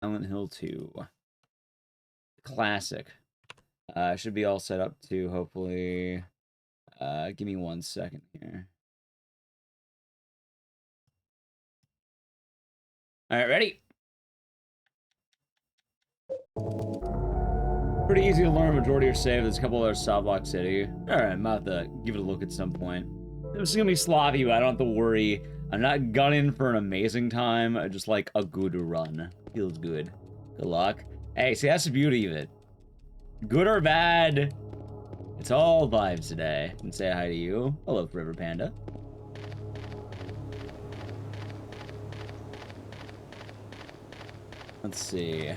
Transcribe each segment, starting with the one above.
Silent Hill 2. Classic. Should be all set up too, hopefully. Give me 1 second here. Alright, ready? Pretty easy to learn. Majority are saved. There's a couple other Southlock City. Alright, I'm about to give it a look at some point. This is gonna be sloppy, but I don't have to worry. I'm not gunning for an amazing time. Just like a good run. Feels good. Good luck. Hey, see, that's the beauty of it. Good or bad, it's all vibes today. And say hi to you. Hello, River Panda. Let's see.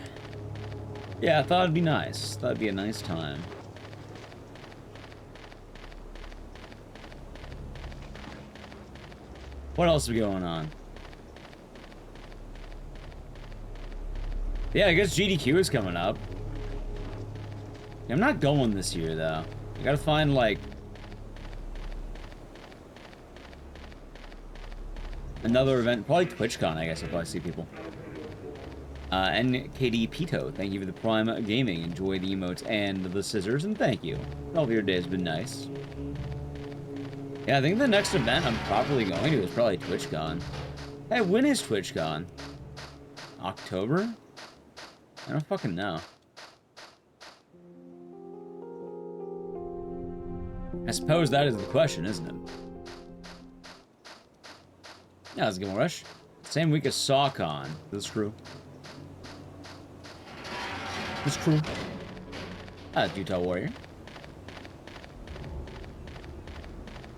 Yeah, I thought it'd be nice. Thought it'd be a nice time. What else is going on? Yeah, I guess GDQ is coming up. I'm not going this year, though. I gotta find, like... another event. Probably TwitchCon, I guess I'll probably see people. NKD Pito, thank you for the Prime Gaming. Enjoy the emotes and the scissors, and thank you. All of your day has been nice. Yeah, I think the next event I'm probably going to is probably TwitchCon. Hey, when is TwitchCon? October? I don't fucking know. I suppose that is the question, isn't it? Yeah, let's get rush. Same week as SawCon. This is true. It's true. That's Utah Warrior.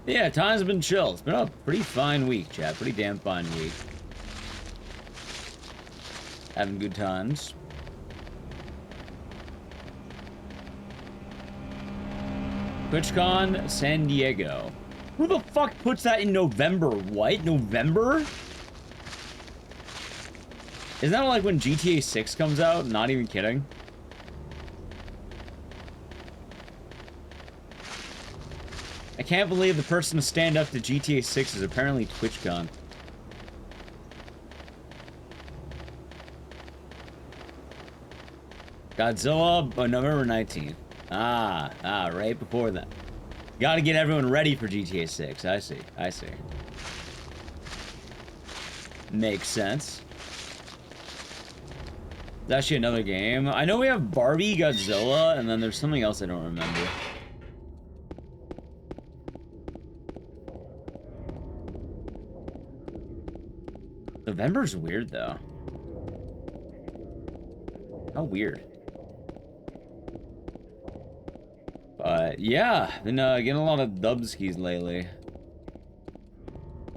Yeah, time's been chill. It's been a pretty fine week, chat. Pretty damn fine week. Having good times. TwitchCon San Diego. Who the fuck puts that in November? What? November? Isn't that like when GTA 6 comes out? Not even kidding. I can't believe the person to stand up to GTA 6 is apparently TwitchCon. Godzilla on November 19th. Right before that. Gotta get everyone ready for GTA 6. I see. Makes sense. It's actually another game. I know we have Barbie, Godzilla, and then there's something else I don't remember. November's weird, though. How weird. But, yeah. Been getting a lot of dubskis lately.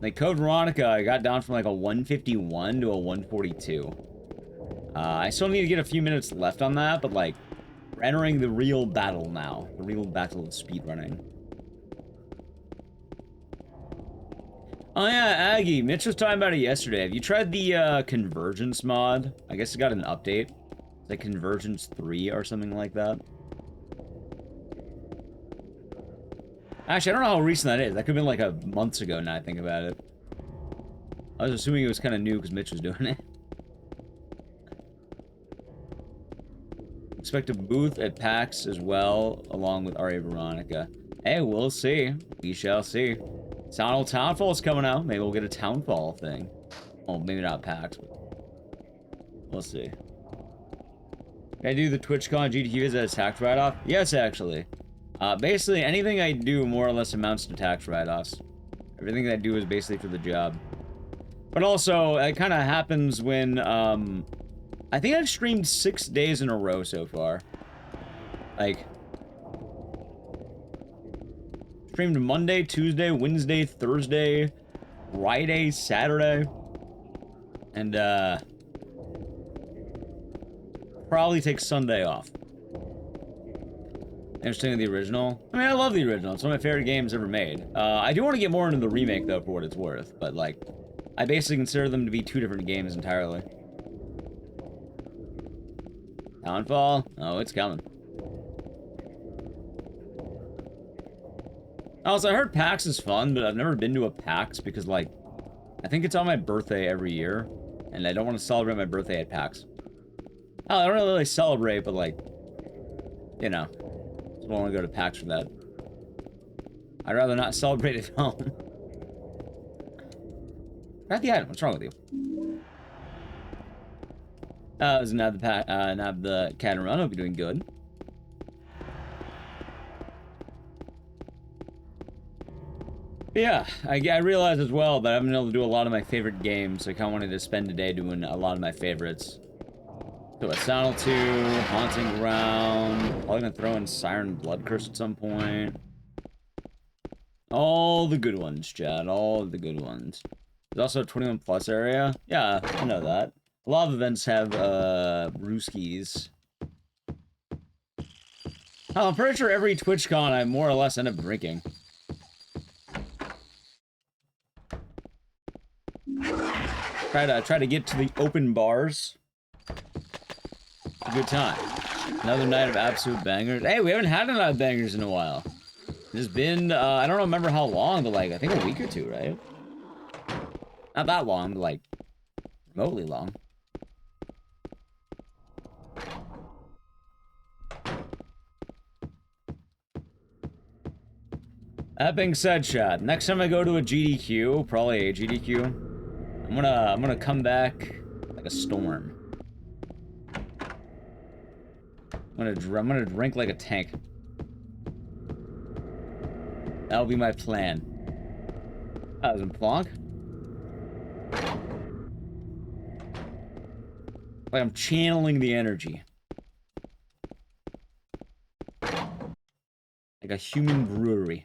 Like, Code Veronica, I got down from, like, a 151 to a 142. I still need to get a few minutes left on that, but, like, we're entering the real battle now. The real battle of speedrunning. Oh yeah, Aggie, Mitch was talking about it yesterday. Have you tried the Convergence mod? I guess it got an update. It's like Convergence 3 or something like that. Actually, I don't know how recent that is. That could have been like months ago now I think about it. I was assuming it was kind of new because Mitch was doing it. Expect a booth at PAX as well, along with Aria Veronica. Hey, we'll see. We shall see. Townfall's coming out. Maybe we'll get a Townfall thing. Oh, maybe not PAX, but we'll see. Can I do the TwitchCon GTQ as a tax write-off? Yes, actually. Basically, anything I do more or less amounts to tax write-offs. Everything that I do is basically for the job. But also, it kind of happens when, I think I've streamed 6 days in a row so far. Like... streamed Monday, Tuesday, Wednesday, Thursday, Friday, Saturday, and probably take Sunday off. Interesting in the original. I mean, I love the original. It's one of my favorite games ever made. I do want to get more into the remake though, for what it's worth. But like, I basically consider them to be 2 different games entirely. Downfall? Oh, it's coming. Also, I heard PAX is fun, but I've never been to a PAX because, like, I think it's on my birthday every year, and I don't want to celebrate my birthday at PAX. I don't really celebrate, but like, you know, I don't want to go to PAX for that. I'd rather not celebrate at home. Grab the item. What's wrong with you? It was nab the cat and run. Hope you're doing good. But yeah, I realized as well that I've been able to do a lot of my favorite games. So I kind of wanted to spend today doing a lot of my favorites. So Sound 2, Haunting Ground. Probably gonna throw in Siren Blood Curse at some point. All the good ones, Chad. All the good ones. There's also a 21 plus area. Yeah, I know that. A lot of events have, brewskis. Oh, I'm pretty sure every TwitchCon I more or less end up drinking. Try to get to the open bars. A good time. Another night of absolute bangers. Hey, we haven't had a night of bangers in a while. It's been, I don't remember how long, but like, I think a week or two, right? Not that long, but like, remotely long. That being said, Chad, next time I go to a GDQ, probably a GDQ, I'm gonna come back like a storm. I'm gonna drink like a tank. That'll be my plan. That was in Plonk. Like I'm channeling the energy. Like a human brewery.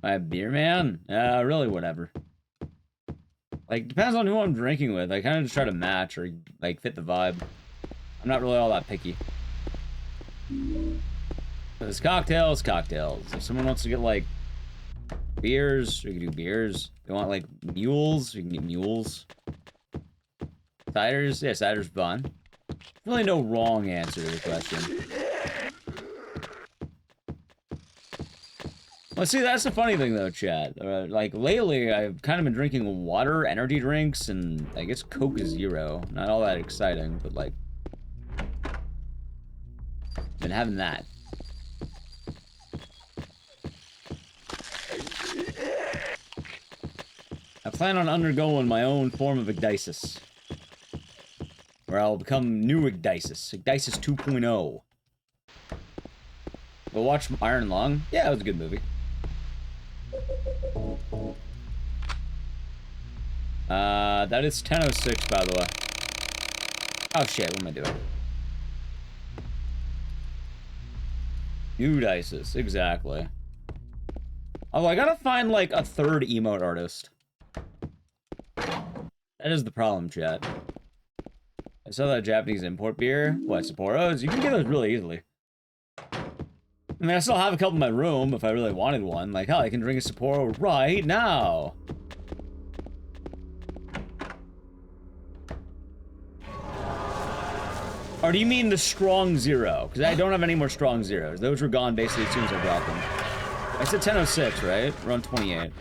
My beer man? Really whatever. Like, depends on who I'm drinking with. I kind of just try to match or, like, fit the vibe. I'm not really all that picky. But it's cocktails, cocktails. If someone wants to get, like, beers, we can do beers. If they want, like, mules, we can get mules. Ciders? Yeah, cider's fun. Really no wrong answer to the question. Well, see, that's the funny thing, though, Chad. Like, lately, I've kind of been drinking water, energy drinks, and I guess Coke Zero. Not all that exciting, but, like... been having that. I plan on undergoing my own form of Igdisis. Where I'll become new Igdisis. Igdisis 2.0. Go watch Iron Lung? Yeah, it was a good movie. That is 10:06, by the way. Oh shit, what am I doing? New dices, exactly. Oh, I gotta find, like, a third emote artist. That is the problem, chat. I saw that Japanese import beer. What, Sapporos? You can get those really easily. I mean, I still have a couple in my room if I really wanted one. Like, hell, I can drink a Sapporo right now. Or do you mean the strong zero? Because I don't have any more strong zeros. Those were gone basically as soon as I brought them. I said 10:06, right? We're on 28.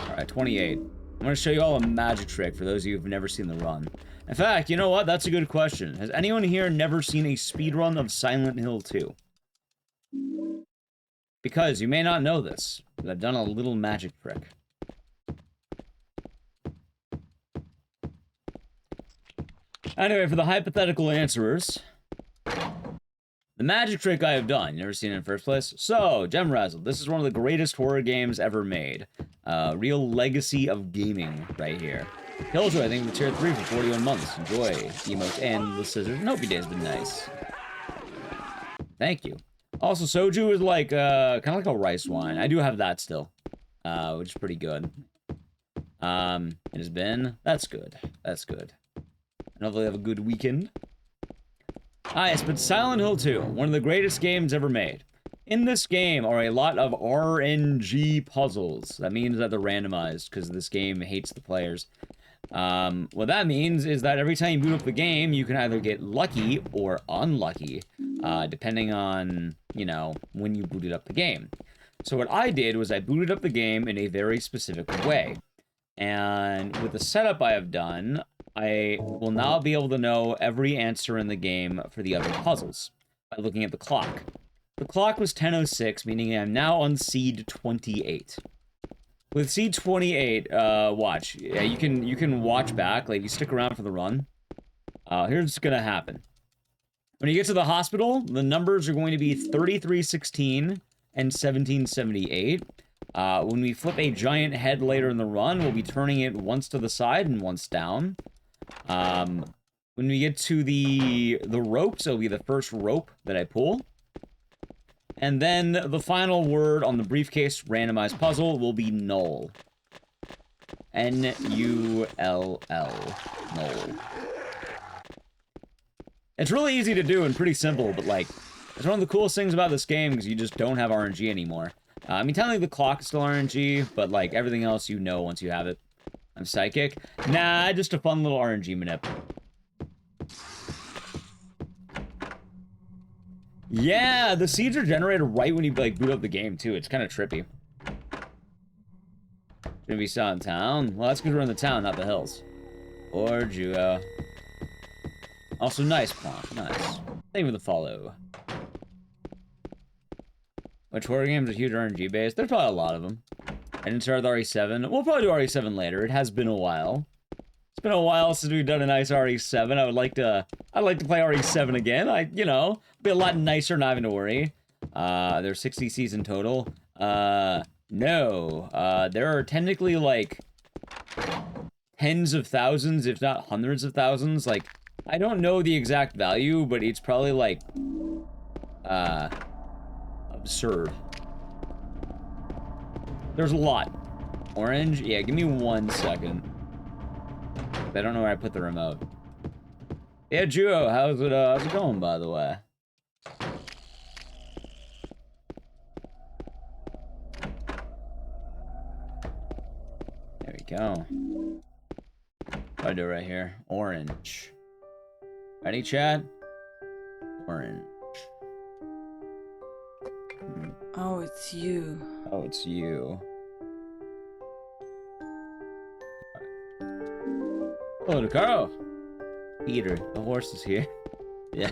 Alright, 28. I'm going to show you all a magic trick for those of you who've never seen the run. In fact, you know what? That's a good question. Has anyone here never seen a speedrun of Silent Hill 2? Because you may not know this, but I've done a little magic trick. Anyway, for the hypothetical answerers, the magic trick I have done, you never seen it in the first place? So, Gemrazzle, this is one of the greatest horror games ever made. Real legacy of gaming right here. Killjoy, I think, with tier 3 for 41 months. Enjoy. Emotes and the scissors. And hope your day's been nice. Thank you. Also, soju is like, kind of like a rice wine. I do have that still, which is pretty good. It has been, that's good. That's good. And hopefully have a good weekend. Ah, yes, but Silent Hill 2, one of the greatest games ever made. In this game are a lot of RNG puzzles. That means that they're randomized, because this game hates the players. What that means is that every time you boot up the game, you can either get lucky or unlucky, depending on, you know, when you booted up the game. So what I did was I booted up the game in a very specific way. And with the setup I have done, I will now be able to know every answer in the game for the other puzzles by looking at the clock. The clock was 10:06, meaning I'm now on seed 28. With seed 28, watch. Yeah, you can watch back, like, you stick around for the run. Here's what's gonna happen. When you get to the hospital, the numbers are going to be 3316 and 1778. When we flip a giant head later in the run, we'll be turning it once to the side and once down. When we get to the ropes, it'll be the first rope that I pull. And then the final word on the briefcase randomized puzzle will be null. N-U-L-L. Null. It's really easy to do and pretty simple, but, like, it's one of the coolest things about this game because you just don't have RNG anymore. I mean, technically the clock is still RNG, but, like, everything else you know once you have it. I'm psychic. Nah, just a fun little RNG manip. Yeah, the seeds are generated right when you, like, boot up the game, too. It's kind of trippy. Gonna be still in town? Well, that's because we're in the town, not the hills. Or Juo. Also, nice prompt. Nice. Thank you for the follow. Which horror games are huge RNG based? There's probably a lot of them. I didn't start with RE7. We'll probably do RE7 later. It has been a while. It's been a while since we've done a nice RE7. I'd like to play RE7 again. You know, be a lot nicer, not having to worry. There's 60 seasons total. No. There are technically, like, tens of thousands, if not hundreds of thousands. Like, I don't know the exact value, but it's probably, like, absurd. There's a lot. Orange? Yeah, give me 1 second. I don't know where I put the remote. Yeah, Juo, how's it going, by the way? There we go. What do I do right here? Orange. Ready, chat? Orange. Oh, it's you. Oh, it's you. Hello, Carl. Peter, the horse is here. Yeah.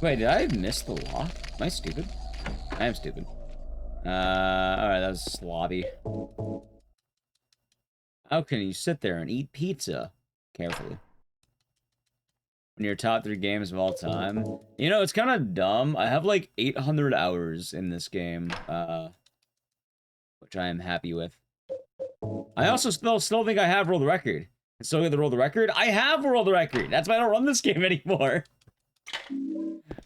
Wait, did I miss the lock? Am I stupid? I am stupid. Alright, that was slobby. How can you sit there and eat pizza? Carefully. In your top 3 games of all time. You know, it's kind of dumb. I have like 800 hours in this game, which I am happy with. I also still think I have world record. I still get the world record. I have world record. That's why I don't run this game anymore.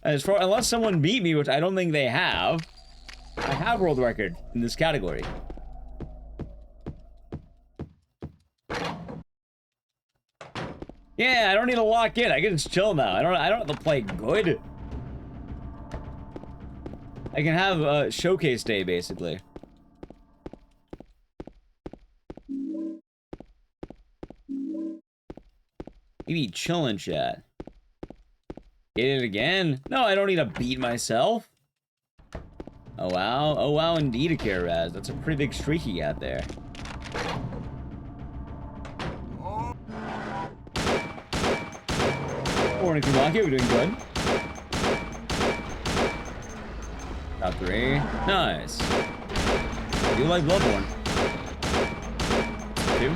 Unless someone beat me, which I don't think they have, I have world record in this category. Yeah, I don't need to lock in. I can just chill now. I don't have to play good. I can have a showcase day, basically. Maybe chillin' chat. Get it again? No, I don't need to beat myself. Oh wow. Oh wow, indeed a care Raz. That's a pretty big streak you got there. Morning, Kumaki. We're doing good. Top 3. Nice. You like Bloodborne? 2.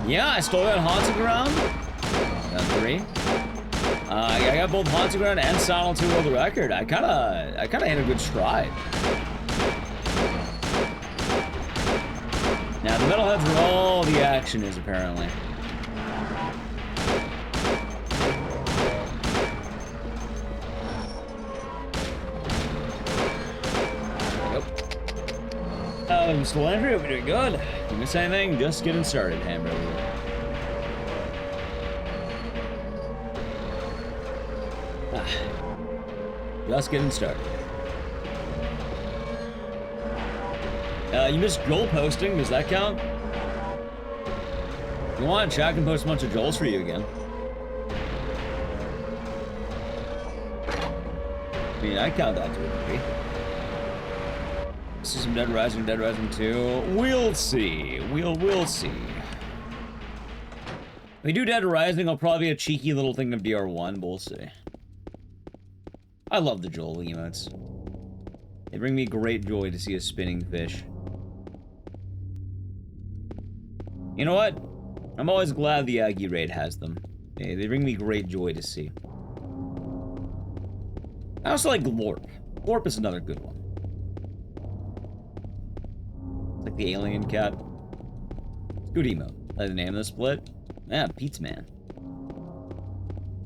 Yeah, I stole that Haunted Ground. 3. I got both Haunted Ground and Silent 2 world record. I kinda hit a good stride. Now the metalheads are all the action is apparently. Mr. Landry, hope you're doing good. If you miss anything, just getting started, Hamburger. Just getting started. You missed Joel posting. Does that count? If you want, chat can post a bunch of Joels for you again. I mean, I count that to a degree. See some Dead Rising 2. We'll see. We'll see. If we do Dead Rising, I'll probably be a cheeky little thing of DR1, but we'll see. I love the Joel emotes. They bring me great joy to see a spinning fish. You know what? I'm always glad the Aggie raid has them. They bring me great joy to see. I also like Glorp. Glorp is another good one. It's like the alien cat. It's good emote. Like the name of the split. Yeah, Pizza Man.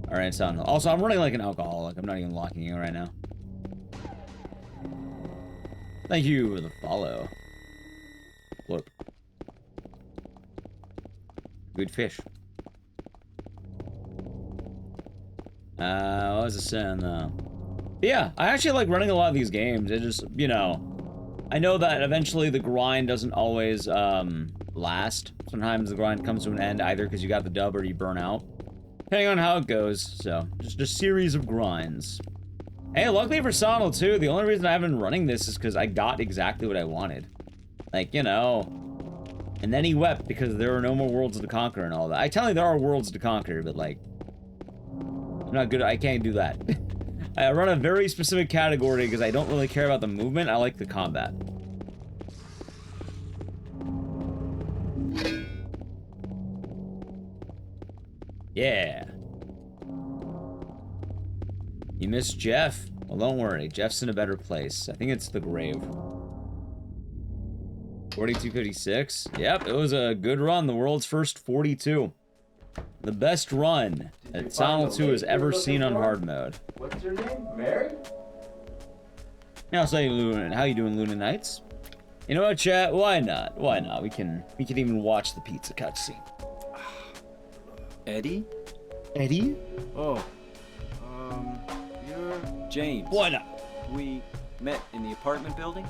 Alright, so also I'm running like an alcoholic. I'm not even locking in right now. Thank you for the follow. Glorp. Good fish. What was I saying though? Yeah, I actually like running a lot of these games. It just, you know, I know that eventually the grind doesn't always, last. Sometimes the grind comes to an end either because you got the dub or you burn out. Depending on how it goes, so, just a series of grinds. Hey, luckily for Sonal too, the only reason I haven't been running this is because I got exactly what I wanted. Like, you know, and then he wept because there were no more worlds to conquer and all that. I tell you there are worlds to conquer, but like, I'm not good, I can't do that. I run a very specific category because I don't really care about the movement, I like the combat. Yeah. You missed Jeff? Well, don't worry, Jeff's in a better place. I think it's the grave. 4256? Yep, it was a good run, the world's first 42. The best run that Sonal 2 has ever seen on hard mode. What's your name? Mary? Now, say Luna, how you doing, Luna Knights? You know what, chat? Why not? Why not? We can even watch the pizza cutscene. Eddie? Eddie? Oh, you're James. Why not? We met in the apartment building?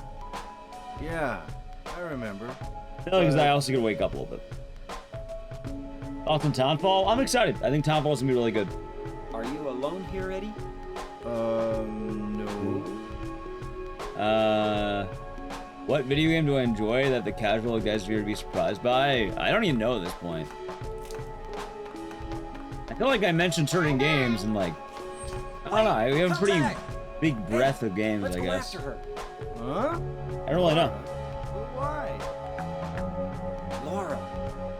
Yeah, I remember. No, because I also could wake up a little bit. Thoughts on Townfall? I'm excited. I think Townfall's gonna be really good. Are you alone here, Eddie? No. What video game do I enjoy that the casual guys here to be surprised by? I don't even know at this point. I feel like I mentioned certain games and like, I don't know, we have a pretty big breadth of games, I guess. After her. Huh? I don't really know. But why? Laura.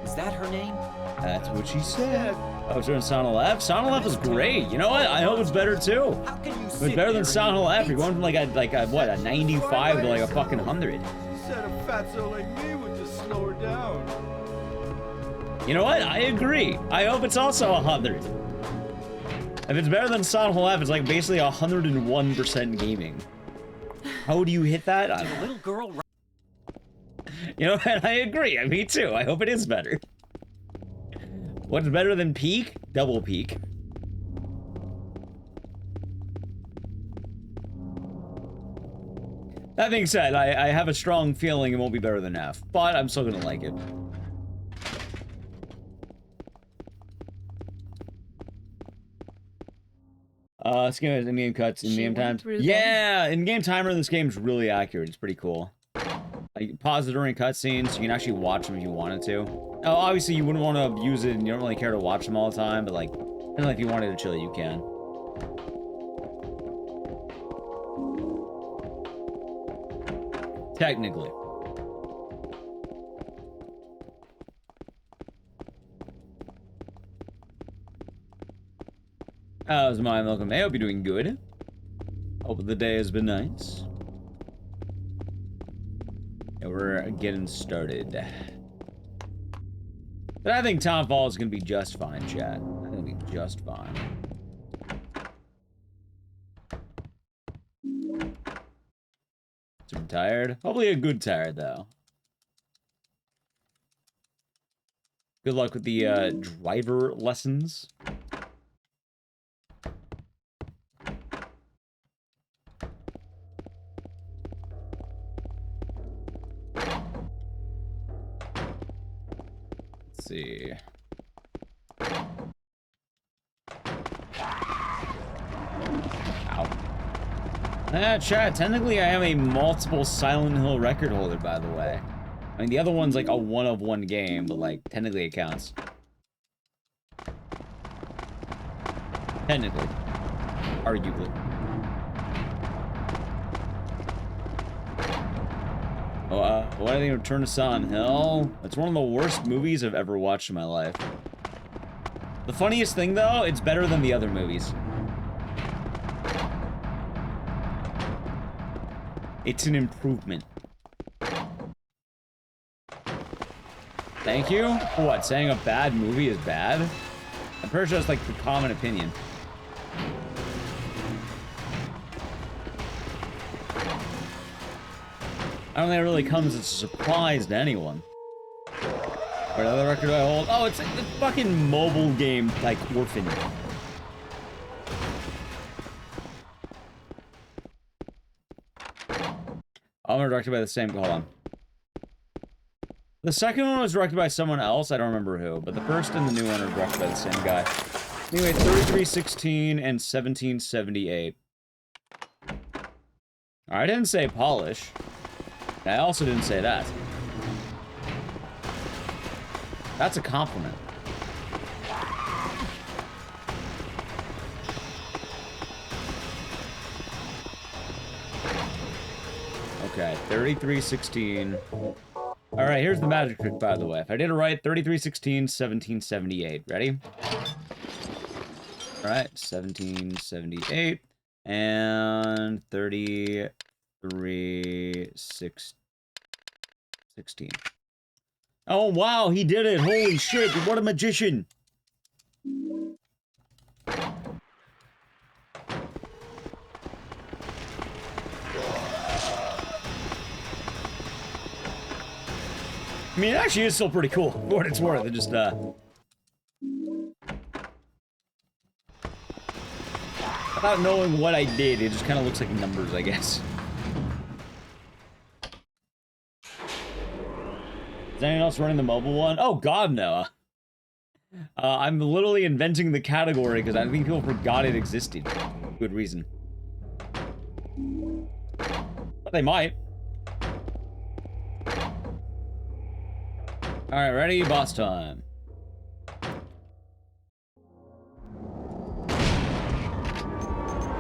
Is that her name? That's what she said. Oh, it's doing Sonal F? Sonal F is great. You know what? I hope it's better too. How can you It's better than Sonal F. You're going from like a what, a 95 to like a fucking 100. She said a fatso like me would just slow her down. You know what? I agree. I hope it's also 100. If it's better than Sonal F, it's like basically 101% gaming. How do you hit that? I don't know. Little girl. You know what? I agree. Me too. I hope it is better. What's better than peak? Double peak. That being said, I have a strong feeling it won't be better than F, but I'm still gonna like it. This game has in-game cuts, in-game times. Yeah, in-game timer in this game is really accurate. It's pretty cool. Like, pause it during cutscenes, so you can actually watch them if you wanted to. Now, obviously, you wouldn't want to abuse it, and you don't really care to watch them all the time, but, like, if you wanted to chill, you can. Technically. How's my welcome? I hope you're doing good. Hope the day has been nice. Yeah, we're getting started. But I think Townfall is gonna be just fine, chat. I think it'll be just fine. Super tired? Hopefully a good tired, though. Good luck with the driver lessons. Let's see. Ow. Chat, technically I am a multiple Silent Hill record holder, by the way. I mean, the other one's like a one-of-one game, but like, technically it counts. Technically. Arguably. What do you think of Return to Silent Hill? It's one of the worst movies I've ever watched in my life. The funniest thing, though, it's better than the other movies. It's an improvement. Thank you? For what, saying a bad movie is bad? I'm pretty sure that's like the common opinion. I don't think it really comes as a surprise to anyone. What other record do I hold? Oh, it's like the fucking mobile game, like, Orphan. All are directed by the same... Hold on. The second one was directed by someone else. I don't remember who. But the first and the new one are directed by the same guy. Anyway, 3316 and 1778. I didn't say polish. I also didn't say that. That's a compliment. Okay, 3316. Alright, here's the magic trick, by the way. If I did it right, 3316, 1778. Ready? Alright, 1778. And 3316. Oh, wow, he did it! Holy shit, what a magician! I mean, it actually is still pretty cool, for what it's worth. It just, without knowing what I did, it just kind of looks like numbers, I guess. Is anyone else running the mobile one? Oh, God, no. I'm literally inventing the category because I think people forgot it existed. Good reason. But they might. Alright, ready? Boss time.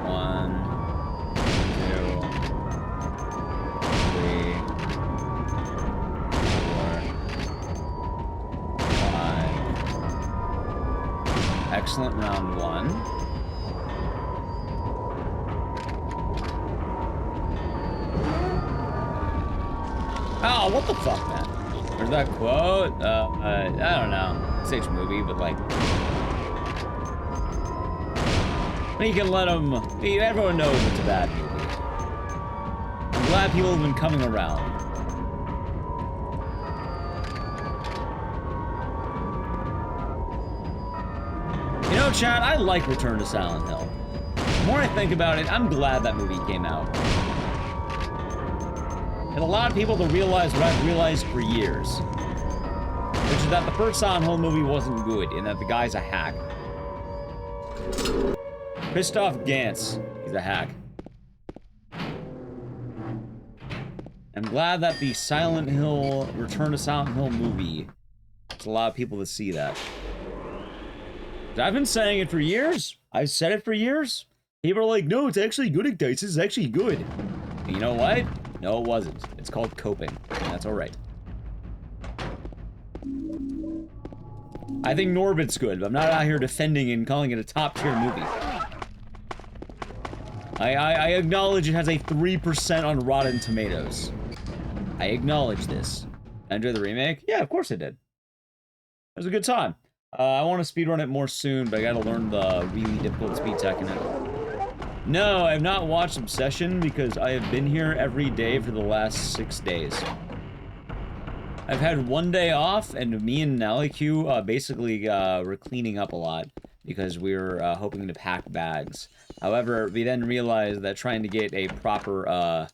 One, two, three, four, five. Excellent round one. Oh, what the fuck, man? Where's that quote? I don't know. It's movie, but like... You can let them... Everyone knows it's a bad movie. I'm glad people have been coming around. You know, Chad, I like Return to Silent Hill. The more I think about it, I'm glad that movie came out. It allowed people to realize what I've realized for years. Which is that the first Silent Hill movie wasn't good, and that the guy's a hack. Christoph Gans, he's a hack. I'm glad that the Silent Hill, Return to Silent Hill movie has allowed people to see that. I've been saying it for years. I've said it for years. People are like, no, it's actually good, Dice. It's actually good. And you know what? No, it wasn't. It's called coping, and that's alright. I think Norbit's good, but I'm not out here defending and calling it a top-tier movie. I acknowledge it has a 3% on Rotten Tomatoes. I acknowledge this. Enjoy the remake? Yeah, of course I did. It was a good time. I want to speedrun it more soon, but I gotta learn the really difficult speed tech in it. No, I have not watched Obsession because I have been here every day for the last 6 days. I've had one day off, and me and Naliq basically were cleaning up a lot because we were hoping to pack bags. However, we then realized that trying to get a proper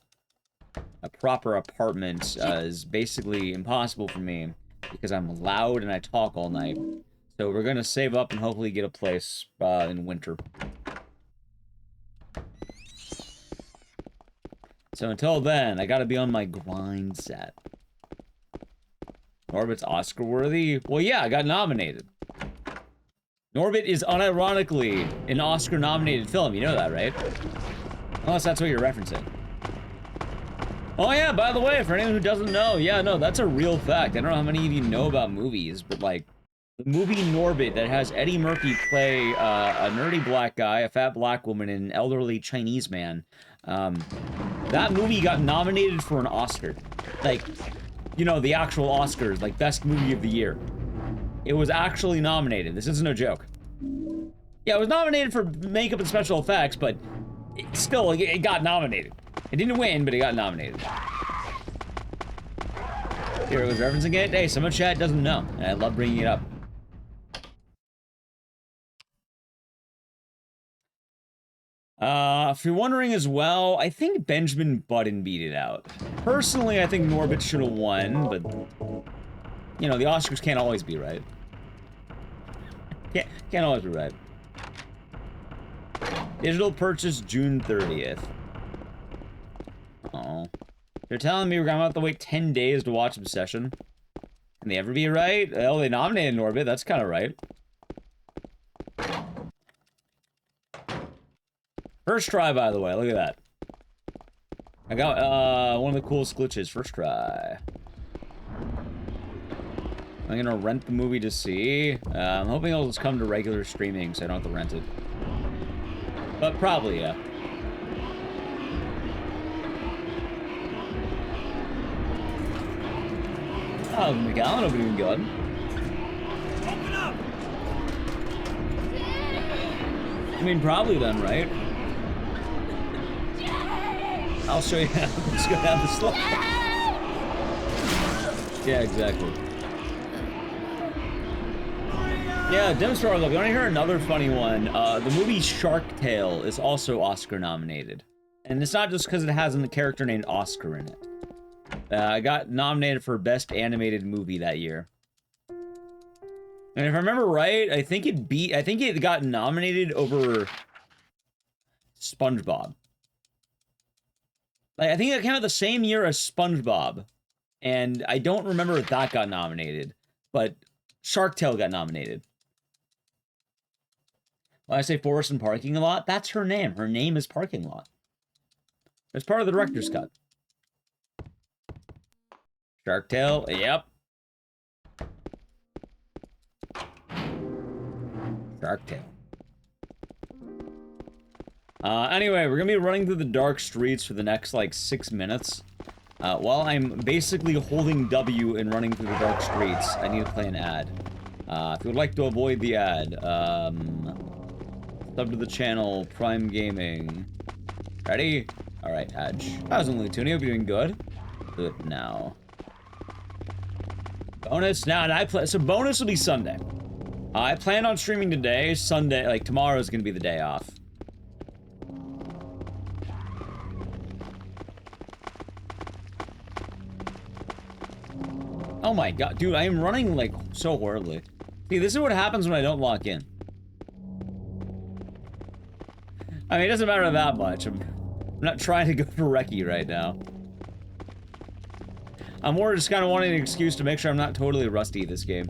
apartment is basically impossible for me because I'm loud and I talk all night. So we're gonna save up and hopefully get a place in winter. So until then, I gotta be on my grind set. Norbit's Oscar worthy? Well, yeah, I got nominated. Norbit is unironically an Oscar nominated film, you know that, right? Unless that's what you're referencing. Oh yeah, by the way, for anyone who doesn't know, yeah, no, that's a real fact. I don't know how many of you know about movies, but like, the movie Norbit that has Eddie Murphy play a nerdy black guy, a fat black woman, and an elderly Chinese man, that movie got nominated for an Oscar. Like, you know, the actual Oscars, like best movie of the year. It was actually nominated. This isn't a joke. Yeah, it was nominated for makeup and special effects, but still, it got nominated. It didn't win, but it got nominated. Here it was referencing it. Hey, some of chat doesn't know, and I love bringing it up. If you're wondering as well, I think Benjamin Button beat it out. Personally, I think Norbit should have won, but you know, the Oscars can't always be right. Can't always be right. Digital purchase June 30th. Oh. They're telling me we're gonna have to wait 10 days to watch Obsession. Can they ever be right? Well, they nominated Norbit, that's kind of right. First try, by the way, look at that. I got one of the coolest glitches, first try. I'm gonna rent the movie to see. I'm hoping it'll just come to regular streaming so I don't have to rent it. But probably, yeah. Oh, McAllen will be doing good. Open up! I mean, probably then, right? I'll show you how. I'm just gonna have the slide. Yeah, exactly. Yeah, Demstar, look, you wanna hear another funny one? The movie Shark Tale is also Oscar nominated. And it's not just because it has a character named Oscar in it. I got nominated for Best Animated Movie that year. And if I remember right, I think it got nominated over SpongeBob. Like, I think it came out the same year as SpongeBob. And I don't remember if that got nominated. But Shark Tale got nominated. When I say Forest and Parking Lot, that's her name. Her name is Parking Lot. It's part of the director's cut. Shark Tale, yep. Shark Tale. Anyway, we're gonna be running through the dark streets for the next, like, 6 minutes. While I'm basically holding W and running through the dark streets, I need to play an ad. If you would like to avoid the ad, sub to the channel, Prime Gaming. Ready? Alright, Edge. How's it, Toonie? Hope you're doing good. Do it now. Bonus? Now, I play. So, bonus will be Sunday. I plan on streaming today. Sunday, like, tomorrow is gonna be the day off. Oh my god, dude, I am running, like, so horribly. See, this is what happens when I don't lock in. I mean, it doesn't matter that much. I'm not trying to go for recce right now. I'm more just kind of wanting an excuse to make sure I'm not totally rusty this game.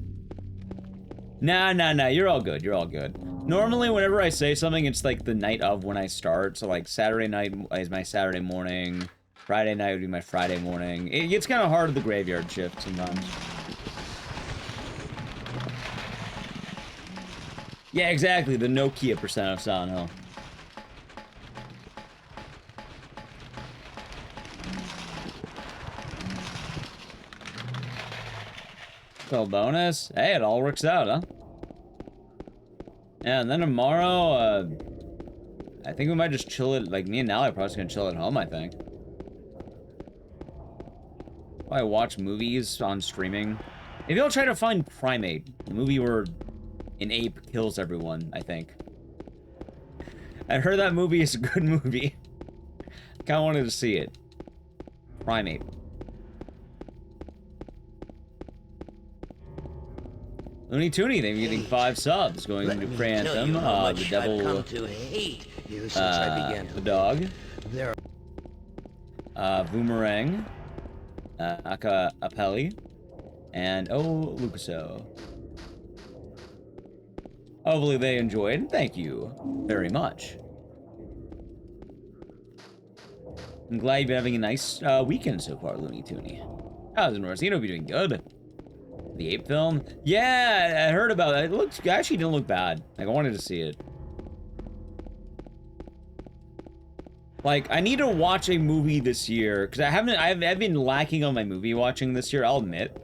Nah, you're all good, you're all good. Normally, whenever I say something, it's like the night of when I start. So, like, Saturday night is my Saturday morning. Friday night would be my Friday morning. It gets kind of hard at the graveyard shift sometimes. Yeah, exactly, the Nokia percent of Silent Hill. So bonus? Hey, it all works out, huh? Yeah, and then tomorrow, I think we might just chill it, like, me and Nally are probably just gonna chill at home, I think. I watch movies on streaming. Maybe I'll try to find Primate, a movie where an ape kills everyone, I think. I heard that movie is a good movie. Kinda wanted to see it. Primate. Looney Tooney, they've been getting 5 subs going into Prey Anthem. The devil, to hate you since I began to the dog. There Boomerang, Aka Apelli, and Oh Lucaso. Hopefully they enjoyed. Thank you very much. I'm glad you've been having a nice weekend so far, Looney Tooney. How's it, Norcino? Be doing good. The Ape film? Yeah, I heard about it. It actually didn't look bad. Like, I wanted to see it. Like, I need to watch a movie this year, because I've been lacking on my movie watching this year, I'll admit.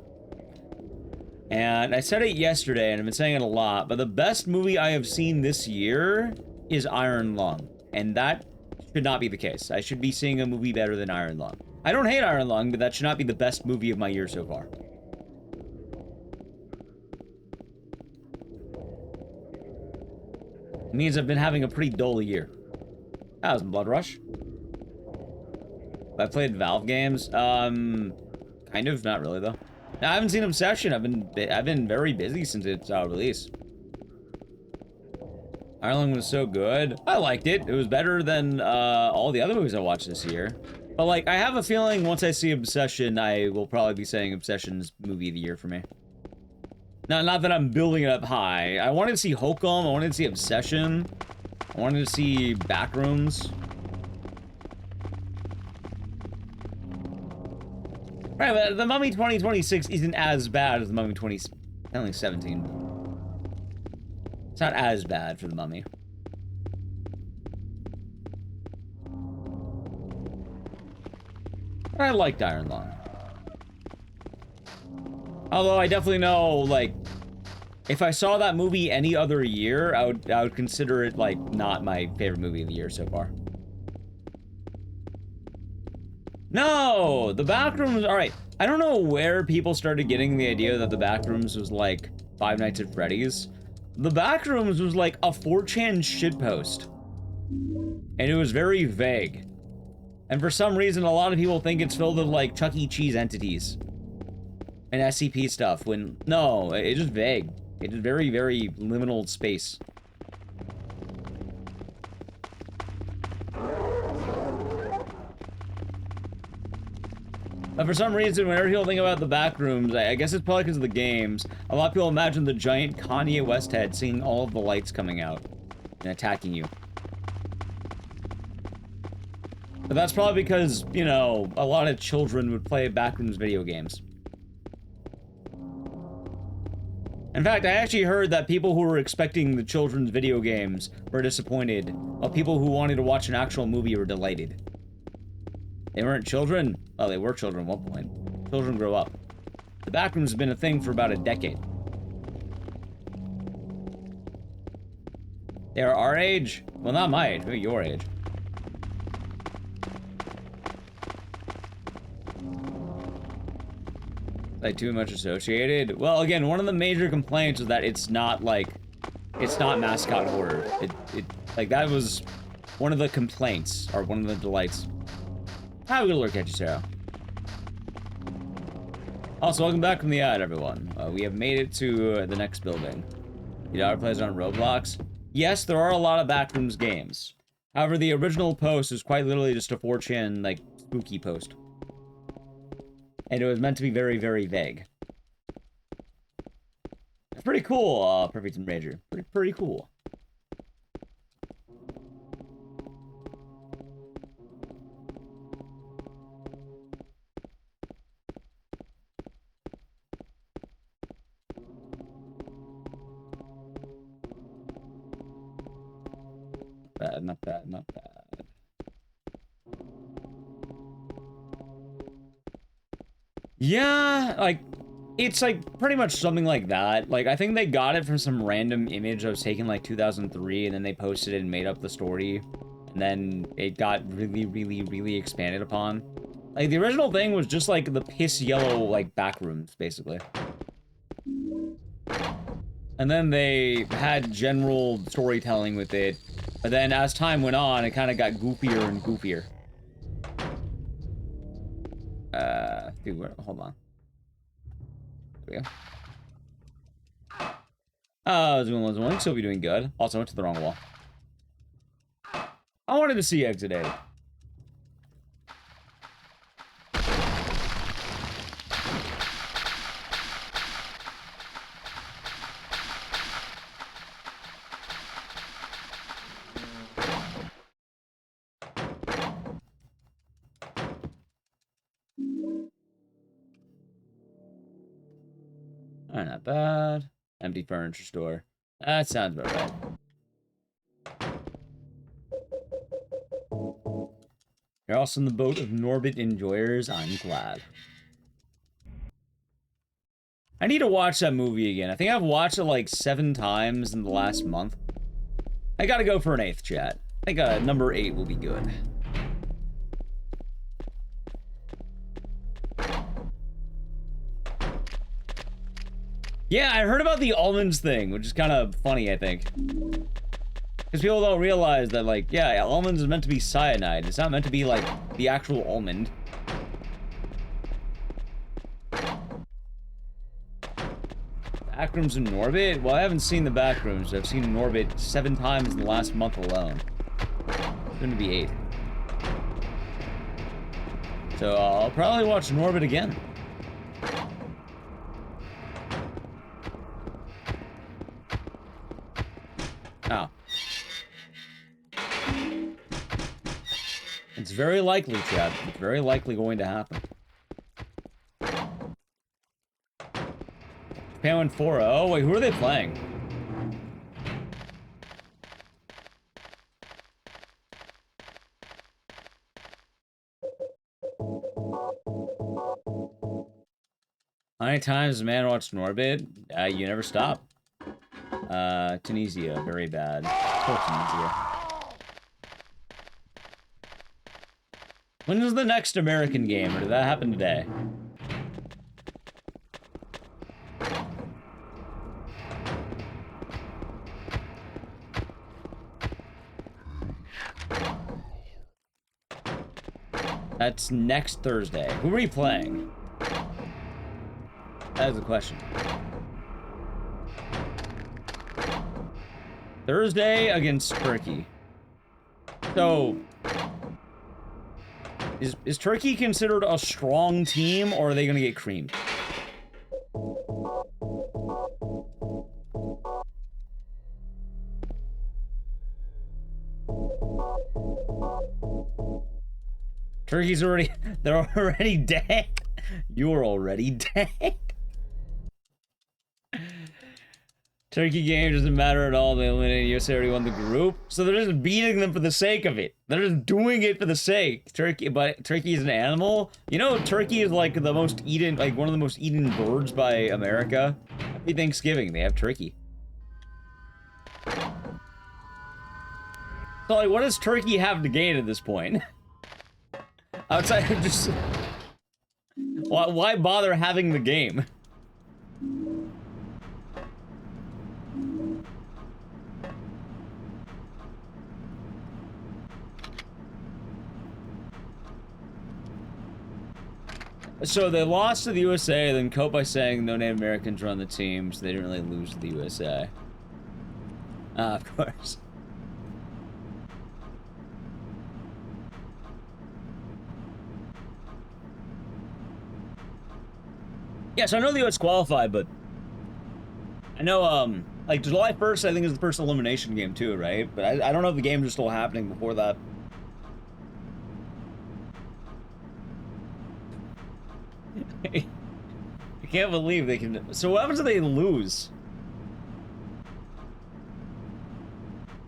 And I said it yesterday, and I've been saying it a lot, but the best movie I have seen this year is Iron Lung. And that should not be the case. I should be seeing a movie better than Iron Lung. I don't hate Iron Lung, but that should not be the best movie of my year so far. It means I've been having a pretty dull year. That was Blood Rush. I played Valve games. Kind of, not really though. I haven't seen Obsession. I've been very busy since its release. Ireland was so good. I liked it. It was better than all the other movies I watched this year. But like, I have a feeling once I see Obsession, I will probably be saying Obsession's movie of the year for me. Not that I'm building it up high. I wanted to see Hokum. I wanted to see Obsession. I wanted to see Backrooms. Right, but The Mummy 2026 isn't as bad as The Mummy 2017. It's not as bad for The Mummy. I liked Iron Lung. Although I definitely know, like, if I saw that movie any other year, I would consider it, like, not my favorite movie of the year so far. No! The Backrooms, alright. I don't know where people started getting the idea that the Backrooms was like Five Nights at Freddy's. The Backrooms was like a 4chan shitpost. And it was very vague. And for some reason, a lot of people think it's filled with like Chuck E. Cheese entities. And SCP stuff, when, no, it's just vague. It's very, very liminal space. But for some reason, whenever people think about the Backrooms, I guess it's probably because of the games, a lot of people imagine the giant Kanye West head seeing all of the lights coming out and attacking you. But that's probably because, you know, a lot of children would play Backrooms video games. In fact, I actually heard that people who were expecting the children's video games were disappointed, while people who wanted to watch an actual movie were delighted. They weren't children. Well, they were children at one point. Children grow up. The Backrooms has been a thing for about a decade. They're our age? Well, not my age, maybe your age. Like, too much associated? Well, again, one of the major complaints is that it's not, like, it's not mascot horror. Like, that was one of the complaints, or one of the delights. Have a good look at you, Sarah. Also, welcome back from the ad, everyone. We have made it to the next building. Your daughter plays on Roblox. Yes, there are a lot of Backrooms games. However, the original post is quite literally just a 4chan, like, spooky post. And it was meant to be very, very vague. It's pretty cool, Perfect and Rager. Pretty cool. Bad, not bad, not bad. Yeah, like, it's like pretty much something like that. Like, I think they got it from some random image that was taken like 2003, and then they posted it and made up the story. And then it got really, really, really expanded upon. Like, the original thing was just like the piss yellow, like, Backrooms, basically. And then they had general storytelling with it. But then as time went on, it kind of got goofier and goofier. Dude, hold on. There we go. Oh, Zoom still be doing good. Also, I went to the wrong wall. I wanted to see Exit 8. Not bad. Empty furniture store. That sounds about right. You're also in the boat of Norbit enjoyers. I'm glad. I need to watch that movie again. I think I've watched it like 7 times in the last month. I gotta go for an 8th, chat. I think number 8 will be good. Yeah, I heard about the almonds thing, which is kind of funny, I think. Because people don't realize that, like, yeah, almonds is meant to be cyanide. It's not meant to be, like, the actual almond. Backrooms in Norbit? Well, I haven't seen the backrooms. I've seen Norbit 7 times in the last month alone. It's going to be 8. So I'll probably watch Norbit again. Oh. It's very likely, Chad. It's very likely going to happen. Japan went 4-0. Wait, who are they playing? How many times has man watched Norbit? You never stop. Tunisia, very bad. Poor Tunisia. When is the next American game, or did that happen today? That's next Thursday. Who are you playing? That is the question. Thursday against Turkey. So, is Turkey considered a strong team, or are they gonna get creamed? Turkey's already, they're already dead. You're already dead. Turkey game doesn't matter at all. They eliminated USA, already won the group. So they're just beating them for the sake of it. They're just doing it for the sake. But Turkey is an animal. You know, Turkey is like the most eaten, like one of the most eaten birds by America. Happy Thanksgiving, they have turkey. So like, what does Turkey have to gain at this point? Outside of just... Why bother having the game? So they lost to the USA, then cope by saying no Native Americans run the team, so they didn't really lose to the USA. Of course. Yeah, so I know the US qualified, but I know, like, July 1st, I think, is the first elimination game, too, right? But I don't know if the games are still happening before that. I can't believe they can... So what happens if they lose?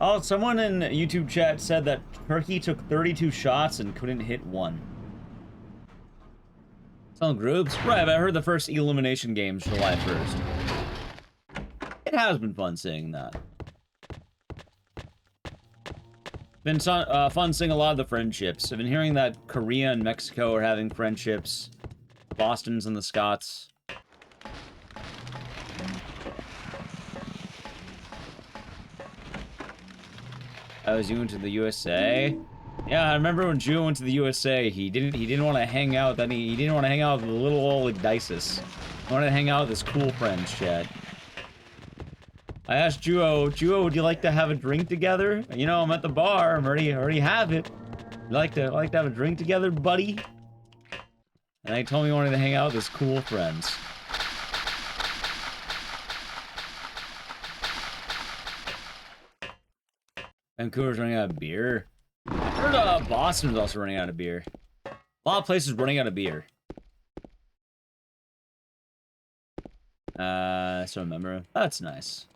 Oh, someone in YouTube chat said that Turkey took 32 shots and couldn't hit one. Some groups? Right, but I heard the first elimination game's July 1st. It has been fun seeing that. Been fun seeing a lot of the friendships. I've been hearing that Korea and Mexico are having friendships. Boston's and the Scots. You went to the USA? Yeah, I remember when Ju went to the USA, he didn't want to hang out with he didn't want to hang out with the little old Dices. He wanted to hang out with his cool friends, Chad. I asked Juo, would you like to have a drink together? You know, I'm at the bar, I already have it. You like to have a drink together, buddy? And he told me he wanted to hang out with his cool friends. Vancouver's running out of beer. I heard Boston's also running out of beer. A lot of places running out of beer. So remember. That's nice.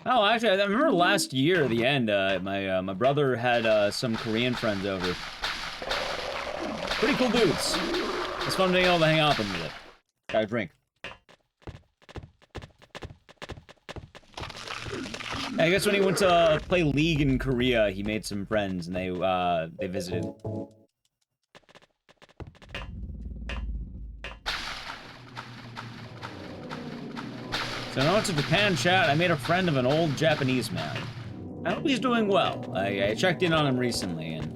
Oh, actually, I remember last year at the end, my brother had some Korean friends over. Pretty cool dudes. It's fun being able to hang out with them with it. Got a drink. I guess when he went to play League in Korea, he made some friends, and they visited. So when I went to Japan, chat, I made a friend of an old Japanese man. I hope he's doing well. I checked in on him recently, and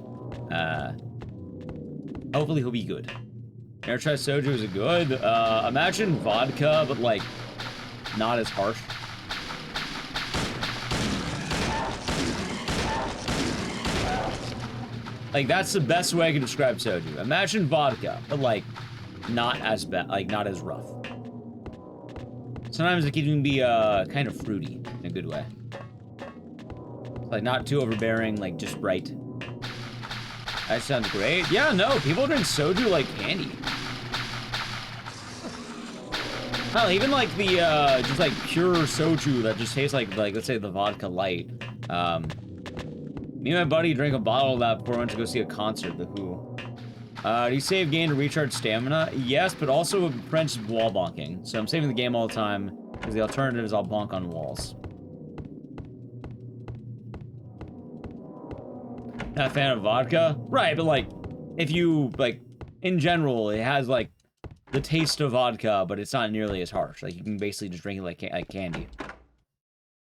hopefully he'll be good. Never tried soju, is it good? Imagine vodka, but like, not as harsh. Like, that's the best way I can describe soju. Imagine vodka, but like, not as bad, like, not as rough. Sometimes it can even be, kind of fruity, in a good way. Like, not too overbearing, like, just right. That sounds great. Yeah, no, people drink soju like candy. Hell, even like the, just like pure soju that just tastes like, let's say the vodka light. Me and my buddy drank a bottle of that before we went to go see a concert, The Who. Do you save game to recharge stamina? Yes, but also French wall bonking. So I'm saving the game all the time, because the alternative is I'll bonk on walls. Not a fan of vodka? Right, but like, if you, like, in general, it has, like, the taste of vodka, but it's not nearly as harsh. Like, you can basically just drink it like candy.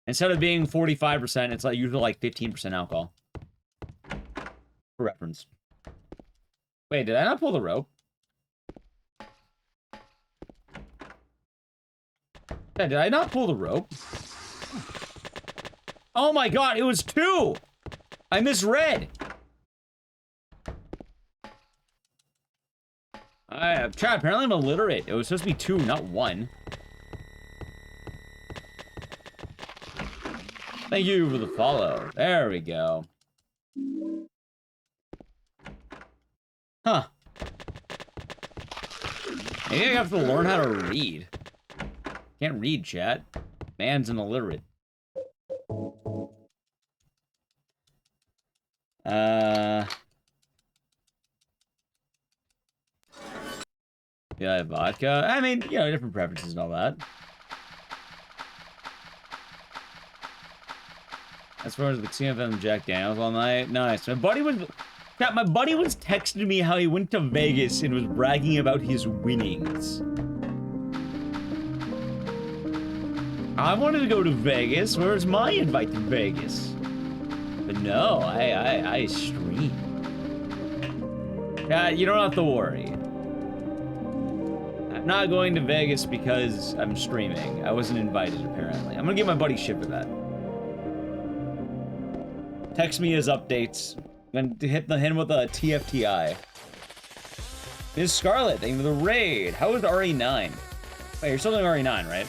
Instead of being 45%, it's like usually like 15% alcohol. For reference. Wait, did I not pull the rope? Yeah, did I not pull the rope? Oh my god, it was 2! I misread! Chat, apparently I'm illiterate. It was supposed to be 2, not 1. Thank you for the follow. There we go. Huh. Maybe I have to learn how to read. Can't read, chat. Man's an illiterate. Yeah, vodka. I mean, you know, different preferences and all that. As far as the CFM Jack Daniels all night, nice. My buddy was texting me how he went to Vegas and was bragging about his winnings. I wanted to go to Vegas. Where's my invite to Vegas? But no, I stream. You don't have to worry. I'm not going to Vegas because I'm streaming. I wasn't invited, apparently. I'm gonna give my buddy shit for that. Text me his updates. I'm gonna hit him with a TFTI. Ms. Scarlet, thank you for the raid. How is RE9? Wait, you're still doing RE9, right?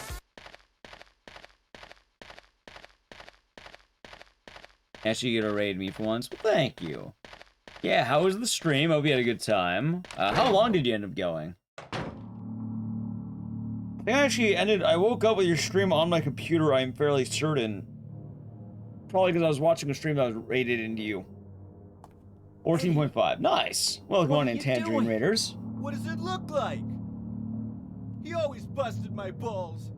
Actually, you get to raid me for once. Well, thank you. Yeah, how was the stream? Hope you had a good time. How long did you end up going? I think I actually ended. I woke up with your stream on my computer, I'm fairly certain. Probably because I was watching a stream that was rated into you. 14.5. Nice. Well, going in Tangerine Raiders. What does it look like? He always busted my balls.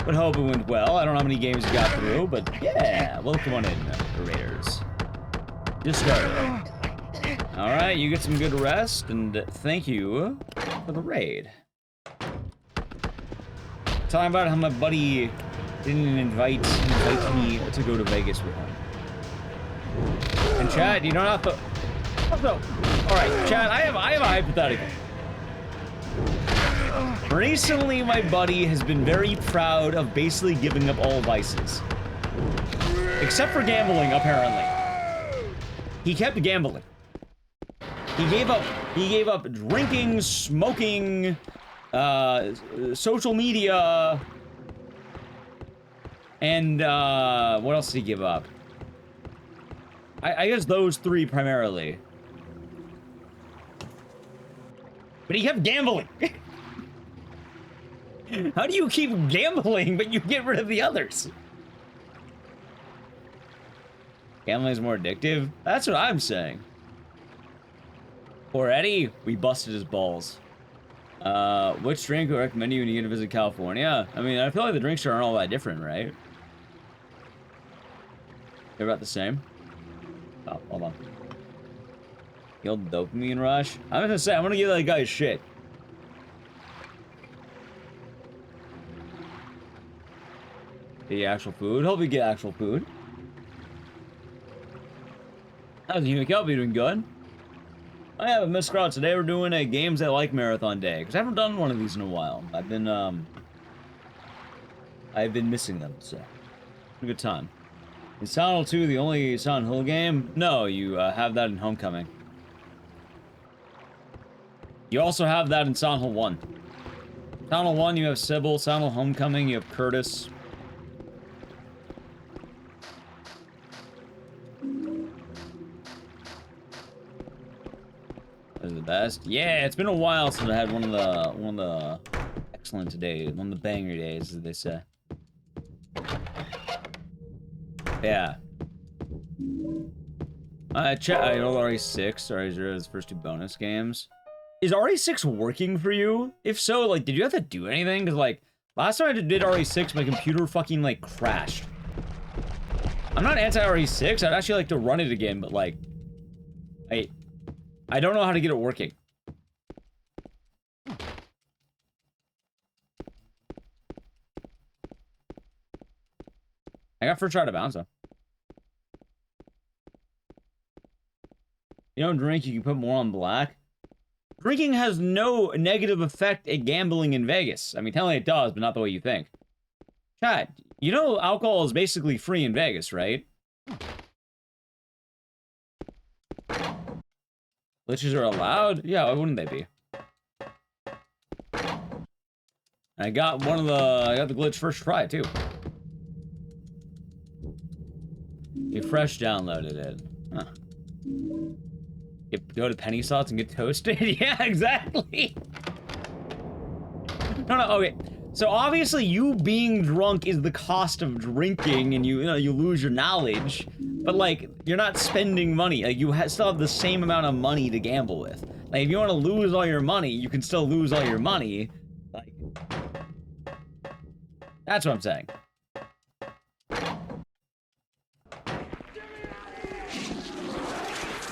But hope it went well. I don't know how many games you got through, but yeah, welcome on in, Raiders. Just started. Alright, you get some good rest, and thank you for the raid. Talking about how my buddy didn't invite me to go to Vegas with him. And Chad, you don't have to... Also, alright, Chad, I have a hypothetical. Recently, my buddy has been very proud of basically giving up all vices. Except for gambling, apparently. He kept gambling. He gave up drinking, smoking, social media. And, what else did he give up? I guess those 3 primarily. But he kept gambling. How do you keep gambling, but you get rid of the others? Gambling is more addictive? That's what I'm saying. For Eddie, we busted his balls. Which drink would I recommend you when you get to visit California? I mean, I feel like the drinks aren't all that different, right? They're about the same. Oh, hold on. The old dopamine rush. I'm gonna say, I'm gonna give that guy shit. The actual food. Hope you get actual food. How's you, Kelby, doing good? I have a Miss Crowd. Today we're doing a Games That Like Marathon Day. Because I haven't done one of these in a while. I've been missing them, so. A good time. Is Silent Hill 2 the only Silent Hill game? No, you have that in Homecoming. You also have that in Silent Hill 1. Silent Hill 1, you have Sybil. Silent Hill Homecoming, you have Curtis. Those are the best. Yeah, it's been a while since I had one of the excellent days, one of the banger days, as they say. Yeah. I know RE6, RE0 is the first 2 bonus games. Is RE6 working for you? If so, like, did you have to do anything? Because, like, last time I did RE6, my computer fucking, like, crashed. I'm not anti-RE6, I'd actually like to run it again, but, like, I don't know how to get it working. I got first try to bounce though. You don't drink, you can put more on black. Drinking has no negative effect at gambling in Vegas. I mean, technically it does, but not the way you think. Chat, you know alcohol is basically free in Vegas, right? Glitches are allowed? Yeah, why wouldn't they be? I got the glitch first try too. You fresh downloaded it. Huh. You go to penny slots and get toasted? Yeah, exactly. No, okay. So obviously you being drunk is the cost of drinking and you lose your knowledge. But like, you're not spending money. Like, you still have the same amount of money to gamble with. Like, if you want to lose all your money, you can still lose all your money. Like, that's what I'm saying.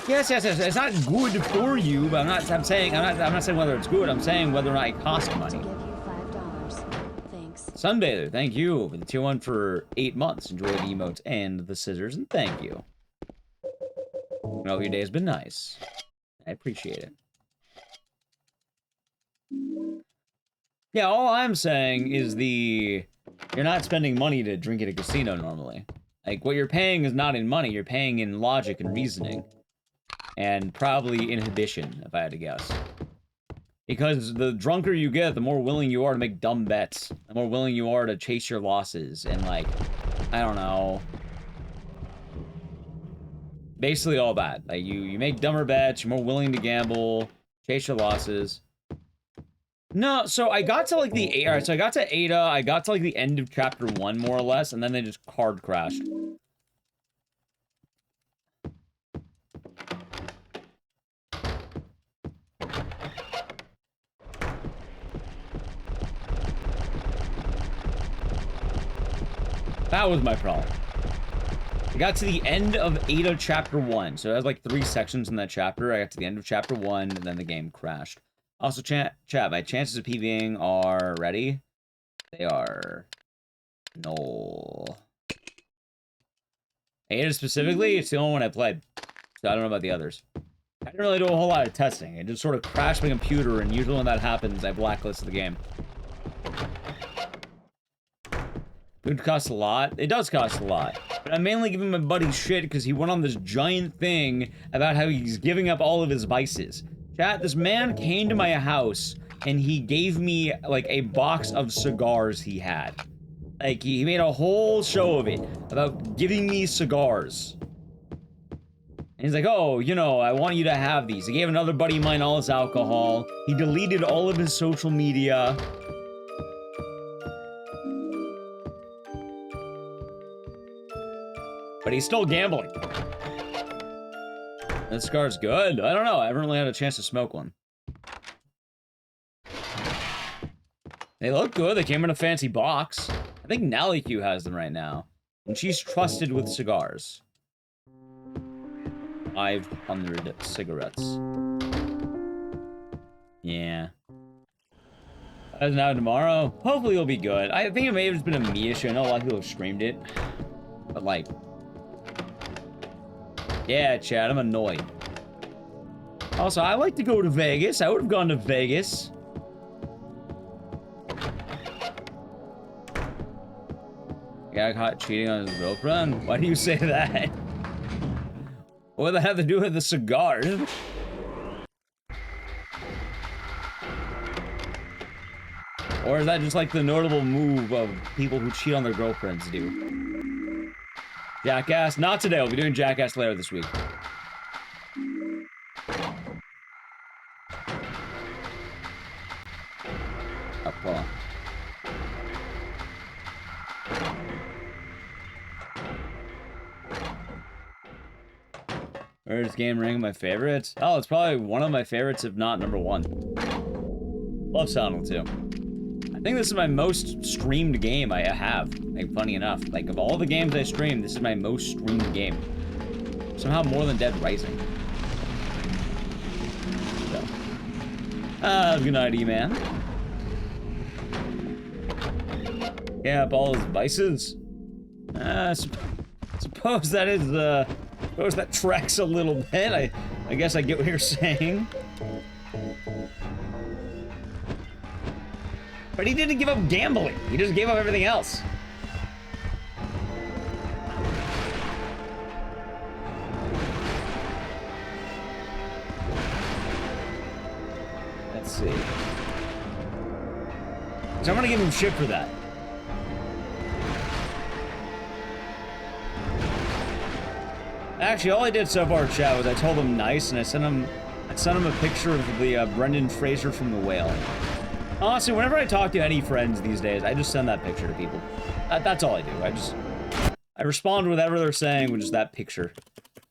Yes. It's not good for you, but I'm not saying whether it's good. I'm saying whether or not it costs money. Sunbather, thank you for the tier 1 for 8 months. Enjoy the emotes and the scissors, and thank you. I hope your day has been nice. I appreciate it. Yeah, all I'm saying is you're not spending money to drink at a casino normally. Like, what you're paying is not in money, you're paying in logic and reasoning. And probably inhibition, if I had to guess. Because the drunker you get, the more willing you are to make dumb bets. The more willing you are to chase your losses. And, like, I don't know. Basically all that. Like, you make dumber bets, you're more willing to gamble, chase your losses. No, so I got to, like, alright, so I got to Ada, I got to, like, the end of chapter 1, more or less, and then they just hard crashed. That was my problem. I got to the end of Ada chapter 1. So it has like 3 sections in that chapter. I got to the end of chapter 1, and then the game crashed. Also, chat, my chances of PBing are ready. They are null. Ada specifically, it's the only one I played. So I don't know about the others. I didn't really do a whole lot of testing. It just sort of crashed my computer, and usually when that happens, I blacklist the game. Food costs a lot. It does cost a lot. But I'm mainly giving my buddy shit because he went on this giant thing about how he's giving up all of his vices. Chat, this man came to my house and he gave me, like, a box of cigars he had. Like, he made a whole show of it about giving me cigars. And he's like, oh, you know, I want you to have these. He gave another buddy of mine all his alcohol. He deleted all of his social media. But he's still gambling. That cigar's good. I don't know. I haven't really had a chance to smoke one. They look good. They came in a fancy box. I think Nally Q has them right now. And she's trusted with cigars. 500 cigarettes. Yeah. As now tomorrow, hopefully it'll be good. I think it may have just been a me issue. I know a lot of people have streamed it. But like... yeah, Chad, I'm annoyed. Also, I like to go to Vegas. I would have gone to Vegas. Got caught cheating on his girlfriend? Why do you say that? What does that have to do with the cigars? Or is that just like the notable move of people who cheat on their girlfriends do? Jackass? Not today. We'll be doing Jackass later this week. Oh, hold on. Where's game ranking my favorites? Oh, it's probably one of my favorites, if not number one. Love Silent Hill 2. I think this is my most streamed game I have. Like, funny enough. Like, of all the games I streamed, this is my most streamed game. Somehow more than Dead Rising. So. Good night, E-Man. Yeah, up all his vices. Suppose that is, suppose that tracks a little bit. I guess I get what you're saying. But he didn't give up gambling. He just gave up everything else. Let's see. So I'm gonna give him shit for that. Actually, all I did so far, chat, was I told him nice, and I sent him a picture of the Brendan Fraser from The Whale. Honestly, whenever I talk to any friends these days, I just send that picture to people. That's all I do. I respond to whatever they're saying with just that picture.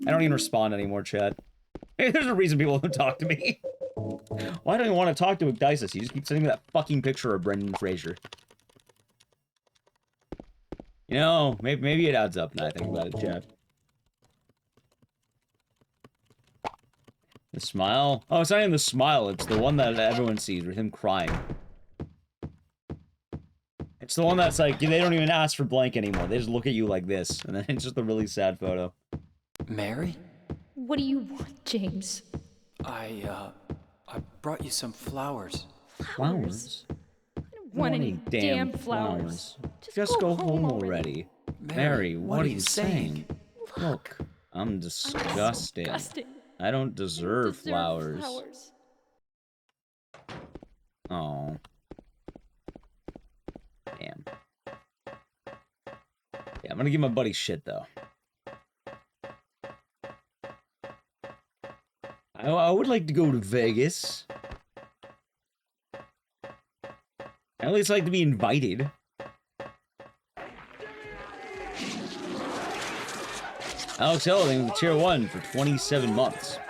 I don't even respond anymore, chat. Maybe there's a reason people don't talk to me. Why don't you want to talk to Ecdysis? You just keep sending me that fucking picture of Brendan Fraser. You know, maybe it adds up now I think about it, chat. The smile? Oh, it's not even the smile. It's the one that everyone sees with him crying. It's the one that's like, they don't even ask for blank anymore. They just look at you like this. And then it's just a really sad photo. Mary? What do you want, James? I brought you some flowers. Flowers? I don't want any damn flowers. Just go home already. Mary, what are you saying? Look, I'm disgusted. disgusting. I don't deserve flowers. Oh. Damn. Yeah, I'm gonna give my buddy shit, though. I would like to go to Vegas. I at least like to be invited. Alex Hilding, tier 1 for 27 months.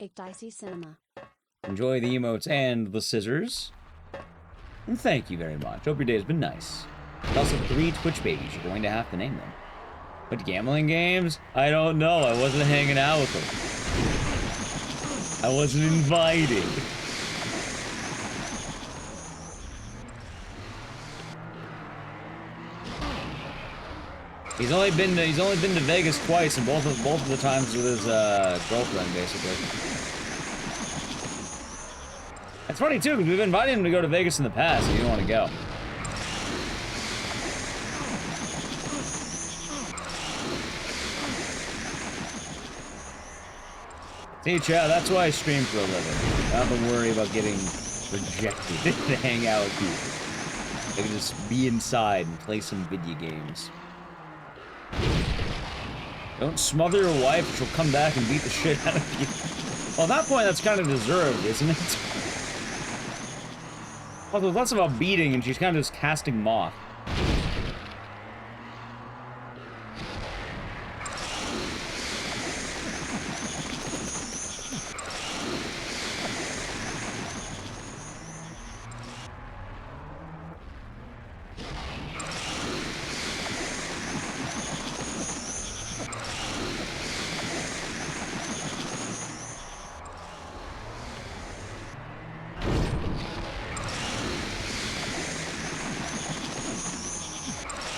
Ecdysis Cinema. Enjoy the emotes and the scissors. And thank you very much. Hope your day has been nice. Also, 3 Twitch babies. You're going to have to name them. But gambling games? I don't know. I wasn't hanging out with them. I wasn't invited. He's only been to Vegas twice, and both of the times with his girlfriend, basically. It's funny too, because we've invited him to go to Vegas in the past, and he didn't want to go. See, Chad, that's why I stream for a living. I don't have to worry about getting rejected to hang out with people. They can just be inside and play some video games. Don't smother your wife, she'll come back and beat the shit out of you. Well, at that point, that's kind of deserved, isn't it? Although, less about beating, and she's kind of just casting moth.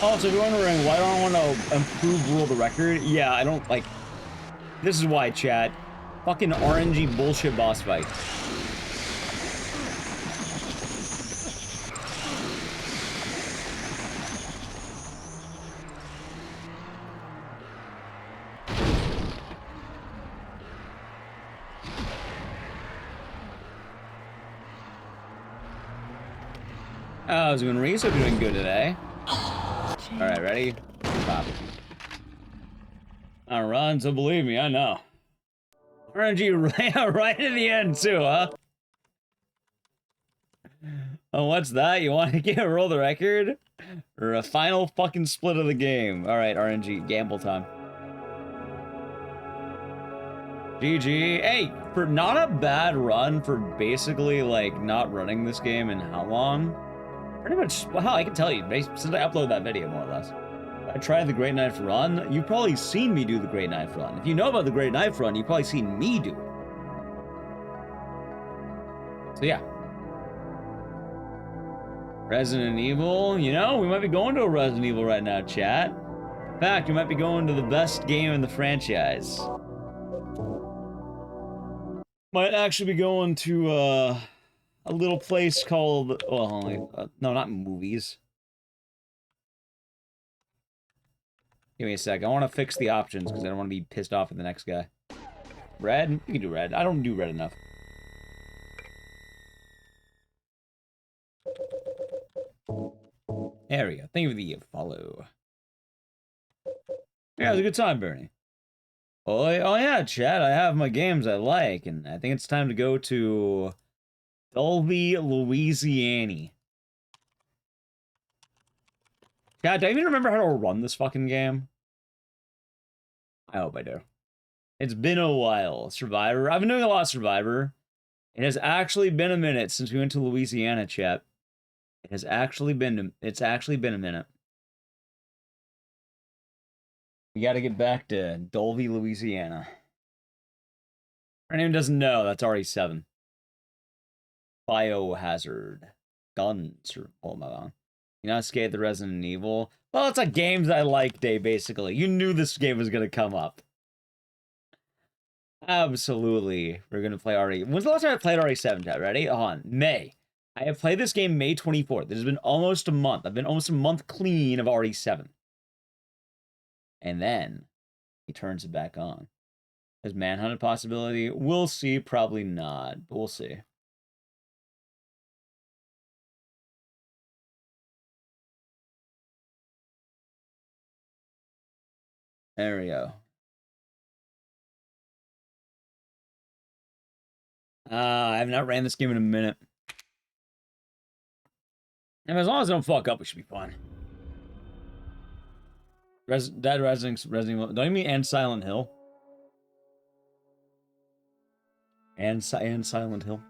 Also, if you're wondering why don't I want to improve rule of the record, yeah, I don't, like, this is why, chat. Fucking RNG bullshit boss fight. How's it going, Reese? Hope you're doing good today. Alright, ready? Pop. I run, so believe me, I know. RNG right at the end, too, huh? Oh, what's that? You want to get a roll the record? Or a final fucking split of the game? Alright, RNG, gamble time. GG. Hey, for not a bad run for basically, like, not running this game in how long? Pretty much, well, I can tell you, since I uploaded that video, more or less. I tried the Great Knife Run. You've probably seen me do the Great Knife Run. If you know about the Great Knife Run, you've probably seen me do it. So yeah. Resident Evil, you know, we might be going to a Resident Evil right now, chat. In fact, we might be going to the best game in the franchise. Might actually be going to, a little place called, well, no, not movies. Give me a sec. I want to fix the options because I don't want to be pissed off at the next guy. Red? You can do red. I don't do red enough. There we go. Thank you for the follow. Yeah, it was a good time, Bernie. Oh yeah, chat. I have my games I like, and I think it's time to go to Dulvey, Louisiana. God, do I even remember how to run this fucking game? I hope I do. It's been a while. Survivor. I've been doing a lot of Survivor. It has actually been a minute since we went to Louisiana, chat. It's actually been a minute. We gotta get back to Dulvey, Louisiana. If anyone doesn't know, that's already 7. Biohazard. Guns. Or, oh my god. You not scared the Resident Evil? Well, it's a game that I like, Dave, basically. You knew this game was gonna come up. Absolutely. We're gonna play RE. When's the last time I played RE7, chat? Ready? On May. I have played this game May 24th. It has been almost a month. I've been almost a month clean of RE7. And then he turns it back on. Is Manhunt a possibility? We'll see. Probably not, but we'll see. There we go. I have not ran this game in a minute. And as long as I don't fuck up, it should be fun. Dead Resident Evil. Don't you mean and Silent Hill? And Silent Hill.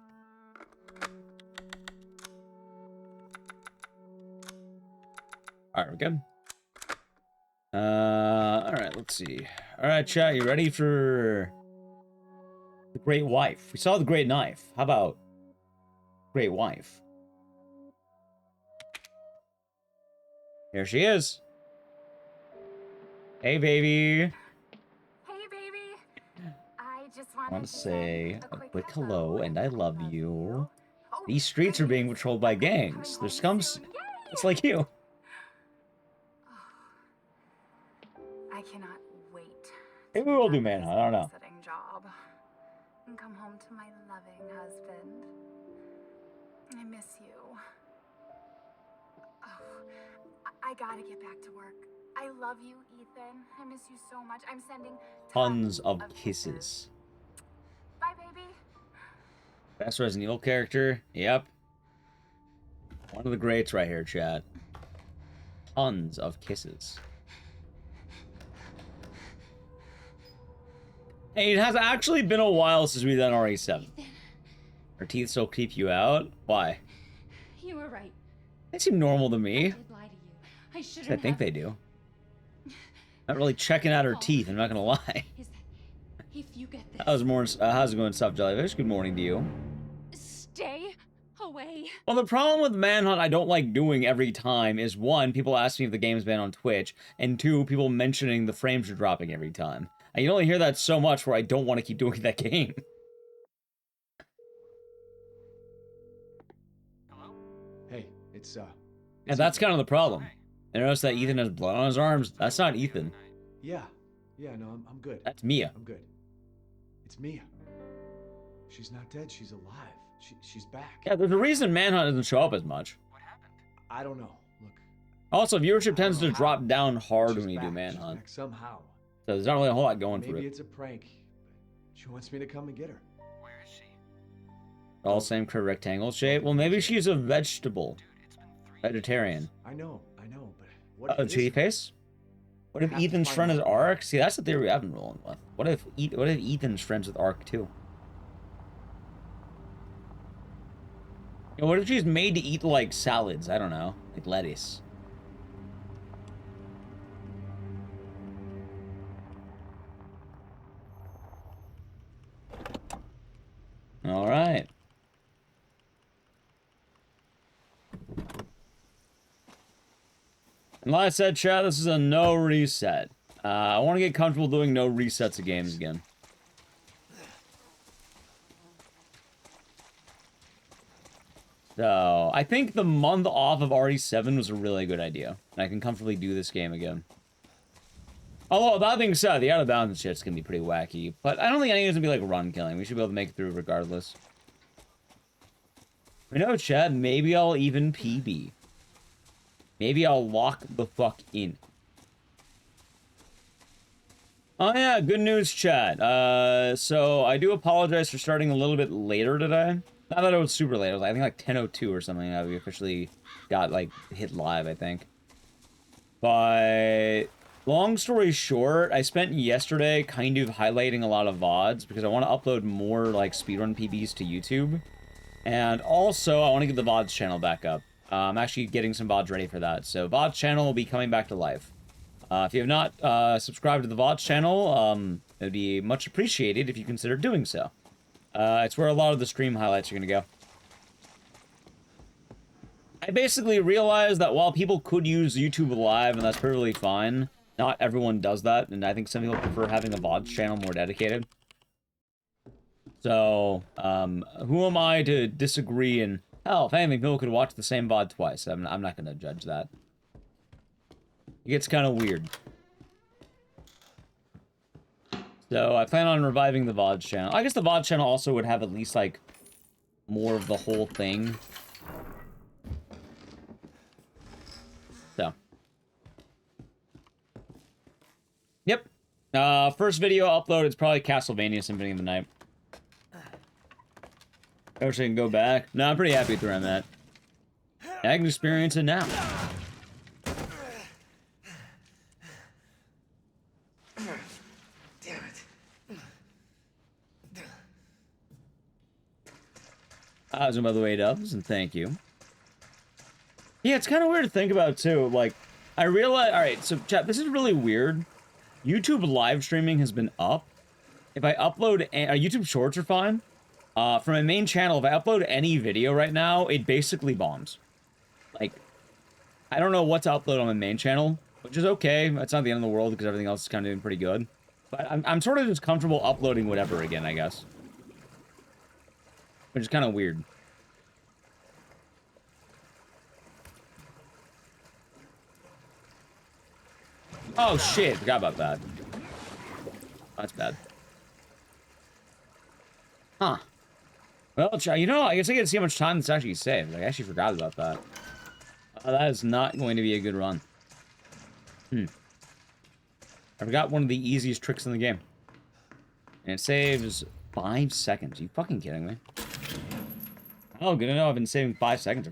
Alright, we're good. Alright, let's see. Alright, chat, you ready for the Great Wife? We saw the Great Knife. How about Great Wife? Here she is. Hey, baby. Hey, baby. I just Want to say a quick hello and I love you. These streets are being patrolled by gangs. They're scums. It's like you. I cannot wait. Maybe we'll do Manhunt. I don't know. Job and come home to my loving husband. I miss you. I gotta get back to work. I love you, Ethan. I miss you so much. I'm sending Tons of kisses. Bye, baby. Best Resident Evil character? Yep. One of the greats right here, chat. Tons of kisses. Hey, it has actually been a while since we've done RE7. Her teeth still creep you out? Why? You were right. They seem normal to I me. did lie to you. I shouldn't I think they do. Not really checking out her teeth, I'm not gonna lie. Is that if you get this, How's it going, Sup Jellyfish? Good morning to you. stay away. Well, the problem with Manhunt I don't like doing every time is, one, people ask me if the game's been on Twitch, and two, people mentioning the frames are dropping every time. And you only hear that so much where I don't want to keep doing that game. Hey, it's And that's kind of the problem. I noticed that Ethan has blood on his arms. That's not Ethan. yeah, no, I'm good. That's Mia. I'm good. It's Mia. She's not dead. She's alive. She's back. Yeah, there's a reason Manhunt doesn't show up as much. I don't know. Look. Also, viewership tends to drop down hard She's when you do back. Manhunt. She's back somehow. So there's not really a whole lot going for Maybe it. it's a prank. She wants me to come and get her. All same curved rectangle shape. Well, maybe she's a vegetable. Vegetarian. I know, but what Oh, if it cheaty isn't? face? What if Have to Ethan's find friend is out. Ark? See, that's the theory I've been rolling with. What if Ethan's friends with Ark too? You know, what if she's made to eat like salads? I don't know, like lettuce. All right. And like I said, chat, this is a no reset. I want to get comfortable doing no resets of games again. So, I think the month off of RE7 was a really good idea. And I can comfortably do this game again. Although, that being said, the out of bounds shit's gonna be pretty wacky. But I don't think any of it's gonna be like run killing. We should be able to make it through regardless. You know, chat, maybe I'll even PB. Maybe I'll lock the fuck in. Oh yeah, good news, chat. So I do apologize for starting a little bit later today. Not that it was super late. It was, I think, like 10:02 or something. We officially got, like, hit live, I think. But long story short, I spent yesterday kind of highlighting a lot of VODs because I want to upload more, like, speedrun PBs to YouTube. And also, I want to get the VODs channel back up. I'm actually getting some VODs ready for that. So, VODs channel will be coming back to life. If you have not subscribed to the VODs channel, it would be much appreciated if you consider doing so. It's where a lot of the stream highlights are going to go. I basically realized that while people could use YouTube Live, and that's perfectly fine, not everyone does that, and I think some people prefer having a VODs channel more dedicated. So, who am I to disagree? And hell, if anything, people could watch the same VOD twice. I'm not going to judge that. It gets kind of weird. So, I plan on reviving the VODs channel. I guess the VODs channel also would have at least, like, more of the whole thing. So. Yep. First video upload is probably Castlevania Symphony of the Night. I wish I can go back. No, I'm pretty happy with where I'm at. I can experience it now. Awesome, by the way, Dubs, and thank you. Yeah, it's kind of weird to think about, too. Like, I realize... Alright, so, chat, this is really weird. YouTube live streaming has been up. If I upload... YouTube Shorts are fine. From my main channel, if I upload any video right now, it basically bombs. Like, I don't know what to upload on my main channel, which is okay. It's not the end of the world, because everything else is kind of doing pretty good. But I'm sort of just comfortable uploading whatever again, I guess. Which is kind of weird. Oh shit, forgot about that. That's bad. Huh. Well, you know, I guess I get to see how much time this actually saved. I actually forgot about that. That is not going to be a good run. I forgot one of the easiest tricks in the game. And it saves 5 seconds. Are you fucking kidding me? Oh, good to know I've been saving 5 seconds.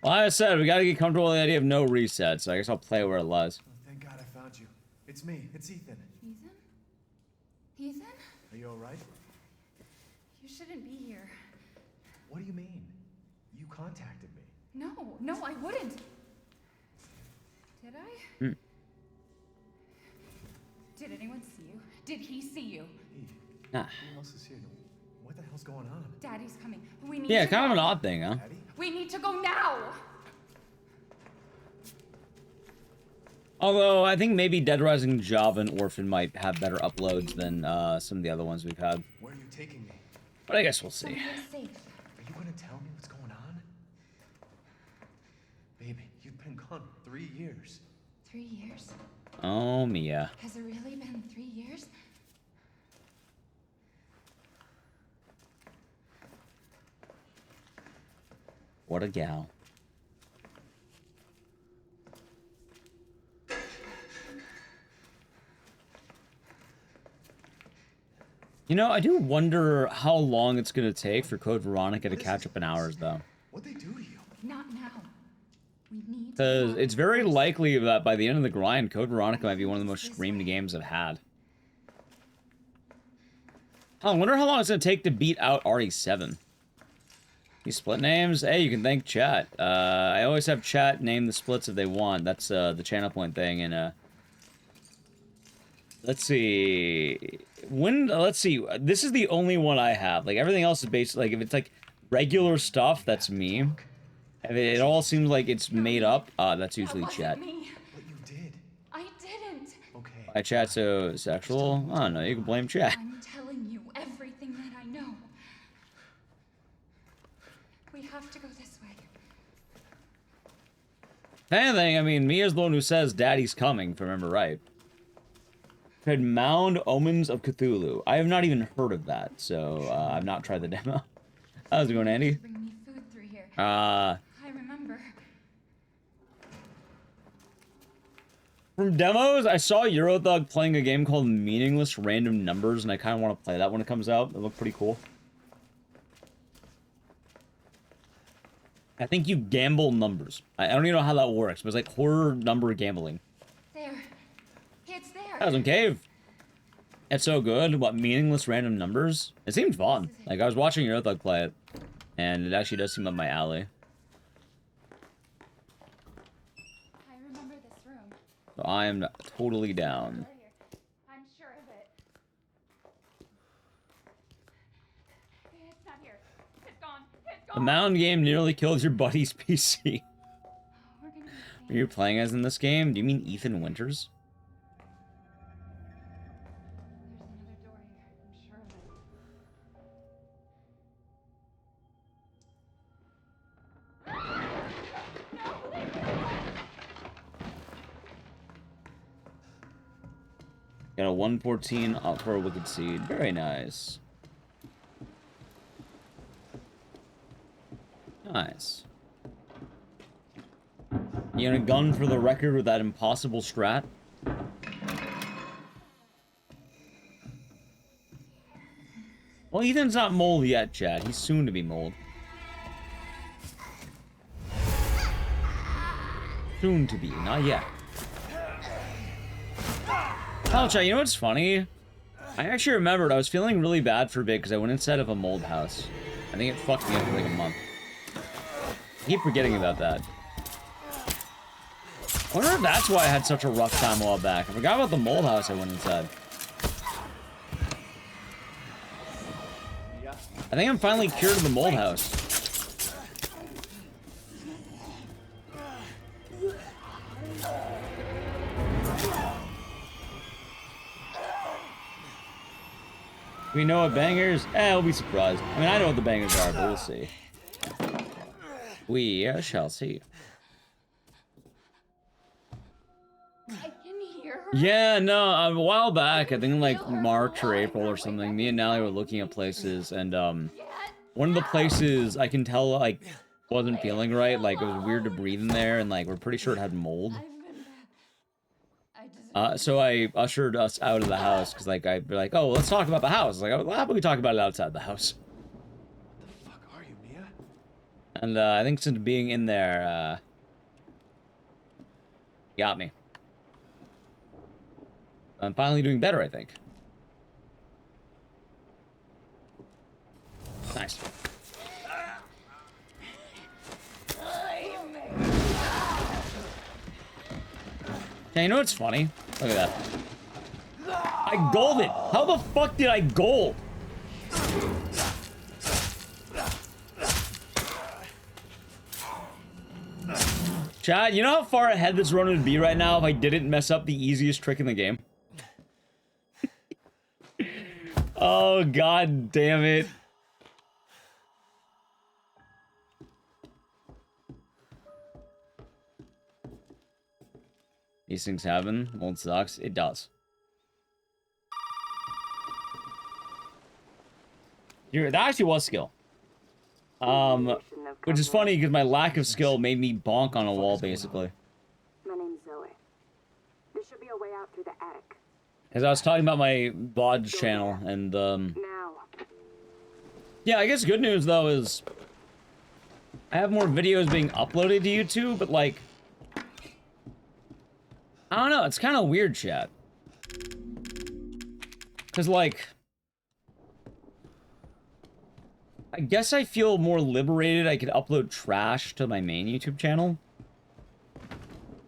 Well, like I said, we gotta get comfortable with the idea of no reset, so I guess I'll play where it lies. Oh, thank God I found you. It's me. It's Ethan. Ethan? Ethan? Are you all right? You shouldn't be here. What do you mean? You contacted me. No, I wouldn't. Did I? Did anyone see you? Did he see you? Nah. Who else is here? What the hell's going on? Daddy's coming. We need Yeah, to kind of go. an odd thing, huh? Daddy? We need to go now. Although, I think maybe Dead Rising, Java, and Orphan might have better uploads than some of the other ones we've had. Where are you taking me? But I guess we'll see. Somewhere safe. Are you gonna tell me what's going on? Baby, you've been gone 3 years. 3 years? Oh, Mia. Has it really been 3 years? What a gal. You know, I do wonder how long it's gonna take for Code Veronica to catch up in hours, though. What'd they do to you? Not now. We need to Because go. it's very likely that by the end of the grind, Code Veronica might be one of the most streamed games I've had. I wonder how long it's gonna take to beat out RE7. These split names? Hey, you can thank chat. I always have chat name the splits if they want. That's the channel point thing. And let's see. Let's see. This is the only one I have. Like everything else is based. Like if it's like regular stuff, that's me. If it all seems like it's made up, that's usually That chat. wasn't me. But you did. I didn't. Okay. Why chat so sexual? I don't know. You can blame chat. I'm telling you everything that I know. We have to go this way. If anything, I mean, Mia's the one who says Daddy's coming, if I remember right. Tried Mound Omens of Cthulhu. I have not even heard of that, so I've not tried the demo. How's it going, Andy? Bring me food through here. Uh, I remember. From demos, I saw Eurothug playing a game called Meaningless Random Numbers, and I kind of want to play that when it comes out. It looked pretty cool. I think you gamble numbers. I don't even know how that works, but it's like horror number gambling. There. It's there. Chasm Cave. It's so good. What, Meaningless Random Numbers? It seemed fun. Like, I was watching Eurothug play it, and it actually does seem up my alley. I remember this room. So I am totally down. Right here. I'm sure of it. It's not here. It's gone. It's The gone. mound game nearly killed your buddy's PC. We're gonna be Are safe. you playing as in this game? Do you mean Ethan Winters? There's another door here. I'm sure of it. Got a 114 up for a Wicked Seed. Very nice. Nice. You gonna gun for the record with that impossible strat? Well, Ethan's not mold yet, Chad. He's soon to be mold. Soon to be, not yet. Oh, Chad, you know what's funny? I actually remembered I was feeling really bad for a bit because I went inside of a mold house. I think it fucked me up for like a month. I keep forgetting about that. I wonder if that's why I had such a rough time a while back. I forgot about the mold house I went inside. I think I'm finally cured of the mold house. We know what bangers? We'll be surprised. I mean, I know what the bangers are, but we'll see. We shall see. I can hear her. Yeah, no, a while back, I think like March or April or something, me and Nally were looking at places, and one of the places I can tell, like, wasn't feeling right. Like, it was weird to breathe in there, and, like, we're pretty sure it had mold. So I ushered us out of the house, because, like, I'd be like, oh, let's talk about the house. Like, well, how about we talk about it outside the house? What the fuck are you, Mia? And, I think since being in there, got me. I'm finally doing better, I think. Nice. Yeah, you know what's funny? Look at that. I gold it! How the fuck did I gold? Chad, you know how far ahead this run would be right now if I didn't mess up the easiest trick in the game? Oh, god damn it. These things happen. Mold sucks. It does. That actually was skill. Which is funny because my lack of skill made me bonk on a wall, basically. My name's Zoe. There should be a way out through the attic. Because I was talking about my VOD channel, and, Now. yeah, I guess good news, though, is I have more videos being uploaded to YouTube, but, like, I don't know, it's kind of weird, chat. Because, like, I guess I feel more liberated I could upload trash to my main YouTube channel.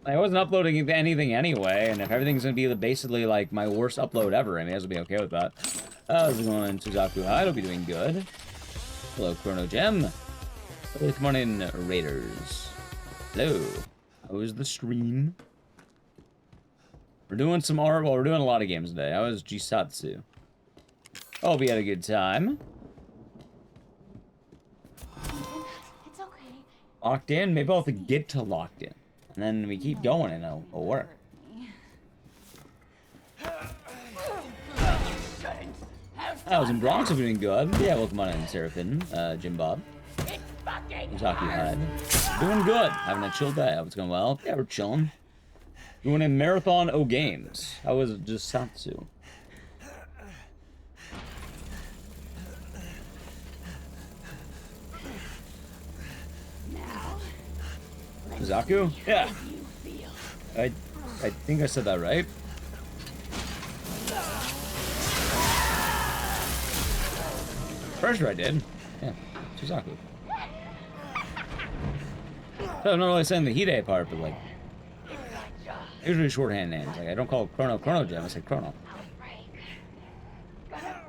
I wasn't uploading anything anyway, and if everything's gonna be basically, like, my worst upload ever, I mean, I will be okay with that. How's it going, Suzaku? I hope you're doing good. Hello, Chrono Gem. Hey, come on in, Raiders. Hello. How was the stream? We're doing some art. Well, we're doing a lot of games today. How was Jisatsu? Hope you had a good time. It's okay. Locked in? Maybe I'll have to get to locked in. And then we keep going and it'll work. I was in Bronx, I'm doing good. Yeah, welcome on in, Seraphim, Jim Bob. Uzaki Hyde. Doing good. Having a chill day. Hope it's going well. Yeah, we're chilling. Doing a marathon O games. How was it just Satsu? Zaku? Yeah. I think I said that right. Pretty sure I did. Yeah, Suzaku. So I'm not really saying the Hide part, but like usually shorthand names. Like I don't call it Chrono Gem, I say Chrono.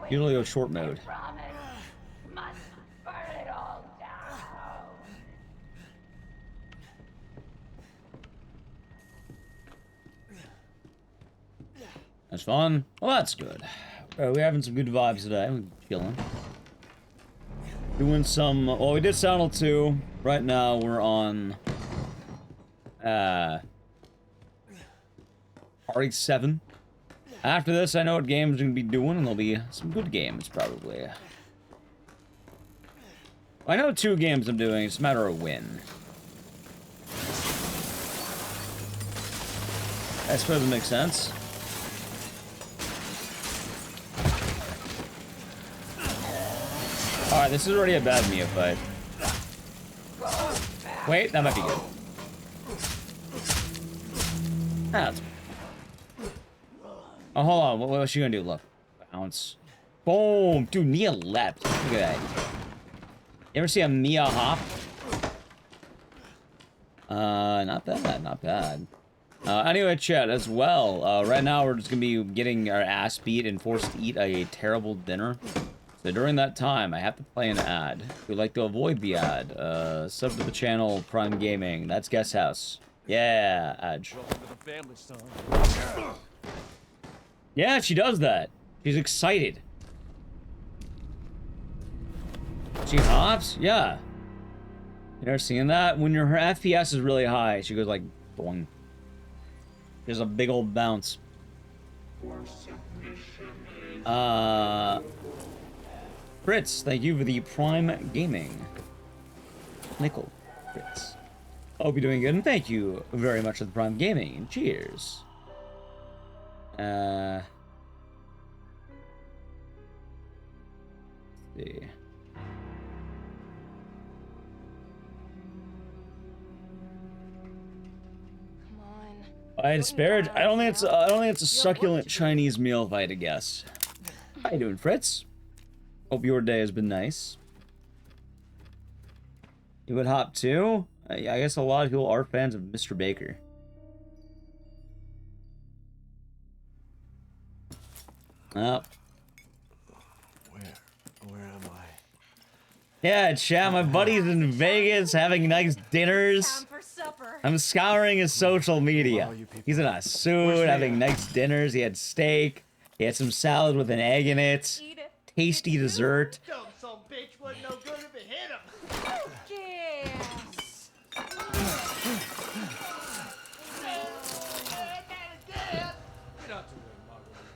Usually go short mode. That's fun. Well, that's good. We're having some good vibes today. We're chilling. Doing some... Well, we did Soundle 2. Right now, we're on... RE7. After this, I know what games we're going to be doing, and there'll be some good games, probably. I know 2 games I'm doing. It's a matter of when. I suppose it makes sense. Alright, this is already a bad Mia fight. Wait, that might be good. That's... Oh, hold on. What was she gonna do? Look. Bounce. Boom! Dude, Mia leapt. Look at that. You ever see a Mia hop? Not bad, not bad. Anyway, chat, as well, right now we're just gonna be getting our ass beat and forced to eat a terrible dinner. So during that time, I have to play an ad. If you'd like to avoid the ad, sub to the channel, Prime Gaming. That's Guest House. Yeah, Adge. Yeah, she does that. She's excited. She hops? Yeah. You ever seen that? When her FPS is really high, she goes like, boing. There's a big old bounce. Fritz, thank you for the Prime Gaming. Nickel, Fritz. Hope you're doing good, and thank you very much for the Prime Gaming. Cheers. Let's see. I disparage. I don't think it's a succulent Chinese meal, if I had to guess. How you doing, Fritz? Hope your day has been nice. You would hop too? I guess a lot of people are fans of Mr. Baker. Oh. Where am I? Yeah, chat, my buddy's in Vegas having nice dinners. I'm scouring his social media. He's in a suit, having nice dinners. He had steak. He had some salad with an egg in it. Tasty dessert. Dumb son bitch wasn't no good if it hit him. Yes. Get out the way, Marguerite.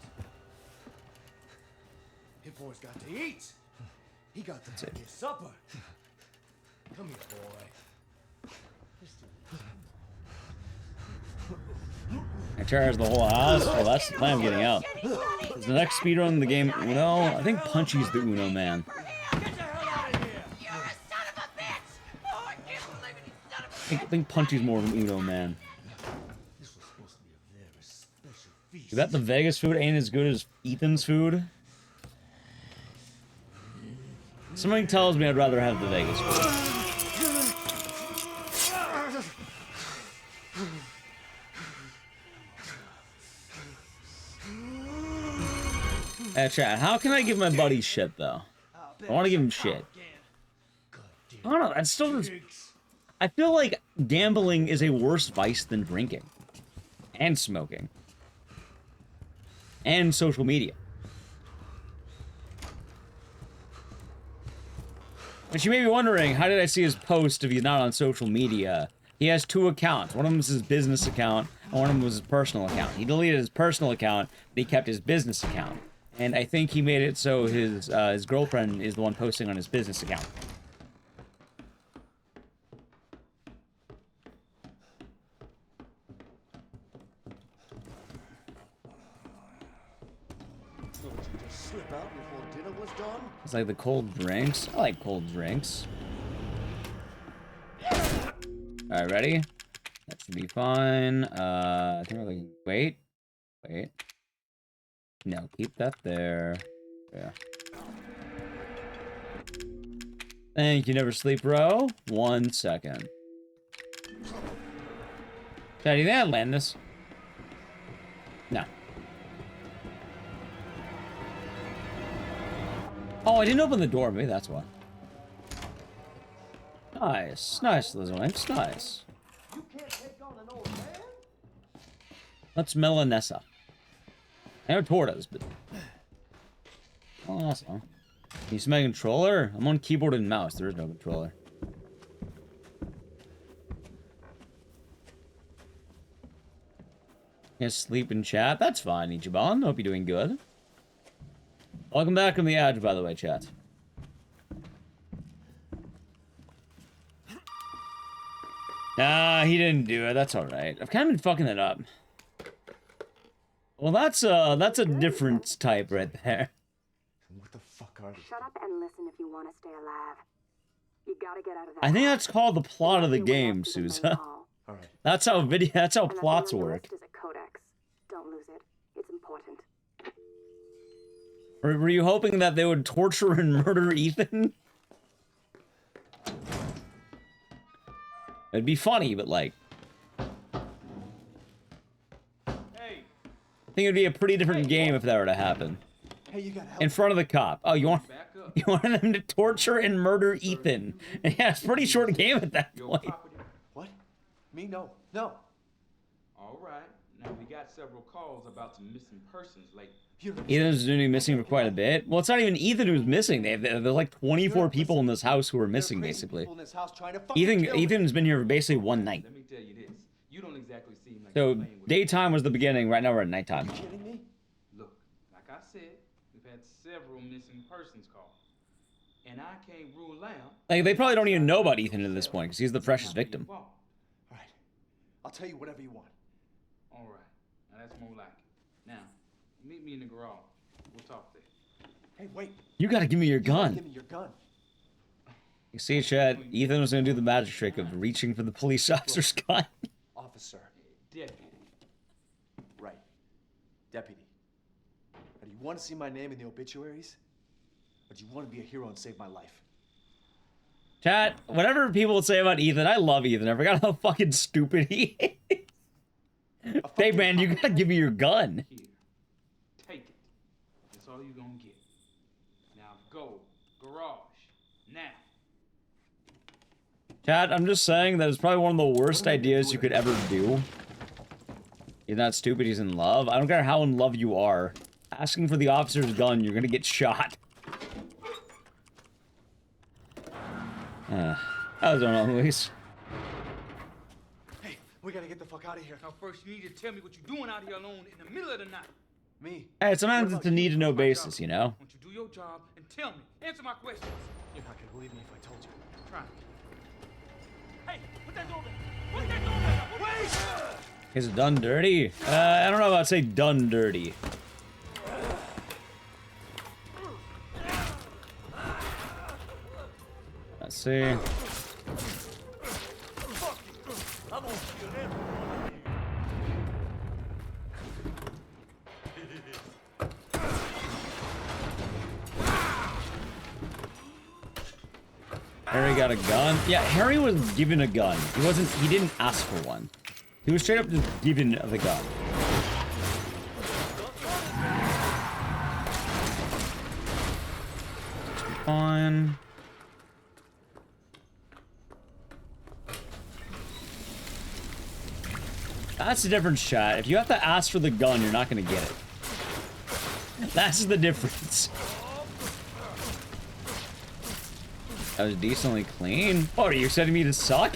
His boy's got to eat. He got to have his supper. Come here, boy. I charge the whole house. Well, that's the plan of getting out. Is the next speedrun in the game Uno? I think Punchy's the Uno man. I think Punchy's more of an Uno man. You bet the Vegas food ain't as good as Ethan's food? Something tells me I'd rather have the Vegas food. Chat, how can I give my buddy shit, though? I want to give him shit. I don't know, that's still just... I feel like gambling is a worse vice than drinking. And smoking. And social media. But you may be wondering, how did I see his post if he's not on social media? He has two accounts. One of them is his business account, and one of them was his personal account. He deleted his personal account, but he kept his business account. And I think he made it so his girlfriend is the one posting on his business account. It's like the cold drinks. I like cold drinks. Alright, ready? That should be fine. I think we're looking... Wait. No, keep that there. Yeah. Thank you, Never Sleep Bro. 1 second. Did you think I'd land this? No. Oh, I didn't open the door. Maybe that's why. Nice. Nice, Lizzoinks. Nice. Let's Melanessa. I know Tortas, but... Oh, that's all. Can you see my controller? I'm on keyboard and mouse. There is no controller. You sleep in chat? That's fine, Ichiban. Hope you're doing good. Welcome back from the edge, by the way, chat. Nah, he didn't do it. That's alright. I've kind of been fucking it up. Well, that's a different type right there. What the fuck are they? Shut up and listen if you want to stay alive. You gotta get out of that. I think that's called the plot of the game, Sousa. All right. That's how plots work. Is a codex. Don't lose it. It's important. Were you hoping that they would torture and murder Ethan? It'd be funny, but like... I think it'd be a pretty different game if that were to happen. Hey, you gotta help. In front of the cop. Oh, you wanted them to torture and murder Ethan. And yeah, it's a pretty short game at that point. What? Me? No. No. All right. Now we got several calls about some missing persons lately. Ethan's going to be missing for quite a bit. Well, it's not even Ethan who's missing. There's like 24 people in this house who are missing, basically. Ethan's been here for basically one night. Let me tell you this. You don't exactly seem like So, daytime was the beginning. Right now we're at nighttime. Are you kidding me? Look, like I said, we've had several missing persons calls. and I can't rule out. Like, they probably don't even know about Ethan at this point, because he's the precious victim. All right. I'll tell you whatever you want. All right. Now that's more like it. Now, meet me in the garage. We'll talk there. Hey, wait. You gotta give me your gun. Give me your gun. You see, Chad, Ethan was gonna do the magic trick of reaching for the police officer's gun. Officer. Deputy. Right. Deputy. Now, do you want to see my name in the obituaries? Or do you want to be a hero and save my life? Chad, whatever people say about Ethan, I love Ethan. I forgot how fucking stupid he is. Hey, man, you gotta give me your gun. Here. Take it. That's all you're gonna get. Now go. Garage. Now. Chad, I'm just saying that it's probably one of the worst ideas you could ever do. He's not stupid, he's in love. I don't care how in love you are. Asking for the officer's gun, you're gonna get shot. I don't know, Luis. Hey, we gotta get the fuck out of here. Now first you need to tell me what you're doing out here alone in the middle of the night. Me? Hey, sometimes it's a need-to-know basis, you know? Why don't you do your job and tell me? Answer my questions. You're not gonna believe me if I told you. Try. Hey, put that door there. Put that door there. Wait! Is it done dirty? I don't know about say done dirty. Let's see. Harry got a gun. Yeah, Harry was given a gun. He didn't ask for one. He was straight up just given the gun. Fine. That's the difference, chat. If you have to ask for the gun, you're not gonna get it. That's the difference. That was decently clean. Oh, are you setting me to suck?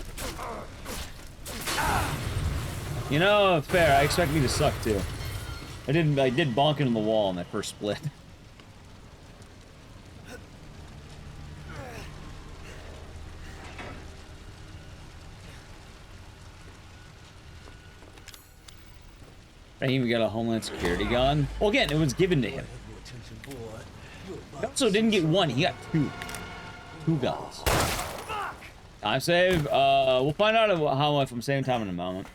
You know, fair. I expect me to suck too. I did bonk into the wall in that first split. I even got a Homeland Security gun. Well, again, it was given to him. He also didn't get one. He got two. Two guns. Time save. We'll find out how much I'm saving time in a moment.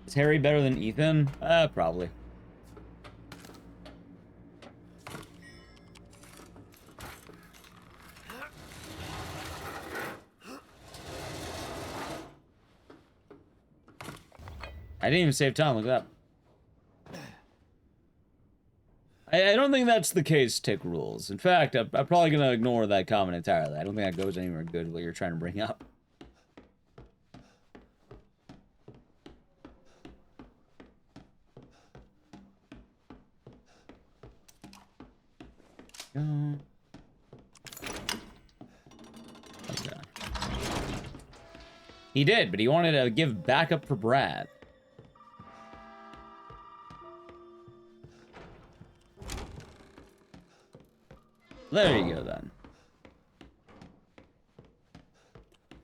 Is Harry better than Ethan? Probably. I didn't even save time. Look at that. I don't think that's the case, Tick Rules. In fact, I'm probably going to ignore that comment entirely. I don't think that goes anywhere good what you're trying to bring up. Okay. He did, but he wanted to give backup for Brad. There you go, then.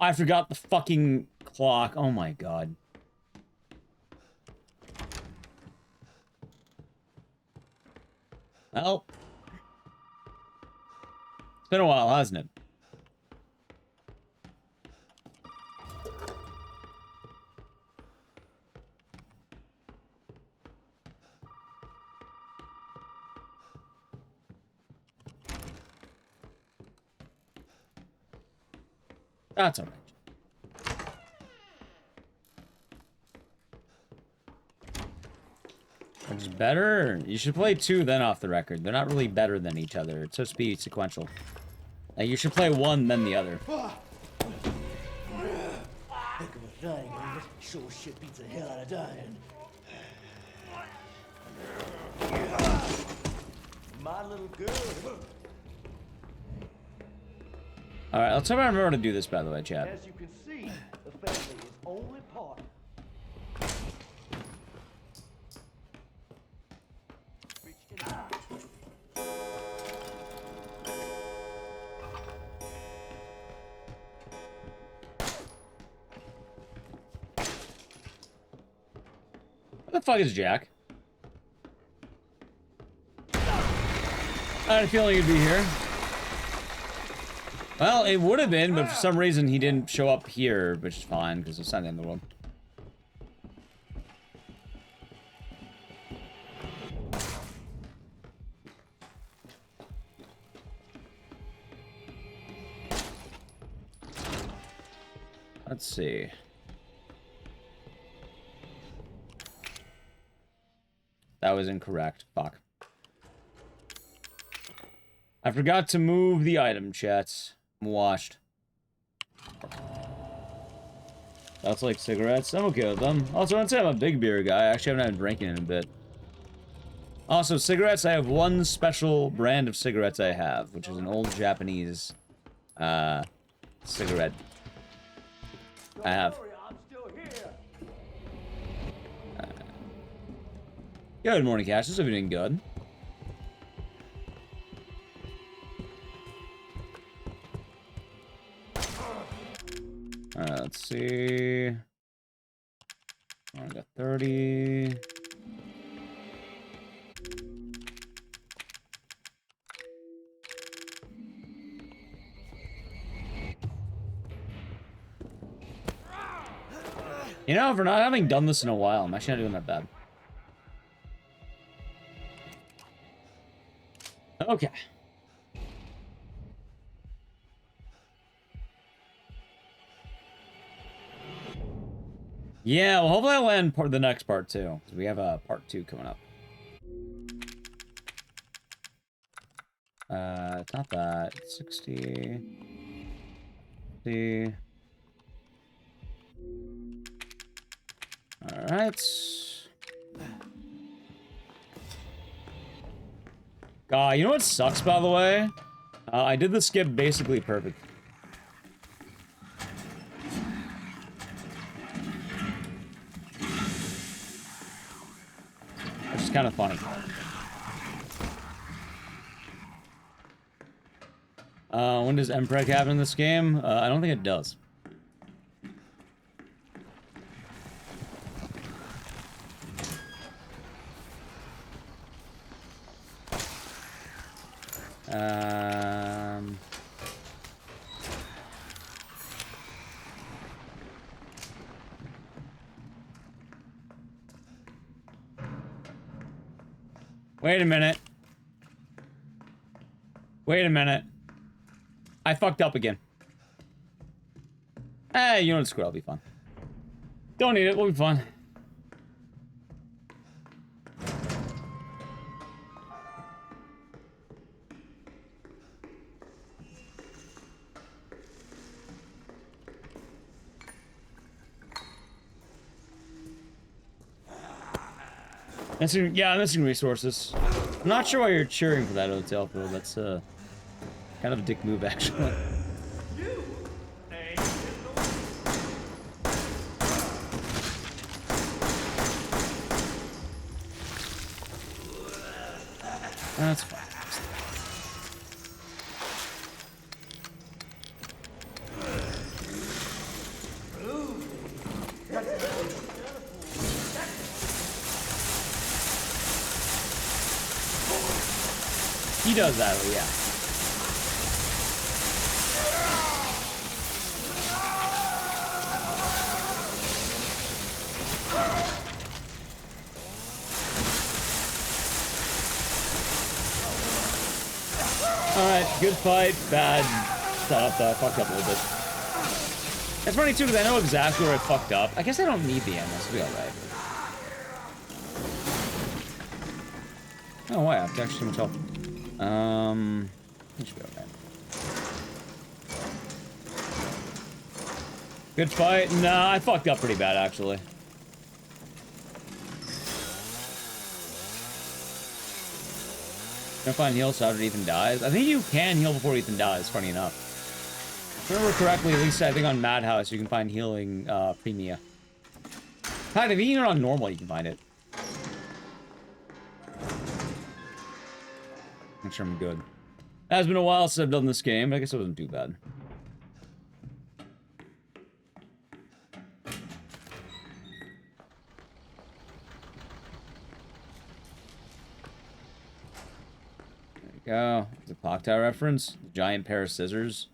I forgot the fucking clock. Oh my god. Well. It's been a while, hasn't it? That's alright. Which is better? You should play two then off the record. They're not really better than each other. It's supposed to be sequential. Like, you should play one, then the other. Heck of a thing, ain't it? Sure shit beats the hell out of dying. My little girl. Alright, let's try to remember to do this, by the way, chat. As you can see, the family is only part. the fuck is Jack? I had a feeling he'd be here. Well, it would have been, but for some reason he didn't show up here, which is fine, because it's not the end of the world. Let's see. That was incorrect. Fuck. I forgot to move the item, chats. I'm washed. That's like cigarettes. I'm okay with them. Also, I'd say I'm a big beer guy. I actually haven't had drinking in a bit. Also, cigarettes, I have one special brand of cigarettes I have, which is an old Japanese, cigarette. I have. Good morning, Cassius. Hope you're doing good. Alright, let's see. I got 30. You know, for not having done this in a while, I'm actually not doing that bad. Okay. Yeah, well, hopefully I'll land the next part too, because we have a part 2 coming up. It's not that. 60. 60. Alright. You know what sucks, by the way? I did the skip basically perfect. Which is kind of funny. When does MPreg happen in this game? I don't think it does. Wait a minute. Wait a minute. I fucked up again. Hey, you know what? Screw it, I'll be fine. Don't need it, we'll be fine. Yeah, I'm missing resources. I'm not sure why you're cheering for that hotel, Phil. That's kind of a dick move, actually. That's fine. He does that, yeah. Alright, good fight, bad setup though. I fucked up a little bit. It's funny too, because I know exactly where I fucked up. I guess I don't need the ammo, so we'll be alright. Oh, wow, I have to actually too much health. It should be okay. Good fight. Nah, I fucked up pretty bad, actually. Can I find heal so after Ethan dies? I think you can heal before Ethan dies, funny enough. If I remember correctly, at least I think on Madhouse, you can find healing, premia. In fact, if you even on normal, you can find it. I'm sure I'm good. It has been a while since I've done this game, but I guess it wasn't too bad. Go. The clock tower reference. Giant pair of scissors.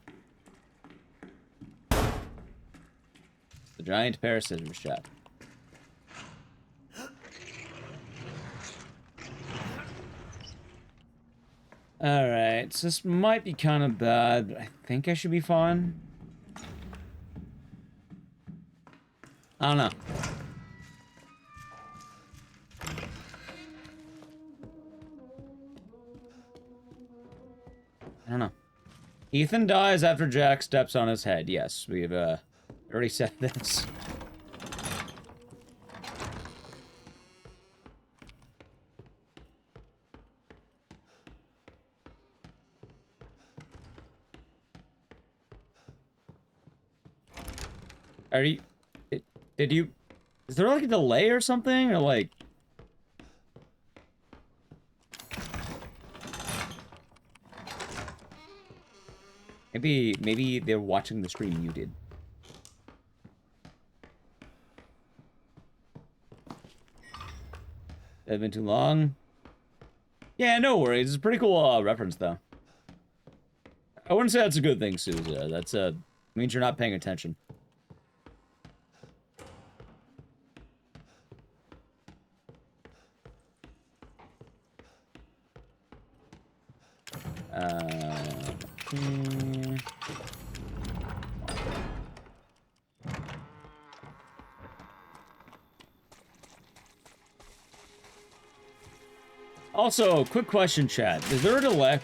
The giant pair of scissors, chat. Alright, so this might be kind of bad, but I think I should be fine. I don't know. I don't know. Ethan dies after Jack steps on his head. Yes, we've already said this. Are you... Did you... Is there like a delay or something? Or like... Maybe they're watching the stream muted. Has been too long? Yeah, no worries. It's a pretty cool reference, though. I wouldn't say that's a good thing, Sousa. That's means you're not paying attention. Also, quick question, chat. Is there a delay?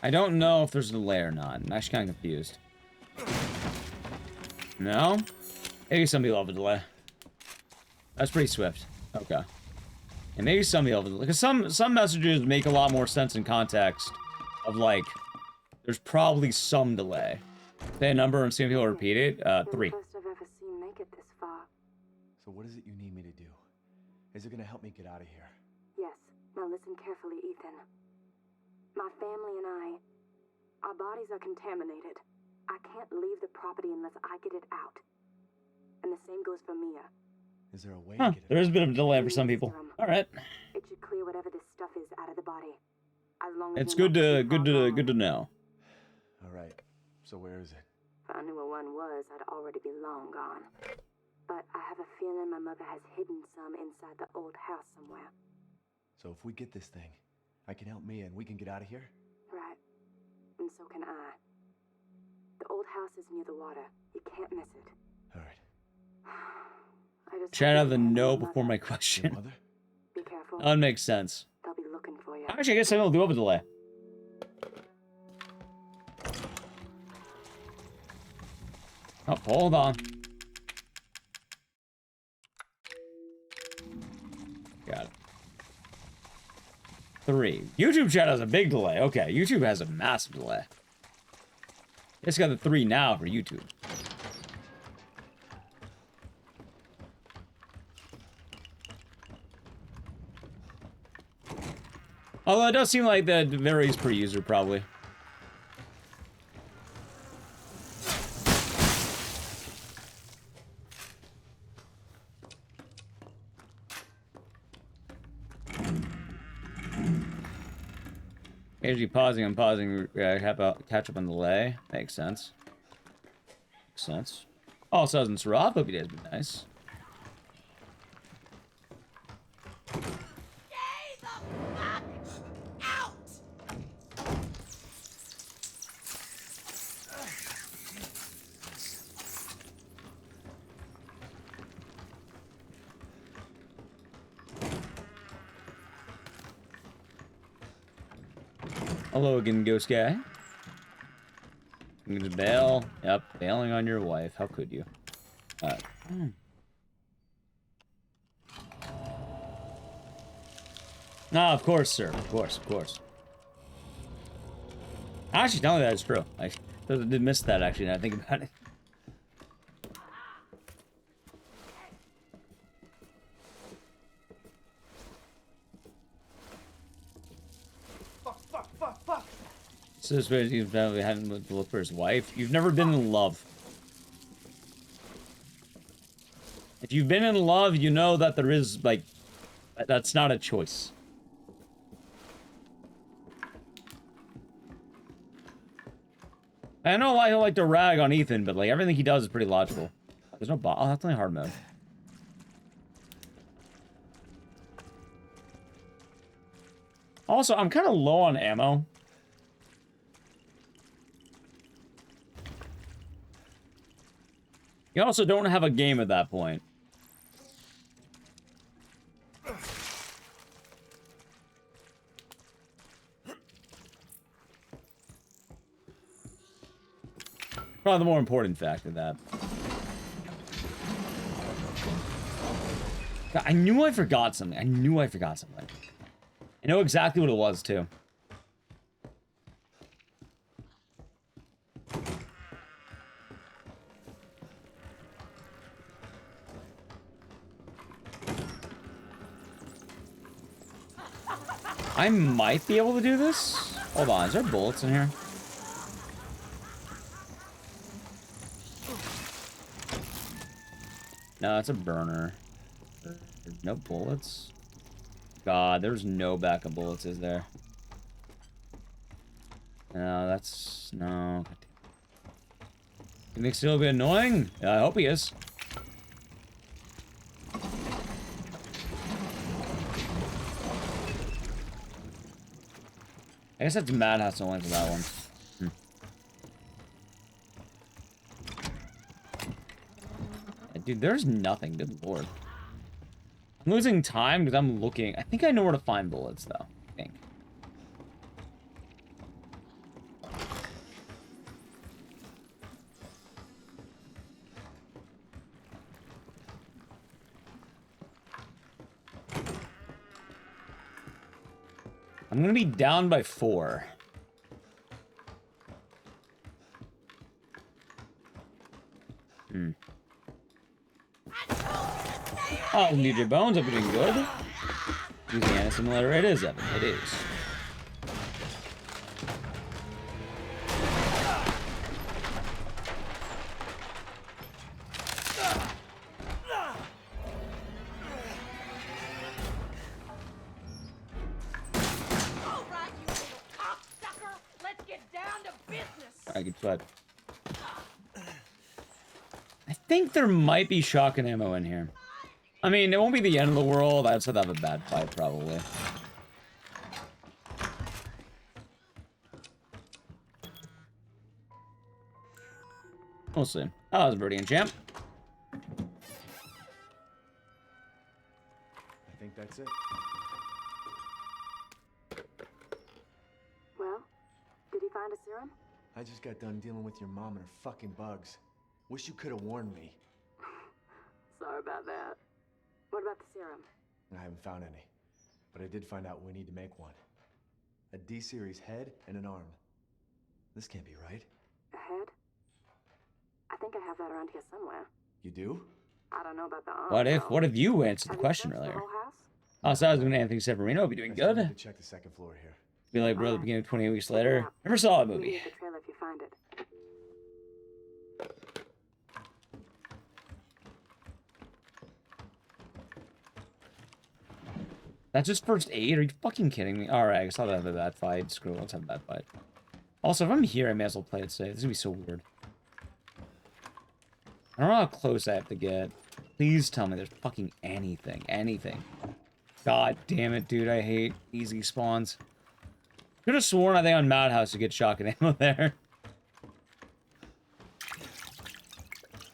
I don't know if there's a delay or not. I'm actually kind of confused. No? Maybe some people have a delay. That's pretty swift. Okay. And maybe some people have a delay. Because some messages make a lot more sense in context of, like, there's probably some delay. Say a number and see people repeat it. 3. First I've ever seen make it this far. So what is it you need me to do? Is it gonna help me get out of here? Yes. Now listen carefully, Ethan. My family and our bodies are contaminated. I can't leave the property unless I get it out. And the same goes for Mia. Is there a way Huh, to get it there is a out? bit of a delay for some people. Alright. It should clear whatever this stuff is out of the body. As long as It's you're good not to too far good to gone. know. Alright. So where is it? If I knew where one was, I'd already be long gone. But I have a feeling my mother has hidden some inside the old house somewhere. So if we get this thing, I can help Mia and we can get out of here? Right. And so can I. The old house is near the water. You can't miss it. Alright. I just Chat hope out you the can no handle before Mother. my Your question. mother? Be careful. That makes sense. They'll be looking for you. Actually, I guess I will do have a delay. Oh, hold on. Got it. 3. YouTube chat has a big delay. Okay, YouTube has a massive delay. It's got the 3 now for YouTube. Although it does seem like that varies per user, probably. Occasionally pausing, I'm pausing, catch up on the delay. Makes sense. Makes sense. Also, hasn't Saraf, hope you guys been nice. Hello again, ghost guy. You just bail. Yep, bailing on your wife. How could you? No, of course, sir. Of course, of course. Actually, telling that is true. I did miss that, actually, now I think about it. So this way, you've never had to look for his wife. You've never been in love. If you've been in love, you know that there is, like, that's not a choice. I know why he'll like to rag on Ethan, but like everything he does is pretty logical. There's no bot. Oh, that's only hard mode. Also, I'm kind of low on ammo. You also don't have a game at that point. Probably the more important fact of that. God, I knew I forgot something. I knew I forgot something. I know exactly what it was, too. I might be able to do this. Hold on, is there bullets in here? No, it's a burner. There's no bullets. God, there's no backup bullets, is there? No, that's... no. He makes it a little bit annoying. I hope he is. I guess that's Madhouse only for that one. Dude, there's nothing. Good lord. I'm losing time because I'm looking. I think I know where to find bullets, though. I think. I'm gonna be down by 4. Oh, need your bones. I've been doing good. Using an simulator. It is, Evan. It is. Alright, good fight. I think there might be shotgun ammo in here. I mean, it won't be the end of the world. I just have to have a bad fight, probably. We'll see. Oh, that was a birdie and champ. I think that's it. Well, did he find a serum? I just got done dealing with your mom and her fucking bugs. Wish you could have warned me. Sorry about that. What about the serum? I haven't found any, but I did find out we need to make one. A D-series head and an arm. This can't be right. A head? I think I have that around here somewhere. You do? I don't know about the arm. What if you answered the question Have you searched earlier? the whole house? Oh, so I was doing Anthony Severino. I'll be doing I still good. need to check the second floor here. Be like, bro, the beginning of 28 weeks later. Never saw that Meet me movie. at the trail if you find it. That's just first aid? Are you fucking kidding me? Alright, I guess I'll have a bad fight. Screw it, let's have a bad fight. Also, if I'm here, I may as well play it safe. This is gonna be so weird. I don't know how close I have to get. Please tell me there's fucking anything. Anything. God damn it, dude. I hate easy spawns. Could have sworn, I think, on Madhouse you get shotgun ammo there.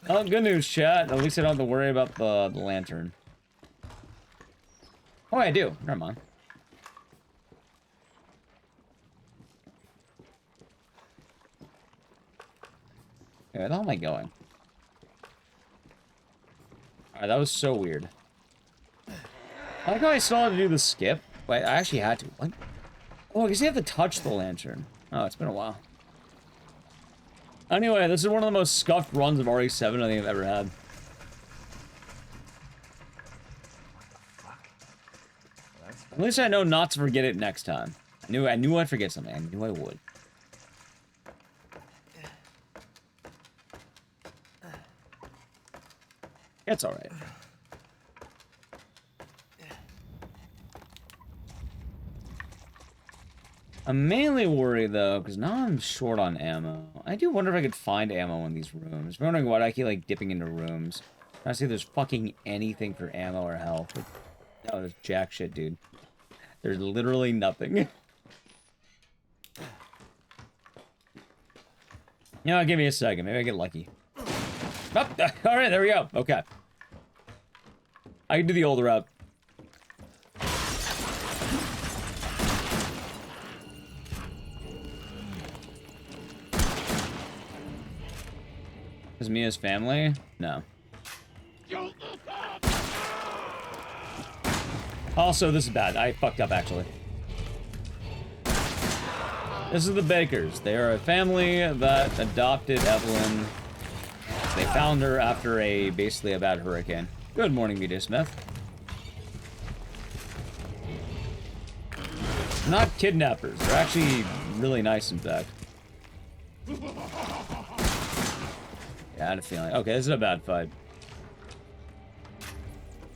Oh, good news, chat. At least I don't have to worry about the lantern. Oh, I do. Never mind. Okay, where the hell am I going? Alright, that was so weird. I like how I still had to do the skip. Wait, I actually had to. What? Oh, I guess you have to touch the lantern. Oh, it's been a while. Anyway, this is one of the most scuffed runs of RE7 I think I've ever had. At least I know not to forget it next time. I knew I'd forget something. I knew I would. It's alright. I'm mainly worried, though, because now I'm short on ammo. I do wonder if I could find ammo in these rooms. I'm wondering why I keep, like, dipping into rooms. I see if there's fucking anything for ammo or health. No, there's jack shit, dude. There's literally nothing. You know, give me a second. Maybe I get lucky. Oh, alright, there we go. Okay. I can do the older route. Is Mia's family? No. Also, this is bad. I fucked up, actually. This is the Bakers. They are a family that adopted Evelyn. They found her after basically a bad hurricane. Good morning, Media Smith. Not kidnappers. They're actually really nice, in fact. Yeah, I had a feeling. Okay, this is a bad fight.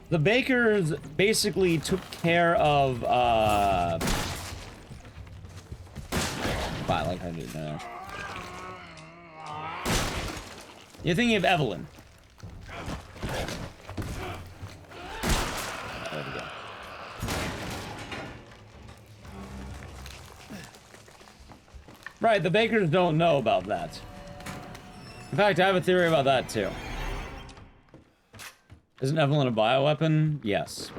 The Bakers basically took care of, I like how I did that. You're thinking of Evelyn. There we go. Right, the Bakers don't know about that. In fact, I have a theory about that, too. Isn't Evelyn a bioweapon? Yes.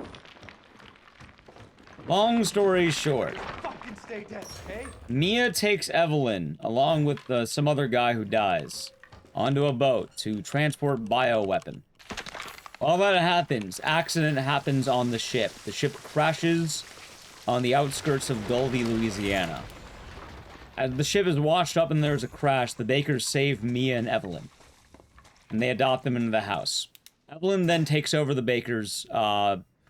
Long story short. Fucking stay dead, okay? Mia takes Evelyn, along with some other guy who dies, onto a boat to transport bioweapon. While that happens, accident happens on the ship. The ship crashes on the outskirts of Gulvey, Louisiana. As the ship is washed up and there's a crash, the Bakers save Mia and Evelyn. And they adopt them into the house. Evelyn then takes over the Bakers,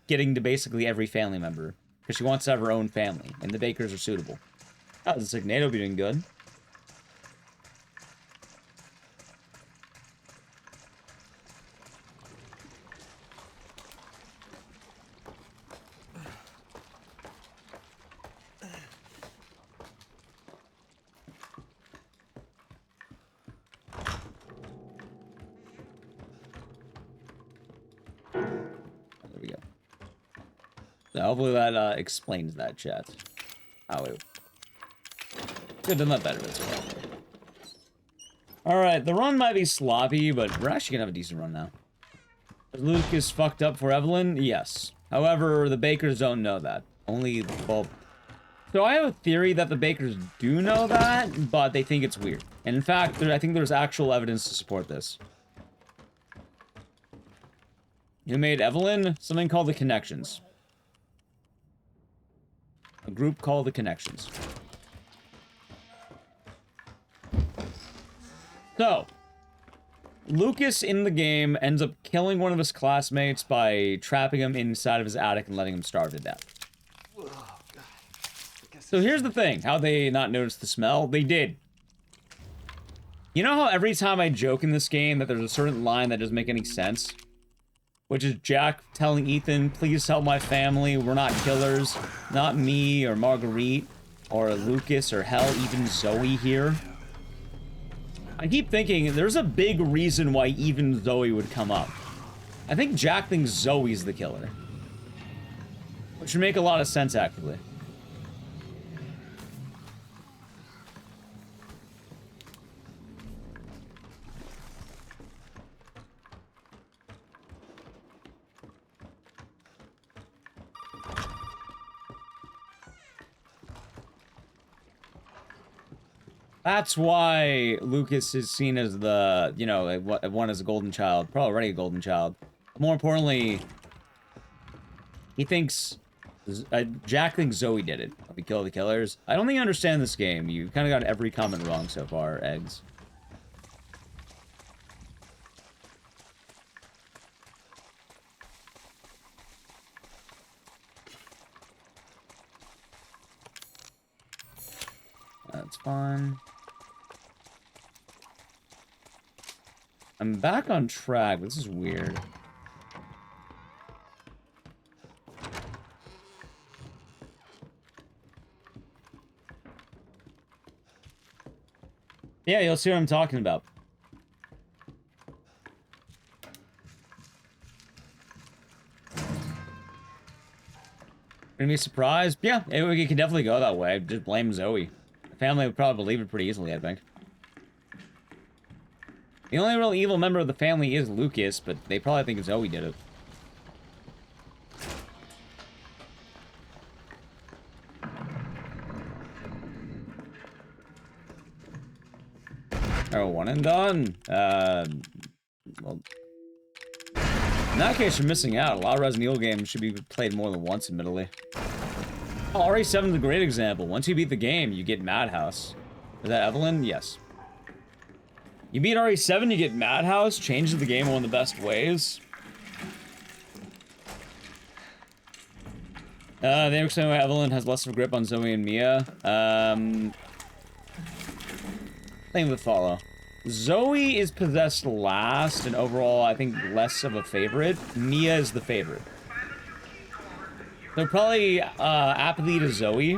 getting to basically every family member. Because she wants to have her own family, and the Bakers are suitable. Oh, the Signado will be doing good. There we go. So hopefully that explains that, chat. Oh, wait. Could have done that better as well. Alright, the run might be sloppy, but we're actually gonna have a decent run now. Is Lucas fucked up for Evelyn? Yes. However, the Bakers don't know that. Only, well... So I have a theory that the Bakers do know that, but they think it's weird. And in fact, I think there's actual evidence to support this. Who made Evelyn? Something called the Connections. A group called the Connections. So, Lucas in the game ends up killing one of his classmates by trapping him inside of his attic and letting him starve to death. So here's the thing, how they not notice the smell? They did. You know how every time I joke in this game that there's a certain line that doesn't make any sense? Which is Jack telling Ethan, please help my family, we're not killers. Not me, or Marguerite, or Lucas, or hell, even Zoe here. I keep thinking, there's a big reason why even Zoe would come up. I think Jack thinks Zoe's the killer. Which would make a lot of sense, actually. That's why Lucas is seen as the, you know, one as a golden child. Probably already a golden child. More importantly, he thinks... Jack thinks Zoe did it. We kill the killers. I don't think you understand this game. You kind of got every comment wrong so far, Eggs. That's fine. I'm back on track, but this is weird. Yeah, you'll see what I'm talking about. Gonna be surprised? Yeah, it can definitely go that way. Just blame Zoe. The family would probably believe it pretty easily, I think. The only real evil member of the family is Lucas, but they probably think Zoe did it. Oh, one and done. Well, in that case, you're missing out. A lot of Resident Evil games should be played more than once, admittedly. Oh, RE7 is a great example. Once you beat the game, you get Madhouse. Is that Evelyn? Yes. You beat RE7, you get Madhouse, changes the game in one of the best ways. They explain why Evelyn has less of a grip on Zoe and Mia. Thing would follow. Zoe is possessed last, and overall, I think, less of a favorite. Mia is the favorite. So probably, apathy to Zoe.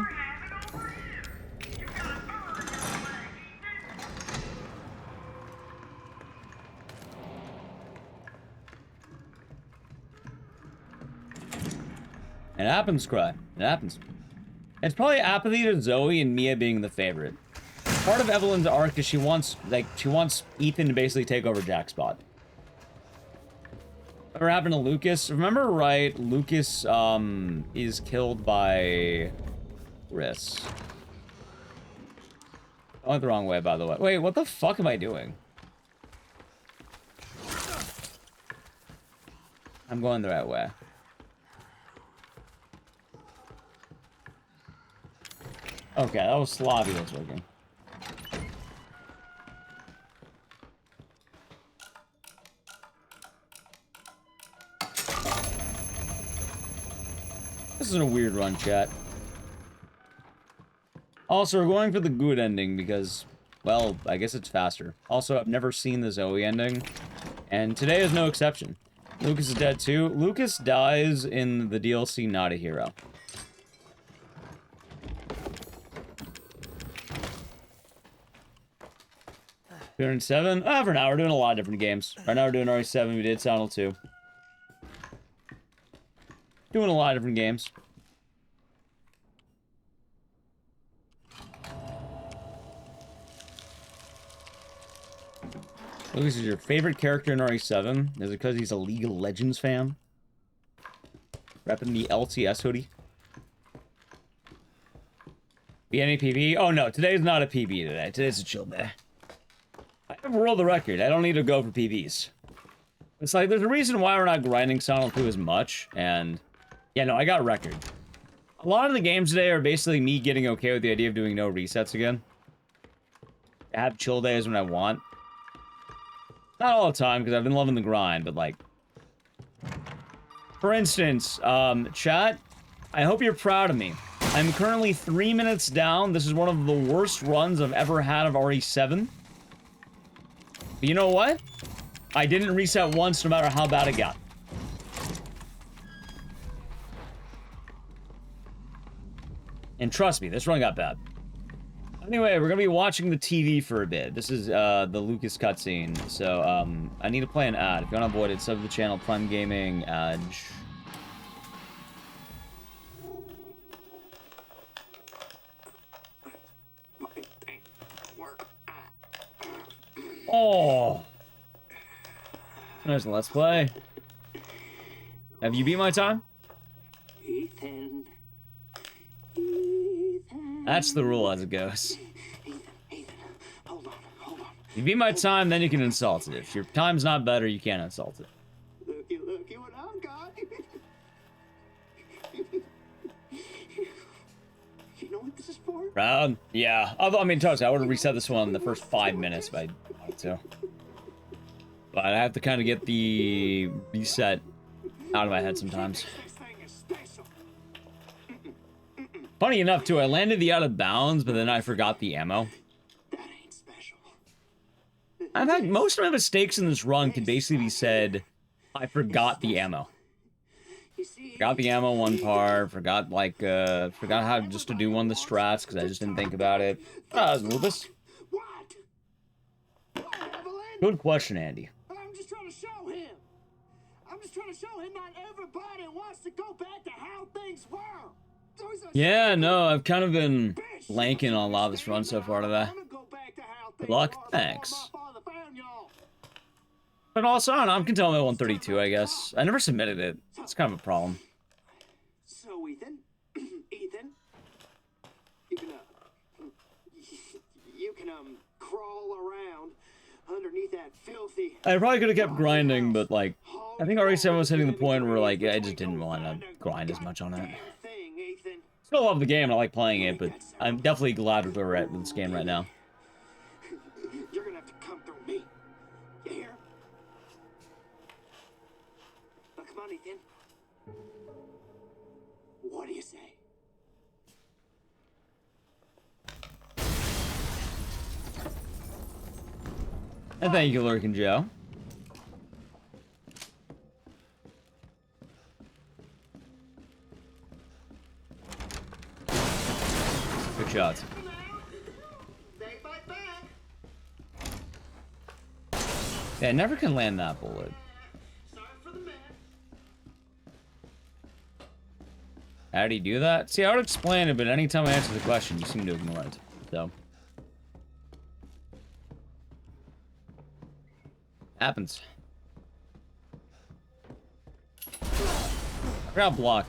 It happens, Cry. It happens. It's probably apathy to Zoe and Mia being the favorite. Part of Evelyn's arc is she wants Ethan to basically take over Jack's spot. Whatever happened to Lucas? Remember right, Lucas, is killed by Chris. I went the wrong way, by the way. Wait, what the fuck am I doing? I'm going the right way. Okay, that was Slavy that's working. This is a weird run, chat. Also, we're going for the good ending because, well, I guess it's faster. Also, I've never seen the Zoe ending, and today is no exception. Lucas is dead too. Lucas dies in the DLC Not a Hero. We're in 7? For now, we're doing a lot of different games. Right now, we're doing RE7. We did Sound 2. Doing a lot of different games. Lucas is your favorite character in RE7. Is it because he's a League of Legends fan? Repping the LTS hoodie. Be any PB? Oh no, today's not a PB today. Today's a chill day. I have world the record. I don't need to go for PBs. It's like, there's a reason why we're not grinding Silent 2 as much, and... yeah, no, I got a record. A lot of the games today are basically me getting okay with the idea of doing no resets again. I have chill days when I want. Not all the time, because I've been loving the grind, but like... for instance, chat, I hope you're proud of me. I'm currently 3 minutes down. This is one of the worst runs I've ever had of RE7. But you know what? I didn't reset once, no matter how bad it got. And trust me, this run got bad. Anyway, we're gonna be watching the TV for a bit. This is the Lucas cutscene. So I need to play an ad. If you want to avoid it, sub to the channel, Prime Gaming, Edge. Oh, there's a Let's Play. Have you beat my time? Ethan. That's the rule as it goes. Ethan, hold on. If you beat my time, then you can insult it. If your time's not better, you can't insult it. Looky what I've got. You know what this is for? Proud? Yeah. Although, I mean, trust me, I would have reset this one in the first 5 minutes if I wanted to. But I have to kind of get the reset out of my head sometimes. Funny enough, too, I landed the out of bounds, but then I forgot the ammo. That ain't special. I've had most of my mistakes in this run can basically be said, I forgot the ammo. Forgot the ammo one part, forgot how just to do one of the strats, because I just didn't think about it. Lucas. What? Good question, Andy. I'm just trying to show him. I'm just trying to show him not everybody wants to go back to how things were. Yeah, no, I've kind of been blanking on a lot of this run so far today. Good luck. Thanks. But also, I don't know, I'm content at 132, I guess. I never submitted it. It's kind of a problem. So, Ethan, you can crawl around underneath that filthy. I probably could have kept grinding, but like, I think RE7 was hitting the point where like I just didn't want to grind as much on it. Still love the game, I like playing it, but I'm definitely glad with where we're at with this game right now. You're gonna have to come through me. You hear? Now, come on, Ethan. What do you say? And thank you, Lurkin Joe. Good shots. Yeah, I never can land that bullet. How do you do that? See, I would explain it, but anytime I answer the question, you seem to ignore it. So. Happens. I forgot block.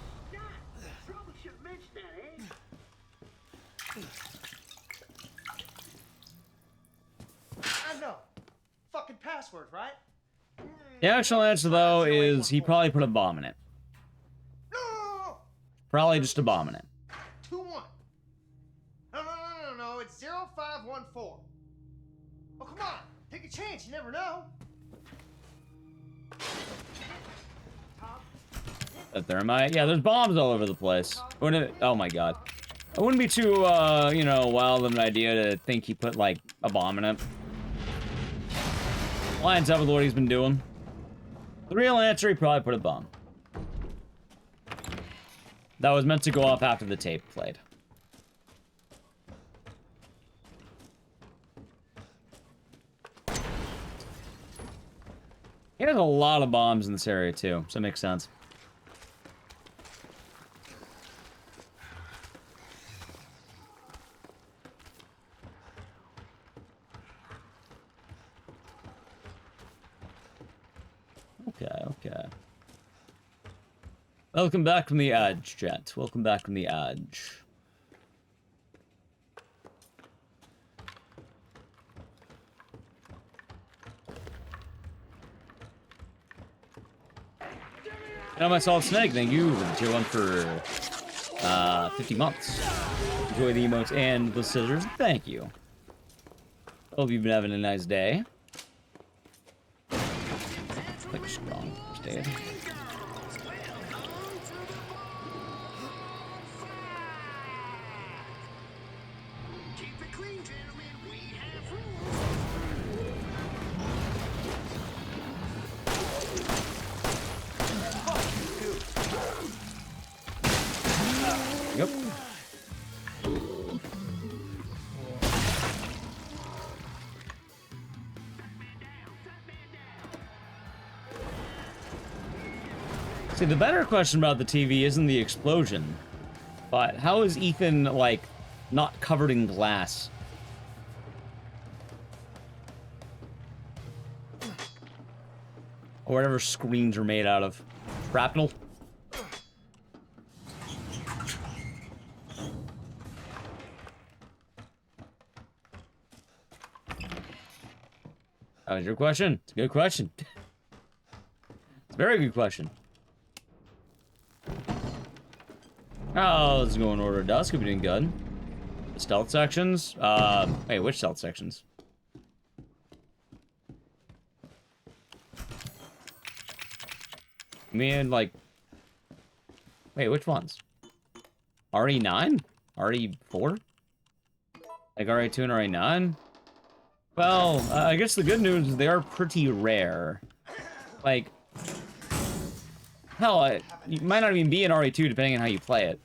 I know. Fucking password, right? The actual answer, though, is he probably put a bomb in it. No! Probably just a bomb in it. 2-1. No. It's 0514. Oh, come on. Take a chance. You never know. But there am I. Yeah, there's bombs all over the place. Wouldn't it? Oh my god. It wouldn't be too, you know, wild of an idea to think he put, like, a bomb in it. Lines up with what he's been doing. The real answer, he probably put a bomb. That was meant to go off after the tape played. He has a lot of bombs in this area, too, so it makes sense. Okay. Welcome back from the edge, Jet. Welcome back from the edge. And my Solid Snake, thank you for the tier 1 for 50 months. Enjoy the emotes and the scissors. Thank you. Hope you've been having a nice day. Like strong first aid. Yep. See, the better question about the TV isn't the explosion, but how is Ethan, like, not covered in glass? Or whatever screens are made out of. Shrapnel? That was your question? It's a good question. It's a very good question. Oh, let's go in order of dusk. We're doing good. The stealth sections? Wait, which stealth sections? I mean, like... Wait, which ones? RE9? RE4? Like RE2 and RE9? Well, I guess the good news is they are pretty rare. Like... Hell, you might not even be in RE2 depending on how you play it.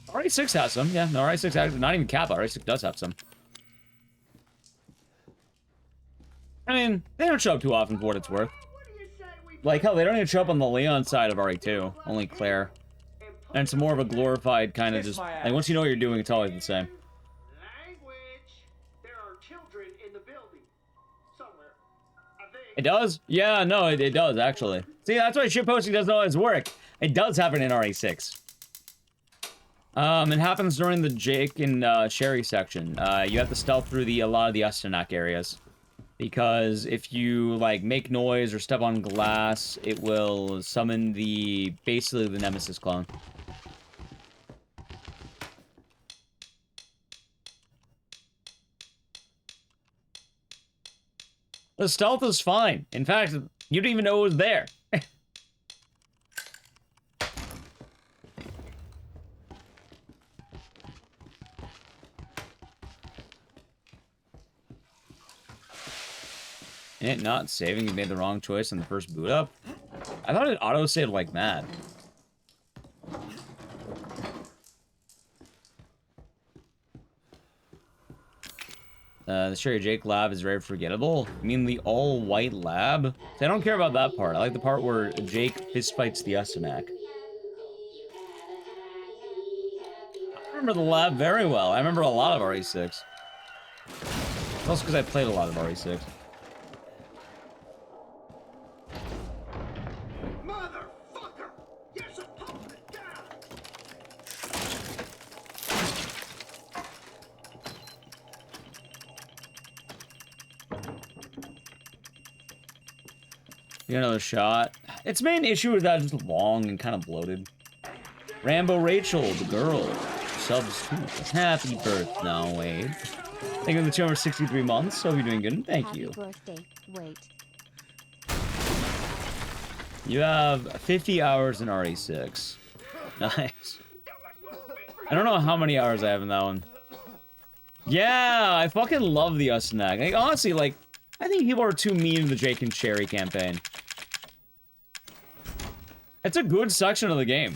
RE6 has some, yeah. No, RE6 actually, not even Kappa. RE6 does have some. I mean, they don't show up too often for what it's worth. Like, hell, they don't even show up on the Leon side of RE2. Only Claire. And it's more of a glorified kind of just... Like, once you know what you're doing, it's always the same. There are children in the building. Somewhere. I think. It does? Yeah, no, it does, actually. See, that's why shitposting doesn't always work. It does happen in RE6. It happens during the Jake and Sherry section. You have to stealth through a lot of the Ustenak areas. Because if you, like, make noise or step on glass, it will summon basically the Nemesis clone. The stealth is fine. In fact, you didn't even know it was there. It not saving, you made the wrong choice on the first boot up? I thought it auto-saved like mad. The Sherry Jake lab is very forgettable. You mean the all-white lab? See, I don't care about that part. I like the part where Jake fistfights the Ustenak. I remember the lab very well. I remember a lot of RE6. Also because I played a lot of RE6. Motherfucker! You're supposed to die! Get another shot. Its main issue is that it's just long and kind of bloated. Rambo Rachel, the girl. Subs too. Happy birthday. No, wait. Thank you for the 263 months. Hope you're doing good. Thank you. Happy birthday. Wait. You have 50 hours in RE6. Nice. I don't know how many hours I have in that one. Yeah, I fucking love the Ustenak. Like, honestly, like, I think people are too mean in the Jake and Sherry campaign. It's a good section of the game.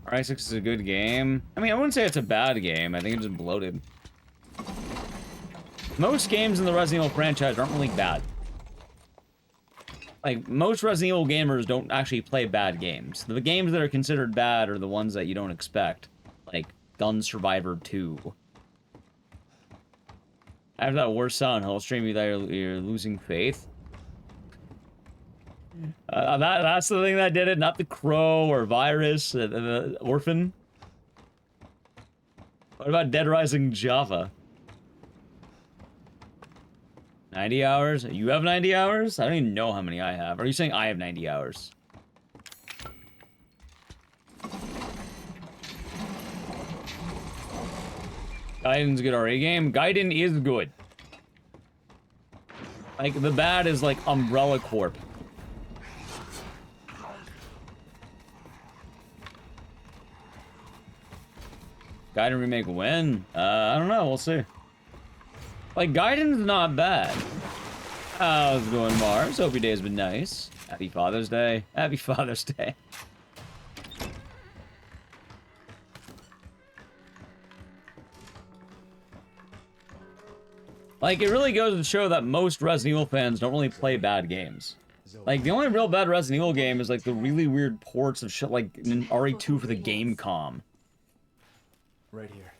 RE6 is a good game. I mean, I wouldn't say it's a bad game. I think it's just bloated. Most games in the Resident Evil franchise aren't really bad. Like, most Resident Evil gamers don't actually play bad games. The games that are considered bad are the ones that you don't expect. Like, Gun Survivor 2. I have that worst sound. I'll stream you that you're losing faith. That's the thing that did it, not the Crow or Virus, the Orphan. What about Dead Rising Java? 90 hours? You have 90 hours? I don't even know how many I have. Are you saying I have 90 hours? Gaiden's a good RE game. Gaiden is good. Like, the bad is like Umbrella Corp. Gaiden remake when? I don't know. We'll see. Like, Gaiden's not bad. How's it going, Mars? Hope your day's been nice. Happy Father's Day. Happy Father's Day. Like, it really goes to show that most Resident Evil fans don't really play bad games. Like, the only real bad Resident Evil game is, like, the really weird ports of shit like in RE2 for the Gamecom. Right here.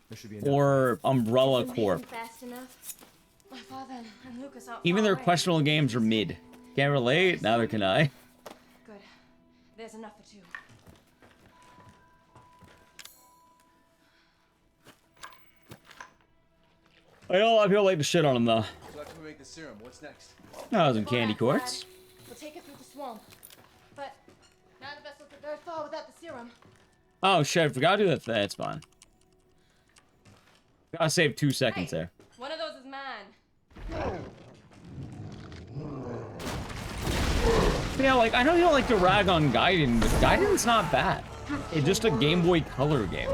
There should be Or Umbrella Corp. Fast enough. My father and Lucas aren't Even far their away. questionable games are mid. Can't relate? Neither can I. Good. There's enough for two. I know a lot of people like to shit on them, though. So after we make the serum, what's next? Oh, some candy quartz. We'll take it through the swamp. But none of us will get very far without the serum. Oh, shit, I forgot to do that. That's fine. Gotta save 2 seconds there. One of those is mine. Yeah, like, I know you don't like to rag on Gaiden, but Gaiden's not bad. It's just a Game Boy Color game.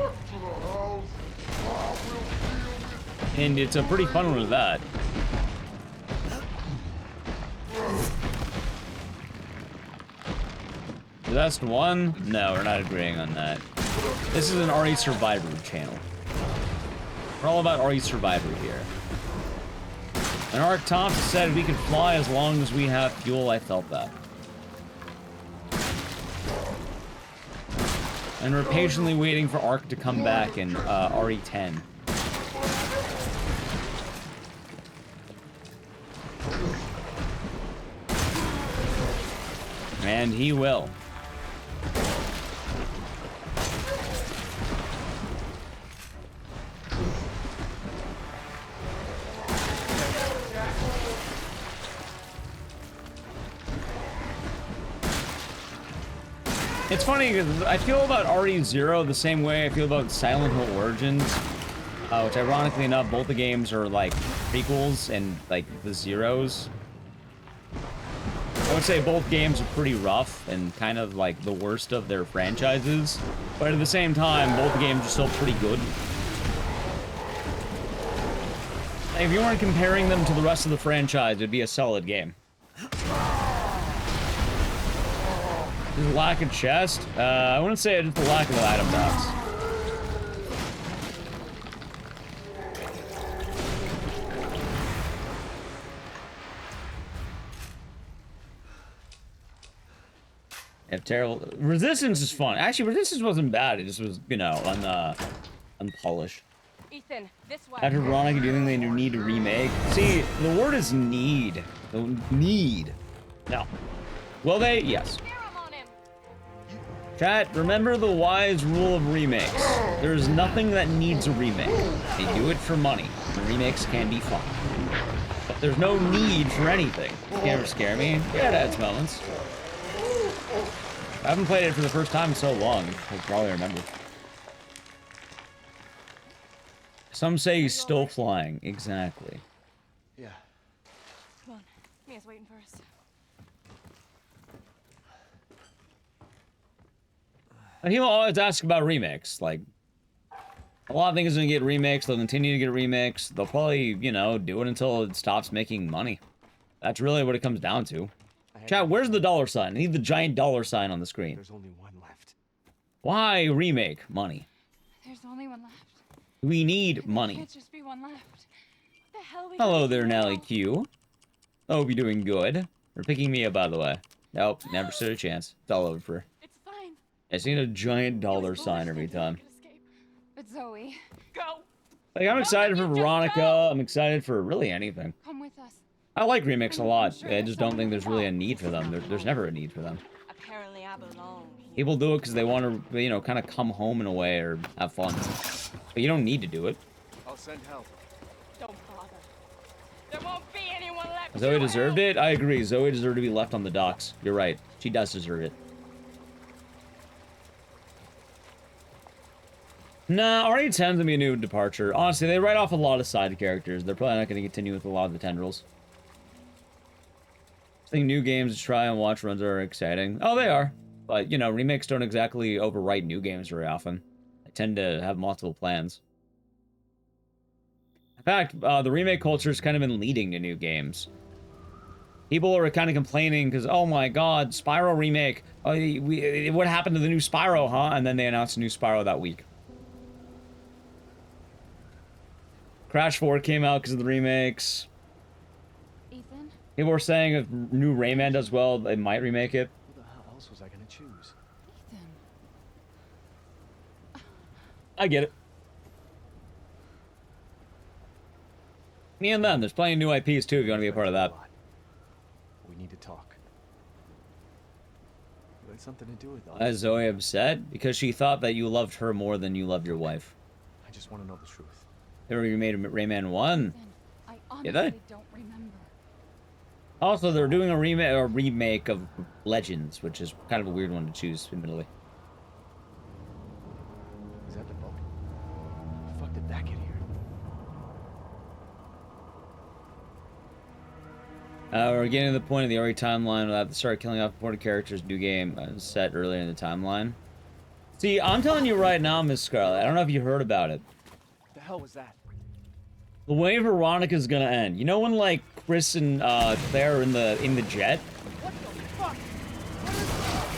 And it's a pretty fun one with that. Best one? No, we're not agreeing on that. This is an RE Survivor channel. We're all about RE Survivor here. And Ark Thompson said we could fly as long as we have fuel. I felt that. And we're patiently waiting for Ark to come back in RE10. And he will. It's funny because I feel about RE0 the same way I feel about Silent Hill Origins, which ironically enough, both the games are like prequels and like the zeros. I would say both games are pretty rough and kind of like the worst of their franchises, but at the same time, both games are still pretty good. If you weren't comparing them to the rest of the franchise, it'd be a solid game. Just lack of chest? I wouldn't say it's the lack of item box. Yeah, terrible. Resistance is fun. Actually, Resistance wasn't bad. It just was, you know, unpolished. Ethan, this way. After Veronica, do you think they need to remake? See, the word is need. The need. No. Will they? Yes. Chat, remember the wise rule of remakes. There's nothing that needs a remake. They do it for money. The remakes can be fun. But there's no need for anything. You can't ever scare me. Yeah, it adds moments. I haven't played it for the first time in so long. I'll probably remember. Some say he's still flying. Exactly. Yeah. Come on. Mia's waiting for us. And he'll always ask about remakes. Like, a lot of things are gonna get remakes. They'll continue to get remakes. They'll probably, you know, do it until it stops making money. That's really what it comes down to. Chat, where's the dollar sign? I need the giant dollar sign on the screen. There's only one left. Why remake? Money. There's only one left. We need There money. can't just be one left. What the hell we Hello gonna there, do Nelly now? Q. I hope you're doing good. We're picking me up, by the way. Nope, never stood a chance. It's all over for her. It's fine. I seen a giant dollar sign every time. But Zoe, go. Like, I'm excited for Veronica. I'm excited for really anything. Come with us. I like remakes a lot. I just don't think there's really a need for them. There's never a need for them. Apparently I belong here. People do it because they want to, you know, kind of come home in a way or have fun. But you don't need to do it. I'll send help. Don't bother. There won't be anyone left. Zoe to deserved help. it? I agree. Zoe deserved to be left on the docks. You're right. She does deserve it. Nah, RE10's gonna be a new departure. Honestly, they write off a lot of side characters. They're probably not gonna continue with a lot of the tendrils. I think new games to try and watch runs are exciting. Oh, they are. But, you know, remakes don't exactly overwrite new games very often. They tend to have multiple plans. In fact, the remake culture has kind of been leading to new games. People are kind of complaining because, oh my god, Spyro remake. Oh, what happened to the new Spyro, huh? And then they announced a new Spyro that week. Crash 4 came out because of the remakes. Ethan? People were saying if new Rayman does well, they might remake it. Who the hell else was I gonna choose? Ethan. I get it. Me and them, there's plenty of new IPs too if you want to be a part of that. We need to talk. You had something to do with all Is Zoe upset? Because she thought that you loved her more than you loved your wife. I just want to know the truth. They already made Rayman 1. I Did they? honestly don't remember. Also, they're doing a remake of Legends, which is kind of a weird one to choose, admittedly. Is that the boat? How the fuck did that get here? We're getting to the point of the RE timeline without to start killing off important characters. New game set earlier in the timeline. See, I'm telling you right now, Miss Scarlet, I don't know if you heard about it. What the hell was that? The way Veronica's gonna end. You know when, like, Chris and Claire are in the jet? What the fuck?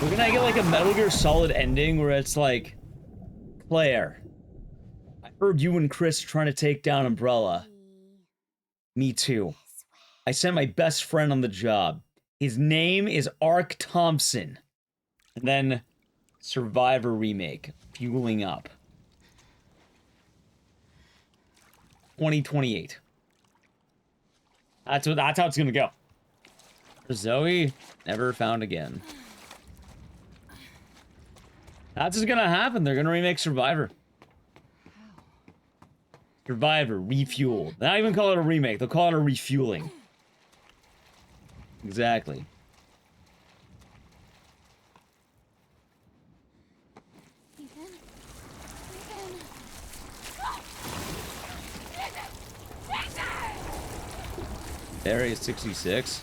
We're gonna get, like, a Metal Gear Solid ending where it's like, Claire, I heard you and Chris trying to take down Umbrella. Me too. I sent my best friend on the job. His name is Ark Thompson. And then Survivor remake, fueling up. 2028. That's how it's gonna go. Zoe, never found again. That's what's gonna happen. They're gonna remake Survivor. Survivor, refuel. They don't even call it a remake. They'll call it a refueling. Exactly. Area 66.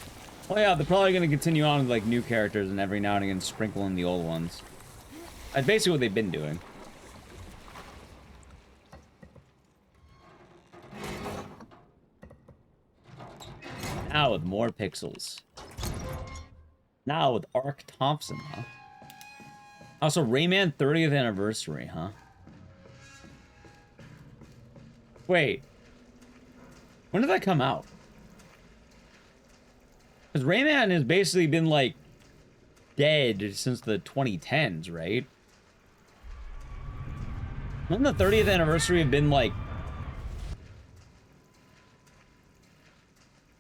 Oh yeah, they're probably gonna continue on with like new characters and every now and again sprinkle in the old ones. That's basically what they've been doing. Now with more pixels. Now with Ark Thompson, huh? Also, Rayman 30th anniversary, huh? Wait. When did that come out? Because Rayman has basically been, like, dead since the 2010s, right? Wouldn't the 30th anniversary have been, like,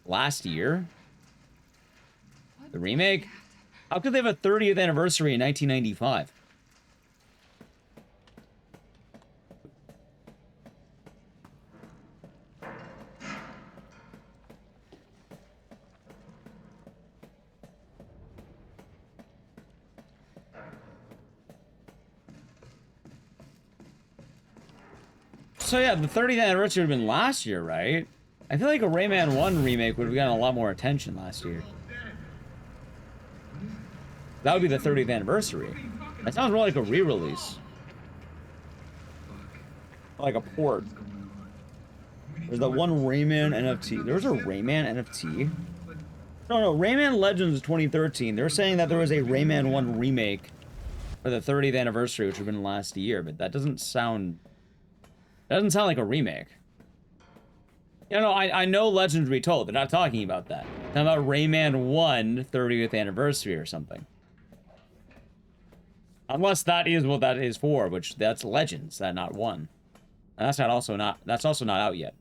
last year? The remake? How could they have a 30th anniversary in 1995? So yeah, the 30th anniversary would have been last year, right? I feel like a Rayman 1 remake would have gotten a lot more attention last year. That would be the 30th anniversary. That sounds more like a re-release. Like a port. There's that one Rayman NFT. There was a Rayman NFT? No, Rayman Legends 2013. They're saying that there was a Rayman 1 remake for the 30th anniversary, which would have been last year, but that doesn't sound... That doesn't sound like a remake. You know, I know Legends Retold. They're not talking about that. They're talking about Rayman 1 30th anniversary or something. Unless that is what that is for, which that's Legends, that not 1. And that's also not out yet.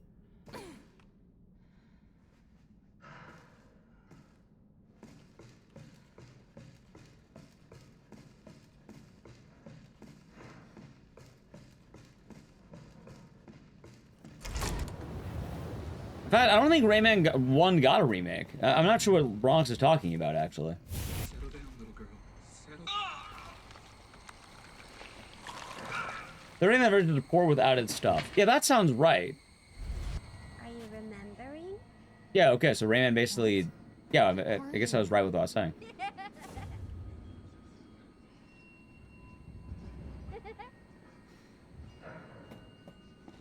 In fact, I don't think Rayman 1 got a remake. I'm not sure what Bronx is talking about, actually. Settle down, little girl. Settle. 30th anniversary is a port with added stuff. Yeah, that sounds right. Are you remembering? Yeah, okay, so Rayman basically... Yeah, I guess I was right with what I was saying.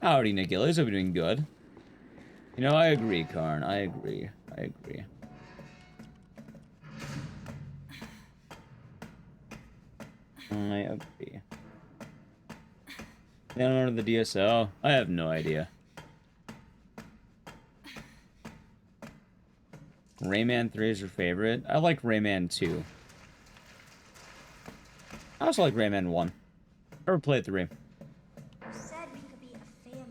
Howdy, Nick Gillies. Hope you're doing good. You know, I agree, Karn. I agree. I agree. I agree. They don't order the DSO? I have no idea. Rayman 3 is your favorite? I like Rayman 2. I also like Rayman 1. Never played 3. You said we could be a family.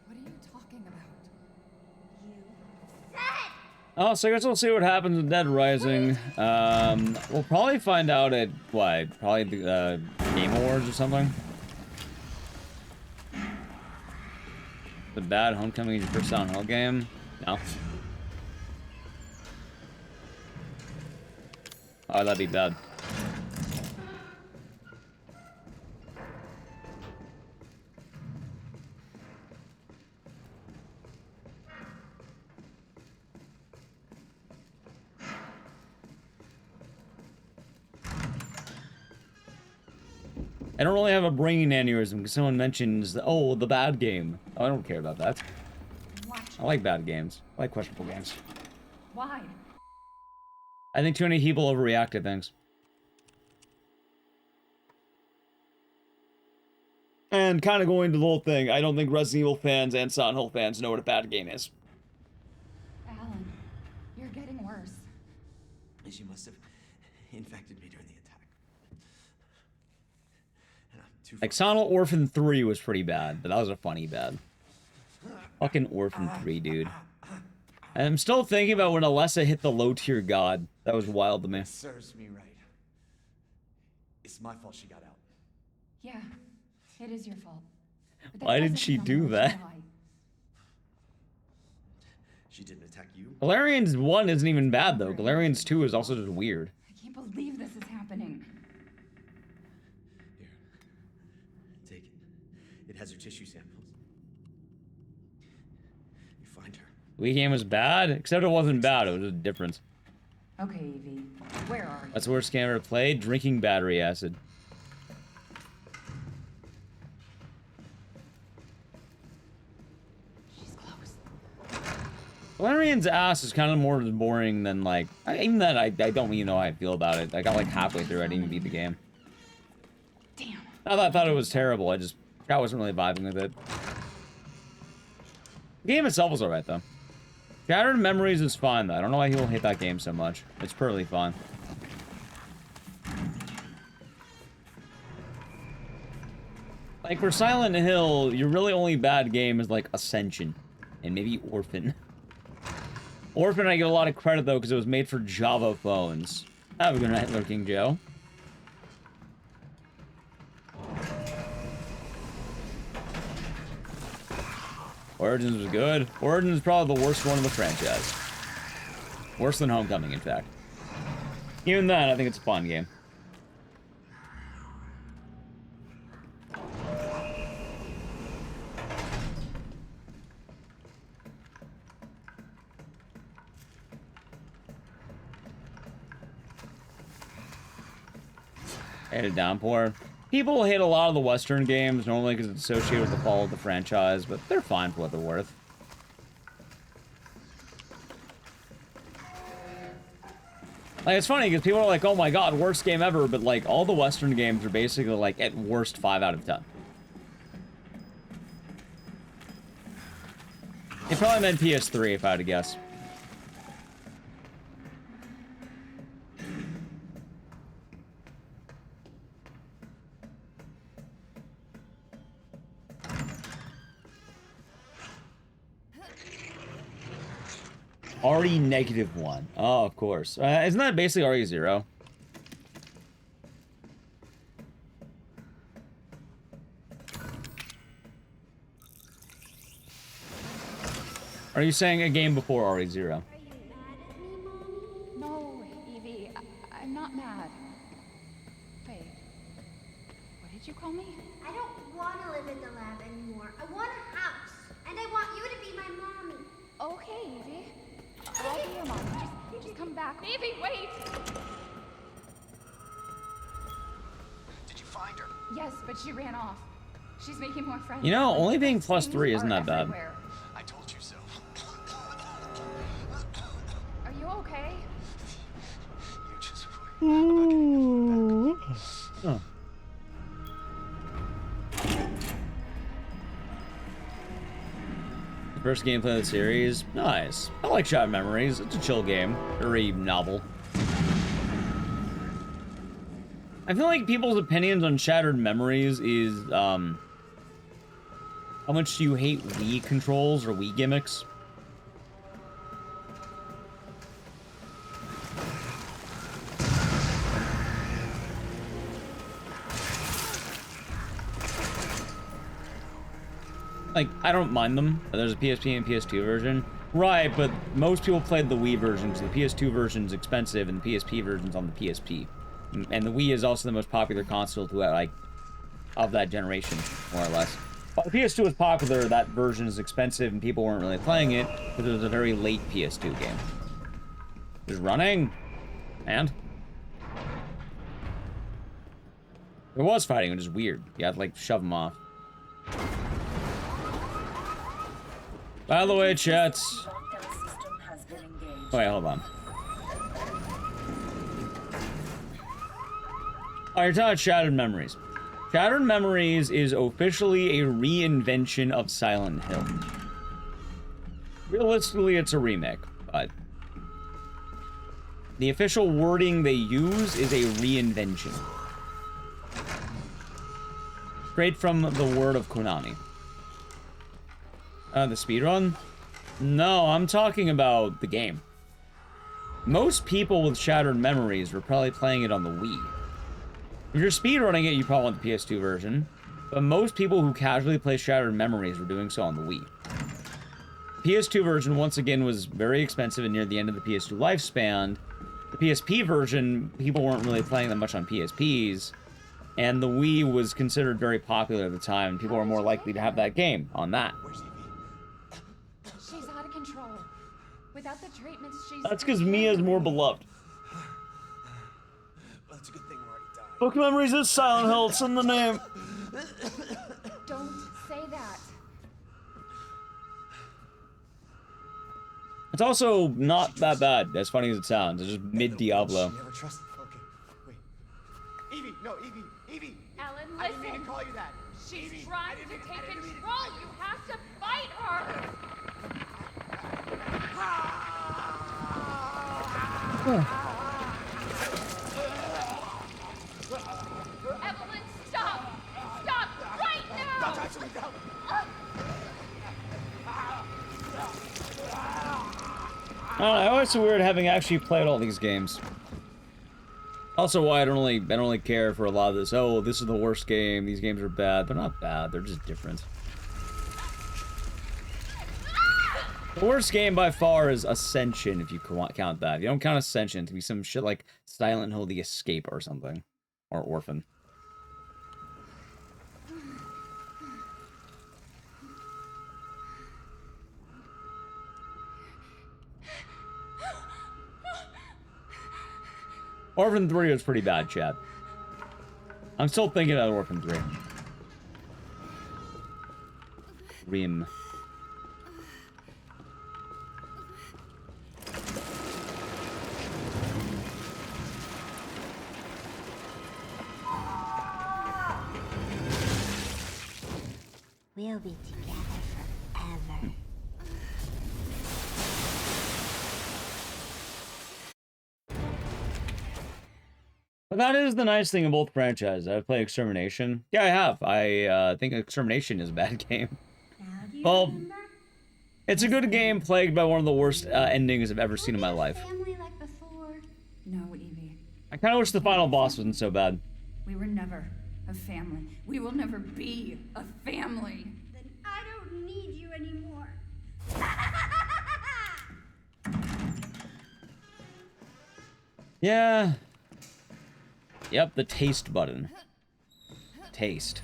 What are you talking about? You said! Oh, so I guess we'll see what happens with Dead Rising. We'll probably find out at, what, probably the Game Awards or something? The bad Homecoming is your first Silent Hill game? No. Oh, that'd be bad. I don't really have a brain aneurysm because someone mentions, oh, the bad game. Oh, I don't care about that. I like bad games. I like questionable games. Why? I think too many people overreact to things. And kind of going to the whole thing, I don't think Resident Evil fans and Silent Hill fans know what a bad game is. She must have infected me during the attack. And I'm too Like, Silent Orphan 3 was pretty bad, but that was a funny bad. Fucking Orphan 3, dude. And I'm still thinking about when Alessa hit the low-tier god. That was wild to me. Serves me right. It's my fault she got out. Yeah, it is your fault. But that Why did doesn't she mean I'm do gonna that? let you lie. She didn't attack you? Galarian's 1 isn't even bad, though. Galarian's 2 is also just weird. I can't believe this is happening. Here. Take it. It has her tissue samples. You find her. Wii game was bad, except it wasn't bad. It was just a difference. Okay, Evie, where are you? That's the worst game I ever played. Drinking battery acid. She's close. Galarian's ass is kind of more boring than, like... even then, I don't even know how I feel about it. I got, like, halfway through. I didn't even beat the game. Damn. I thought it was terrible. I wasn't really vibing with it. The game itself was alright, though. Shattered Memories is fine, though. I don't know why people hate that game so much. It's perfectly fine. Like, for Silent Hill, your really only bad game is, like, Ascension. And maybe Orphan. Orphan, I get a lot of credit, though, because it was made for Java phones. Have a good night, Lurking Joe. Origins was good. Origins is probably the worst one of the franchise. Worse than Homecoming, in fact. Even then, I think it's a fun game. Hate a downpour. People hate a lot of the Western games, normally because it's associated with the fall of the franchise, but they're fine for what they're worth. Like, it's funny, because people are like, oh my god, worst game ever, but, like, all the Western games are basically, like, at worst 5 out of 10. They probably meant PS3, if I had to guess. RE-1. Oh, of course. Isn't that basically RE0? Are you saying a game before RE0? No, Evie, I'm not mad. Wait, what did you call me? I don't want to live in the lab anymore. I want a house. And I want you to be my mommy. Okay, Evie. I'll be your mom. Just come back. Evie, wait! Did you find her? Yes, but she ran off. She's making more friends. You know, only being +3 isn't that bad. I told you so. Are you okay? You just Ooh. Oh. First gameplay of the series. Nice. I like Shattered Memories. It's a chill game. Very novel. I feel like people's opinions on Shattered Memories is, how much do you hate Wii controls or Wii gimmicks? Like, I don't mind them. There's a PSP and PS2 version. Right, but most people played the Wii version because the PS2 version's expensive and the PSP version's on the PSP. And the Wii is also the most popular console to, like, of that generation, more or less. While the PS2 was popular, that version is expensive and people weren't really playing it because it was a very late PS2 game. Just running. And? There was fighting, which is weird. You had to, like, shove them off. By the way, chats. Oh, wait, hold on. Oh, you're talking about Shattered Memories. Shattered Memories is officially a reinvention of Silent Hill. Realistically, it's a remake, but... The official wording they use is a reinvention. Straight from the word of Konami. The speedrun? No, I'm talking about the game. Most people with Shattered Memories were probably playing it on the Wii. If you're speedrunning it, you probably want the PS2 version. But most people who casually play Shattered Memories were doing so on the Wii. The PS2 version, once again, was very expensive and near the end of the PS2 lifespan. The PSP version, people weren't really playing that much on PSPs. And the Wii was considered very popular at the time. And people were more likely to have that game on that. She's out of control. Without the treatments, she's... That's because Mia's more beloved. Well, it's a good thing we're already dying. Book Memories is Silent Hill, it's in the name. Don't say that. It's also not that bad, as funny as it sounds. It's just mid-Diablo. Never trust. Okay, wait. Evie, no, Evie. Ellen, I didn't mean to listen. call you that. She's Evie, trying to take control. You have to fight her. Evelyn, stop! Stop right now! Don't touch me, don't. I don't know, I always feel weird having actually played all these games. Also why I don't really care for a lot of this. Oh, this is the worst game. These games are bad. They're not bad. They're just different. The worst game by far is Ascension, if you count that. If you don't count Ascension, to be some shit like Silent Hill: The Escape or something. Or Orphan. Orphan 3 was pretty bad, Chad. I'm still thinking about Orphan 3. Rim. We'll be together forever. But that is the nice thing in both franchises. I've played Extermination. Yeah, I have. I think Extermination is a bad game. Well, it's a good game plagued by one of the worst endings I've ever seen in my life. Family like before. No, Evie. I kind of wish the final boss wasn't so bad. We were never a family. We will never be a family. Then I don't need you anymore. Yeah. Yep, the taste button. Taste.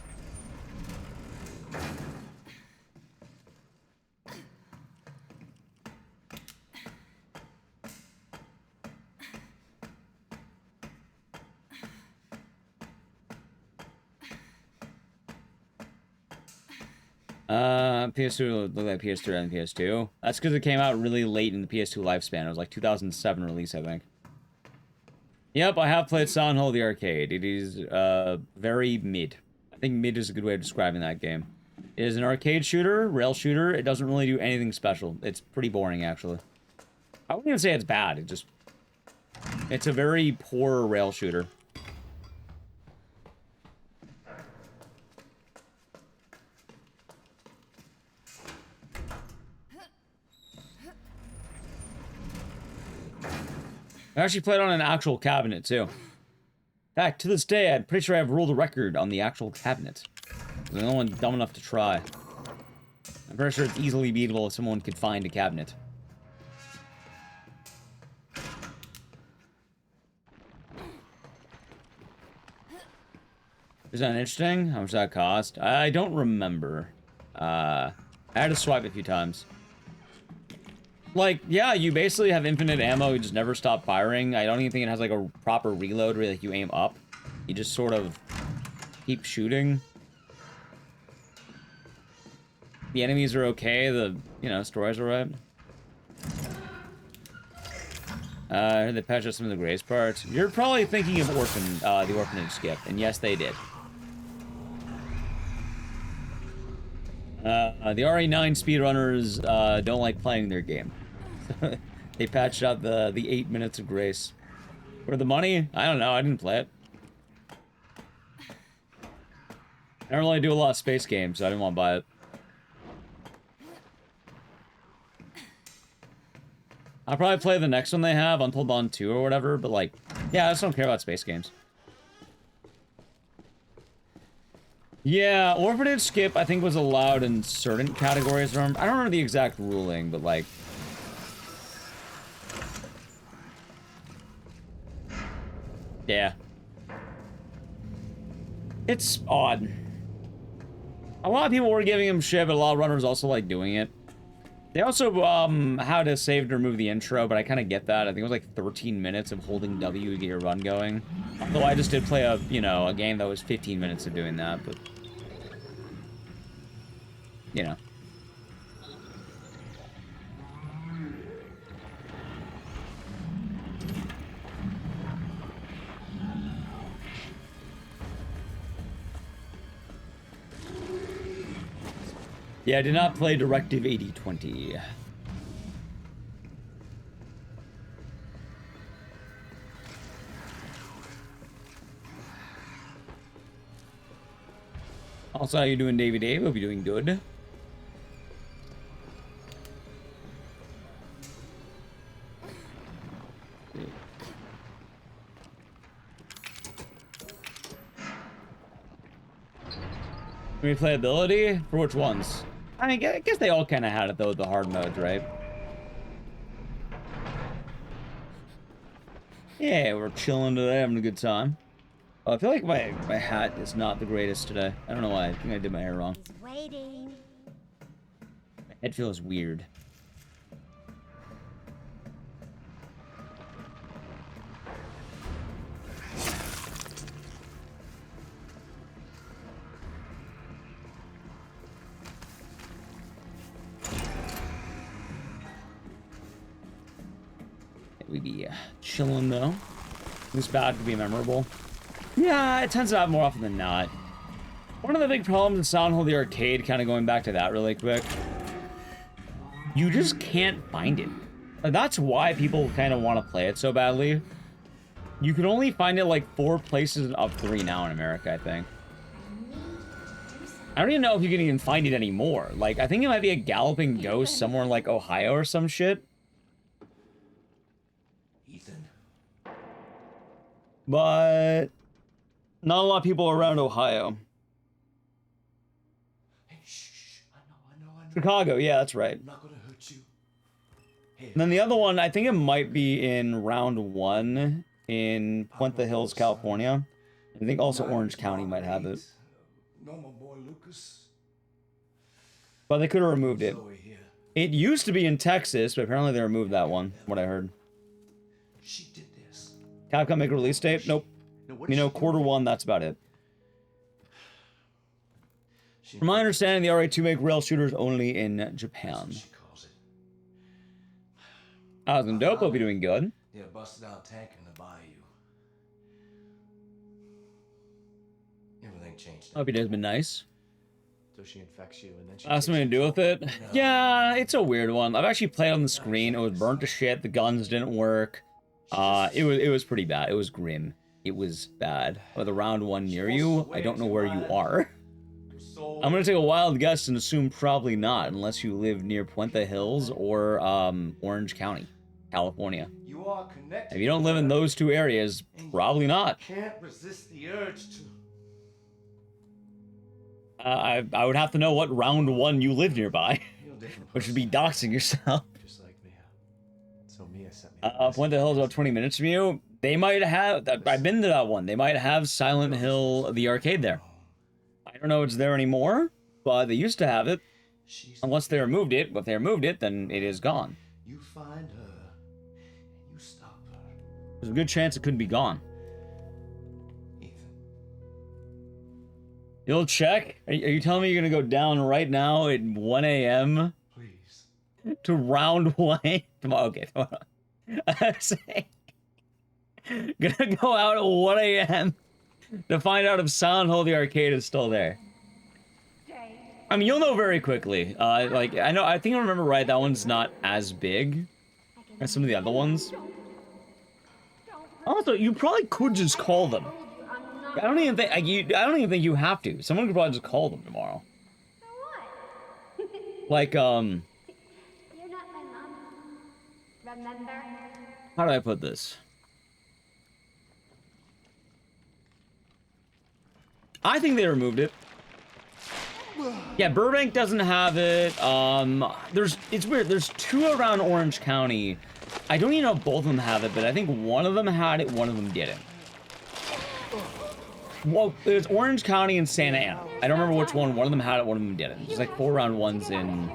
PS2 looked like PS3 and PS2. That's because it came out really late in the PS2 lifespan. It was like 2007 release, I think. Yep, I have played Silent Hill: The Arcade. It is very mid. I think mid is a good way of describing that game. It is an arcade shooter, rail shooter. It doesn't really do anything special. It's pretty boring, actually. I wouldn't even say it's bad. It's a very poor rail shooter. I actually played on an actual cabinet, too. In fact, to this day, I'm pretty sure I've ruled a record on the actual cabinet. I'm the only one dumb enough to try. I'm pretty sure it's easily beatable if someone could find a cabinet. Is that interesting? How much did that cost? I don't remember. I had to swipe a few times. Like, yeah, you basically have infinite ammo, you just never stop firing. I don't even think it has, like, a proper reload where, like, you aim up. You just sort of keep shooting. The enemies are okay, the, you know, stories are right. I heard they patched up some of the Grace parts. You're probably thinking of the Orphanage skip, and yes, they did. The RE9 speedrunners don't like playing their game. They patched out the 8 minutes of grace. For the money? I don't know. I didn't play it. I don't really do a lot of space games, so I didn't want to buy it. I'll probably play the next one they have, Until Dawn 2 or whatever, but like, yeah, I just don't care about space games. Yeah, Orphanage Skip, I think, was allowed in certain categories. I don't remember the exact ruling, but like... Yeah. It's odd. A lot of people were giving him shit, but a lot of runners also like doing it. They also, how to save to remove the intro, but I kind of get that. I think it was like 13 minutes of holding W to get your run going. Although I just did play a, you know, a game that was 15 minutes of doing that, but... You know. Yeah, I did not play Directive 8020. Also, how you doing, Davey Dave? Hope you're doing good. Replayability? For which ones? I mean, I guess they all kind of had it, though, the hard modes, right? Yeah, we're chilling today, having a good time. Oh, I feel like my hat is not the greatest today. I don't know why. I think I did my hair wrong. Waiting. My head feels weird. We be chilling though. This bad could be memorable. Yeah, it tends to happen more often than not. One of the big problems in Silent Hill the Arcade, kind of going back to that really quick, you just can't find it. That's why people kind of want to play it so badly. You can only find it like 4 places of 3 now in America, I think. I don't even know if you can even find it anymore. Like, I think it might be a galloping ghost somewhere in like Ohio or some shit. But not a lot of people around Ohio. Hey, shh. I know. Chicago, yeah, that's right. I'm not gonna hurt you. Hey, And then the other one, I think it might be in round 1 in Puente Hills, California. I think also Orange County might have it. No, my boy Lucas. But they could have removed it. It used to be in Texas, but apparently they removed that one, from what I heard. She did this. Capcom make a release date? Nope. You know, Q1, that's about it. From my understanding, the RA2 make rail shooters only in Japan. How's in dope? Hope you're doing good. Yeah, busted out tank in the bayou. Everything changed. Hope your day's been nice. So she infects you and then she Has something to do with it? Yeah, it's a weird one. I've actually played on the screen. It was burnt to shit. The guns didn't work. It was pretty bad. It was grim. It was bad. With a round 1 near you, I don't know where you are. I'm gonna take a wild guess and assume probably not, unless you live near Puente Hills or Orange County, California. You are connected. If you don't live in those 2 areas, probably not. Can't resist the urge to. I would have to know what round 1 you live nearby, which would be doxing yourself. Just like Mia. So Mia sent me. Puente Hills about 20 minutes from you. They might have. I've been to that one. They might have Silent Hill the arcade there. I don't know if it's there anymore, but they used to have it. Unless they removed it. But if they removed it, then it is gone. You find her and you stop her. There's a good chance it could be gone. You'll check? Are you telling me you're gonna go down right now at 1 a.m.? Please. To round 1? Tomorrow, okay, tomorrow. I'm saying, gonna go out at 1 a.m. to find out if Silent Hill the arcade is still there. I mean, you'll know very quickly. Like, I think I remember right, that one's not as big as some of the other ones. Also, you probably could just call them. I don't even think you have to. Someone could probably just call them tomorrow. Like, You're not my mom. Remember? how do I put this? I think they removed it. Yeah, Burbank doesn't have it. It's weird. There's 2 around Orange County. I don't even know if both of them have it, but I think one of them had it, one of them didn't. Well, there's Orange County and Santa Ana. I don't remember which one. One of them had it, one of them didn't. There's like 4 round ones in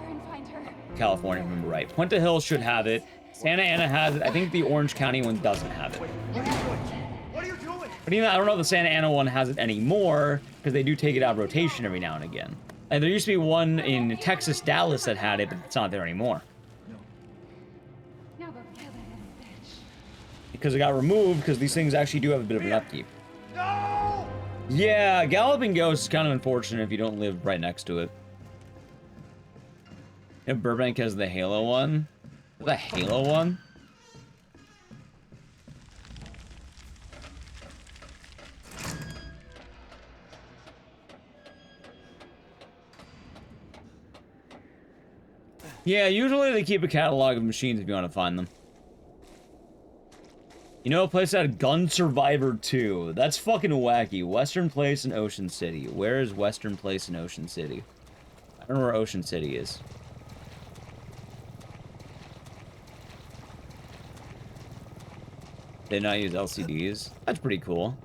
California, if I remember right. Puente Hills should have it. Santa Ana has it. I think the Orange County one doesn't have it. What are you doing? But even I don't know if the Santa Ana one has it anymore, because they do take it out of rotation every now and again. And there used to be one in Texas, Dallas that had it, but it's not there anymore. Because it got removed, because these things actually do have a bit of an upkeep. No! Yeah, Galloping Ghost is kind of unfortunate if you don't live right next to it. You know, Burbank has the Halo one. The Halo one? Yeah, usually they keep a catalog of machines if you want to find them. You know a place that had Gun Survivor 2. That's fucking wacky. Western Place in Ocean City. Where is Western Place in Ocean City? I don't know where Ocean City is. They not use LCDs? That's pretty cool.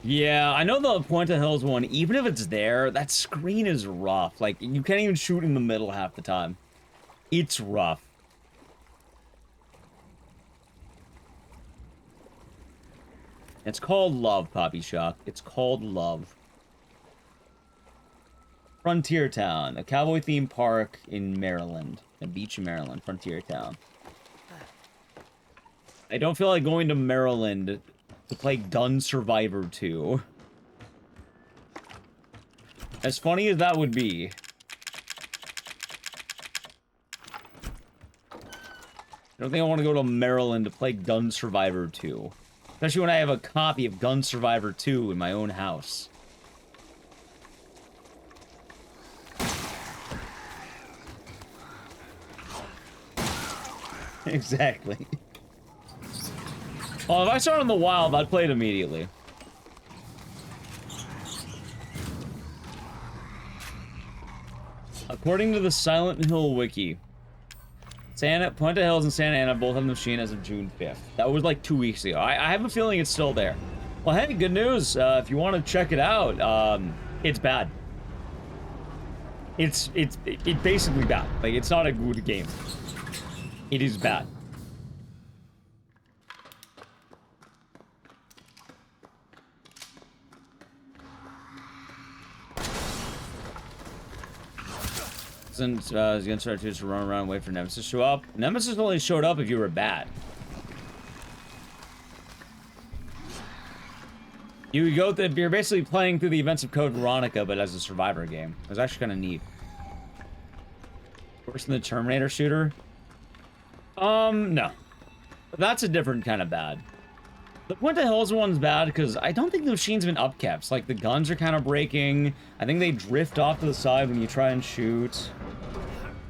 Yeah, I know the Puente Hills one, even if it's there, that screen is rough. Like, you can't even shoot in the middle half the time. It's rough. It's called love, Poppy Shock. It's called love. Frontier Town, a cowboy themed park in Maryland. A beach in Maryland, Frontier Town. I don't feel like going to Maryland to play Gun Survivor 2. As funny as that would be. I don't think I want to go to Maryland to play Gun Survivor 2. Especially when I have a copy of Gun Survivor 2 in my own house. Exactly. Well, if I started in the wild, I'd play it immediately. According to the Silent Hill wiki, Puente Hills and Santa Ana both have the machine as of June 5th. That was like 2 weeks ago. I have a feeling it's still there. Well, hey, good news. If you want to check it out, it's bad. It's basically bad. Like, it's not a good game. It is bad. Since he's gonna start to just run around and wait for Nemesis to show up. Nemesis only showed up if you were bad. You're basically playing through the events of Code Veronica, but as a survivor game. It was actually kind of neat. Worse than the Terminator shooter? No. That's a different kind of bad. The Puente Hills one's bad because I don't think the machine's been upkept. Like, the guns are kind of breaking. I think they drift off to the side when you try and shoot.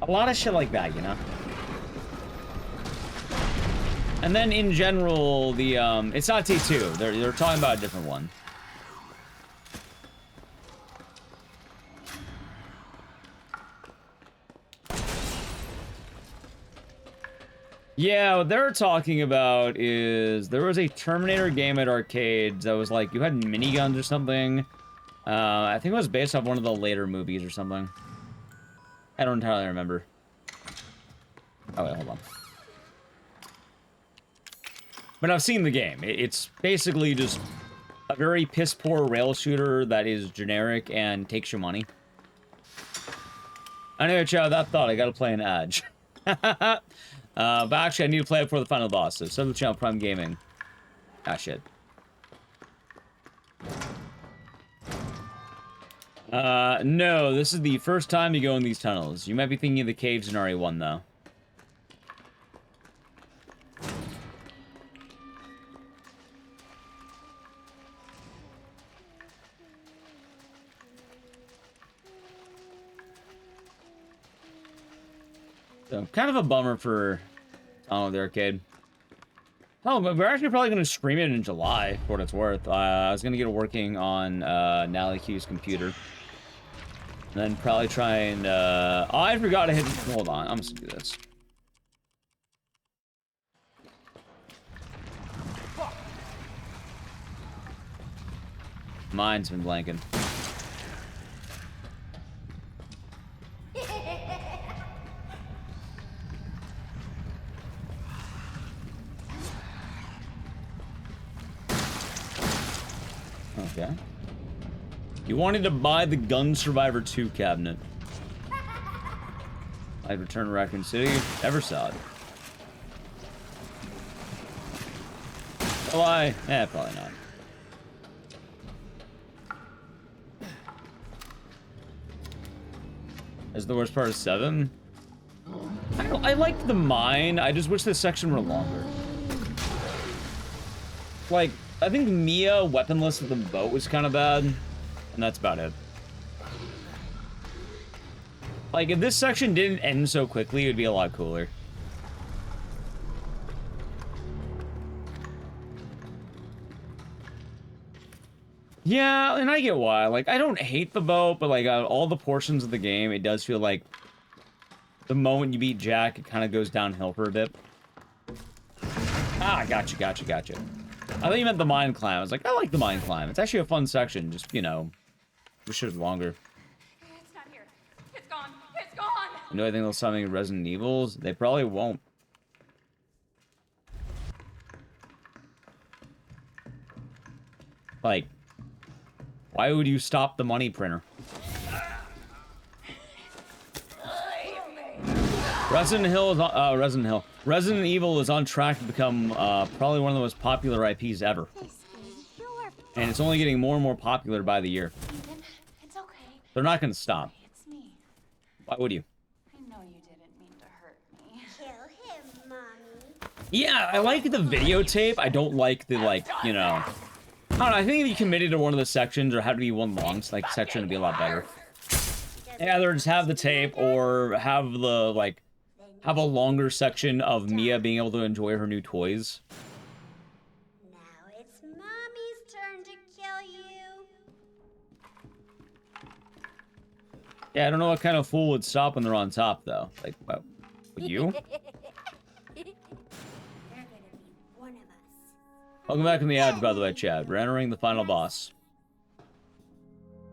A lot of shit like that, you know? And then, in general, the, it's not T2. They're talking about a different one. Yeah, what they're talking about is there was a Terminator game at arcades that was like, you had miniguns or something. I think it was based off one of the later movies or something. I don't entirely remember. Oh, wait, hold on. But I've seen the game. It's basically just a very piss-poor rail shooter that is generic and takes your money. Anyway, Chow, that thought, I gotta play an Edge. But actually, I need to play it before the final boss, so sub the channel, Prime Gaming. Ah, shit. No, this is the first time you go in these tunnels. You might be thinking of the caves in RE1, though. So, kind of a bummer for the arcade. Oh, but we're actually probably going to stream it in July, for what it's worth. I was going to get it working on Nally Q's computer. And then probably try and... oh, I forgot to hit... Hold on, I'm just going to do this. Mine's been blanking. Okay. You wanted to buy the Gun Survivor 2 cabinet. I'd return to Raccoon City. Never saw it. Oh, probably not. Is the worst part of 7? I liked the mine. I just wish this section were longer. Like, I think Mia weaponless at the boat was kind of bad, and that's about it. Like, if this section didn't end so quickly, it would be a lot cooler. Yeah, and I get why. Like, I don't hate the boat, but like, out of all the portions of the game, it does feel like the moment you beat Jack, it kind of goes downhill for a bit. Ah, gotcha. I thought you meant the mine climb. I was like, I like the mine climb. It's actually a fun section, just, you know, wish it was longer. It's not here. It's gone. It's gone. You know, I think they'll stop making Resident Evils? They probably won't. Like, why would you stop the money printer? Resident Evil is on track to become probably one of the most popular IPs ever. And it's only getting more and more popular by the year. It's okay. They're not going to stop. It's me. Why would you? I know you didn't mean to hurt me. Kill him, Mommy. Yeah, I like the videotape. I don't like the, like, you know... I don't know, I think if you committed to one of the sections or had to be one long, like, section, it'd be a lot better. Either just have the tape or have the, like, have a longer section of Mia being able to enjoy her new toys. Now it's Mommy's turn to kill you. Yeah, I don't know what kind of fool would stop when they're on top, though. Like, what? Would you? Welcome back in the ad, by the way, Chad. We're entering the final boss.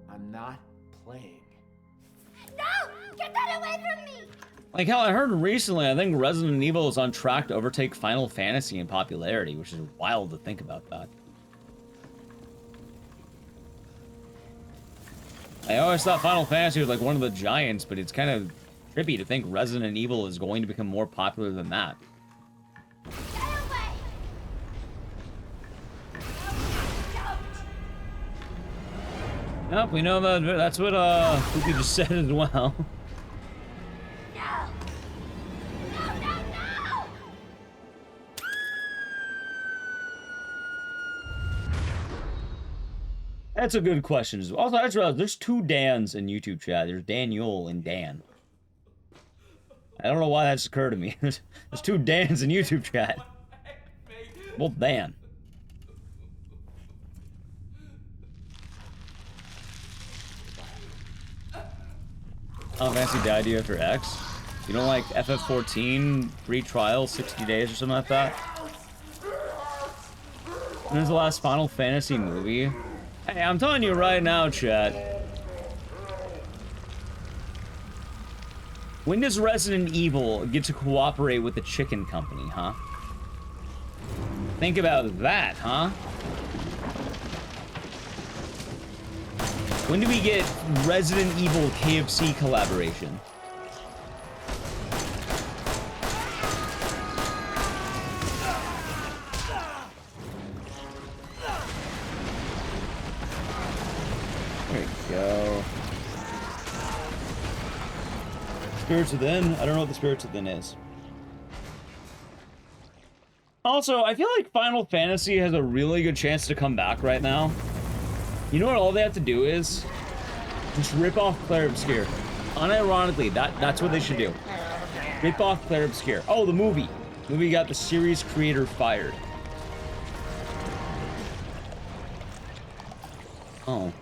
I'm not playing. No! Get that away from me! Like, hell, I heard recently, I think Resident Evil is on track to overtake Final Fantasy in popularity, which is wild to think about that. I always thought Final Fantasy was like one of the giants, but it's kind of trippy to think Resident Evil is going to become more popular than that. Yep, we know that's what Pookie just said as well. That's a good question. Also, I just realized there's 2 Dans in YouTube chat. There's Daniel and Dan. I don't know why that's occurred to me. There's 2 Dans in YouTube chat. Both Dan. Final Fantasy died you after X? You don't like FF14 free trial 60 days or something like that? When's the last Final Fantasy movie? Hey, I'm telling you right now, chat. When does Resident Evil get to cooperate with the chicken company, huh? Think about that, huh? When do we get Resident Evil KFC collaboration? There we go. Spirits Within? I don't know what the Spirits Within is. Also, I feel like Final Fantasy has a really good chance to come back right now. You know what all they have to do is? Just rip off Claire Obscure. Unironically, that's what they should do. Rip off Claire Obscure. Oh, the movie. The movie got the series creator fired. Oh.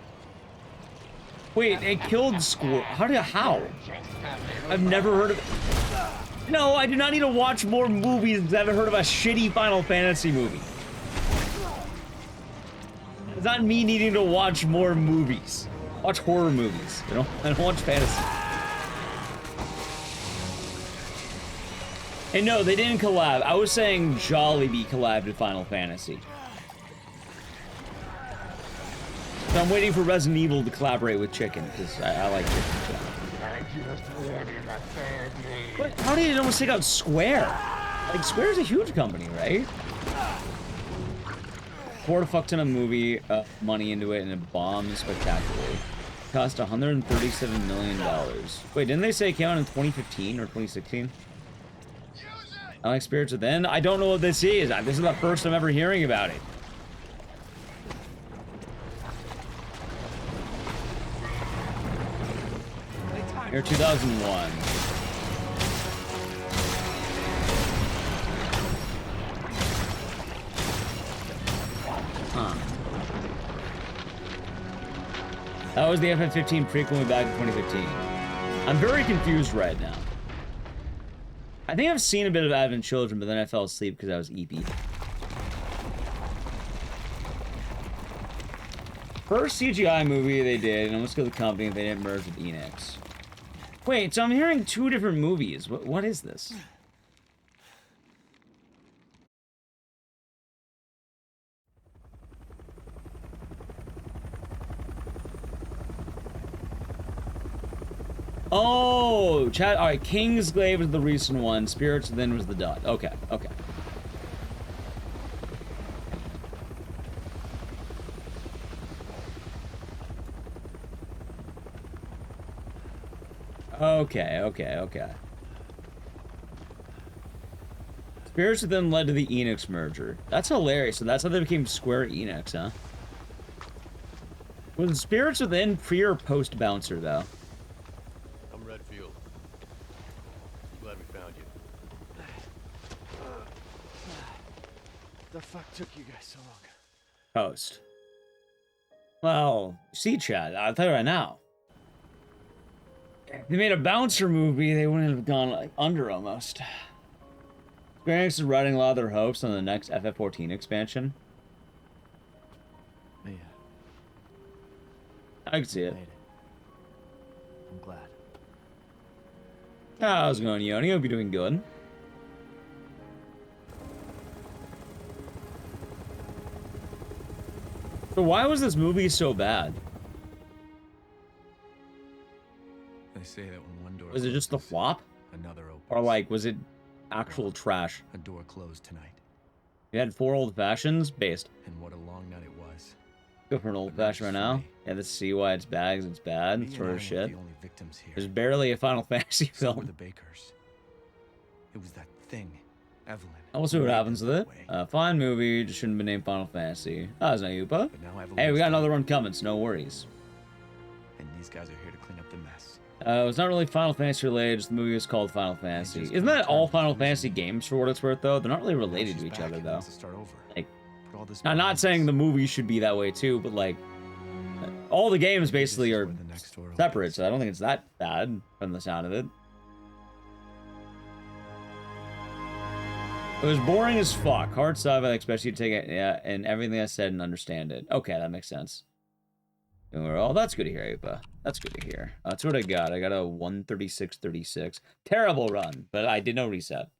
Wait, it killed Squirrel. How? I've never heard of it. No, I do not need to watch more movies because I haven't heard of a shitty Final Fantasy movie. It's not me needing to watch more movies. Watch horror movies, you know? I don't watch fantasy. And no, they didn't collab. I was saying Jollibee collabed with Final Fantasy. So I'm waiting for Resident Evil to collaborate with Chicken, because I like Chicken. But how did it almost take out Square? Like, Square's a huge company, right? Poured a fuck ton of movie money into it, and it bombed spectacularly. Cost $137 million. Wait, didn't they say it came out in 2015 or 2016? I like Spirits Within. I don't know what this is. This is the first I'm ever hearing about it. Year 2001. Huh. That was the FF15 prequel back in 2015. I'm very confused right now. I think I've seen a bit of Advent Children, but then I fell asleep because I was EP. First CGI movie they did, and almost killed the company if they didn't merge with Enix. Wait, so I'm hearing two different movies. What is this? Oh, chat. All right, Kingsglaive was the recent one. Spirits Within was the dot. Okay, okay. Okay. Spirits Within led to the Enix merger. That's hilarious. So that's how they became Square Enix, huh? Was Spirits Within pre or post Bouncer, though? I'm Redfield. Glad we found you. The fuck took you guys so long? Post. Well, see, Chad, I'll tell you right now. If they made a Bouncer movie, they wouldn't have gone like under almost. Square Enix is riding a lot of their hopes on the next FF14 expansion. Yeah. I can see it. I'm glad. How's it going, Yoni? Hope you're doing good. So why was this movie so bad? They say that when one door Was it just the flop? Another opens. Or like, was it actual trash? A door closed tonight. You had 4 old fashions? Based. And what a long night it was. Go for an old fashioned right now. Yeah, let's see why it's bad, 'cause it's bad. Sort of shit. The only victims here. There's barely a Final Fantasy So were film. the Bakers. It was that thing, Evelyn. We'll see what happens with it. Fine movie, just shouldn't have been named Final Fantasy. Oh, it's not Yupa. Hey, we got another one coming, so no worries. And these guys are here to clean up the mess. It's not really Final Fantasy related, just the movie is called Final Fantasy. Isn't that all Final Fantasy games for what it's worth, though? They're not really related to each other, though. Like, I'm not saying the movie should be that way, too, but, like, all the games basically are separate, so I don't think it's that bad from the sound of it. It was boring as fuck. Hard stuff, I expect you to take it, yeah, and everything I said and understand it. Okay, that makes sense. And we're all, that's good to hear, Aopa. That's good to hear. That's what I got. I got a 136.36. Terrible run, but I did no reset.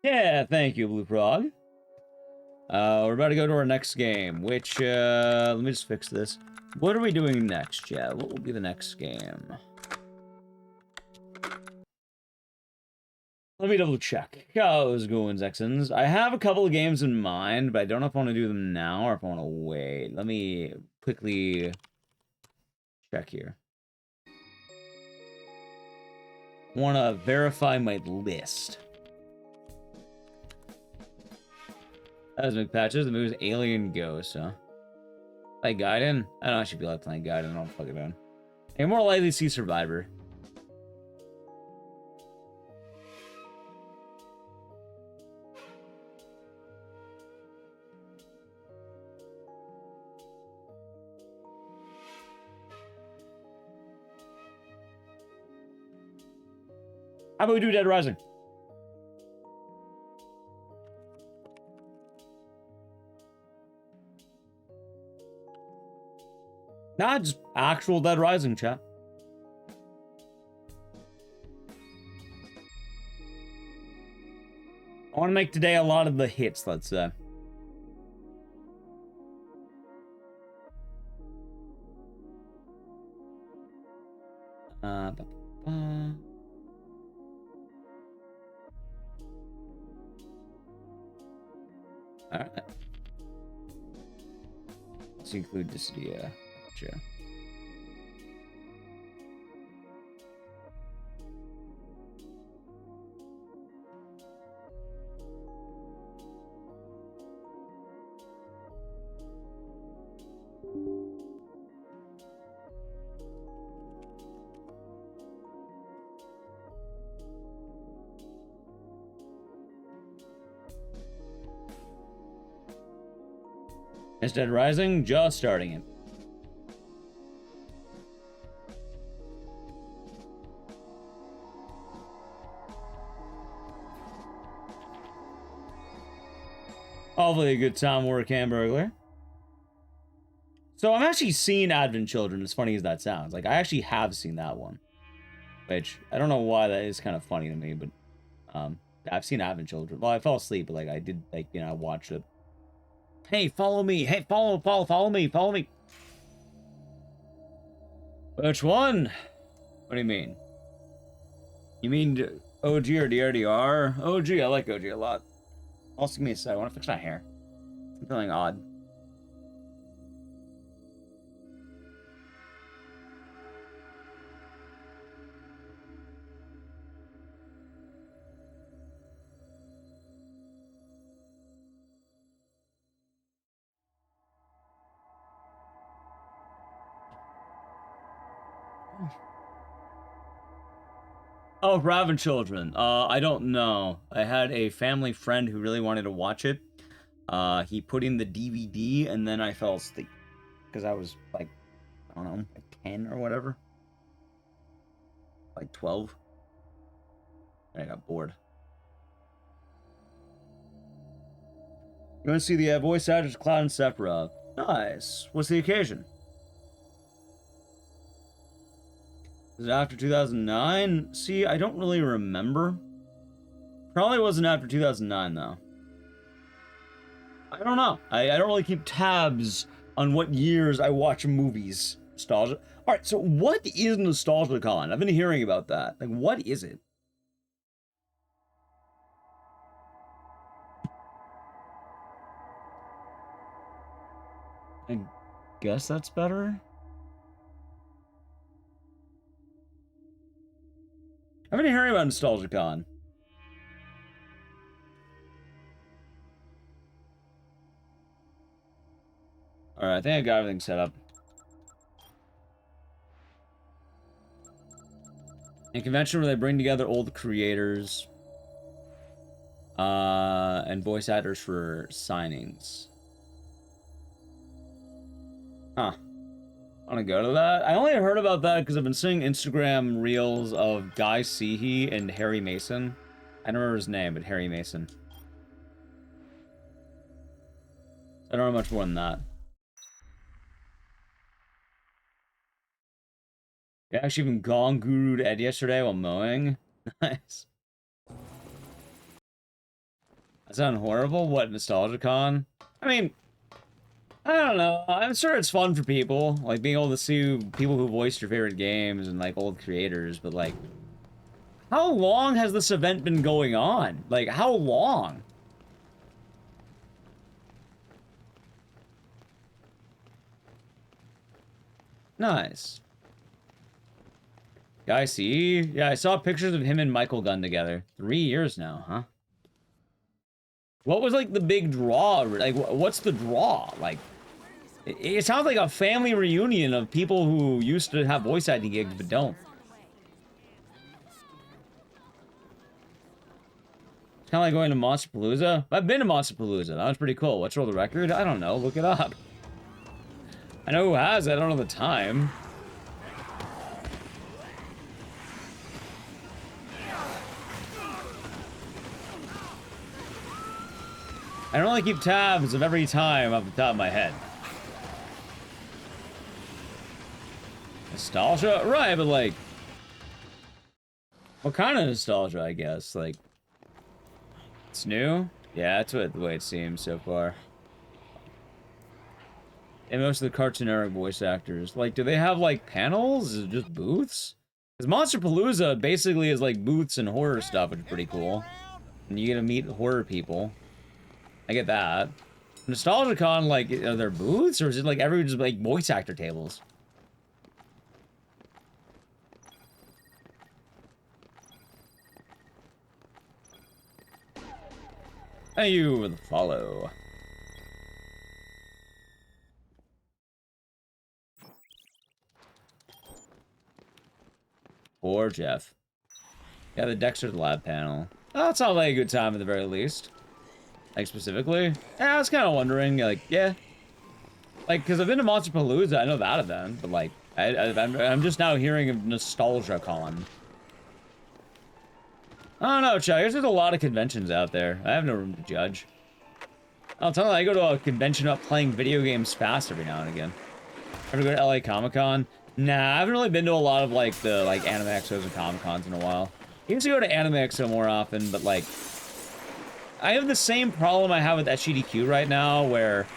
Yeah, thank you, Blue Frog. We're about to go to our next game, which, let me just fix this. What are we doing next, Chad? What will be the next game? Let me double check. How's it going, Zexons? I have a couple of games in mind, but I don't know if I want to do them now or if I want to wait. Let me quickly check here. I want to verify my list. That was McPatches. The movie's Alien Ghost, huh? Play Gaiden? I don't actually feel like playing Gaiden. I don't fuck it on. Hey, more likely to see Survivor. How about we do Dead Rising? Nah, just actual Dead Rising, chat. I want to make today a lot of the hits, let's say. Ba, ba, ba. All right. Let's include this. Yeah, sure. Is Dead Rising just starting it? Hopefully a good time work, Hamburglar. So I've actually seen Advent Children, as funny as that sounds. Like, I actually have seen that one. Which, I don't know why that is kind of funny to me, but I've seen Advent Children. Well, I fell asleep, but like I did, like, you know, I watched it. Hey, follow me. Hey, follow me. Follow me. Which one? What do you mean? You mean OG or DRDR? OG, I like OG a lot. Also, give me a sec. I want to fix my hair. I'm feeling odd. Oh, Raven Children. I don't know. I had a family friend who really wanted to watch it. He put in the DVD, and then I fell asleep. Because I was, like, I don't know, like 10 or whatever. Like 12. And I got bored. You want to see the voice actors, Cloud and Sephiroth? Nice. What's the occasion? Is it after 2009? See, I don't really remember. Probably wasn't after 2009, though. I don't know. I don't really keep tabs on what years I watch movies. Nostalgia. Alright, so what is NostalgiaCon? I've been hearing about that. Like, what is it? I guess that's better. I've been hearing about NostalgiaCon. Alright, I think I got everything set up. A convention where they bring together old creators and voice actors for signings. Huh. I want to go to that? I only heard about that because I've been seeing Instagram reels of Guy Seehee and Harry Mason. I don't remember his name, but Harry Mason. I don't know much more than that. Yeah, I actually even gong guru'd Ed yesterday while mowing. Nice. That sound horrible? What, NostalgiaCon? I mean, I don't know. I'm sure it's fun for people, like being able to see people who voiced your favorite games and like old creators, but like, how long has this event been going on? Like, how long? Nice. Guy see? Yeah, I saw pictures of him and Michael Gunn together. 3 years now, huh? What was like the big draw? Like, what's the draw? Like, it sounds like a family reunion of people who used to have voice acting gigs but don't. It's kind of like going to Monsterpalooza. I've been to Monsterpalooza. That was pretty cool. What's the record? I don't know. Look it up. I know who has it. I don't know the time. I don't really keep tabs of every time off the top of my head. Nostalgia? Right, but like... What kind of nostalgia, I guess? Like... It's new? Yeah, that's the way it seems so far. And most of the cartoonic voice actors. Like, do they have, like, panels? Is it just booths? Because Monsterpalooza basically is, like, booths and horror stuff, which is pretty cool. And you get to meet horror people. I get that. NostalgiaCon, like, are there booths? Or is it, like, every just, like, voice actor tables? Thank you for the follow. Poor Jeff. Yeah, the Dexter's Lab panel. Oh, that sounds like a good time at the very least. Like, specifically? Yeah, I was kind of wondering, like, yeah. Like, because I've been to Monsterpalooza, I know that event, but, like, I'm just now hearing of NostalgiaCon. I don't know, Chuck. There's a lot of conventions out there. I have no room to judge. I'll tell you, I go to a convention up playing video games fast every now and again. Ever go to LA Comic-Con? Nah, I haven't really been to a lot of, like, the, like, Anime Exos and Comic-Cons in a while. I used to go to Anime Exo more often, but, like... I have the same problem I have with SGDQ right now, where...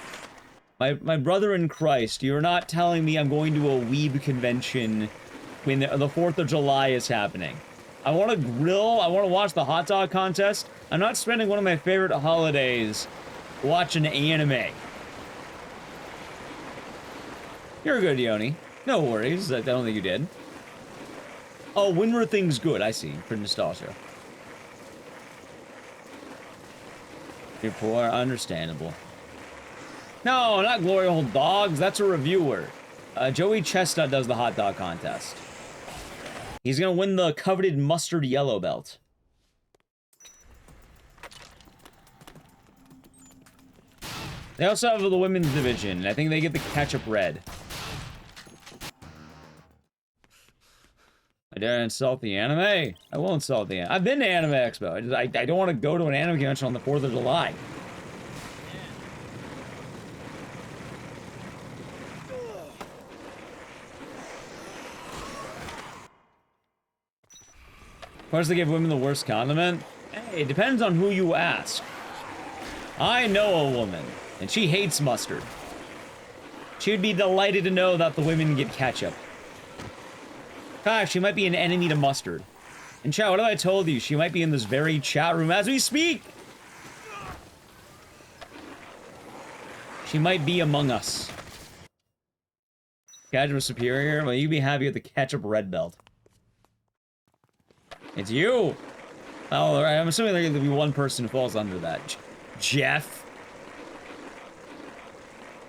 My brother in Christ, you're not telling me I'm going to a weeb convention when the 4th of July is happening. I want to grill, I want to watch the hot dog contest. I'm not spending one of my favorite holidays watching anime. You're good, Yoni. No worries, I don't think you did. Oh, when were things good? I see, for nostalgia. You're poor, understandable. No, not Glory Hole Dogs, that's a reviewer. Joey Chestnut does the hot dog contest. He's gonna win the coveted mustard yellow belt. They also have the women's division. I think they get the ketchup red. I dare insult the anime? I will insult the anime. I've been to Anime Expo. I don't want to go to an anime convention on the 4th of July. Of course, they give women the worst condiment. Hey, it depends on who you ask. I know a woman, and she hates mustard. She would be delighted to know that the women get ketchup. In fact, she might be an enemy to mustard. And chat, what have I told you? She might be in this very chat room as we speak. She might be among us. Ketchup superior? Well, you'd be happy with the ketchup red belt. It's you! Oh, alright, I'm assuming there's gonna be one person who falls under that. Jeff?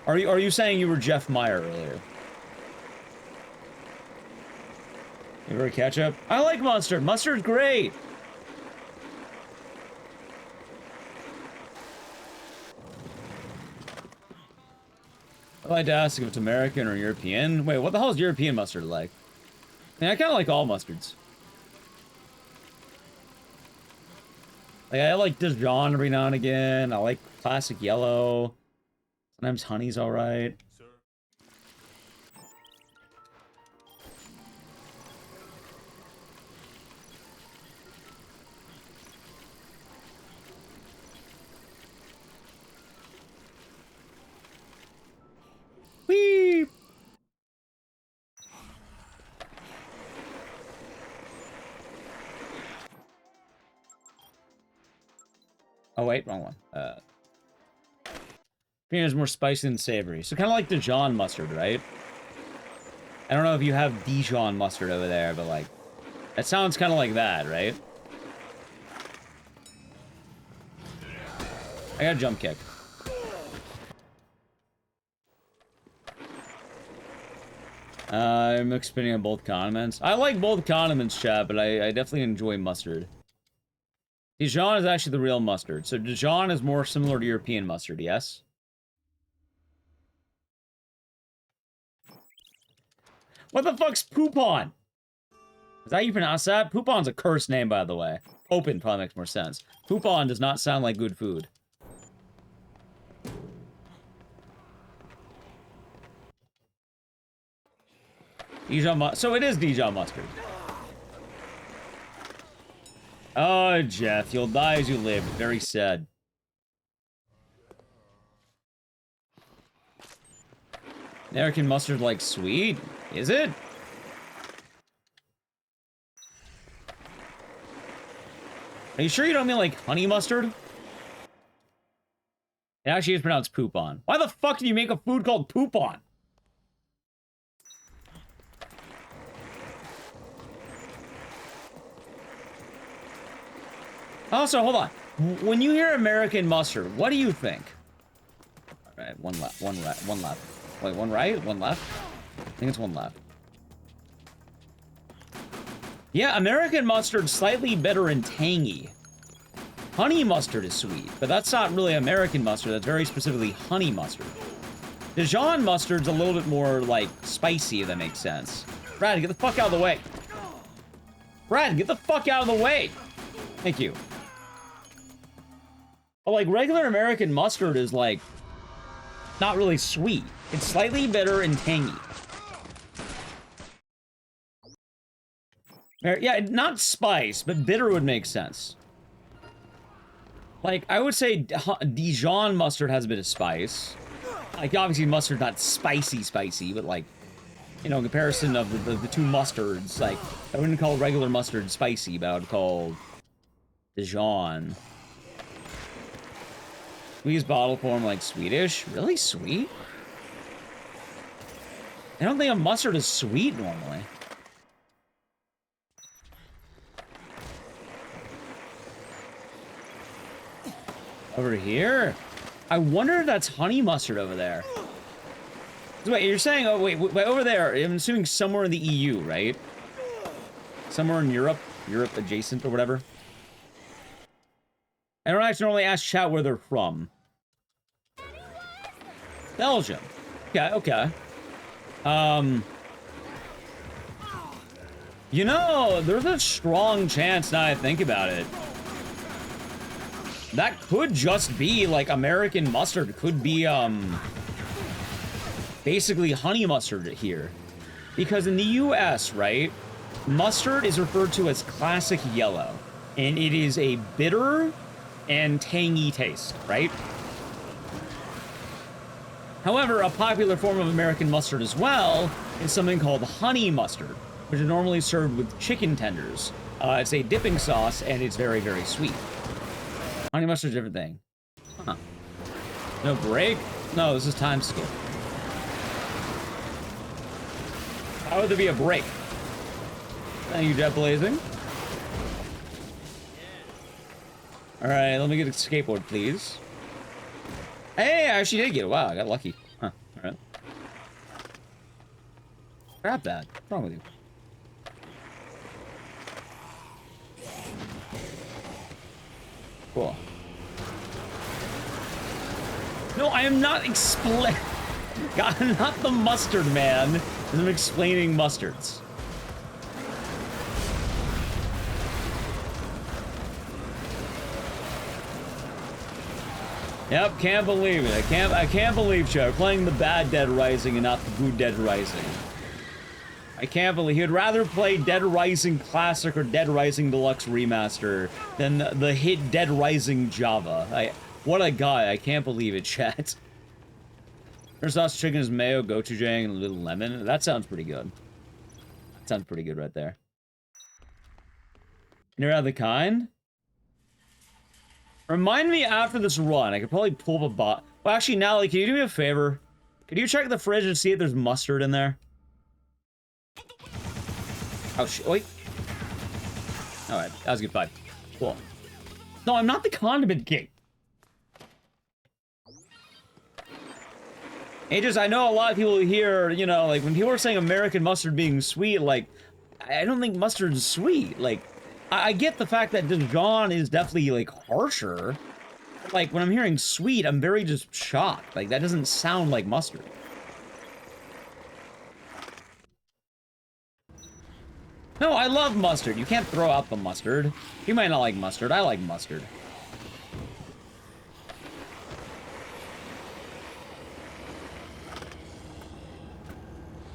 Are you saying you were Jeff Meyer earlier? You ever ketchup? I like mustard! Mustard's great! I'd like to ask if it's American or European. Wait, what the hell is European mustard like? I mean, I kinda like all mustards. Like, I like Dijon every now and again. I like classic yellow. Sometimes honey's alright. Whee! Oh wait, wrong one. Is more spicy than savory. So kind of like Dijon mustard, right? I don't know if you have Dijon mustard over there, but like, that sounds kind of like that, right? I got a jump kick. I'm expanding on both condiments. I like both condiments, chat, but I definitely enjoy mustard. Dijon is actually the real mustard. So Dijon is more similar to European mustard, yes? What the fuck's Poupon? Is that how you pronounce that? Poupon's a cursed name, by the way. Open probably makes more sense. Poupon does not sound like good food. So it is Dijon mustard. Oh, Jeff, you'll die as you live. Very sad. American mustard like sweet? Is it? Are you sure you don't mean like honey mustard? It actually is pronounced poupon. Why the fuck do you make a food called poupon? Also, hold on. When you hear American mustard, what do you think? All right, one left, one right, one left. Wait, one right, one left? I think it's one left. Yeah, American mustard's slightly bitter and tangy. Honey mustard is sweet, but that's not really American mustard. That's very specifically honey mustard. Dijon mustard's a little bit more, like, spicy, if that makes sense. Brad, get the fuck out of the way. Brad, get the fuck out of the way. Thank you. But, like, regular American mustard is, like, not really sweet. It's slightly bitter and tangy. Yeah, not spice, but bitter would make sense. Like, I would say Dijon mustard has a bit of spice. Like, obviously mustard not spicy, but like, you know, in comparison of the two mustards, like, I wouldn't call regular mustard spicy, but I would call Dijon. We use bottle form like Swedish? Really sweet? I don't think a mustard is sweet normally. Over here? I wonder if that's honey mustard over there. So wait, you're saying, oh wait, over there, I'm assuming somewhere in the EU, right? Somewhere in Europe adjacent or whatever. I don't actually normally ask chat where they're from. Belgium. Okay, okay. You know, there's a strong chance now I think about it. That could just be, like, American mustard. Could be, basically honey mustard here. Because in the US, right, mustard is referred to as classic yellow. And it is a bitter and tangy taste, right? However, a popular form of American mustard as well is something called honey mustard, which is normally served with chicken tenders. It's a dipping sauce, and it's very, very sweet. Honey mustard's a different thing. Huh. No break? No, this is time skip. How would there be a break? Thank you, Jet Blazing. Alright, let me get a skateboard, please. Hey, I actually did get it. Wow, I got lucky. Huh, alright. Grab that. What's wrong with you? Cool. No, I am not I'm not the mustard man. I'm explaining mustards. Yep, can't believe it. I can't believe Joe playing the bad Dead Rising and not the good Dead Rising. I can't believe he would rather play Dead Rising Classic or Dead Rising Deluxe Remaster than the hit Dead Rising Java. What a guy. I can't believe it, chat. There's sauce, chicken is mayo, gochujang, and a little lemon. That sounds pretty good. That sounds pretty good right there. You're out of the kind? Remind me after this run. I could probably pull up a bot. Well, actually, Natalie, can you do me a favor? Could you check the fridge and see if there's mustard in there? Oh, shit. Wait. Alright, that was a good fight. Cool. No, I'm not the condiment king. I know a lot of people here, you know, like, when people are saying American mustard being sweet, like, I don't think mustard's sweet. Like, I get the fact that Dijon is definitely, like, harsher. But, like, when I'm hearing sweet, I'm very just shocked. Like, that doesn't sound like mustard. No, I love mustard. You can't throw out the mustard. You might not like mustard. I like mustard.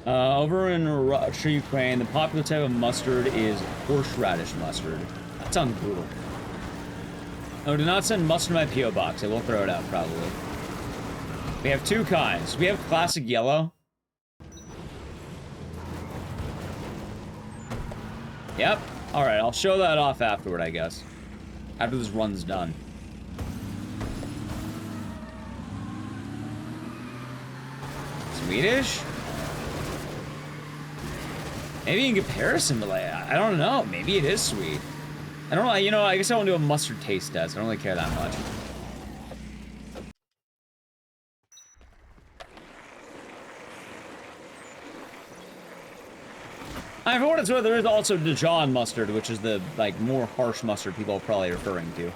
Over in Russia, Ukraine, the popular type of mustard is horseradish mustard. That sounds brutal. Oh, do not send mustard in my P.O. box. I will throw it out, probably. We have two kinds. We have classic yellow. Yep. Alright, I'll show that off afterward, I guess. After this run's done. Swedish? Maybe in comparison to, like, I don't know. Maybe it is sweet. I don't know. You know, I guess I want to do a mustard taste test. I don't really care that much. I mean, for what it's worth, there is also Dijon mustard, which is the, like, more harsh mustard people are probably referring to.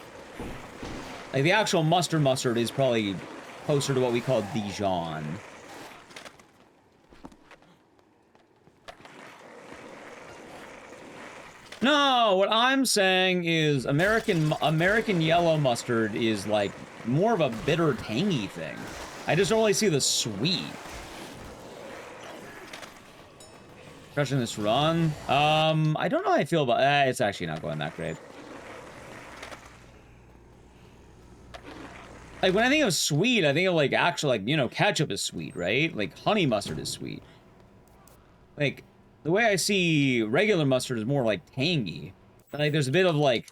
Like, the actual mustard is probably closer to what we call Dijon. No, what I'm saying is American yellow mustard is, like, more of a bitter, tangy thing. I just don't really see the sweet. Crushing this run. I don't know how I feel about it's actually not going that great. Like, when I think of sweet, I think of, like, actual, like, you know, ketchup is sweet, right? Like, honey mustard is sweet. Like, the way I see regular mustard is more, like, tangy. Like, there's a bit of, like,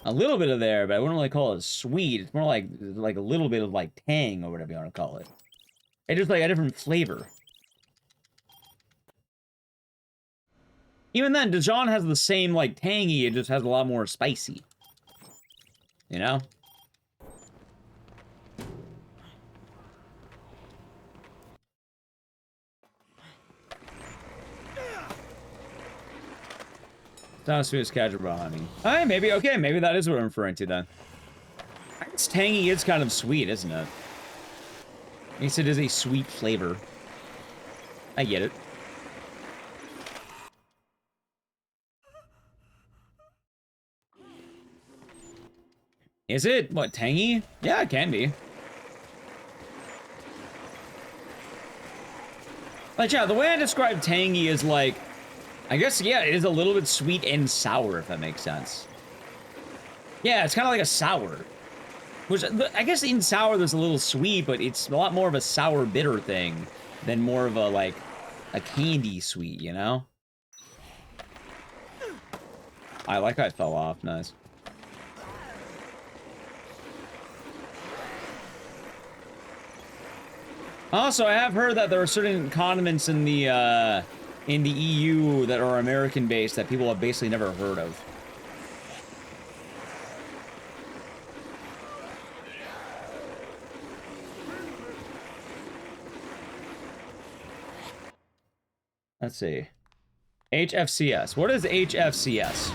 a little bit of there, but I wouldn't really call it sweet. It's more like a little bit of, like, tang, or whatever you want to call it. It's just, like, a different flavor. Even then, Dijon has the same, like, tangy, it just has a lot more spicy. You know? It's not as sweet as ketchup, I mean. Alright, maybe, okay, maybe that is what I'm referring to, then. It's tangy, it's kind of sweet, isn't it? At least it is a sweet flavor. I get it. Is it, what, tangy? Yeah, it can be. Like, yeah, the way I describe tangy is like, I guess, yeah, it is a little bit sweet and sour, if that makes sense. Yeah, it's kind of like a sour. Which, I guess in sour there's a little sweet, but it's a lot more of a sour bitter thing than more of a, like, a candy sweet, you know? I like how it fell off, nice. Also, I have heard that there are certain condiments in the EU that are American-based that people have basically never heard of. Let's see. HFCS. What is HFCS?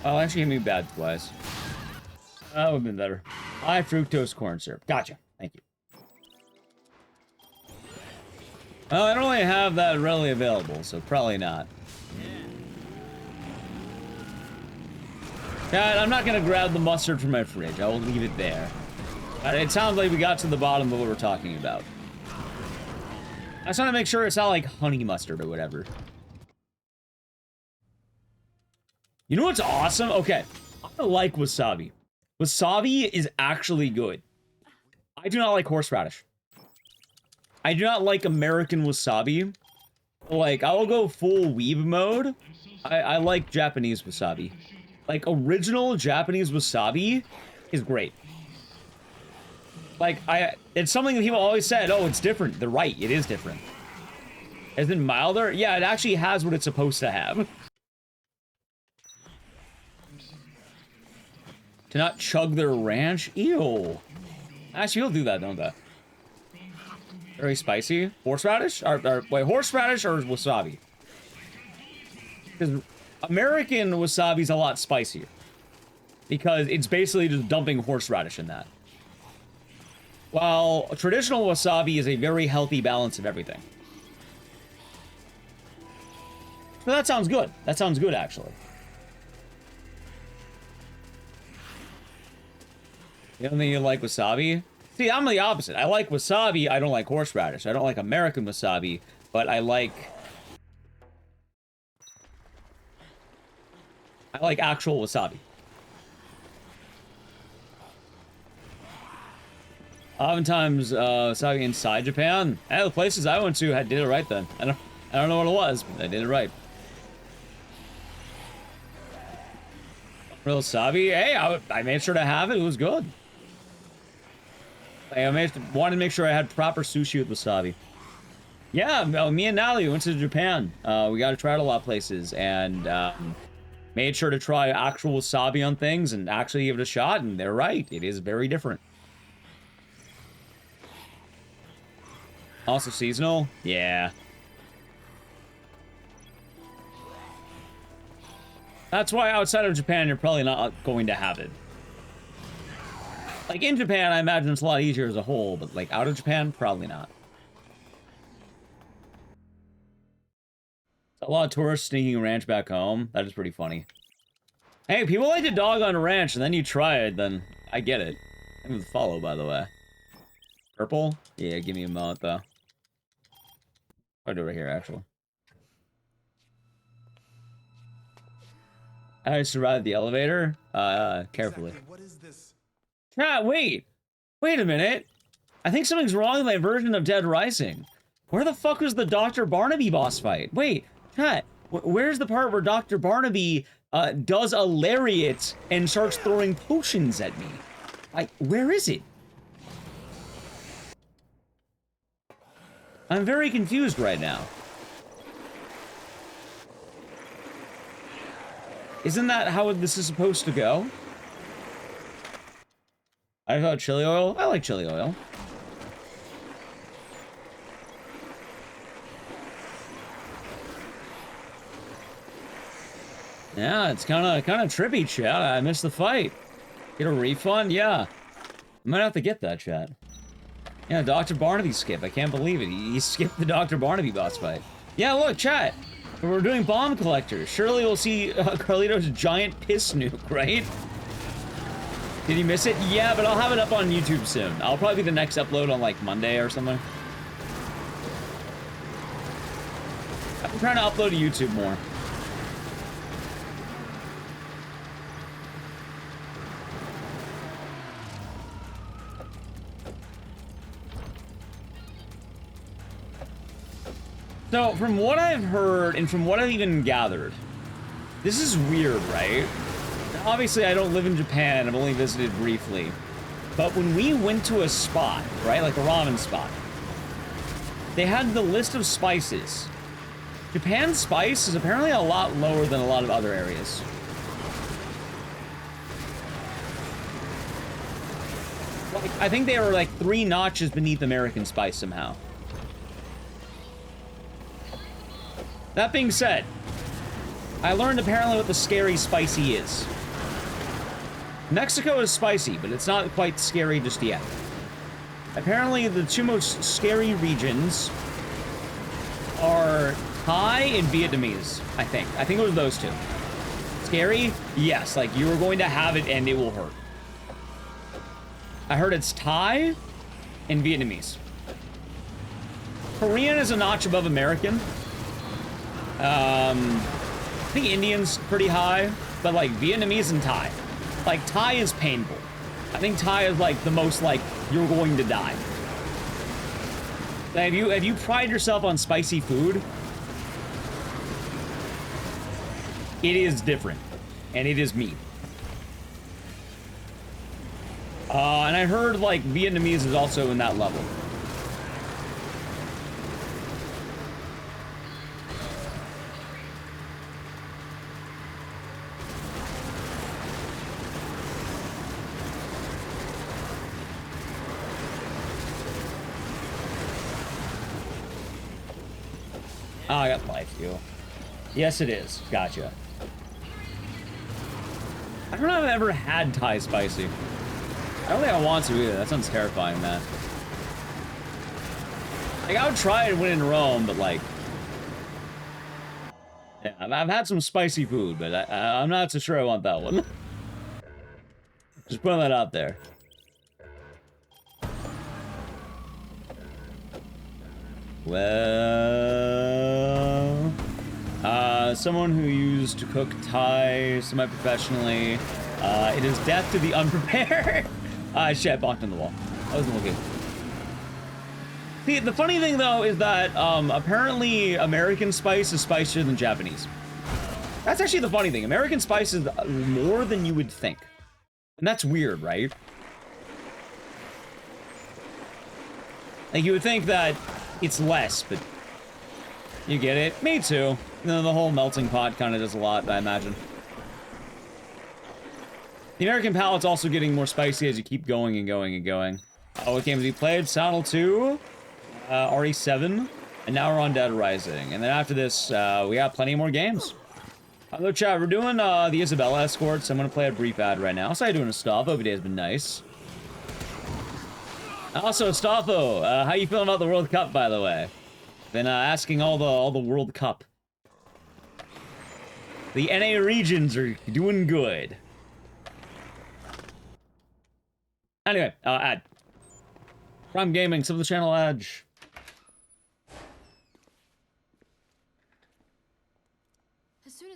Oh, actually, give me bad twice. That would have been better. High fructose corn syrup. Gotcha. Thank you. Well, I don't really have that readily available, so probably not. Yeah, I'm not gonna grab the mustard from my fridge. I will leave it there. It sounds like we got to the bottom of what we're talking about. I just want to make sure it's not like honey mustard or whatever. You know what's awesome? Okay, I like wasabi. Wasabi is actually good. I do not like horseradish. I do not like American wasabi. Like, I will go full weeb mode. I like Japanese wasabi. Like, original Japanese wasabi is great. Like, it's something that people always said, oh, it's different. They're right, it is different. Isn't it milder? Yeah, it actually has what it's supposed to have. To not chug their ranch? Ew. Actually, people do that, don't they? Very spicy. Horseradish? Wait, horseradish or wasabi? Because American wasabi is a lot spicier. Because it's basically just dumping horseradish in that. While traditional wasabi is a very healthy balance of everything. So that sounds good. That sounds good, actually. You don't think you like wasabi? See, I'm the opposite. I like wasabi, I don't like horseradish. I don't like American wasabi, but I like actual wasabi. Oftentimes, wasabi inside Japan. The places I went to did it right then. I don't know what it was, but they did it right. Real wasabi? Hey, I made sure to have it. It was good. I wanted to make sure I had proper sushi with wasabi. Yeah, me and Natalie went to Japan. We got to try it a lot of places, and made sure to try actual wasabi on things and actually give it a shot, and they're right. It is very different. Also seasonal? Yeah. That's why outside of Japan, you're probably not going to have it. Like, in Japan, I imagine it's a lot easier as a whole, but, like, out of Japan, probably not. A lot of tourists sneaking a ranch back home. That is pretty funny. Hey, people like to dog on a ranch, and then you try it, then I get it. I'm with follow, by the way. Purple? Yeah, give me a moment, though. I'll do it right here, actually. I survived the elevator? Carefully. Exactly. What is this? Chat, wait! Wait a minute! I think something's wrong with my version of Dead Rising. Where the fuck was the Dr. Barnaby boss fight? Wait, chat, where's the part where Dr. Barnaby, does a lariat and starts throwing potions at me? Like, where is it? I'm very confused right now. Isn't that how this is supposed to go? I thought chili oil? I like chili oil. Yeah, it's kind of trippy, chat. I missed the fight. Get a refund? Yeah. I might have to get that, chat. Yeah, Dr. Barnaby skip. I can't believe it. He skipped the Dr. Barnaby boss fight. Yeah, look, chat. We're doing bomb collectors. Surely we'll see Carlito's giant piss nuke, right? Did you miss it? Yeah, but I'll have it up on YouTube soon. I'll probably be the next upload on, like, Monday or something. I'm trying to upload to YouTube more. So, from what I've heard, and from what I've even gathered, this is weird, right? Obviously, I don't live in Japan, I've only visited briefly. But when we went to a spot, right, like a ramen spot, they had the list of spices. Japan's spice is apparently a lot lower than a lot of other areas. Like, I think they were like 3 notches beneath American spice somehow. That being said, I learned apparently what the scary spicy is. Mexico is spicy, but it's not quite scary just yet. Apparently, the 2 most scary regions are Thai and Vietnamese, I think. I think it was those 2. Scary? Yes, like, you are going to have it and it will hurt. I heard it's Thai and Vietnamese. Korean is a notch above American. I think Indian's pretty high, but like Vietnamese and Thai. Like Thai is painful. I think Thai is like the most like you're going to die. Have you prided yourself on spicy food? It is different, and it is meat. And I heard like Vietnamese is also in that level. Oh, I got life fuel. Yes, it is. Gotcha. I don't know if I've ever had Thai spicy. I don't think I want to either. That sounds terrifying, man. Like, I would try it when in Rome, but like... Yeah, I've had some spicy food, but I'm not so sure I want that one. Just putting that out there. Well, someone who used to cook Thai semi-professionally. It is death to the unprepared. Shit, I blocked on the wall. I wasn't looking. See, the funny thing though is that apparently American spice is spicier than Japanese. That's actually the funny thing. American spice is more than you would think. And that's weird, right? Like, you would think that it's less, but you get it. Me too. You know, the whole melting pot kind of does a lot, I imagine. The American palate's also getting more spicy as you keep going and going and going. What games we played? Saddle 2, RE7, and now we're on Dead Rising. And then after this, we got plenty more games. Hello, chat. We're doing the Isabella escorts. I'm going to play a brief ad right now. So how you doing, Estafo? Every day has been nice. Also, Estafo, how you feeling about the World Cup, by the way? Been asking all the World Cup. The NA regions are doing good. Anyway, ad. Prime Gaming, sub the channel Edge.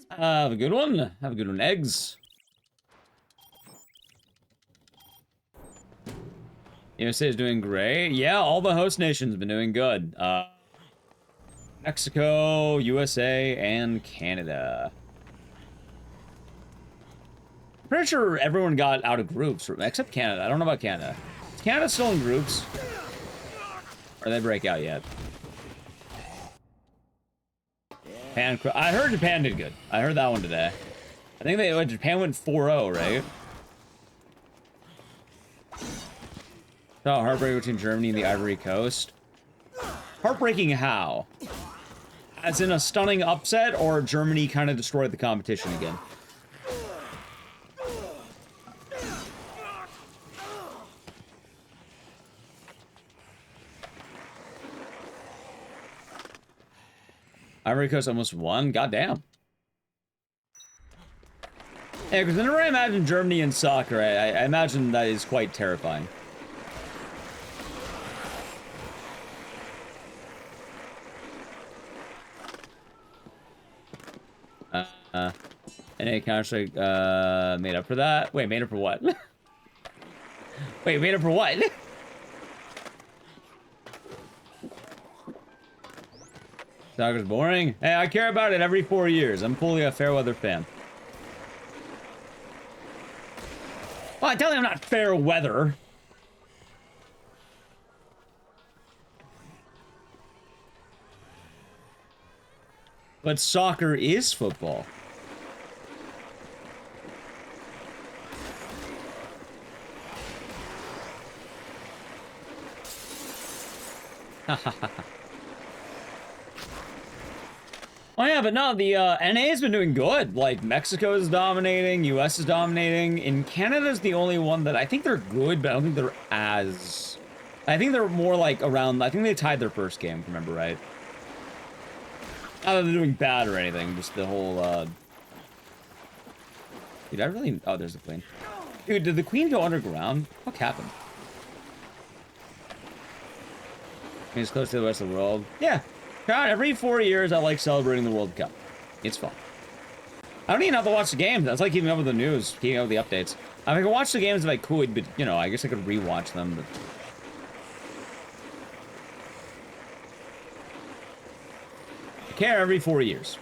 Have a good one. Have a good one, Eggs. USA is doing great. Yeah, all the host nations have been doing good. Mexico, USA, and Canada. Pretty sure everyone got out of groups, except Canada. I don't know about Canada. Is Canada still in groups? Or they break out yet? Japan, I heard Japan did good. I heard that one today. I think Japan went 4-0, right? Oh, heartbreak between Germany and the Ivory Coast. Heartbreaking how? As in a stunning upset, or Germany kind of destroyed the competition again? Ivory Coast almost won? Goddamn. Yeah, because whenever I imagine Germany in soccer, I imagine that is quite terrifying. NA Counter-Strike, made up for that? Wait, made up for what? Wait, made up for what? Soccer's boring? Hey, I care about it every 4 years. I'm fully a Fairweather fan. Well, I tell you I'm not fair weather. But soccer is football. Oh yeah, but no, the NA has been doing good. Like, Mexico is dominating, US is dominating. In Canada's the only one that I think they're good, but I don't think they're as... I think they're more like around... I think they tied their first game, if I remember right. Not that they're doing bad or anything, just the whole, Dude, I really... Oh, there's the Queen. Dude, did the Queen go underground? What happened? It's close to the rest of the world. Yeah. God, every 4 years I like celebrating the World Cup. It's fun. I don't even have to watch the games. That's like keeping up with the news, keeping up with the updates. I could watch the games if I could, but, you know, I guess I could rewatch them, but... I care every 4 years.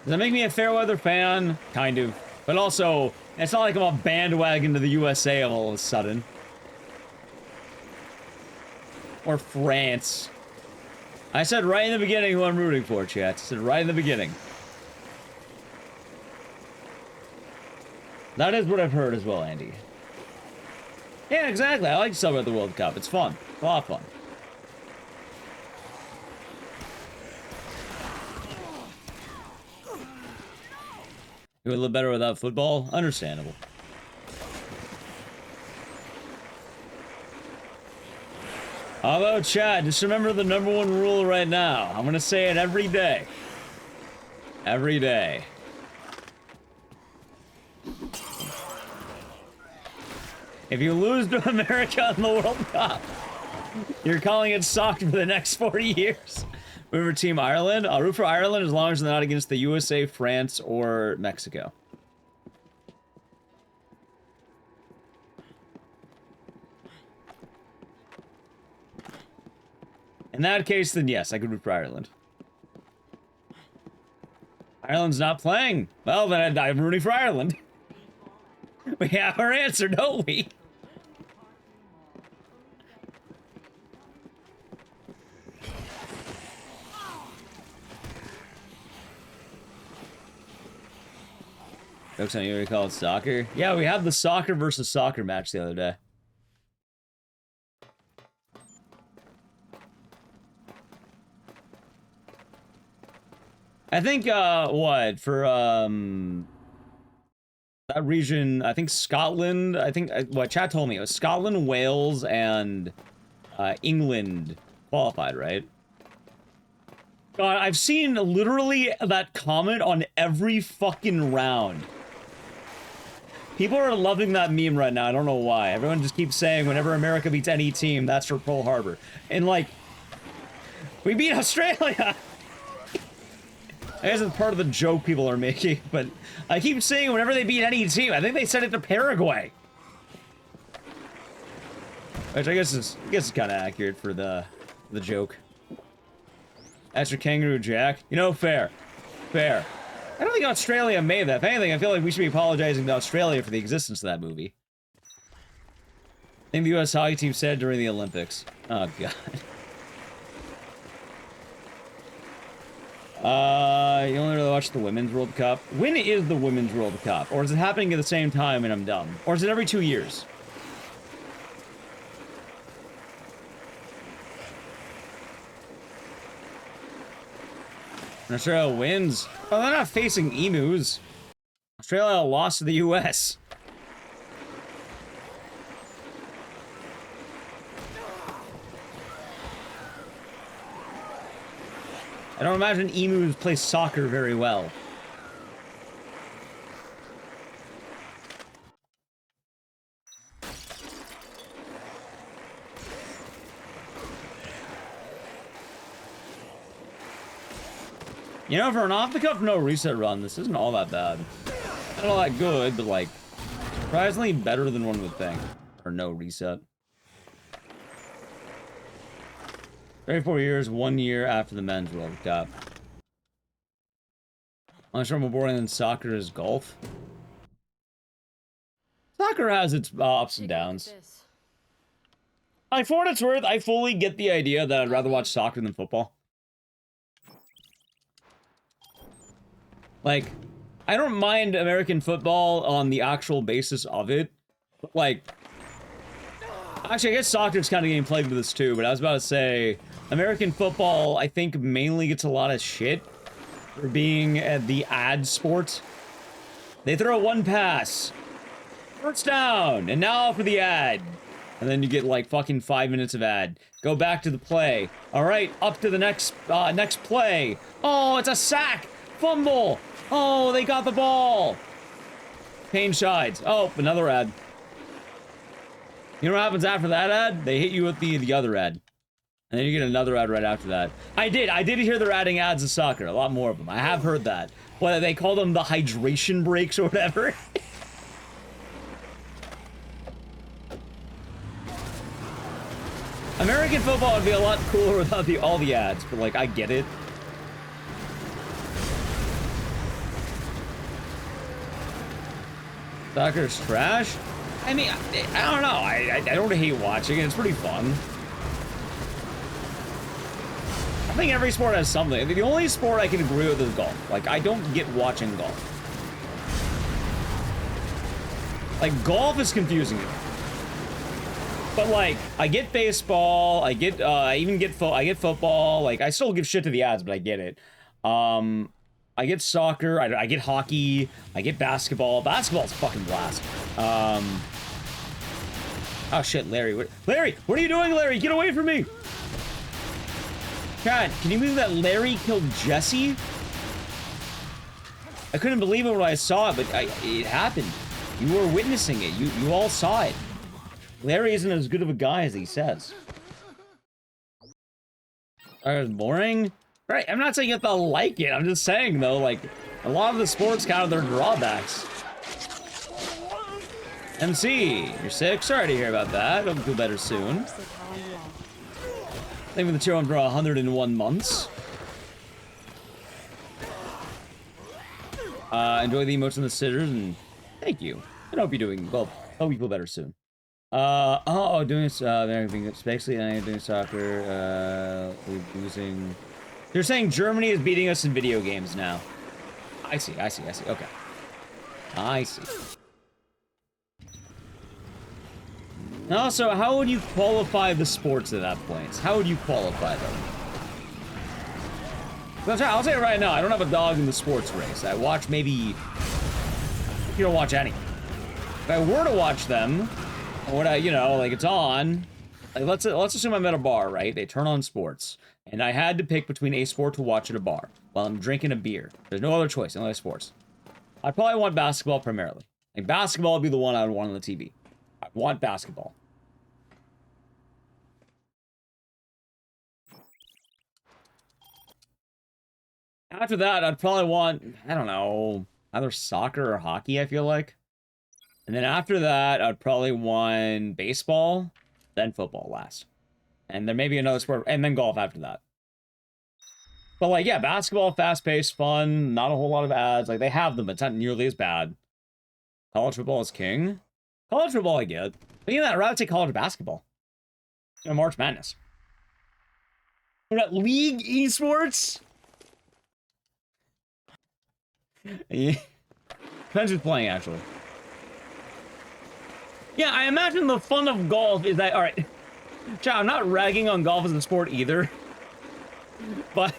Does that make me a Fairweather fan? Kind of. But also, it's not like I'm a bandwagon to the USA all of a sudden. Or France. I said right in the beginning who I'm rooting for, chat. I said right in the beginning. That is what I've heard as well, Andy. Yeah, exactly. I like to celebrate the World Cup. It's fun. It's a lot of fun. You would live better without football? Understandable. Although, Chad, just remember the #1 rule right now. I'm gonna say it every day. Every day. If you lose to America in the World Cup, You're calling it soccer for the next 40 years. Root for Team Ireland? I'll root for Ireland as long as they're not against the USA, France, or Mexico. In that case, then yes, I could root for Ireland. Ireland's not playing. Well, then I'm rooting for Ireland. We have our answer, don't we? Jokes on you, call it soccer? Yeah, we had the soccer versus soccer match the other day. I think, what, for, that region, I think Scotland, what chat told me, it was Scotland, Wales, and, England qualified, right? God, I've seen literally that comment on every fucking round. People are loving that meme right now, I don't know why. Everyone just keeps saying whenever America beats any team, that's for Pearl Harbor. And like, we beat Australia! I guess it's part of the joke people are making, but I keep saying whenever they beat any team, I think they said it to Paraguay. Which I guess is kind of accurate for the joke. That's your Kangaroo Jack. You know, fair. Fair. I don't think Australia made that. If anything, I feel like we should be apologizing to Australia for the existence of that movie. I think the US hockey team said during the Olympics. Oh, God. You only really watch the Women's World Cup? When is the Women's World Cup? Or is it happening at the same time and I'm dumb? Or is it every 2 years? Australia wins. Oh, they're not facing emus. Australia lost to the US. I don't imagine emus play soccer very well. You know, for an off-the-cuff no reset run, this isn't all that bad. Not all that good, but like, surprisingly better than one would think. Or no reset. 34 years, 1 year after the Men's World Cup. I'm sure more boring than soccer is golf. Soccer has its ups and downs. Like, for what it's worth, I fully get the idea that I'd rather watch soccer than football. Like, I don't mind American football on the actual basis of it. But, like, actually, I guess soccer's kind of getting plagued with this too, but I was about to say, American football, I think, mainly gets a lot of shit for being the ad sport. They throw one pass. First down, and now for the ad. And then you get, like, fucking 5 minutes of ad. Go back to the play. All right, up to the next play. Oh, it's a sack. Fumble. Oh, they got the ball. Pain sides. Oh, another ad. You know what happens after that ad? They hit you with the other ad. And then you get another ad right after that. I did hear they're adding ads to soccer. A lot more of them. I have heard that. What, they call them the hydration breaks or whatever? American football would be a lot cooler without all the ads, but like, I get it. Soccer's trash? I mean, I don't know. I don't hate watching it. It's pretty fun. I think every sport has something. The only sport I can agree with is golf. Like, I don't get watching golf. Like, golf is confusing me. But like, I get baseball. I get I get football. Like, I still give shit to the ads, but I get it. I get soccer, I get hockey, I get basketball. Basketball's a fucking blast. Oh shit, Larry. Larry, what are you doing, Larry? Get away from me! God, can you believe that Larry killed Jesse? I couldn't believe it when I saw it, but it happened. You were witnessing it. You all saw it. Larry isn't as good of a guy as he says. It's boring? Right, I'm not saying you have to like it. I'm just saying, though, like, a lot of the sports kind of their drawbacks. MC, you're sick? Sorry to hear about that. Hope you feel better soon. Thank you for the tier 1 for 101 months. Enjoy the emotes and the scissors, and thank you. And hope you're doing well. Hope you feel better soon. Doing basically I'm doing soccer. We're losing. They're saying Germany is beating us in video games now. I see. Okay. I see. Also, how would you qualify the sports at that point? How would you qualify them? I'll say it right now, I don't have a dog in the sports race. I watch maybe... You don't watch any. If I were to watch them, what like it's on... Like, let's assume I'm at a bar, right? They turn on sports. And I had to pick between a sport to watch at a bar while I'm drinking a beer. There's no other choice, only sports. I'd probably want basketball primarily. Like, basketball would be the one I would want on the TV. I want basketball. After that, I'd probably want, I don't know, either soccer or hockey, I feel like. And then after that, I'd probably want baseball, then football last. And then maybe another sport, and then golf after that. But, like, yeah, basketball, fast-paced, fun, not a whole lot of ads. Like, they have them, but it's not nearly as bad. College football is king. College football, I get. But even that, I'd rather take college basketball. You know, March Madness. We're at League Esports? Yeah. Depends who's playing, actually. Yeah, I imagine the fun of golf is that... Alright. Chat, I'm not ragging on golf as a sport either. But...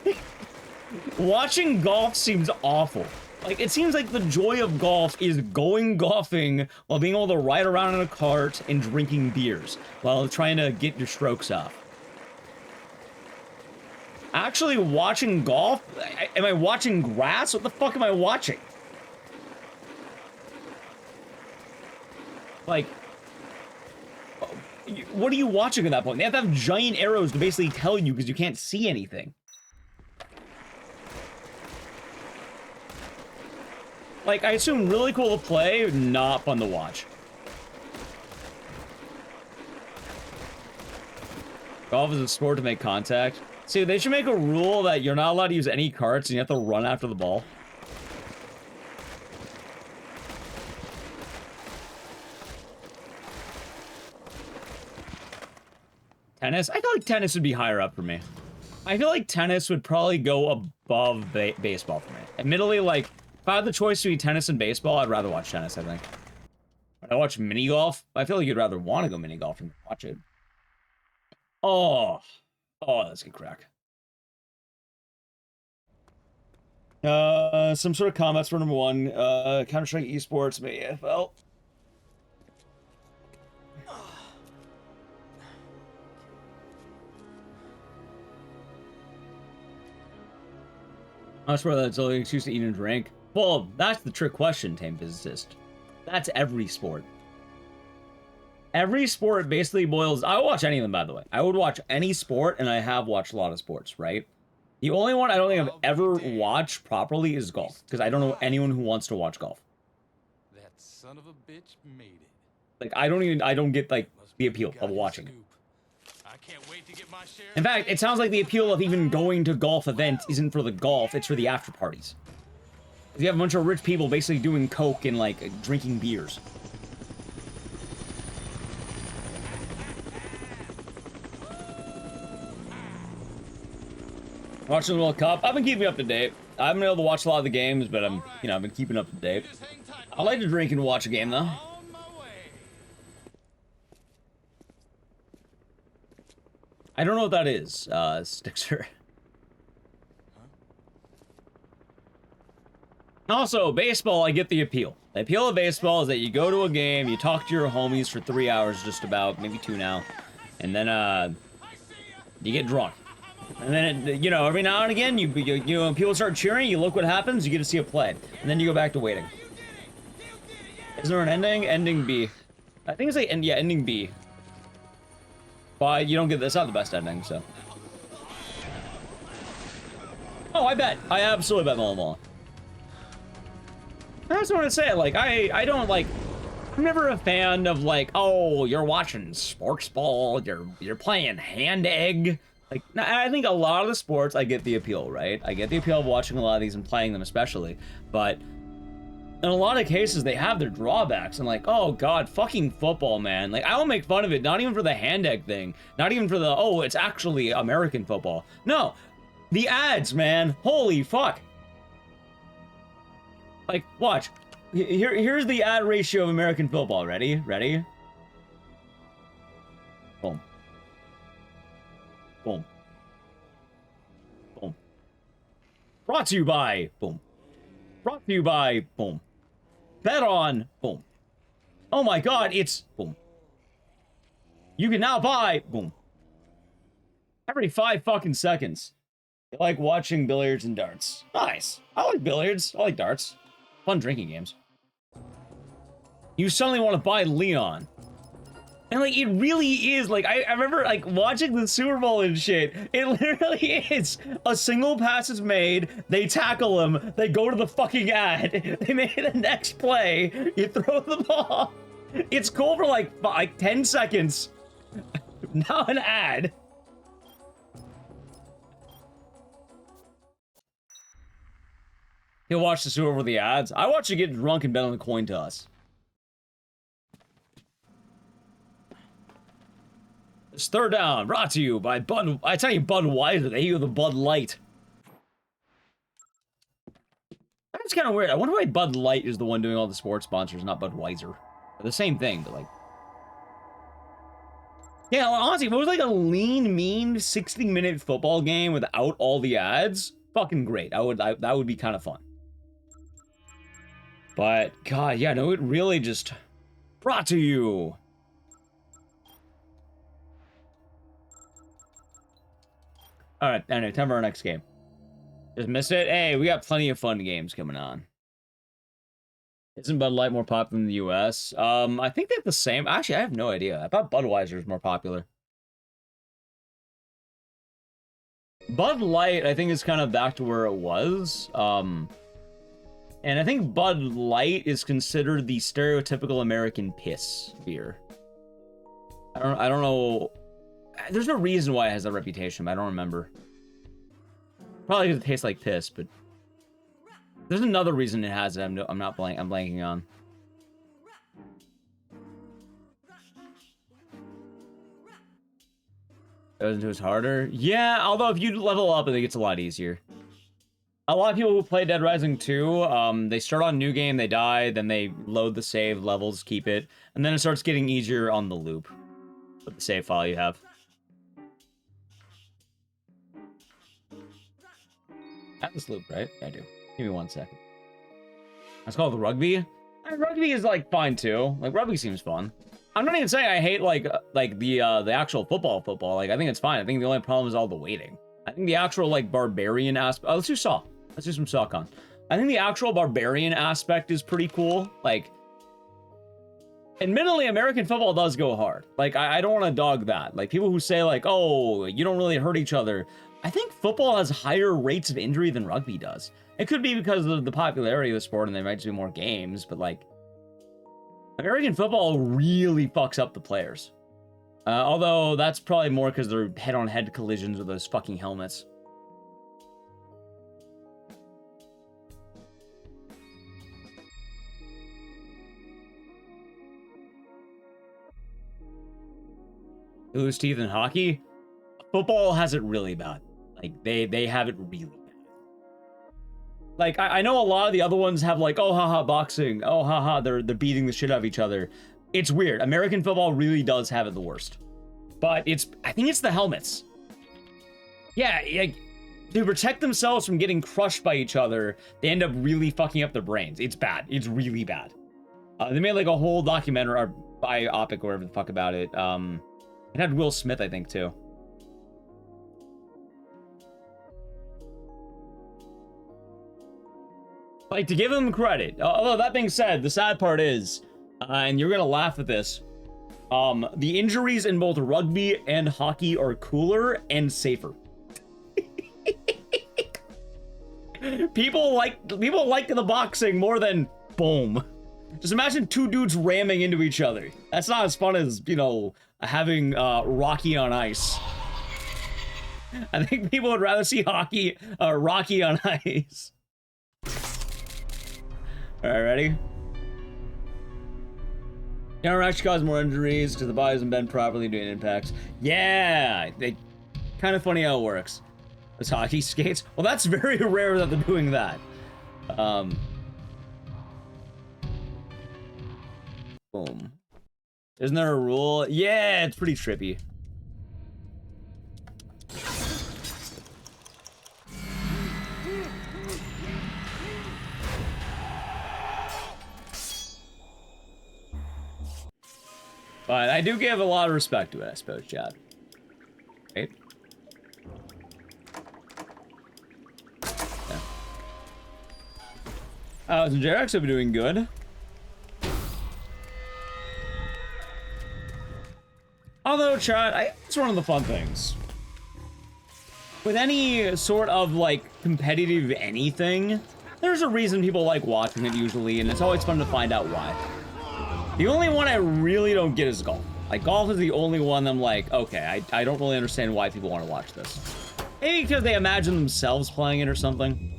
watching golf seems awful. Like, it seems like the joy of golf is going golfing while being able to ride around in a cart and drinking beers while trying to get your strokes off. Actually watching golf? Am I watching grass? What the fuck am I watching? Like, what are you watching at that point? They have to have giant arrows to basically tell you because you can't see anything. Like, I assume really cool to play, not fun to watch. Golf is a sport to make contact. See, they should make a rule that you're not allowed to use any carts and you have to run after the ball. Tennis? I feel like tennis would be higher up for me. I feel like tennis would probably go above baseball for me. Admittedly, like, if I had the choice between tennis and baseball, I'd rather watch tennis, I think. When I watch mini golf, I feel like you'd rather want to go mini golf than watch it. Oh, that's a good crack. Some sort of comments for number 1. Counter-Strike Esports, maybe AFL. I swear that's the only excuse to eat and drink. Well, that's the trick question, Tame Physicist. That's every sport. Every sport basically boils... I would watch any of them, by the way. I would watch any sport, and I have watched a lot of sports, right? The only one I don't think I've ever watched properly is golf, because I don't know anyone who wants to watch golf. That son of a bitch made it. Like, I don't get, like, the appeal of watching it. I can't wait to get my share. In fact, it sounds like the appeal of even going to golf events isn't for the golf, it's for the after parties. You have a bunch of rich people basically doing coke and, like, drinking beers. Watching the World Cup. I've been keeping up to date. I haven't been able to watch a lot of the games, but I've been keeping up to date. I like to drink and watch a game, though. I don't know what that is, Stixer. Also, baseball, I get the appeal. The appeal of baseball is that you go to a game, you talk to your homies for 3 hours just about, maybe 2 now, and then, you get drunk. And then, every now and again, when people start cheering, you look what happens, you get to see a play. And then you go back to waiting. Is there an ending? Ending B. I think it's like, ending B. But you don't get, that's not the best ending, so. Oh, I bet. I absolutely bet Millwall. I just want to say, like, I don't, like, I'm never a fan of, like, oh, you're watching sports ball, you're playing hand egg. Like, I think a lot of the sports, I get the appeal, right? I get the appeal of watching a lot of these and playing them especially, but in a lot of cases, they have their drawbacks, and like, oh god, fucking football, man. Like, I will make fun of it, not even for the hand egg thing, not even for the, oh, it's actually American football. No, the ads, man, holy fuck. Like, watch. Here's the ad ratio of American football. Ready? Ready? Boom. Boom. Boom. Brought to you by, boom. Brought to you by, boom. Bet on, boom. Oh my god, it's, boom. You can now buy, boom. Every 5 fucking seconds. I like watching billiards and darts. Nice. I like billiards. I like darts. Fun drinking games. You suddenly want to buy Leon. And like, it really is, like, I remember, like, watching the Super Bowl and shit. It literally is. A single pass is made, they tackle him, they go to the fucking ad, they make the next play, you throw the ball. It's cool for like 10 seconds. Now an ad. You'll watch the Super Bowl with the ads. I watch you get drunk and bet on the coin toss. It's third down, brought to you by Bud. I tell you, Budweiser. They use the Bud Light. That's kind of weird. I wonder why Bud Light is the one doing all the sports sponsors, not Budweiser. They're the same thing, but like. Yeah, honestly, if it was like a lean, mean 60-minute football game without all the ads, fucking great. That would be kind of fun. But God, yeah, no, it really just brought to you. All right, anyway, time for our next game. Just missed it. Hey, we got plenty of fun games coming on. Isn't Bud Light more popular in the U.S.? I think they have the same. Actually, I have no idea. I thought Budweiser is more popular. Bud Light, I think, is kind of back to where it was. And I think Bud Light is considered the stereotypical American piss beer. I don't know. There's no reason why it has that reputation, but I don't remember. Probably because it tastes like piss, but there's another reason it has it. I'm blanking on. Goes into his harder. Yeah, although if you level up, I think it's a lot easier. A lot of people who play Dead Rising 2, they start on new game, they die, then they load the save levels, keep it, and then it starts getting easier on the loop with the save file you have. I have this loop, right? I do. Give me 1 second. That's called rugby. Rugby is like fine too. Like rugby seems fun. I'm not even saying I hate like the actual football. Like I think it's fine. I think the only problem is all the waiting. I think the actual like barbarian aspect. Oh, let's do Saw. Let's do some Saw con. I think the actual barbarian aspect is pretty cool. Like, admittedly, American football does go hard. Like I don't want to dog that. Like people who say like, oh, you don't really hurt each other. I think football has higher rates of injury than rugby does. It could be because of the popularity of the sport and they might do more games, but like, American football really fucks up the players. Although that's probably more because they're head-on-head collisions with those fucking helmets. Who lose teeth in hockey? Football has it really bad. Like, they have it really bad. Like, I know a lot of the other ones have like, oh, haha, boxing. Oh, haha, they're beating the shit out of each other. It's weird. American football really does have it the worst. But I think it's the helmets. Yeah, like, to protect themselves from getting crushed by each other, they end up really fucking up their brains. It's bad. It's really bad. They made like a whole documentary or biopic or whatever the fuck about it. It had Will Smith, I think, too. Like, to give him credit. Although, that being said, the sad part is, and you're gonna laugh at this, the injuries in both rugby and hockey are cooler and safer. People like the boxing more than boom. Just imagine two dudes ramming into each other. That's not as fun as, you know, having Rocky on ice. I think people would rather see Rocky on ice. All right, ready? Interaction causes more injuries because the body hasn't been properly doing impacts. Yeah, kind of funny how it works. As hockey skates. Well, that's very rare that they're doing that. Boom. Isn't there a rule? Yeah, it's pretty trippy. But I do give a lot of respect to it, I suppose, Chad. Right? Yeah. And Jarex have been doing good. Although, Chad, it's one of the fun things. With any sort of, like, competitive anything, there's a reason people like watching it usually, and it's always fun to find out why. The only one I really don't get is golf. Like, golf is the only one I'm like, okay, I don't really understand why people want to watch this. Maybe because they imagine themselves playing it or something.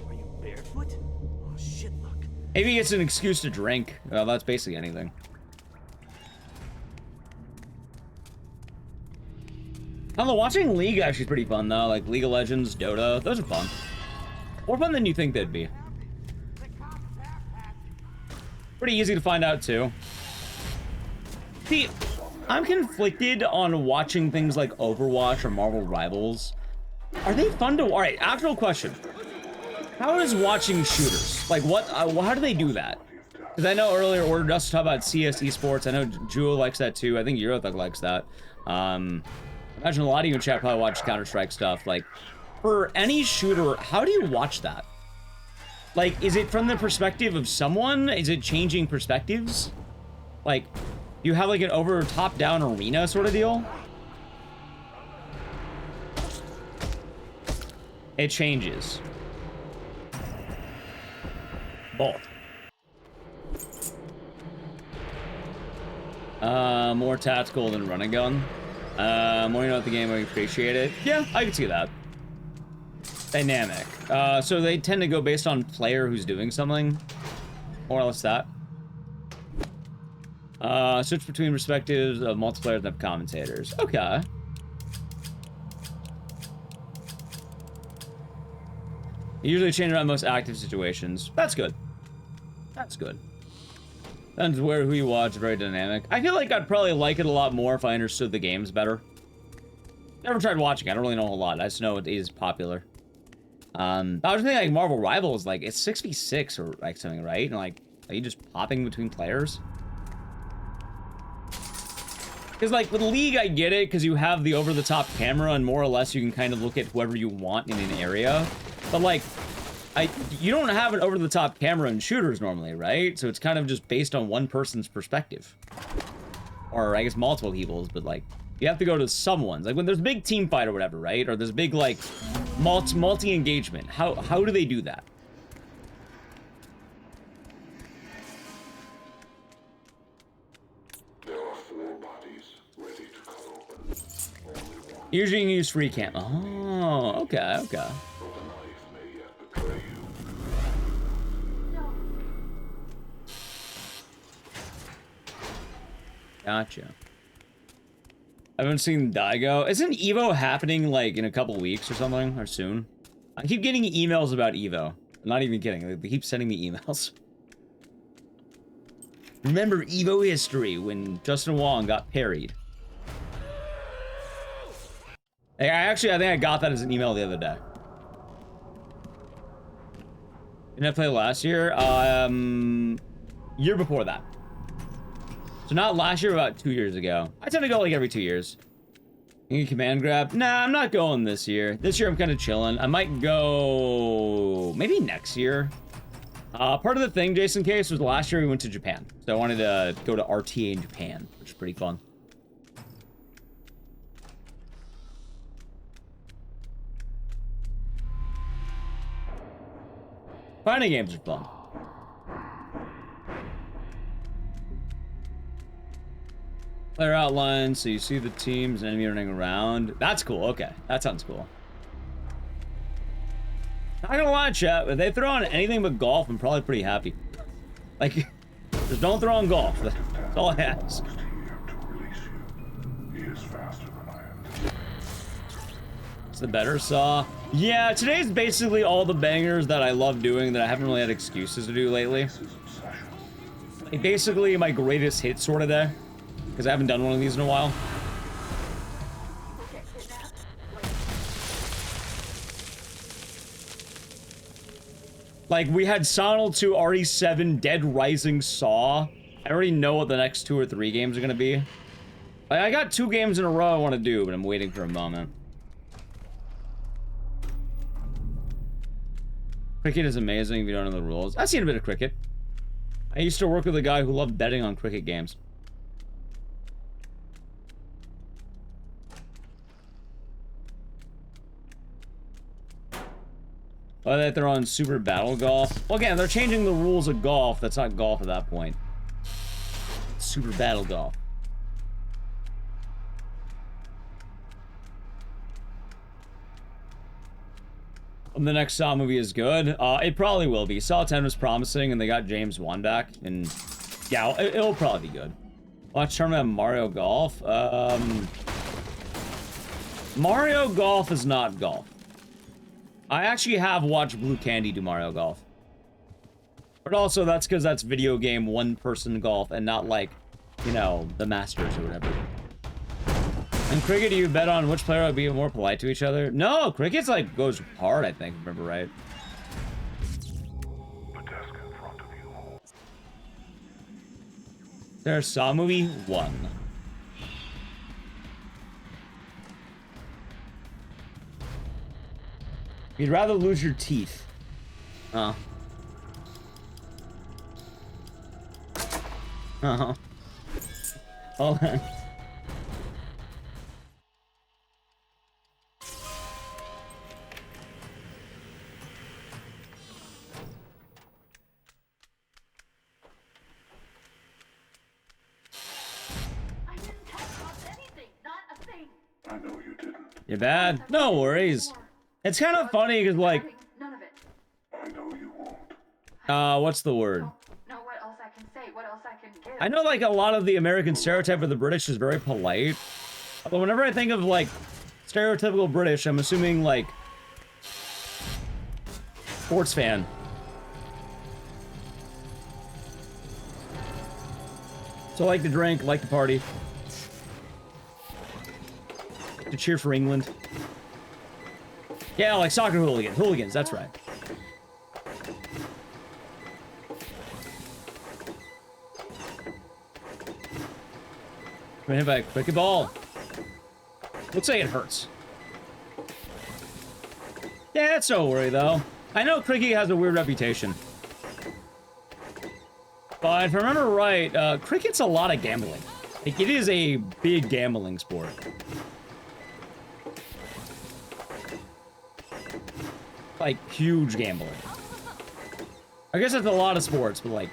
Are you barefoot? Oh, shit, look. Maybe it's an excuse to drink. Well, that's basically anything. I don't know, watching League actually is pretty fun, though. Like, League of Legends, Dota, those are fun. More fun than you think they'd be. Pretty easy to find out, too. See, I'm conflicted on watching things like Overwatch or Marvel Rivals. Are they fun to... Alright, actual question. How is watching shooters? Like, what? How do they do that? Because I know earlier Order Dust talked about CS esports. I know Jewel likes that, too. I think Eurothug likes that. Imagine a lot of you in chat probably watch Counter-Strike stuff. Like, for any shooter, how do you watch that? Like, is it from the perspective of someone? Is it changing perspectives? Like, you have like an over top-down arena sort of deal? It changes. Both. More tactical than run and gun. More you know about the game, I appreciate it. Yeah, I can see that. Dynamic. So they tend to go based on player who's doing something. More or less that. Switch between perspectives of multiplayer and commentators. Okay. Usually change around most active situations. That's good. That's good. Depends who you watch, very dynamic. I feel like I'd probably like it a lot more if I understood the games better. Never tried watching, I don't really know a whole lot. I just know it is popular. I was thinking like Marvel Rivals, like it's 6v6 or like something, right? And like, are you just popping between players? Because like with League, I get it because you have the over-the-top camera and more or less you can kind of look at whoever you want in an area. But like, you don't have an over-the-top camera in shooters normally, right? So it's kind of just based on one person's perspective, or I guess multiple people's. But like, you have to go to someone's. Like when there's a big team fight or whatever, right? Or there's big like multi-engagement. How do they do that? Usually you use free cam. Oh, okay, okay. Gotcha. I haven't seen Daigo. Isn't Evo happening like in a couple weeks or something, or soon? I keep getting emails about Evo. I'm not even kidding. They keep sending me emails. Remember Evo history when Justin Wong got parried. Hey, I think I got that as an email the other day. Didn't I play last year? Year before that. So not last year, about 2 years ago. I tend to go like every 2 years. You can command grab? Nah, I'm not going this year. This year I'm kind of chilling. I might go maybe next year. Part of the thing, Jason Case, was last year we went to Japan. So I wanted to go to RTA in Japan, which is pretty fun. Fighting games are fun. Player outline, so you see the teams and enemy running around. That's cool. Okay, that sounds cool. Not gonna lie, chat. If they throw on anything but golf, I'm probably pretty happy. Like, just don't throw on golf. That's all I ask. It's the better Saw. Yeah, today's basically all the bangers that I love doing that I haven't really had excuses to do lately. Like, basically my greatest hit sort of day. Because I haven't done one of these in a while. Like, we had Silent 2, RE7, Dead Rising, Saw. I already know what the next 2 or 3 games are going to be. Like, I got 2 games in a row I want to do, but I'm waiting for a moment. Cricket is amazing if you don't know the rules. I've seen a bit of cricket. I used to work with a guy who loved betting on cricket games. Oh, that they're on Super Battle Golf. Well, again, they're changing the rules of golf. That's not golf at that point. Super Battle Golf. The next Saw movie is good. It probably will be. Saw 10 was promising, and they got James Wan back. And yeah, it'll probably be good. Watch tournament of Mario Golf. Mario Golf is not golf. I actually have watched Blue Candy do Mario Golf. But also, that's because that's video game one-person golf and not like, you know, the Masters or whatever. And cricket, do you bet on which player would be more polite to each other? No, cricket's like, goes hard, I think, if I remember right. There's Saw movie 1. You'd rather lose your teeth. Oh. Uh-huh. Hold on. You're bad? No worries. It's kind of funny because, like, what's the word? I know, like, a lot of the American stereotype of the British is very polite. But whenever I think of, like, stereotypical British, I'm assuming, like, sports fan. So, like to drink, like to party. To cheer for England. Yeah, like soccer hooligans. Hooligans, that's right. Been hit by a cricket ball. Looks like it hurts. Yeah, that's no worry, though. I know cricket has a weird reputation. But if I remember right, cricket's a lot of gambling. Like, it is a big gambling sport. Like, huge gambling. I guess that's a lot of sports, but like...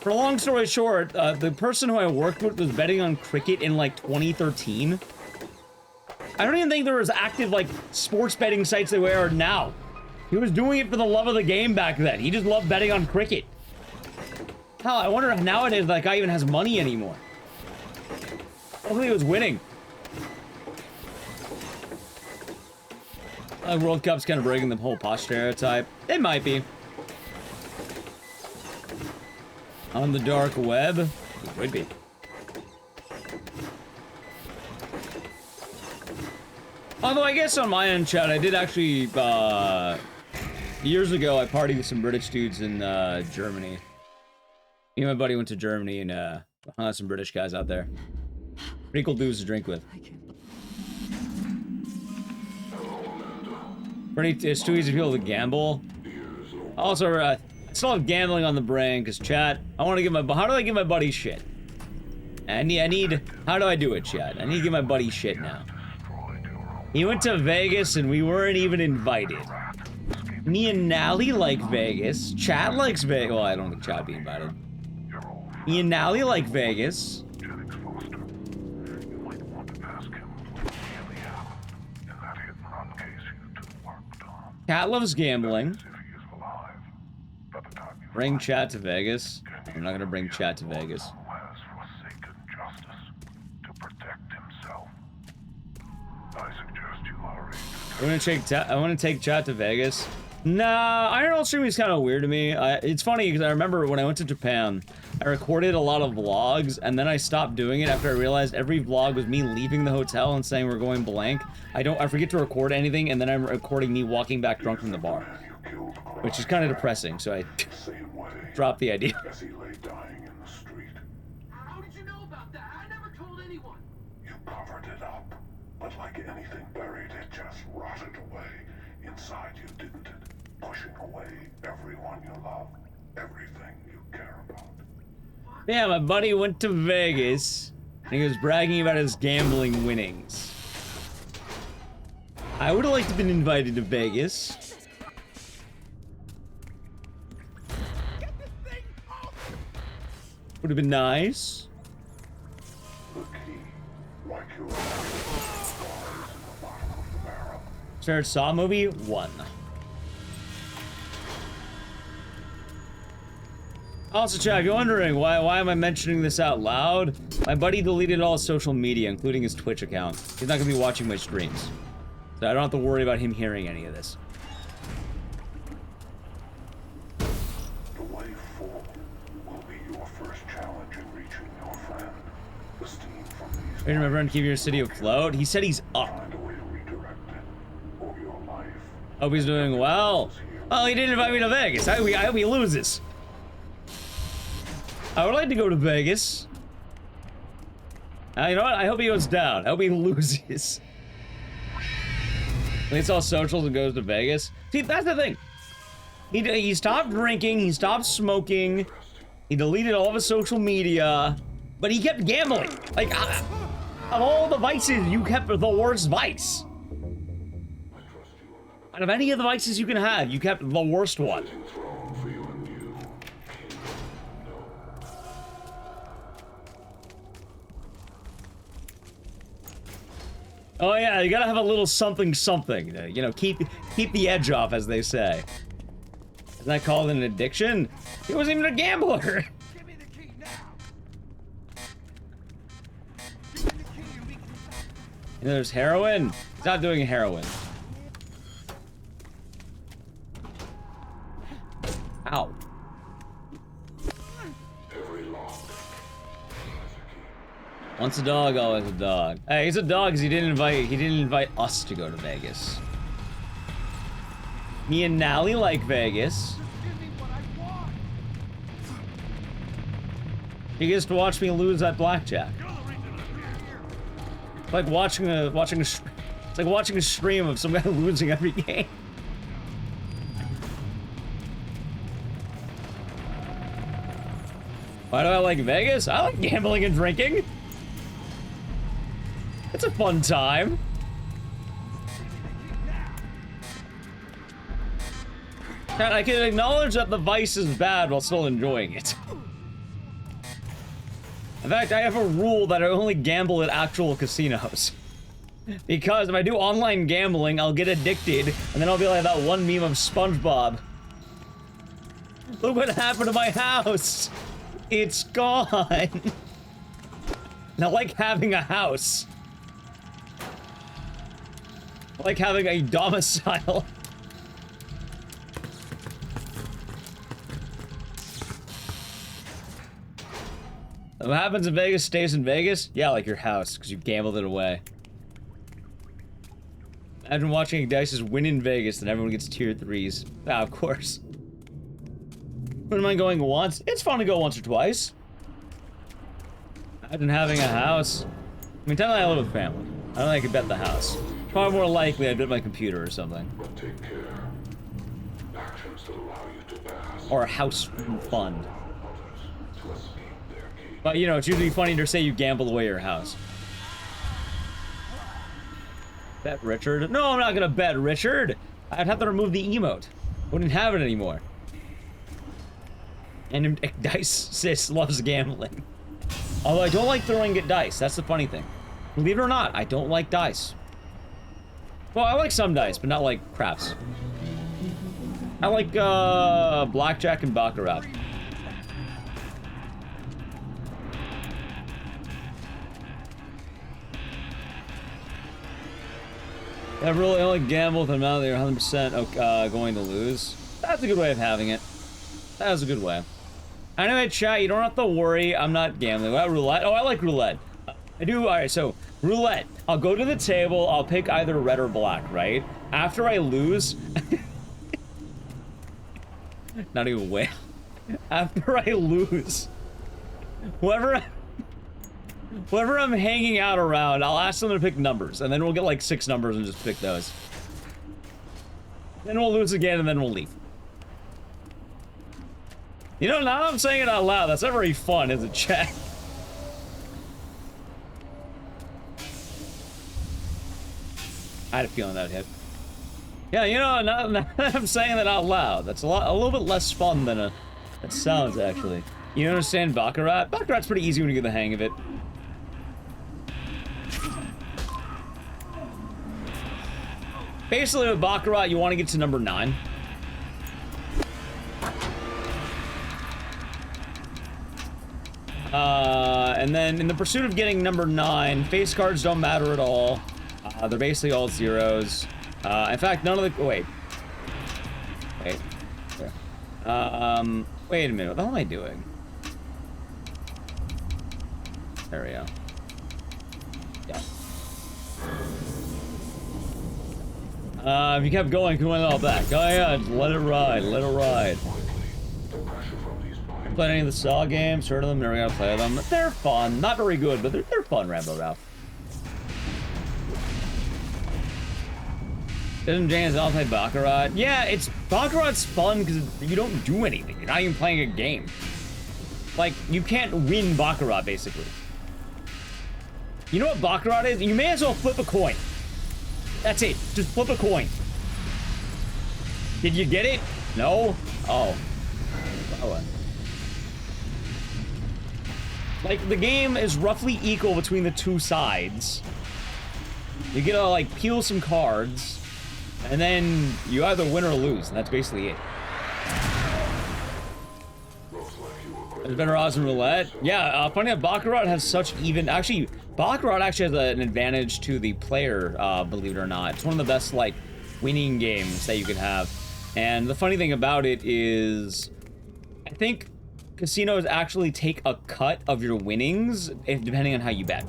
For a long story short, the person who I worked with was betting on cricket in, like, 2013. I don't even think there was active, like, sports betting sites the way they are now. He was doing it for the love of the game back then. He just loved betting on cricket. Hell, I wonder if nowadays that guy even has money anymore. Hopefully he was winning. World Cup's kind of breaking the whole posh stereotype. It might be. On the dark web? It would be. Although I guess on my end, chat, I did actually, years ago, I partied with some British dudes in, Germany. Me and my buddy went to Germany and, hung out with some British guys out there. Pretty cool dudes to drink with. It's too easy for people to gamble. Also, I still have gambling on the brain, because, chat, I want to give my... How do I give my buddy shit? I need... How do I do it, chat? I need to give my buddy shit now. He went to Vegas, and we weren't even invited. Me and Nally like Vegas. Chad likes Vegas. Well, I don't think Chad be invited. Me and Nally like Vegas. Cat loves gambling. Bring Chad to Vegas. I'm not gonna bring Chad to Vegas. I want to take Chad to Vegas. Nah, Iron All streaming is kind of weird to me. It's funny because I remember when I went to Japan, I recorded a lot of vlogs, and then I stopped doing it after I realized every vlog was me leaving the hotel and saying we're going blank. I forget to record anything, and then I'm recording me walking back drunk from the bar, which is kind of depressing. So I dropped the idea. How did you know about that? I never told anyone. You covered it up, but like anything buried, it just rotted away. Inside you, didn't it? Pushing away everyone you love, everything you care about. Yeah, my buddy went to Vegas, and he was bragging about his gambling winnings. I would have liked to have been invited to Vegas. Would have been nice. Favorite Saw movie? 1. Also, Chad, if you're wondering why am I mentioning this out loud? My buddy deleted all his social media, including his Twitch account. He's not gonna be watching my streams, so I don't have to worry about him hearing any of this. The way forward will be your first challenge in reaching your friend. The steam from these. Wait, my friend, keep your city afloat. He said he's up. Hope he's doing well. Oh, he didn't invite me to Vegas. I hope he loses. I would like to go to Vegas. You know what? I hope he goes down. I hope he loses. When it's all socials and goes to Vegas. See, that's the thing. He stopped drinking. He stopped smoking. He deleted all of his social media. But he kept gambling. Like, of all the vices, you kept the worst vice. Out of any of the vices you can have, you kept the worst one. Oh yeah, you gotta have a little something something to, you know, keep the edge off, as they say. Isn't that called an addiction? He wasn't even a gambler. And there's heroin. He's not doing heroin. Ow. Once a dog, always a dog. Hey, he's a dog because he didn't invite us to go to Vegas. Me and Nally like Vegas. He gets to watch me lose at blackjack. It's like watching a stream of some guy losing every game. Why do I like Vegas? I like gambling and drinking. It's a fun time. And I can acknowledge that the vice is bad while still enjoying it. In fact, I have a rule that I only gamble at actual casinos. Because if I do online gambling, I'll get addicted, and then I'll be like that one meme of SpongeBob. Look what happened to my house! It's gone! Not like having a house. Like having a domicile. What happens in Vegas stays in Vegas? Yeah, like your house, because you gambled it away. Imagine watching Dice's win in Vegas, then everyone gets tier 3s. Ah, of course. Wouldn't mind going once. It's fun to go once or twice. Imagine having a house. I mean, technically I live with family. I don't think I could bet the house. Probably more likely I'd bet my computer or something. Take care. Actions that allow you to pass. Or a house fund. But, you know, it's usually funny to say you gamble away your house. Bet Richard? No, I'm not gonna bet Richard! I'd have to remove the emote. Wouldn't have it anymore. And Dice Sis loves gambling. Although I don't like throwing at dice. That's the funny thing. Believe it or not, I don't like dice. Well, I like some dice, but not like craps. I like blackjack and baccarat. I really only gamble with an amount that you're 100% going to lose. That's a good way of having it. That was a good way. Anyway, chat, you don't have to worry. I'm not gambling. What about roulette? Oh, I like roulette. I do. All right, so roulette. I'll go to the table. I'll pick either red or black, right? After I lose... not even whale. After I lose... Whoever I'm hanging out around, I'll ask them to pick numbers, and then we'll get like 6 numbers and just pick those. Then we'll lose again, and then we'll leave. You know, now I'm saying it out loud, that's not very fun, is it, chat? I had a feeling that hit. Yeah, you know, now that I'm saying that out loud, that's a little bit less fun than it sounds, actually. You understand Baccarat? Baccarat's pretty easy when you get the hang of it. Basically, with Baccarat, you want to get to number 9. And then, in the pursuit of getting number 9, face cards don't matter at all. They're basically all zeros. In fact, none of the... Wait. Wait. Wait a minute. What the hell am I doing? There we go. Yeah. If you kept going, you went all back. Oh yeah, let it ride, let it ride. Played any of the Saw games? Heard of them? Never gotta play them. They're fun. Not very good, but they're fun, Rambo Ralph. Isn't James all play Baccarat? Yeah, Baccarat's fun because you don't do anything. You're not even playing a game. Like, you can't win Baccarat, basically. You know what Baccarat is? You may as well flip a coin. That's it. Just flip a coin. Did you get it? No? Oh. Oh. Like, the game is roughly equal between the two sides. You get to, like, peel some cards, and then you either win or lose, and that's basically it. There's better odds than roulette. Yeah, funny enough, Baccarat has such even... Actually, Baccarat actually has an advantage to the player, believe it or not. It's one of the best, like, winning games that you can have. And the funny thing about it is... I think casinos actually take a cut of your winnings, depending on how you bet.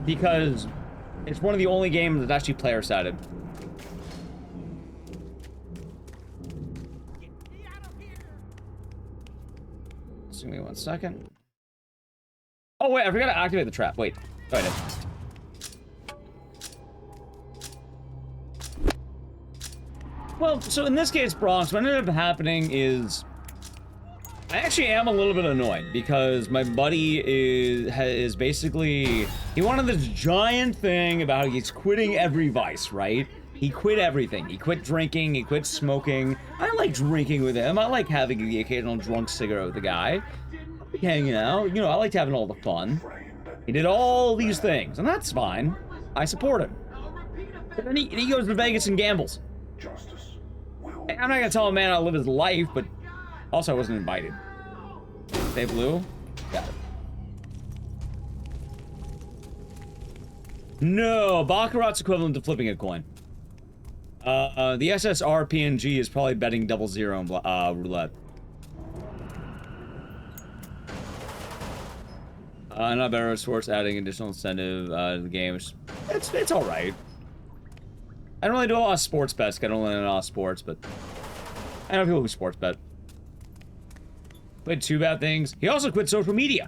Because it's one of the only games that's actually player-sided. Give me 1 second. Oh, wait, I forgot to activate the trap. Wait. Oh, I did. Well, so in this case, Bronx, what ended up happening is... I actually am a little bit annoyed, because my buddy is basically... He wanted this giant thing about he's quitting every vice, right? He quit everything. He quit drinking, he quit smoking. I like drinking with him. I like having the occasional drunk cigarette with the guy. Hanging out. You know, I liked having all the fun. He did all these things, and that's fine. I support him. But then he goes to Vegas and gambles. I'm not gonna tell a man how to live his life, but also I wasn't invited. They blue? Got it. No, Baccarat's equivalent to flipping a coin. The SSR PNG is probably betting 00 on roulette. Not better sports adding additional incentive to the game. It's all right. I don't really do a lot of sports bets. I don't really know a lot of sports, but I know people who sports bet. Quit 2 bad things. He also quit social media.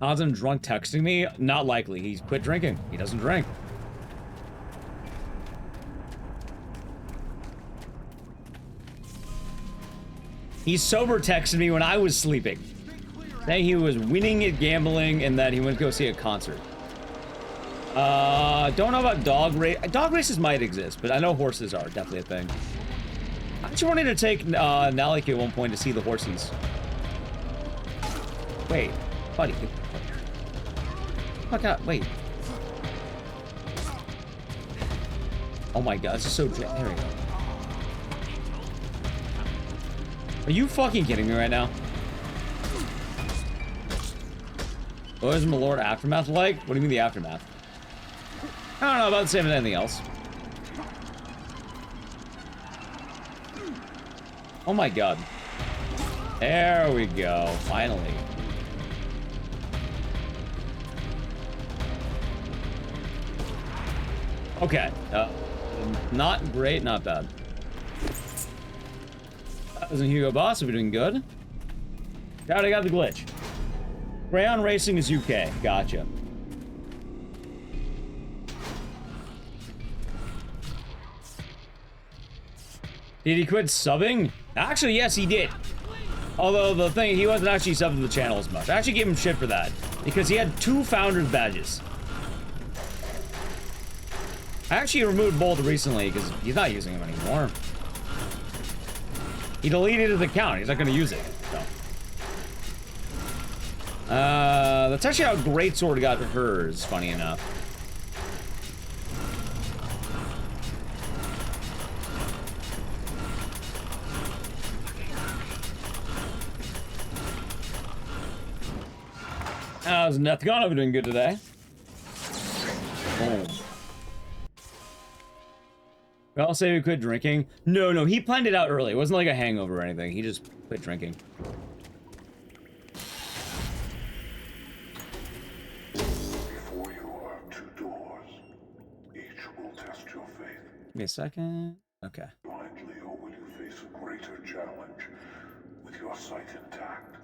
Odds of him drunk texting me? Not likely. He's quit drinking. He doesn't drink. He sober texted me when I was sleeping. Saying he was winning at gambling and that he went to go see a concert. Don't know about dog race. Dog races might exist, but I know horses are definitely a thing. I actually wanted to take Nalik at one point to see the horses. Wait, buddy. Fuck out, wait. Oh my god, this is so... There we go. Are you fucking kidding me right now? What is Malord Aftermath like? What do you mean the Aftermath? I don't know about the same as anything else. Oh my god. There we go, finally. Okay, not great, not bad. That was a Hugo Boss, we're doing good. God, I got the glitch. Crayon Racing is UK, gotcha. Did he quit subbing? Actually, yes, he did. Although the thing, he wasn't actually subbing to the channel as much. I actually gave him shit for that because he had 2 Founders badges. I actually removed both recently because he's not using them anymore. He deleted his account. He's not going to use it. So. That's actually how Greatsword got hers, funny enough. How's Nethgana doing good today? Oh. I'll say we quit drinking. No, he planned it out early. It wasn't like a hangover or anything. He just quit drinking. Before you are 2 doors. Each will test your faith. Give me a second. Okay. Blindly, or will you face a greater challenge with your sight intact?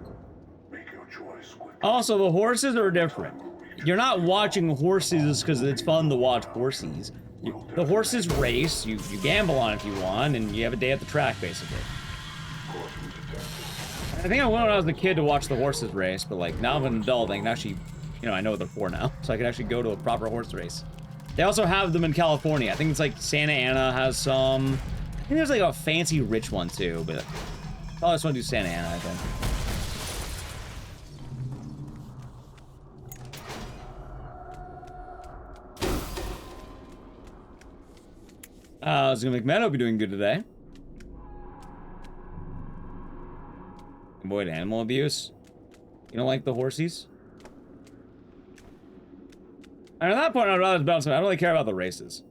Make your choice quickly. Also, the horses are different. You're not watching horses because it's fun to watch horses. The horses race, you gamble on it if you want, and you have a day at the track, basically. I think I went when I was a kid to watch the horses race, but like now I'm an adult, I can actually, you know, I know what they're for now, so I can actually go to a proper horse race. They also have them in California. I think it's like Santa Ana has some. I think there's like a fancy rich one too, but I just want to do Santa Ana, I think. I was gonna make Meadow be doing good today. Avoid animal abuse. You don't like the horsies? And at that point, I'd rather bet on something. I don't really care about the races.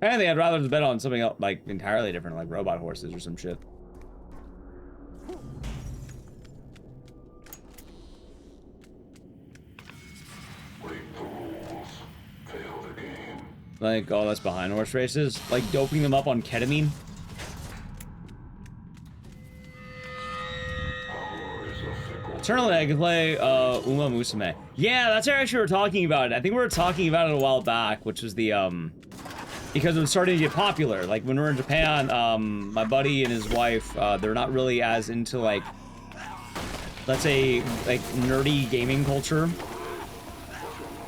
If anything, I'd rather just bet on something else, like entirely different, like robot horses or some shit. Like, oh, that's behind horse races? Like doping them up on ketamine? Eternally, I can play Uma Musume. Yeah, that's actually we were talking about it. I think we were talking about it a while back, which was the, because it was starting to get popular. Like, when we were in Japan, my buddy and his wife, they're not really as into, like, let's say, like, nerdy gaming culture.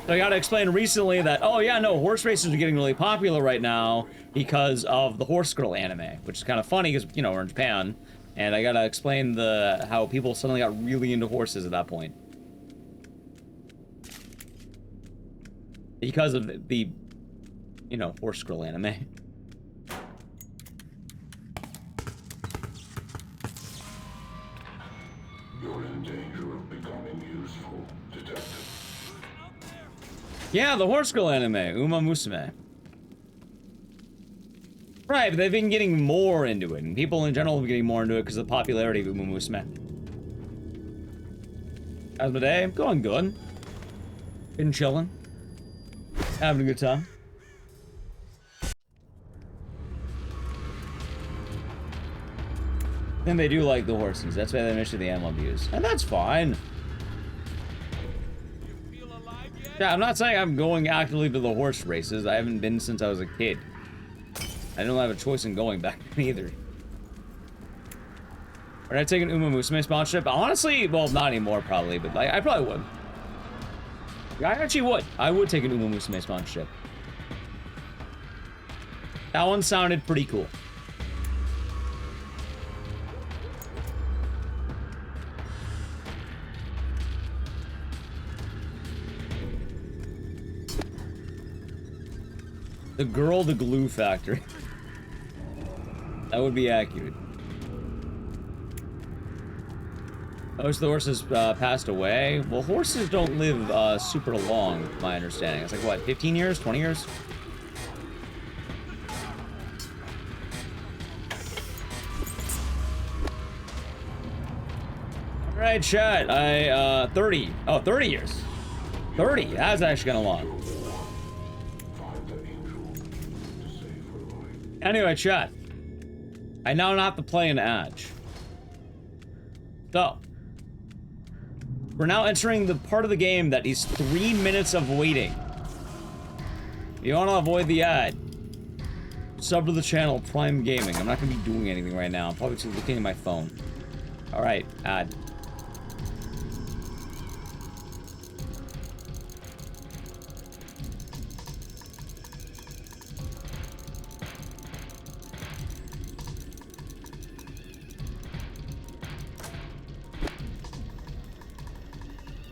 So I gotta explain recently that, oh yeah, no, horse races are getting really popular right now because of the Horse Girl anime, which is kind of funny because, you know, we're in Japan, and I gotta explain how people suddenly got really into horses at that point. Because of the you know, Horse Girl anime. You're in danger of becoming useful, detective. Yeah, the Horse Girl anime, Uma Musume. Right, but they've been getting more into it, and people in general have been getting more into it because of the popularity of Uma Musume. How's my day? Going good. Been chilling. Having a good time. Then they do like the horses. That's why they mention the animal abuse. And that's fine. Yeah, I'm not saying I'm going actively to the horse races. I haven't been since I was a kid. I don't have a choice in going back either. Would I take an Uma Musume sponsorship? Honestly, well, not anymore probably, but like, I probably would. I actually would. I would take an Uma Musume sponsorship. That one sounded pretty cool. The girl, the glue factory. That would be accurate. Most of the horses passed away. Well, horses don't live super long, my understanding. It's like, what, 15 years? 20 years? Alright, chat. 30. Oh, 30 years. 30. That's actually kind of long. Anyway, chat. I now have to play an Edge. So. We're now entering the part of the game that is 3 minutes of waiting. If you want to avoid the ad, sub to the channel, Prime Gaming. I'm not going to be doing anything right now. I'm probably just looking at my phone. Alright, ad.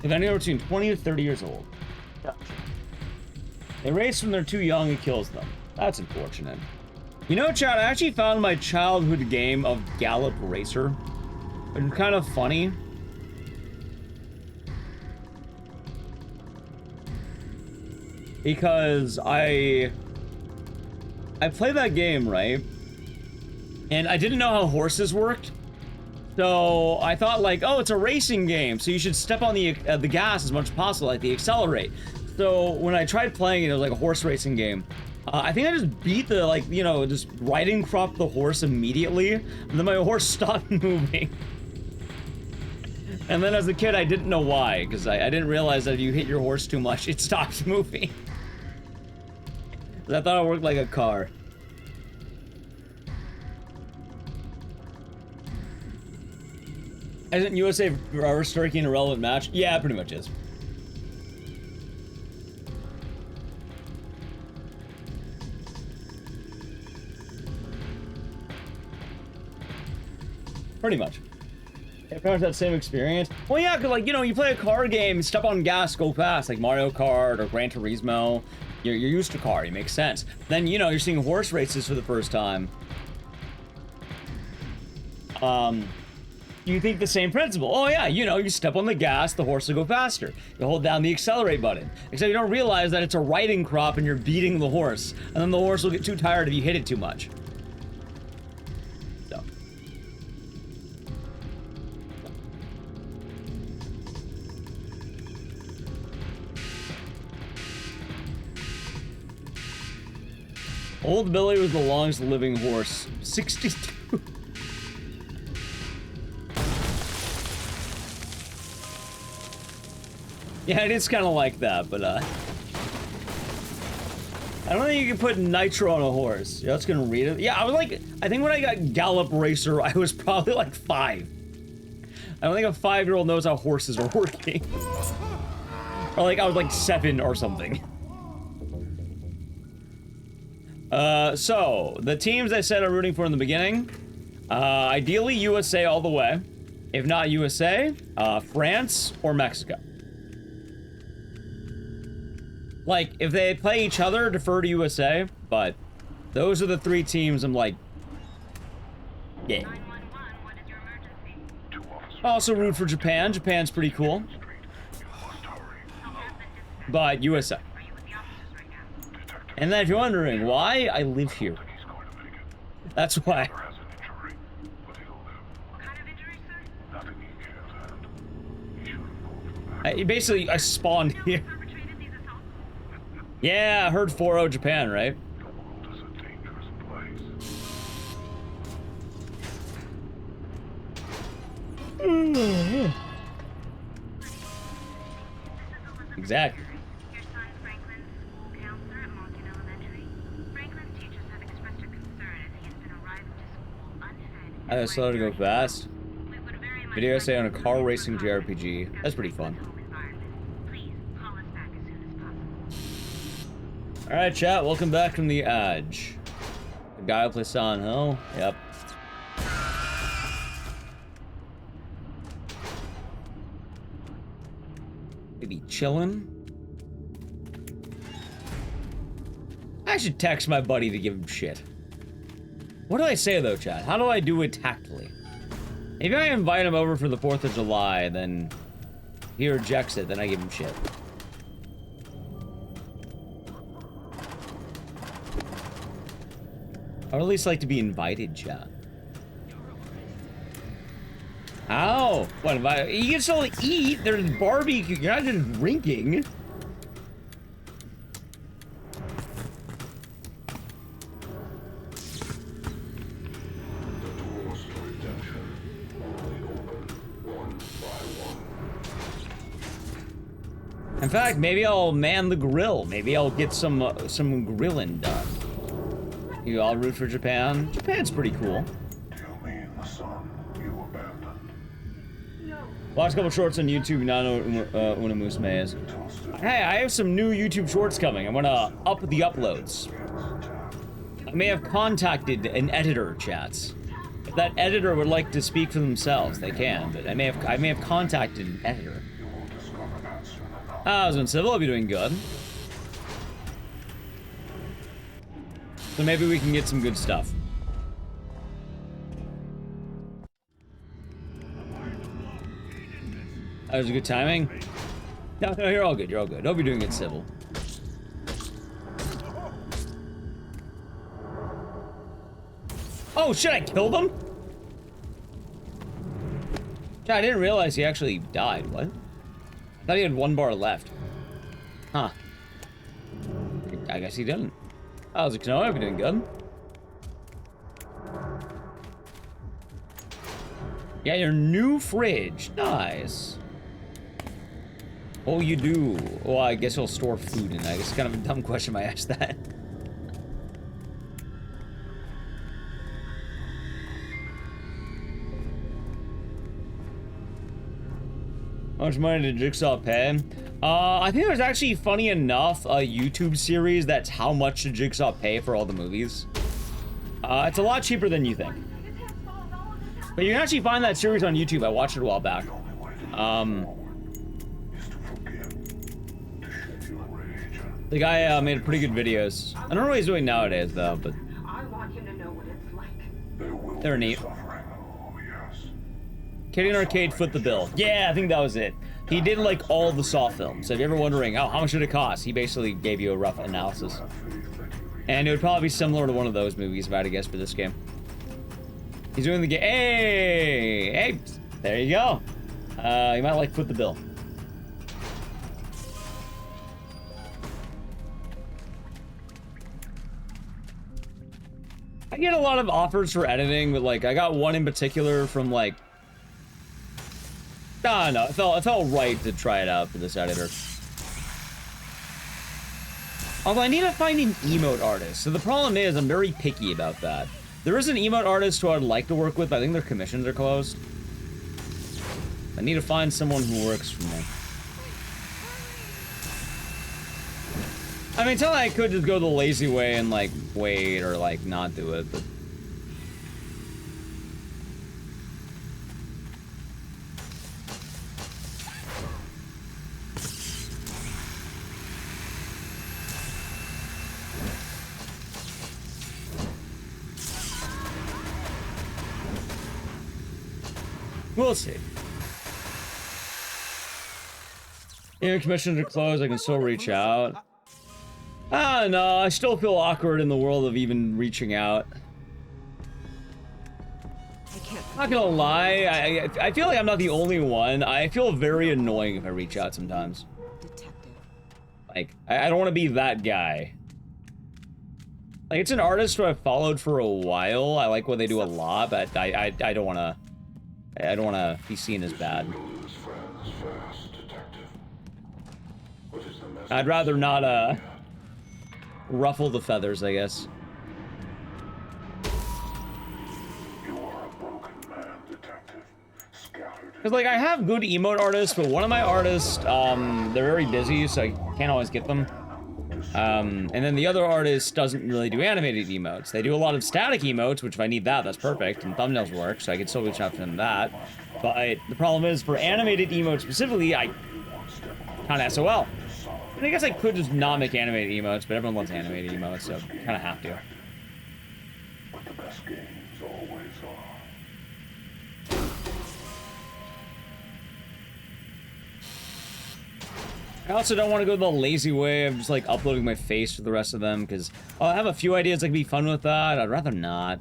If anywhere between 20 to 30 years old. Gotcha. They race when they're too young, it kills them. That's unfortunate. You know, chat, I actually found my childhood game of Gallop Racer. It's kind of funny. Because I played that game, right? And I didn't know how horses worked. So I thought like, oh, it's a racing game, so you should step on the gas as much as possible, like the accelerate. So when I tried playing it, it was like a horse racing game. I think I just beat the, like, you know, just riding crop the horse immediately, and then my horse stopped moving. And then as a kid, I didn't know why, because I didn't realize that if you hit your horse too much, it stops moving. I thought it worked like a car. Isn't USA rubber sturkey a relevant match? Yeah, it pretty much is. Pretty much. Yeah, pretty much that same experience. Well, yeah, because, like, you know, you play a car game, step on gas, go fast, like Mario Kart or Gran Turismo. You're used to car, it makes sense. Then, you know, you're seeing horse races for the first time. You think the same principle. Oh yeah, you know, you step on the gas, the horse will go faster. You hold down the accelerate button. Except you don't realize that it's a riding crop and you're beating the horse. And then the horse will get too tired if you hit it too much. So. Old Billy was the longest living horse. 62. Yeah, it is kind of like that, but, I don't think you can put nitro on a horse. Yeah, let's gonna read it. Yeah, I was like, I think when I got Gallop Racer, I was probably like 5. I don't think a 5-year-old knows how horses are working. Or like, I was like 7 or something. So, the teams I said I'm rooting for in the beginning. Ideally, USA all the way. If not USA, France or Mexico. Like, if they play each other, defer to USA, but those are the 3 teams I'm like, yeah. I also root for Japan. Japan's pretty cool. But USA. And then if you're wondering why, I live here. That's why. I spawned here. Yeah, I heard 4-0 Japan, right? Exactly. I was slow to go fast. Video essay on a car racing JRPG. That's pretty fun. Alright, chat, welcome back from the Edge. The guy who plays Silent Hill? Yep. Maybe chillin'? I should text my buddy to give him shit. What do I say though, chat? How do I do it tactfully? If I invite him over for the 4th of July, then he rejects it, then I give him shit. I would at least like to be invited, chat. Ow! What, if I, you can still eat, there's barbecue, you're not just drinking. In fact, maybe I'll man the grill. Maybe I'll get some grilling done. You all root for Japan? Japan's pretty cool. Watch a couple shorts on YouTube, not Una Moose Maze. Hey, I have some new YouTube shorts coming. I'm gonna up the uploads. I may have contacted an editor, chats. If that editor would like to speak for themselves, they can, but I may have contacted an editor. I was in civil, I'll be doing good. So maybe we can get some good stuff. That was a good timing. No, you're all good, you're all good. Hope you're doing it civil. Oh shit, I killed him? I didn't realize he actually died, what? I thought he had 1 bar left. Huh. I guess he didn't. I was like, no, I'll be doing good. Yeah, your new fridge. Nice. Oh, you do. Well, I guess you'll store food in it. I guess it's kind of a dumb question I asked that. How much money did Jigsaw pay? I think there's actually, funny enough, a YouTube series that's how much did Jigsaw pay for all the movies. It's a lot cheaper than you think. But you can actually find that series on YouTube. I watched it a while back. The guy made pretty good videos. I don't know what he's doing nowadays, though, but they're neat. Kitty and Arcade foot the bill. Yeah, I think that was it. He did like all the Saw films. So if you're ever wondering, oh, how much did it cost? He basically gave you a rough analysis. And it would probably be similar to one of those movies if I had to guess for this game. He's doing the game. Hey! Hey! There you go. You might like foot the bill. I get a lot of offers for editing, but like I got one in particular from like I don't know, it felt right to try it out for this editor. Although I need to find an emote artist. So the problem is I'm very picky about that. There is an emote artist who I'd like to work with, but I think their commissions are closed. I need to find someone who works for me. I mean, I could just go the lazy way and like wait or like not do it, but we'll see. Even commissions are closed, I can still reach out. Ah, no, I still feel awkward in the world of even reaching out. Not gonna lie, I feel like I'm not the only one. I feel very annoying if I reach out sometimes. Like, I don't want to be that guy. Like, it's an artist who I've followed for a while. I like what they do a lot, but I don't want to... I don't want to be seen as bad. I'd rather not, ruffle the feathers, I guess. Because, like, I have good emote artists, but one of my artists, they're very busy, so I can't always get them. And then the other artist doesn't really do animated emotes. They do a lot of static emotes, which if I need that, that's perfect, and thumbnails work, so I can still reach out to them that. But the problem is, for animated emotes specifically, I kind of SOL. And I guess I could just not make animated emotes, but everyone loves animated emotes, so kind of have to. But the best games always are. I also don't want to go the lazy way of just like uploading my face for the rest of them, because I have a few ideas that could be fun with that. I'd rather not.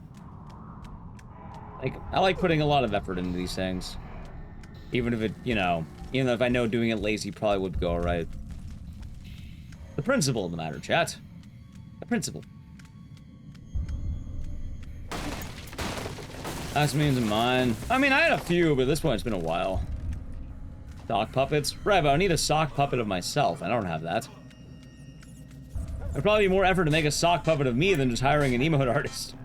Like, I like putting a lot of effort into these things. Even if it, you know, even if I know doing it lazy probably would go alright. The principle of the matter, chat. The principle. That's means of mine. I mean, I had a few, but at this point it's been a while. Sock puppets? Right, but I need a sock puppet of myself. I don't have that. It'd probably be more effort to make a sock puppet of me than just hiring an emote artist.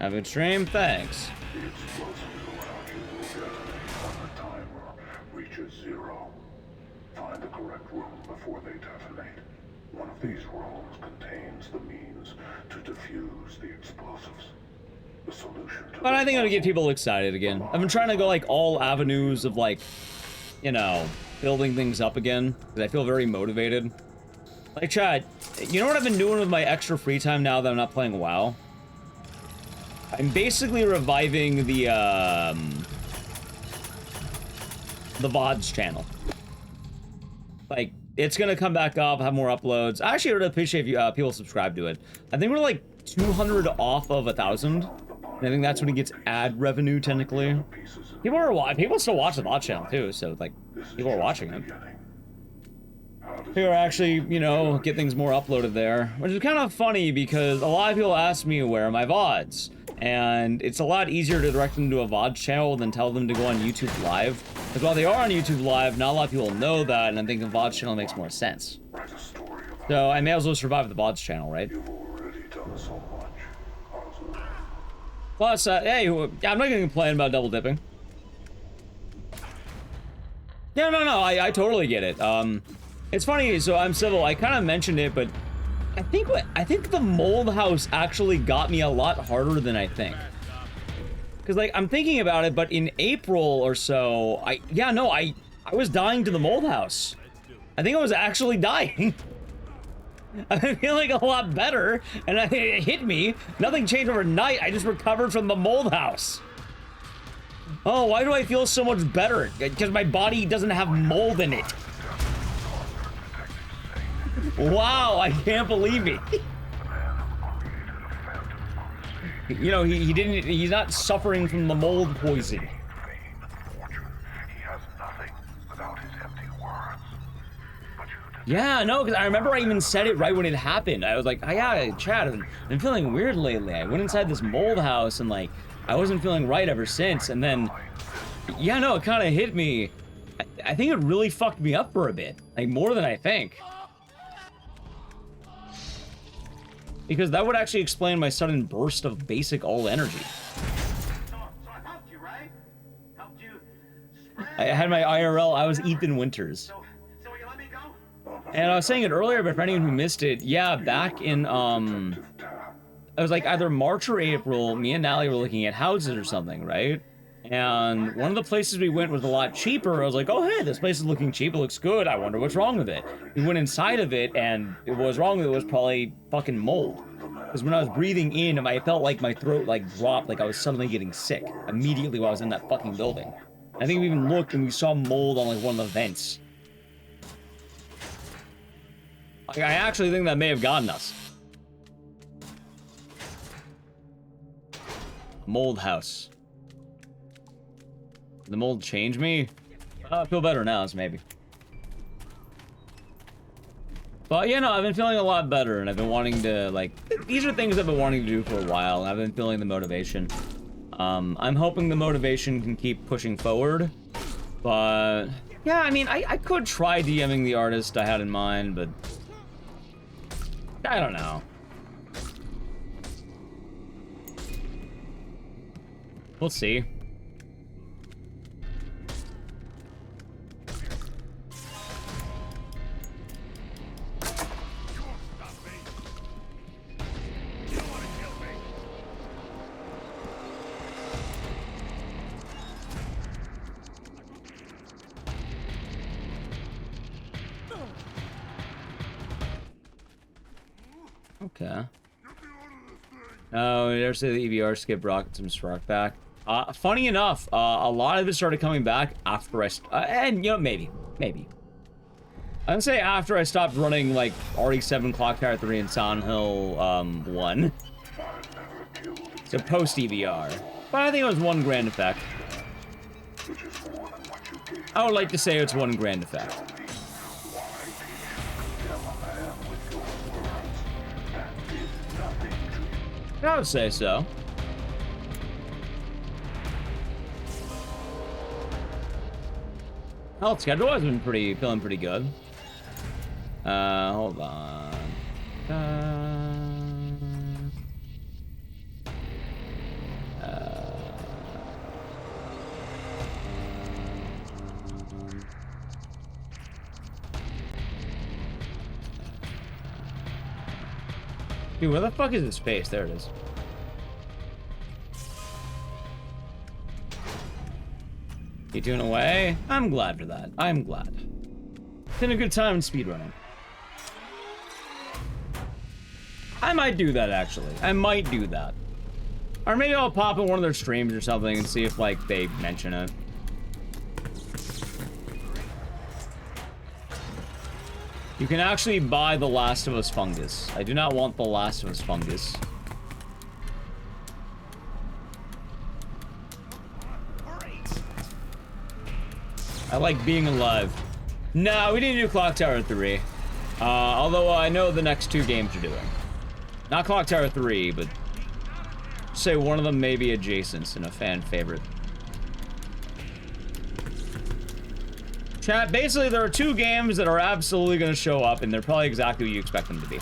Have a good stream? Thanks. The explosives around you will detonate when the timer reaches 0. Find the correct room before they detonate. One of these rooms contains the means to defuse the explosives. The solution to But I think it'll get people excited again. I've been trying to go like all avenues of like, you know, building things up again, because I feel very motivated. Like, chat, you know what I've been doing with my extra free time now that I'm not playing WoW? I'm basically reviving the VODs channel. Like, it's gonna come back up, have more uploads. I actually really appreciate if people subscribe to it. I think we're like 200 off of 1,000. And I think that's when it gets ad revenue, technically. People still watch the VOD channel, too, so, like, people are watching it. People are actually, you know, get things more uploaded there. Which is kind of funny, because a lot of people ask me where are my VODs. And it's a lot easier to direct them to a VOD channel than tell them to go on YouTube Live. Because while they are on YouTube Live, not a lot of people know that, and I think a VOD channel makes more sense. So I may as well survive the VODs channel, right? Plus, hey, I'm not gonna complain about double dipping. Yeah, no, I totally get it. It's funny, so I'm civil, I kind of mentioned it, but I think the mold house actually got me a lot harder than I think. Because, like, I'm thinking about it, but in April or so, I was dying to the mold house. I think I was actually dying. I'm feeling a lot better, and it hit me. Nothing changed overnight, I just recovered from the mold house. Oh, why do I feel so much better? Because my body doesn't have mold in it. Wow, I can't believe it. You know, he's not suffering from the mold poison. Yeah, no, because I remember I even said it right when it happened. I was like, oh yeah, Chad, I've been feeling weird lately. I went inside this mold house and like, I wasn't feeling right ever since. And then, yeah, no, it kind of hit me. I think it really fucked me up for a bit. Like, more than I think. Because that would actually explain my sudden burst of basic all energy. I had my IRL, I was Ethan Winters. And I was saying it earlier, but for anyone who missed it, yeah, back in, it was like either March or April, me and Nally were looking at houses or something, right? And one of the places we went was a lot cheaper. I was like, oh, hey, this place is looking cheap. It looks good. I wonder what's wrong with it. We went inside of it, and what was wrong with it was probably fucking mold. Because when I was breathing in, I felt like my throat, like, dropped, like I was suddenly getting sick immediately while I was in that fucking building. I think we even looked, and we saw mold on, like, one of the vents. Like, I actually think that may have gotten us. Mold house. Did the mold change me? I feel better now, so maybe. But, yeah, no, I've been feeling a lot better, and I've been wanting to, like... These are things I've been wanting to do for a while, and I've been feeling the motivation. I'm hoping the motivation can keep pushing forward. But, yeah, I mean, I could try DMing the artist I had in mind, but... I don't know. We'll see. Okay. Oh, dare say the EVR skip rockets some spark back. Funny enough, a lot of it started coming back after and you know, maybe. I'd say after I stopped running like RE7 Clock Tower 3 and Silent Hill 1. So post EVR. But I think it was 1 grand effect. I would like to say it's 1 grand effect. I would say so. Health schedule has been feeling pretty good. Hold on. Dude, where the fuck is his face? There it is. You doing away? I'm glad for that. I'm glad. It's been a good time in speedrunning. I might do that, actually. I might do that. Or maybe I'll pop in one of their streams or something and see if, like, they mention it. You can actually buy the Last of Us fungus. I do not want the Last of Us fungus. I like being alive. No, we didn't do Clock Tower 3. Although I know the next 2 games are doing. Not Clock Tower 3, but say one of them may be adjacent and a fan favorite. Chat, basically there are 2 games that are absolutely going to show up, and they're probably exactly what you expect them to be.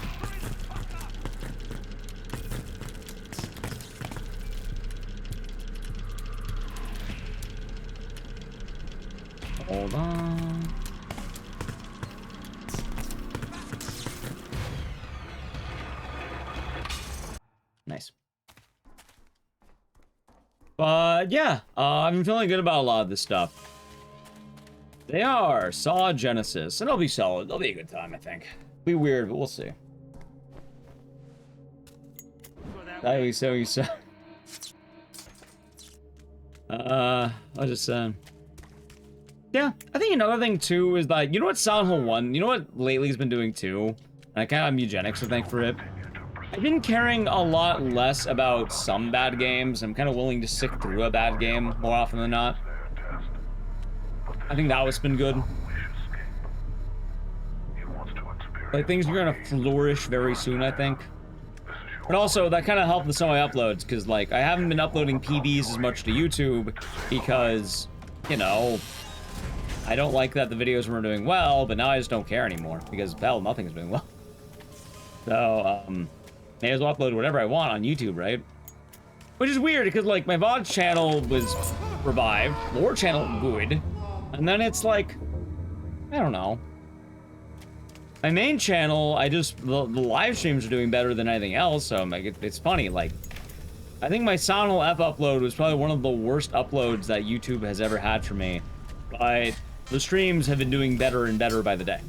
Hold on. Nice. But yeah, I've been feeling good about a lot of this stuff. They are Saw Genesis, and it'll be solid. It'll be a good time, I think. Be weird, but we'll see. I'll just yeah, I think another thing too is that, you know what Silent Hill 1, you know what lately has been doing too? And I kind of have eugenics to thank for it. I've been caring a lot less about some bad games. I'm kind of willing to stick through a bad game more often than not. I think that was been good. Like, things are gonna flourish very soon, I think. But also, that kind of helped with some of my uploads, because, like, I haven't been uploading PBs as much to YouTube, because, you know, I don't like that the videos weren't doing well, but now I just don't care anymore, because, hell, nothing's doing well. So, may as well upload whatever I want on YouTube, right? Which is weird, because, like, my VOD channel was revived, lore channel good, and then it's like, I don't know. My main channel, the live streams are doing better than anything else, so I'm like, it's funny, like, I think my Silent Hill F upload was probably one of the worst uploads that YouTube has ever had for me, but the streams have been doing better and better by the day.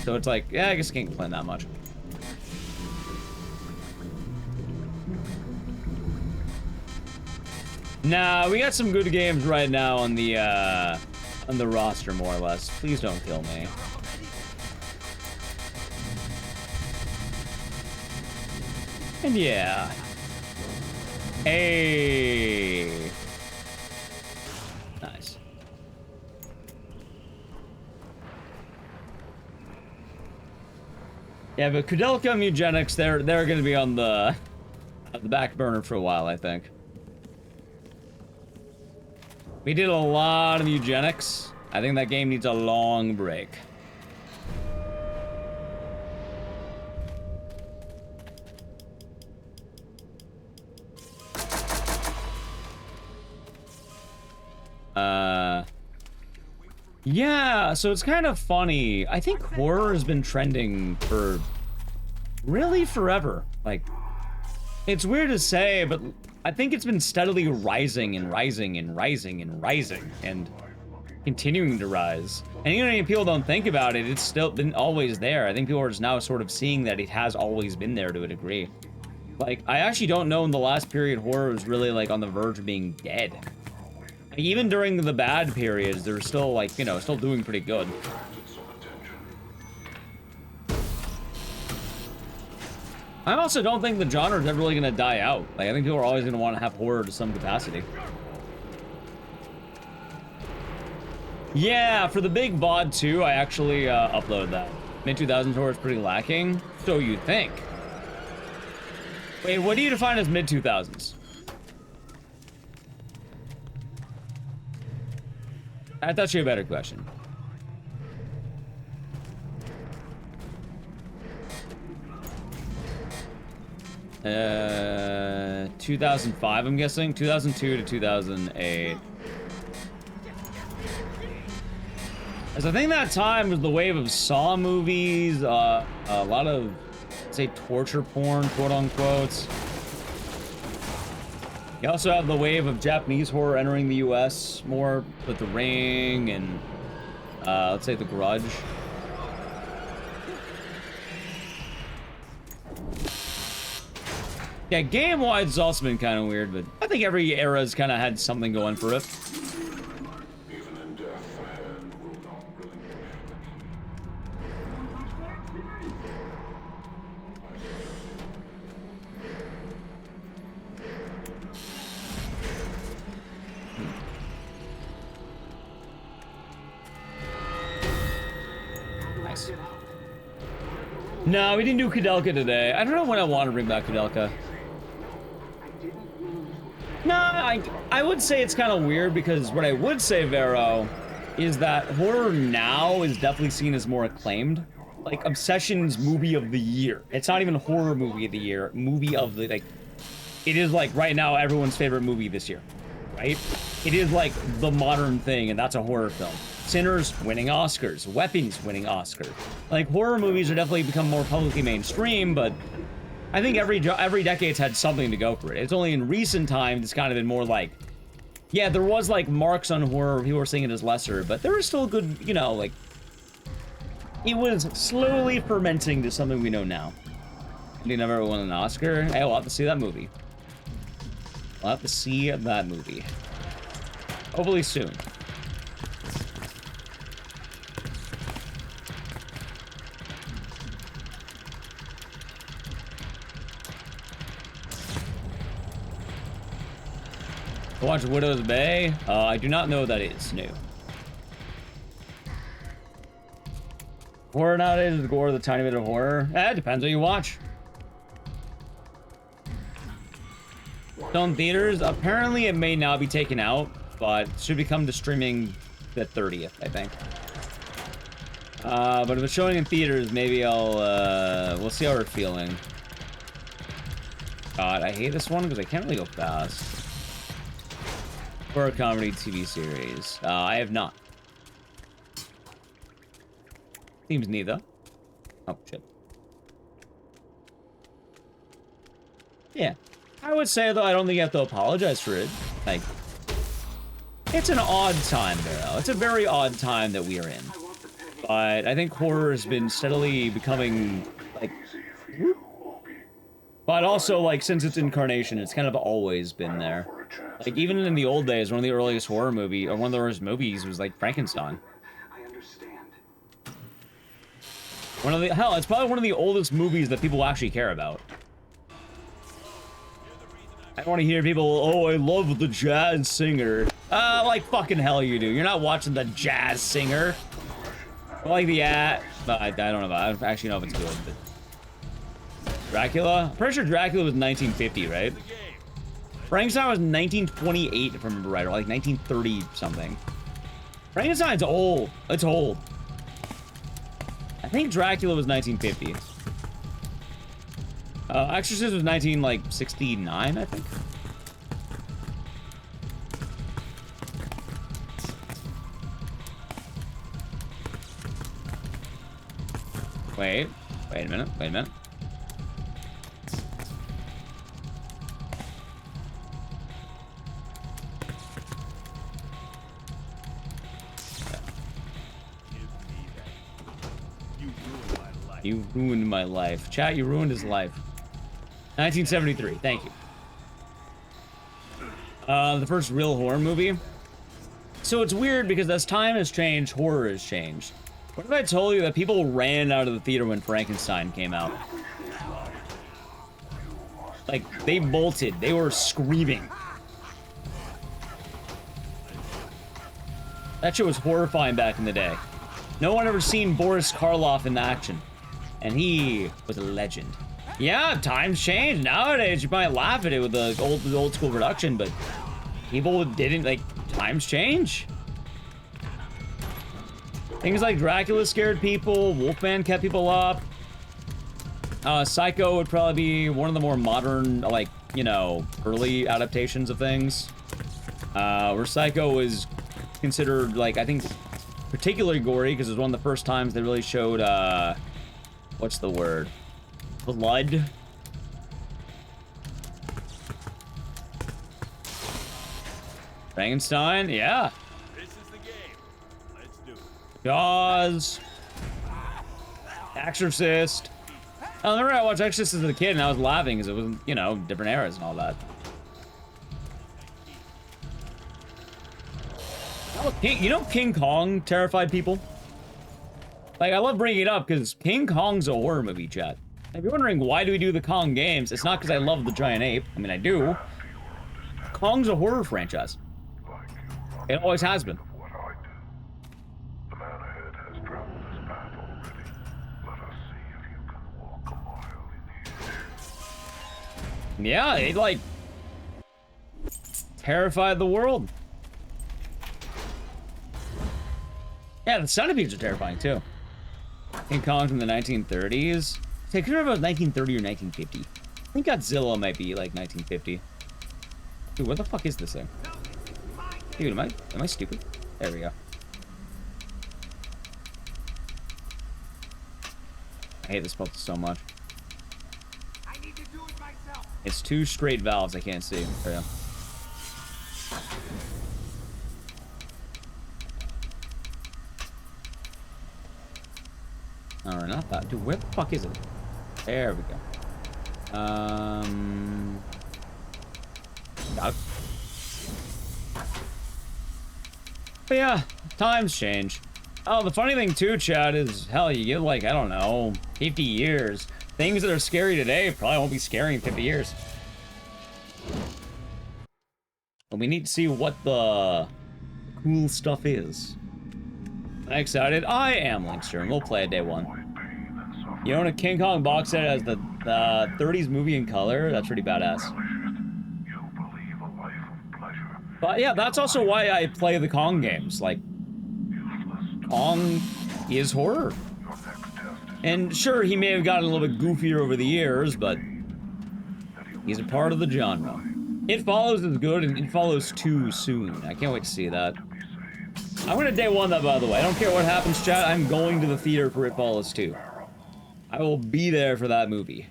So it's like, yeah, I guess I can't complain that much. Nah, we got some good games right now on the roster, more or less. Please don't kill me. And yeah. Hey. Nice. Yeah, but Kudelka and Eugenics, they're gonna be on the back burner for a while, I think. We did a lot of Eugenics. I think that game needs a long break. Yeah, so it's kind of funny. I think horror has been trending for really forever. Like, it's weird to say, but I think it's been steadily rising and rising and rising and rising. And continuing to rise. And even if people don't think about it, it's still been always there. I think people are just now sort of seeing that it has always been there to a degree. Like, I actually don't know when the last period horror was really, like, on the verge of being dead. Like, even during the bad periods, they're still, like, you know, still doing pretty good. I also don't think the genre is ever really going to die out. Like, I think people are always going to want to have horror to some capacity. Yeah, for the big VOD 2, I actually uploaded that. Mid-2000s horror is pretty lacking. So you think. Wait, what do you define as mid-2000s? That's actually a better question. 2005, I'm guessing. 2002 to 2008. As I think that time was the wave of Saw movies, a lot of, say, torture porn, quote unquote. You also have the wave of Japanese horror entering the US more with The Ring and, let's say, The Grudge. Yeah, game-wise, it's also been kind of weird, but I think every era's kind of had something going for it. Nice. No, we didn't do Kudelka today. I don't know when I want to bring back Kudelka. No, I would say it's kind of weird because what I would say, Vero, is that horror now is definitely seen as more acclaimed. Like, Obsession's movie of the year. It's not even horror movie of the year. Movie of the, like... It is, like, right now, everyone's favorite movie this year. Right? It is, like, the modern thing, and that's a horror film. Sinners winning Oscars. Weapons winning Oscars. Like, horror movies are definitely become more publicly mainstream, but... I think every decade's had something to go for it. It's only in recent times it's kind of been more like, yeah, there was like marks on horror, people were seeing it as lesser, but there was still good, you know, like, it was slowly fermenting to something we know now. You never won an Oscar? Hey, we'll have to see that movie. We'll have to see that movie. Hopefully soon. Watch Widow's Bay? I do not know that it's new. Horror nowadays is gore, the tiny bit of horror. It depends what you watch. Still in theaters? Apparently it may now be taken out, but should be coming to streaming the 30th, I think. But if it's showing in theaters, maybe I'll, we'll see how we're feeling. God, I hate this one because I can't really go fast. For a comedy TV series. I have not. Seems neither. Oh, shit. Yeah. I would say, though, I don't think you have to apologize for it. Like, it's an odd time, Barrow. It's a very odd time that we are in. But I think horror has been steadily becoming, like... But also, like, since its incarnation, it's kind of always been there. Like, even in the old days, one of the earliest horror movie, or one of the earliest movies was, like, Frankenstein. One of the, hell, it's probably one of the oldest movies that people actually care about. I don't want to hear people, oh, I love the jazz singer. Like fucking hell you do. You're not watching the jazz singer. I like the, I don't know about, I don't actually know if it's good, but... Dracula? I'm pretty sure Dracula was 1950, right? Frankenstein was 1928, if I remember right, or like 1930 something. Frankenstein's old. It's old. I think Dracula was 1950. Exorcist was 1969, I think. Wait a minute. You ruined my life. Chat, you ruined his life. 1973. Thank you. The first real horror movie. So it's weird because as time has changed, horror has changed. What if I told you that people ran out of the theater when Frankenstein came out? Like, they bolted. They were screaming. That shit was horrifying back in the day. No one ever seen Boris Karloff in action. And he was a legend. Yeah, times change. Nowadays, you might laugh at it with the old school production, but people didn't, like, times change. Things like Dracula scared people, Wolfman kept people up. Psycho would probably be one of the more modern, like, you know, early adaptations of things. Where Psycho was considered, like, I think, particularly gory, because it was one of the first times they really showed, what's the word? Blood. Frankenstein, yeah. This is the game. Let's do it. Jaws. Exorcist. I remember I watched Exorcist as a kid and I was laughing because it was, you know, different eras and all that. Oh, you know King Kong terrified people? Like, I love bringing it up because King Kong's a horror movie, chat. If you're wondering why do we do the Kong games, it's not because I love the giant ape. I mean, I do. Kong's a horror franchise. It always has been. Yeah, it, like, terrified the world. Yeah, the centipedes are terrifying, too. King Kong from the 1930s. I can't remember if it was 1930 or 1950. I think Godzilla might be, like, 1950. Dude, what the fuck is this thing? Dude, am I stupid? There we go. I hate this puzzle so much. It's two straight valves I can't see. There we go. Alright, not that. Dude, where the fuck is it? There we go. Got it. But yeah, times change. Oh, the funny thing too, Chad, is hell, you get like, I don't know, 50 years. Things that are scary today probably won't be scary in 50 years. But we need to see what the cool stuff is. Am I excited? I am, Linkster, and we'll play it day one. You own a King Kong box set as the 30s movie in color? That's pretty badass. But yeah, that's also why I play the Kong games. Like, Kong is horror. And sure, he may have gotten a little bit goofier over the years, but he's a part of the genre. It Follows is good, and It Follows too soon. I can't wait to see that. I'm gonna day one that, by the way. I don't care what happens, chat. I'm going to the theater for It Follows 2. I will be there for that movie.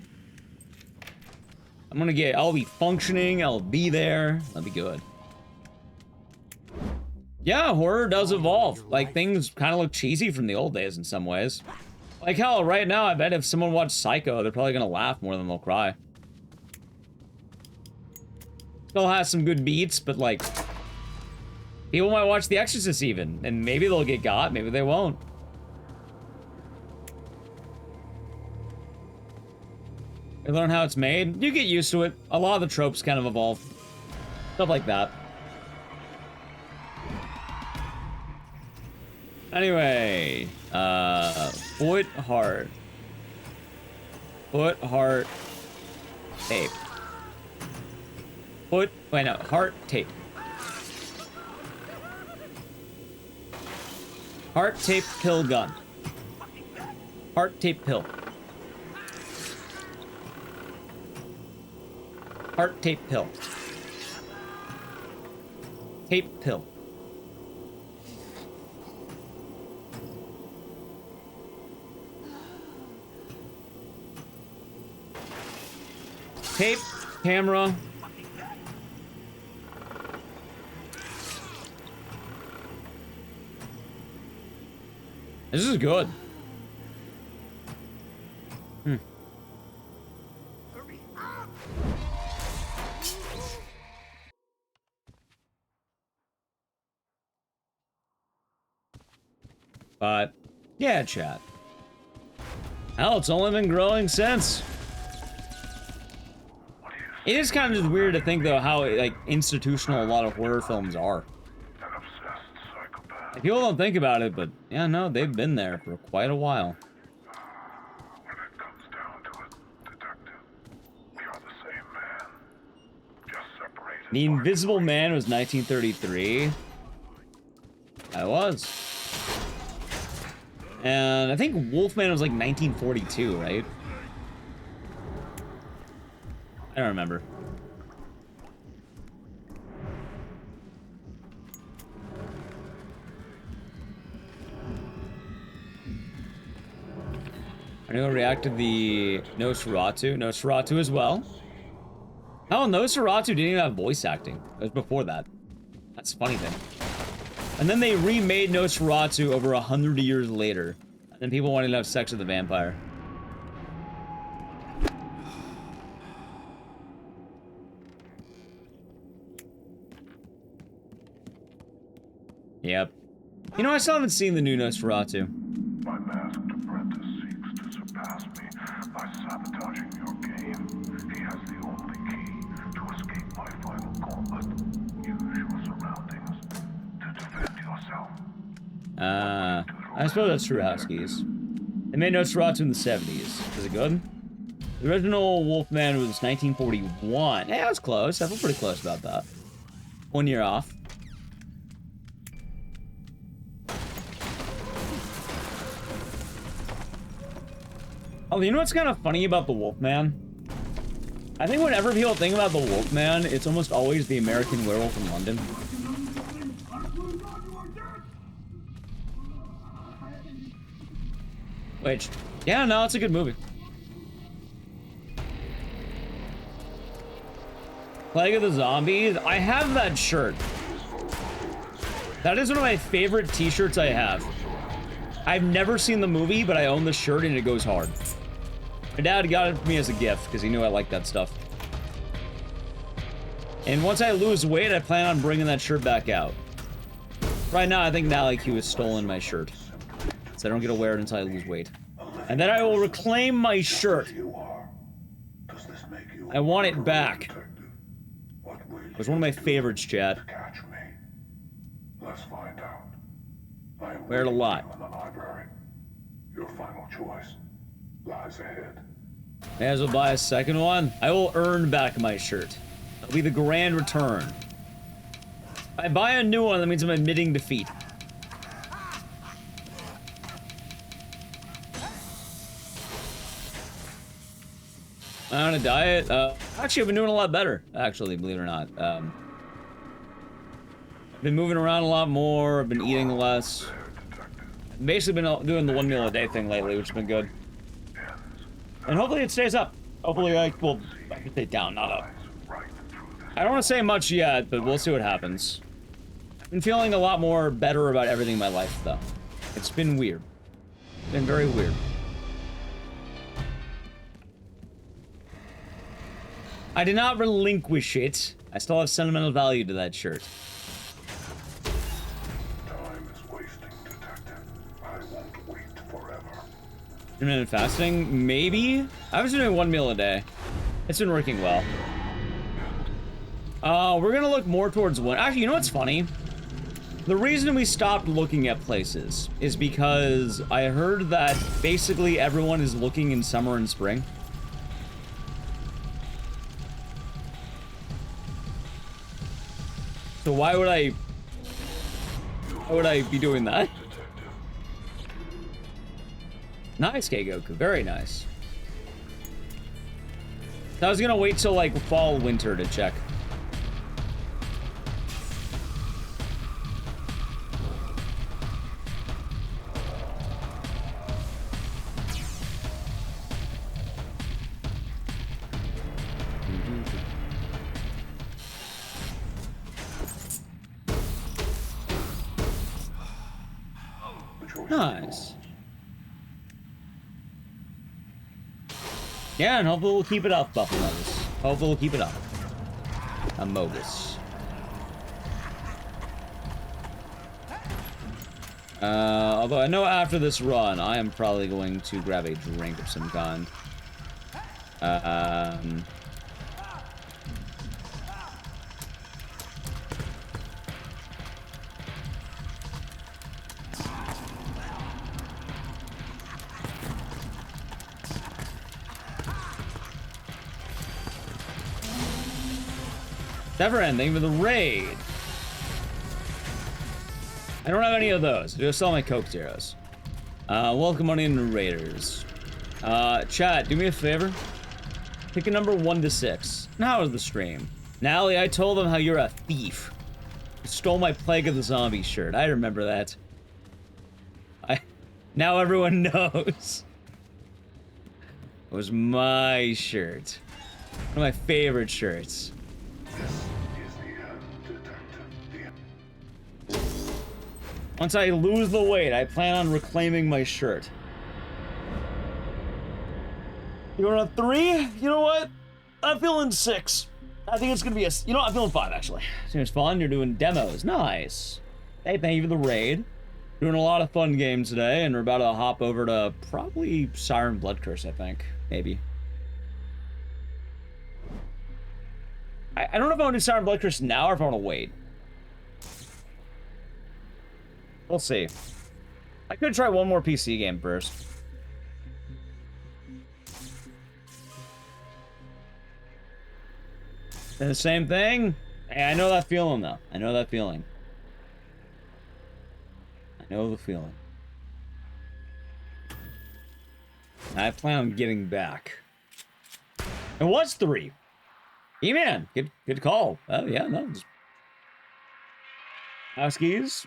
I'll be functioning, I'll be there. That'll be good. Yeah, horror does evolve. Like, things kind of look cheesy from the old days in some ways. Like, hell, right now, I bet if someone watched Psycho, they're probably gonna laugh more than they'll cry. Still has some good beats, but, like, people might watch The Exorcist even, and maybe they'll get got, maybe they won't. You learn how it's made, you get used to it. A lot of the tropes kind of evolve. Stuff like that. Anyway, foot heart, tape. Heart tape. Heart tape pill gun. Heart tape pill. Heart tape pill. Tape pill. Tape, camera. This is good. But, yeah, chat. Hell, it's only been growing since. It is kind of just weird to think, though, how, like, institutional a lot of horror films are. Like, people don't think about it, but, yeah, no, they've been there for quite a while. The Invisible Man was 1933. I was. And I think Wolfman was like 1942, right? I don't remember. I'm gonna react to the Nosferatu. Nosferatu as well. Oh, Nosferatu didn't even have voice acting. It was before that. That's a funny thing. And then they remade Nosferatu over 100 years later. And then people wanted to have sex with the vampire. Yep. You know, I still haven't seen the new Nosferatu. My masked apprentice seeks to surpass me by sabotaging your game. He has the only key to escape my final gauntlet. Use your surroundings to defend yourself. I suppose that's true, Huskies. They made Nosferatu in the 70s. Is it good? The original Wolfman was 1941. Yeah, I was close. I feel pretty close about that. 1 year off. Oh, you know what's kind of funny about the Wolfman? I think whenever people think about the Wolfman, it's almost always the American Werewolf in London. Which, yeah, no, it's a good movie. Plague of the Zombies? I have that shirt. That is one of my favorite t-shirts I have. I've never seen the movie, but I own the shirt and it goes hard. My dad got it for me as a gift because he knew I liked that stuff. And once I lose weight, I plan on bringing that shirt back out. Right now, I think Nalek has stolen my shirt. So I don't get to wear it until I lose weight. And then I will reclaim my shirt. I want it back. It was one of my favorites, chat. Let's find out. Wear it a lot. Your final choice lies ahead. May as well buy a second one. I will earn back my shirt. It'll be the grand return. If I buy a new one, that means I'm admitting defeat. I'm on a diet. Actually, I've been doing a lot better, actually, believe it or not. I've been moving around a lot more. I've been eating less. Basically been doing the 1 meal a day thing lately, which has been good. And hopefully it stays up. Hopefully, I can stay down, not up. I don't want to say much yet, but we'll see what happens. I've been feeling a lot more better about everything in my life, though. It's been weird. It's been very weird. I did not relinquish it. I still have sentimental value to that shirt. Intermittent fasting? Maybe? I was doing 1 meal a day. It's been working well. We're gonna look more towards one. Actually, you know what's funny? The reason we stopped looking at places is because I heard that basically everyone is looking in summer and spring. So why would I be doing that? Nice, K-Goku. Very nice. I was gonna wait till, like, fall, winter to check. Nice. Yeah, and hopefully we'll keep it up, Buffaloes. Hopefully we'll keep it up. Amogus. Although I know after this run, I am probably going to grab a drink of some kind. Never ending with the raid. I don't have any of those. I just all my Coke Zeros. Welcome on in, Raiders. Chat, do me a favor. Pick a number 1 to 6. How was the stream? Nally, I told them how you're a thief. You stole my Plague of the Zombies shirt. I remember that. Now everyone knows. It was my shirt. One of my favorite shirts. Once I lose the weight, I plan on reclaiming my shirt. You want a 3? You know what? I'm feeling 6. I think it's gonna be a... You know what? I'm feeling 5, actually. Seems fun. You're doing demos. Nice. Hey, thank you for the raid. Doing a lot of fun games today, and we're about to hop over to probably Siren Blood Curse, I think. Maybe. I don't know if I want to do Siren Blood Curse now or if I want to wait. We'll see. I could try one more PC game first. And the same thing? Hey, I know that feeling, though. I know that feeling. I know the feeling. I plan on getting back. It was 3. E-Man, good call. Oh, yeah, no. Huskies.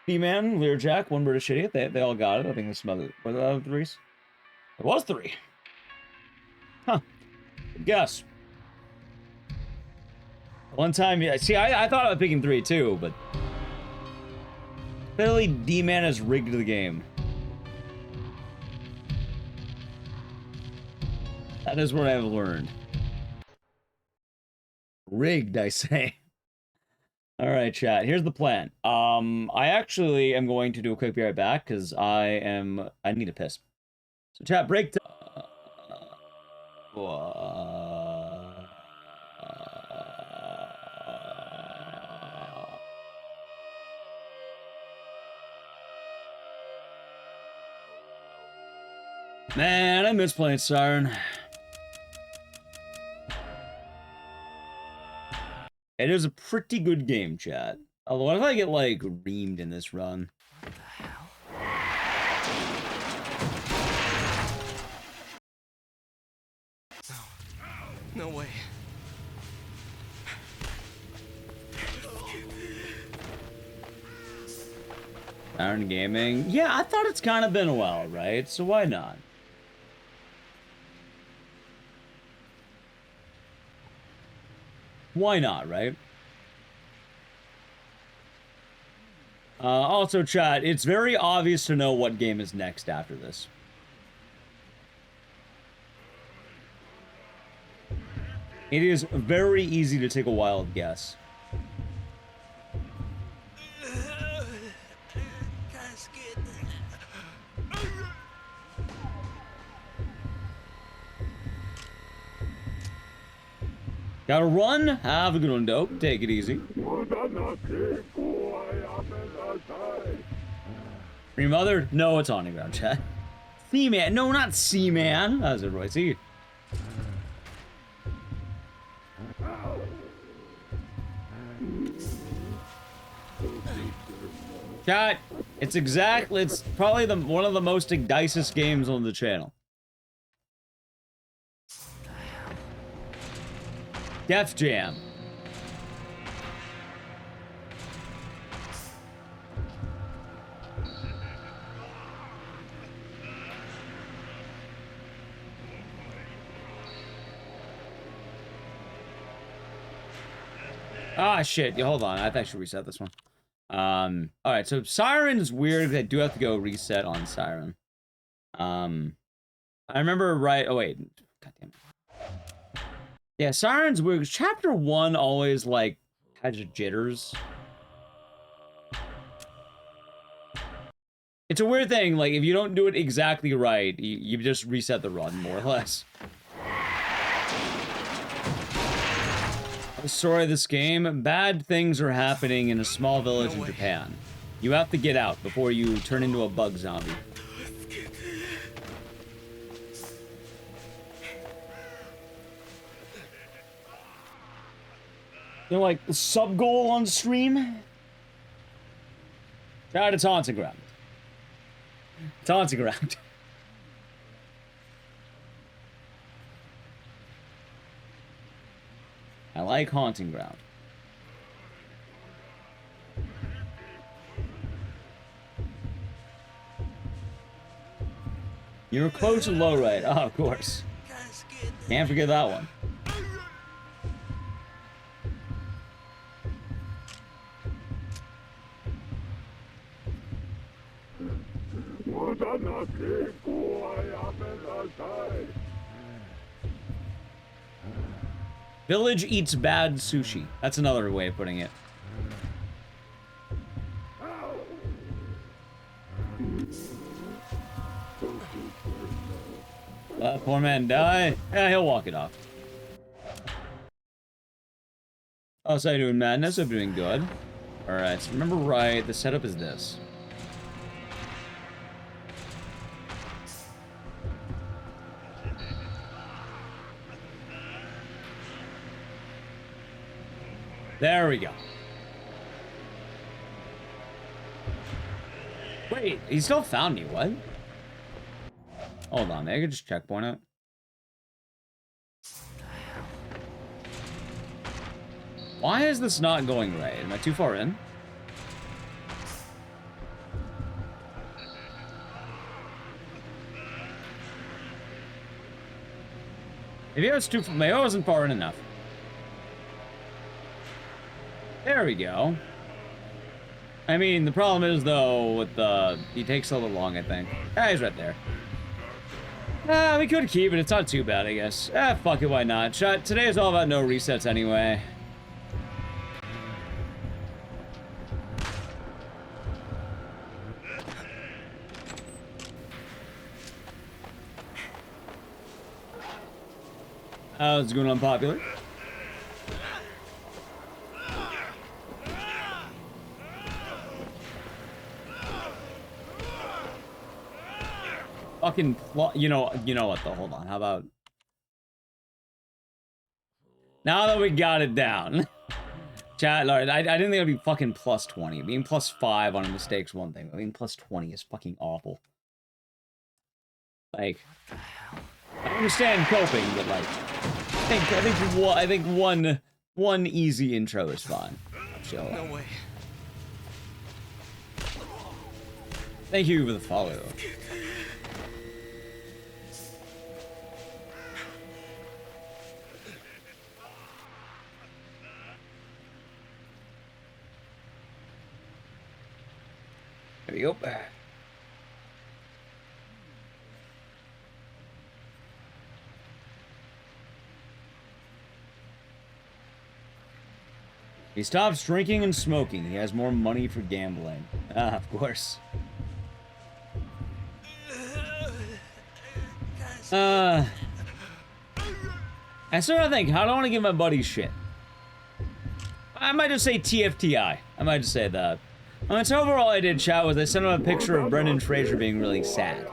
E-Man, Learjack, One British Idiot. They all got it. I think there's some other... Were there other 3s? It was 3. Huh. Good guess. One time, yeah. See, I thought about picking 3 too, but... Clearly, D-Man has rigged the game. That is what I have learned. Rigged, I say. Alright, chat. Here's the plan. I actually am going to do a quick be right back, because I need to piss. So, chat, break time. Man, I miss playing Siren. It is a pretty good game, chat. Although, if I get, like, reamed in this run. What the hell? No way. Siren Gaming? Yeah, I thought it's kind of been a while, right? So why not? Why not, right? Also, chat, it's very obvious to know what game is next after this. It is very easy to take a wild guess. Gotta run. Have a good one, dope. Take it easy. Mother? No, it's on the ground, chat. C-Man. No, not C-Man. How's it, Roy? See? Chat. It's probably one of the most dicest games on the channel. Def Jam. Ah, shit. Yeah, hold on. I think I should reset this one. Alright, so Siren is weird. I do have to go reset on Siren. I remember right... Oh, wait. God damn it. Yeah, Siren's weird. Chapter 1 always, like, has jitters. It's a weird thing, like, if you don't do it exactly right, you just reset the run, more or less. The story of this game, bad things are happening in a small village in Japan. You have to get out before you turn into a bug zombie. They're like, the sub-goal on stream? Shout out to Taunting Ground. Taunting Ground. I like Haunting Ground. You're close to low right. Oh, of course. Can't forget that one. Village eats bad sushi. That's another way of putting it. Poor man die. Yeah, he'll walk it off. Oh, so you're doing madness? I'm doing good. Alright, so remember right, the setup is this. There we go. Wait, he still found me, what? Hold on, maybe I could just checkpoint it. Why is this not going right? Am I too far in? Maybe I was too. Maybe I wasn't far in enough. There we go. I mean, the problem is though with the he takes a little long. I think. Ah, he's right there. We could keep it. It's not too bad, I guess. Fuck it. Why not? Today is all about no resets anyway. It's going unpopular. Fucking you know what though, hold on, how about now that we got it down. Chat, Lord, I didn't think it'd be fucking plus 20. Being plus 5 on a mistake's one thing. I mean plus 20 is fucking awful. Like, I understand coping, but like I think one easy intro is fine. Chill. No way. Thank you for the follow. There we go. He stops drinking and smoking. He has more money for gambling. Ah, of course. I sort of think, how do I want to give my buddy shit? I might just say TFTI. I might just say that. I mean, so overall I did, chat, was I sent him a picture of Brendan Fraser being really sad.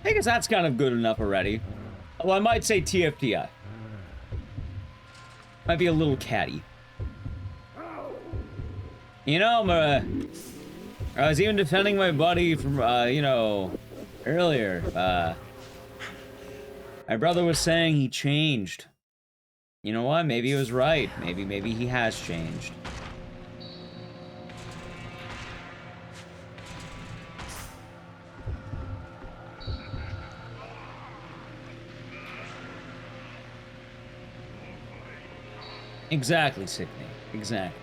I guess that's kind of good enough already. Well, I might say TFTI. Might be a little catty. You know, I was even defending my buddy from, you know, earlier. My brother was saying he changed. You know what? Maybe he was right. Maybe he has changed. Exactly, Sickney. Exactly.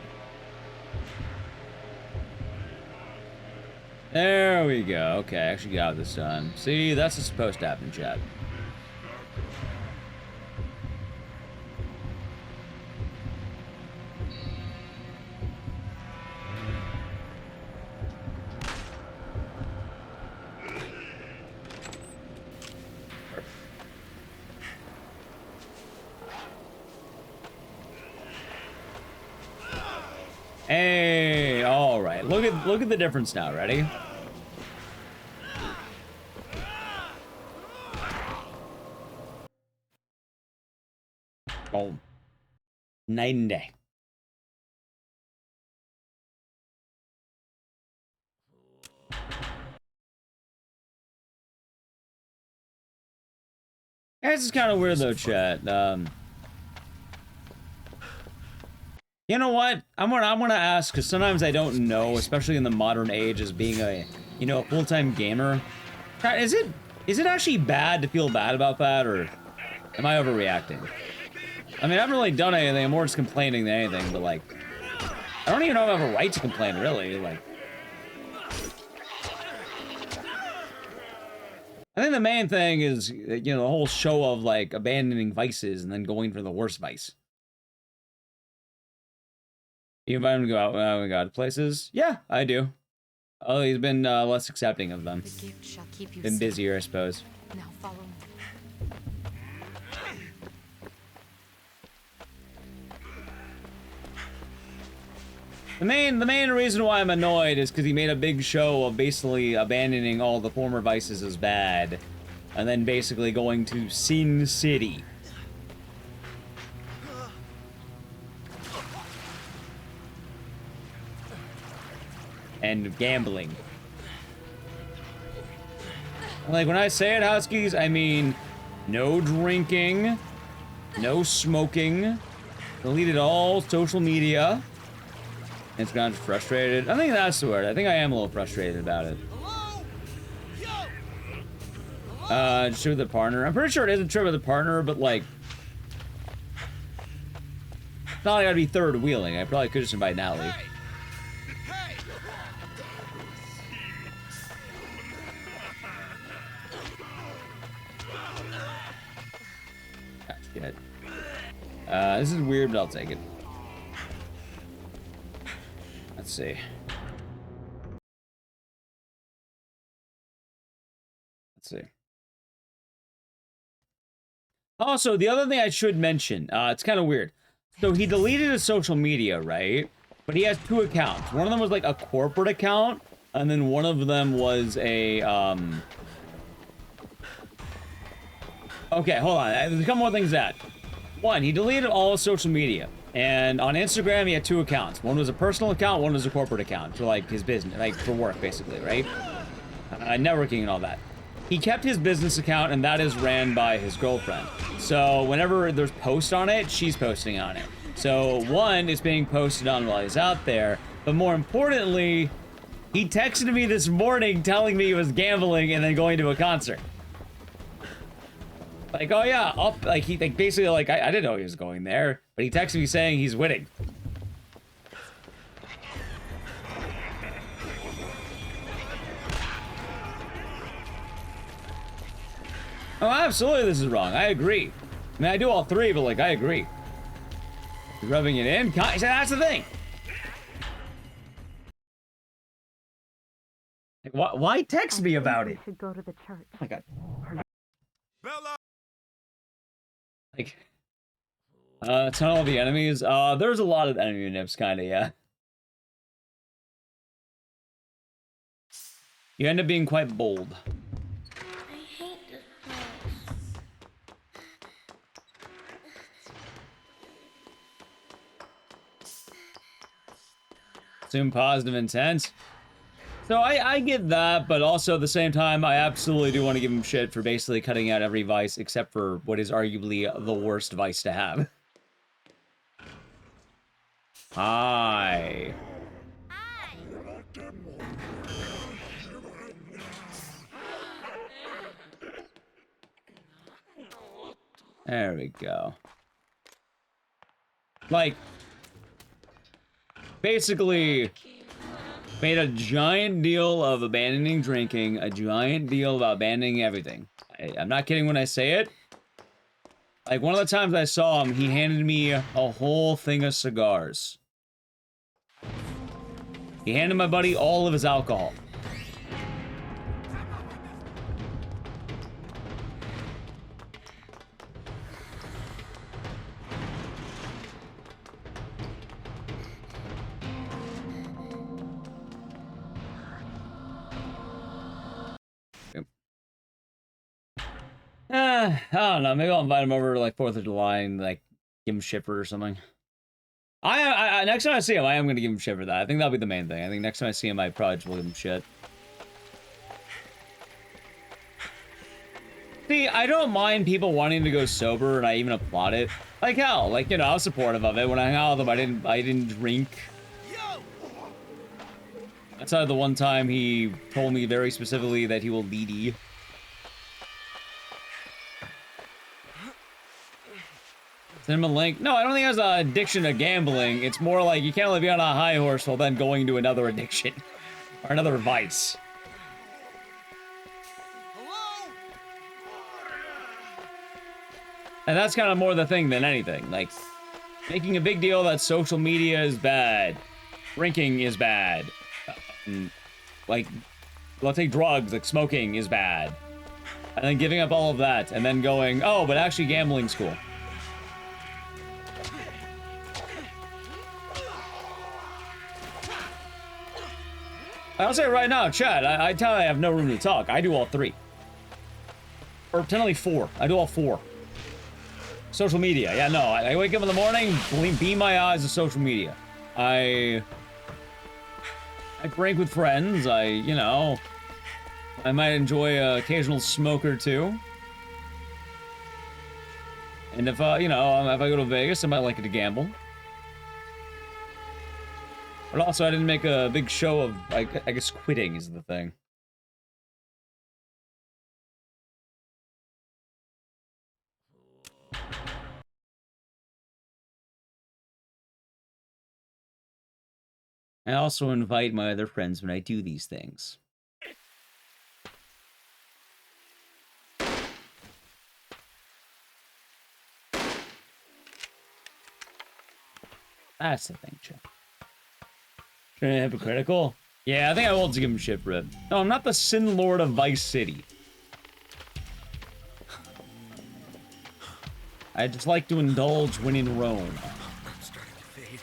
There we go. Okay, I actually got this done. See, that's what's supposed to happen, chat. Hey, all right. Look at the difference now. Ready? Boom. Night and day. This is kind of weird though, chat. You know what? I'm gonna ask, because sometimes I don't know, especially in the modern age, as being a, you know, a full-time gamer. Is it actually bad to feel bad about that, or am I overreacting? I mean, I haven't really done anything. I'm more just complaining than anything, but like, I don't even know if I have a right to complain, really. Like, I think the main thing is, you know, the whole show of like abandoning vices and then going for the worst vice. You invite him to go out, oh my god, places? Yeah, I do. Oh, he's been less accepting of them. The gift shall keep you Been safe. busier, I suppose. Now follow me. The main reason why I'm annoyed is because he made a big show of basically abandoning all the former vices as bad, and then basically going to Sin City. And gambling. Like, when I say it, Huskies, I mean no drinking, no smoking, deleted all social media. It's gotten frustrated. I think that's the word. I think I am a little frustrated about it. Trip with a partner. I'm pretty sure it is a trip with a partner, but like, it's not like I'd be third wheeling. I probably could just invite Natalie. That's good. This is weird, but I'll take it. Let's see. Let's see. Also, the other thing I should mention, it's kind of weird. So he deleted his social media, right? But he has two accounts. One of them was like a corporate account, and then one of them was a, Okay, hold on. There's a couple more things that. One, he deleted all his social media. And on Instagram, he had two accounts. One was a personal account, one was a corporate account for like his business, like for work, basically, right? Networking and all that. He kept his business account, and that is ran by his girlfriend. So whenever there's posts on it, she's posting on it. So one is being posted on while he's out there, but more importantly, he texted me this morning telling me he was gambling and then going to a concert. Like, oh yeah, like he like basically like I didn't know he was going there, but he texted me saying he's winning. Oh, absolutely, this is wrong. I agree. I mean, I do all three, but like I agree. You're rubbing it in. That's the thing. Like, why text me about it? Should go to the church. Oh my god. Bella! Like, tunnel of the enemies. There's a lot of enemy nips, kind of, yeah. You end up being quite bold. I hate this place. Assume positive intent. So I get that, but also at the same time, I absolutely do want to give him shit for basically cutting out every vice except for what is arguably the worst vice to have. Hi. There we go. Like, basically made a giant deal of abandoning drinking, a giant deal about abandoning everything. I'm not kidding when I say it. Like, one of the times I saw him, he handed me a whole thing of cigars. He handed my buddy all of his alcohol. I don't know. Maybe I'll invite him over like 4th of July and like give him shit for it or something. I next time I see him, I am gonna give him shit for that. I think that'll be the main thing. I think next time I see him, I probably just will give him shit. See, I don't mind people wanting to go sober, and I even applaud it. Like hell, like, you know, I was supportive of it when I hung out with him. I didn't drink. Outside the one time he told me very specifically that he will DD. Send him a link. No, I don't think it has an addiction to gambling. It's more like you can't really be on a high horse while then going to another addiction. Or another vice. And that's kind of more the thing than anything. Like, making a big deal that social media is bad. Drinking is bad. Like, let's take drugs, like smoking is bad. And then giving up all of that, and then going, oh, but actually gambling's cool. I'll say it right now, Chad, I tell you I have no room to talk. I do all 3. Or technically 4. I do all 4. Social media. Yeah, no, I wake up in the morning, beam my eyes to social media. I drink with friends. You know, I might enjoy an occasional smoke or 2. And if, you know, if I go to Vegas, I might like it to gamble. But also, I didn't make a big show of, I guess, quitting is the thing. I also invite my other friends when I do these things. That's the thing, Chip. Hypocritical? Yeah, I think I will give him shit for it. No, I'm not the Sin Lord of Vice City. I just like to indulge when in Rome. I'm starting to fade.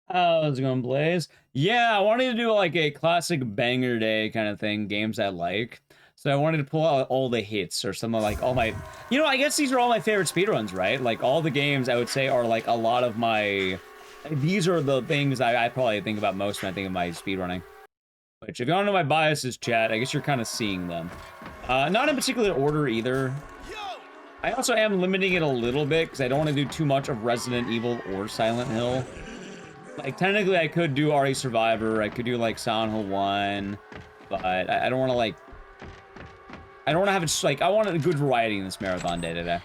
How's it going, Blaze? Yeah, I wanted to do like a classic banger day kind of thing, games I like. So I wanted to pull out all the hits or some of like all my, you know, I guess these are all my favorite speedruns, right? Like all the games I would say are like a lot of my, these are the things I probably think about most when I think of my speedrunning. Which if you want to know my biases, chat, I guess you're kind of seeing them. Not in particular order either. I also am limiting it a little bit because I don't want to do too much of Resident Evil or Silent Hill. Like, technically, I could do RE Survivor, I could do, like, Silent Hill 1, but I don't want to, like... I don't want to have it just, like, I want a good variety in this marathon day today.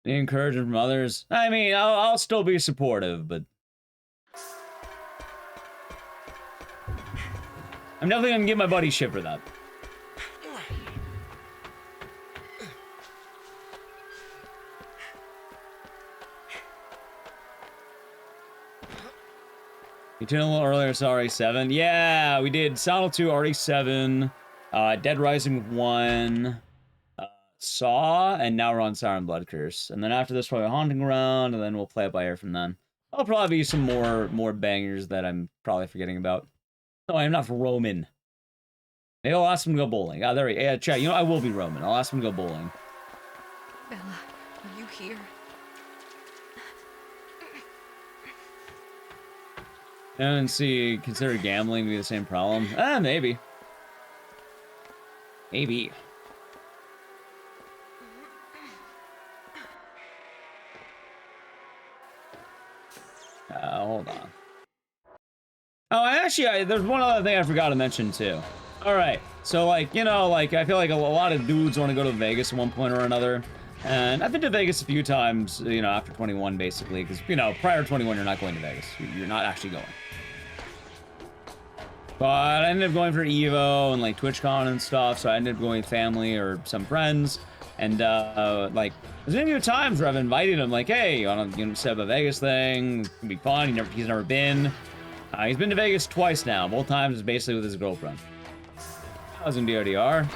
The encouragement from others? I mean, I'll still be supportive, but... I'm definitely gonna give my buddy shit for that. You tuned a little earlier, so RE7. Yeah, we did Silent 2, RE7, Dead Rising 1, Saw, and now we're on Siren Blood Curse. And then after this, probably Haunting Ground, and then we'll play it by ear from then. There'll probably be some more bangers that I'm probably forgetting about. No, I'm not Roman. Maybe I'll ask him to go bowling. Ah, there he is. Yeah, chat, you know, I will be Roman. I'll ask him to go bowling. Bella, are you here? And see, consider gambling to be the same problem? Maybe. Maybe. Hold on. Oh, actually, there's one other thing I forgot to mention, too. Alright, so, like, you know, like, I feel like a lot of dudes want to go to Vegas at one point or another. And I've been to Vegas a few times, you know, after 21, basically. Because, you know, prior to 21, you're not going to Vegas. You're not actually going. But I ended up going for EVO and, like, TwitchCon and stuff. So I ended up going with family or some friends. And, like, there's been a few times where I've invited him, like, hey, you want to set up a Vegas thing? It's going to be fun. He's never been. He's been to Vegas twice now. Both times is basically with his girlfriend. I was in DODR.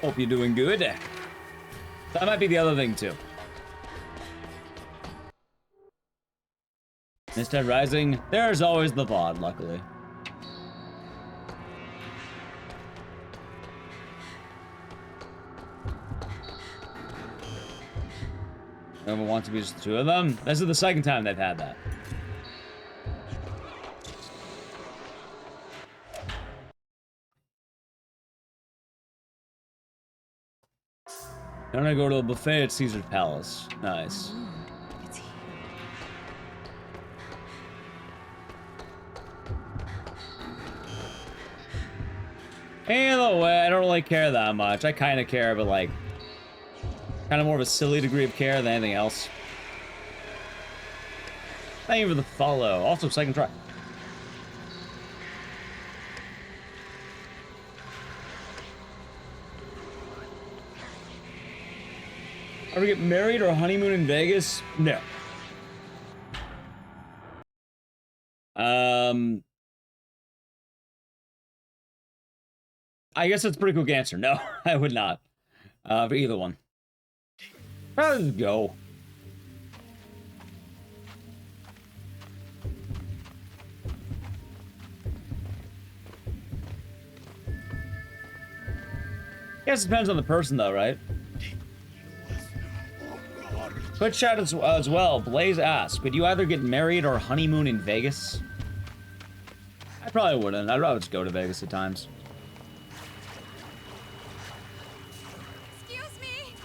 Hope you're doing good. That might be the other thing, too. Mistide Rising, there's always the VOD, luckily. No one wants to be just the two of them. This is the second time they've had that. I'm gonna go to a buffet at Caesar's Palace. Nice. It's here. Either way, I don't really care that much. I kind of care, but like, kind of more of a silly degree of care than anything else. Thank you for the follow. Also, second try. Ever get married or a honeymoon in Vegas? No. I guess that's a pretty quick answer. No, I would not. For either one. Probably just go. Guess it depends on the person, though, right? Twitch chat as well. Blaze asks, would you either get married or honeymoon in Vegas? I probably wouldn't. I'd rather just go to Vegas at times. Excuse me.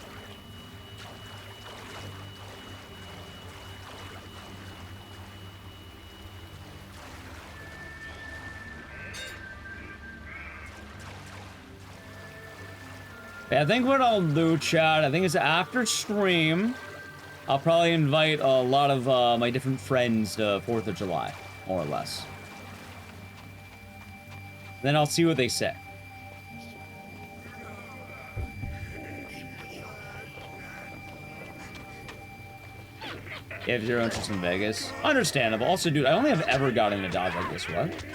Yeah, I think what I'll do, chat, I think it's after stream, I'll probably invite a lot of my different friends to 4th of July, more or less. Then I'll see what they say. You have zero interest in Vegas. Understandable. Also, dude, I only have ever gotten a dodge like this. What?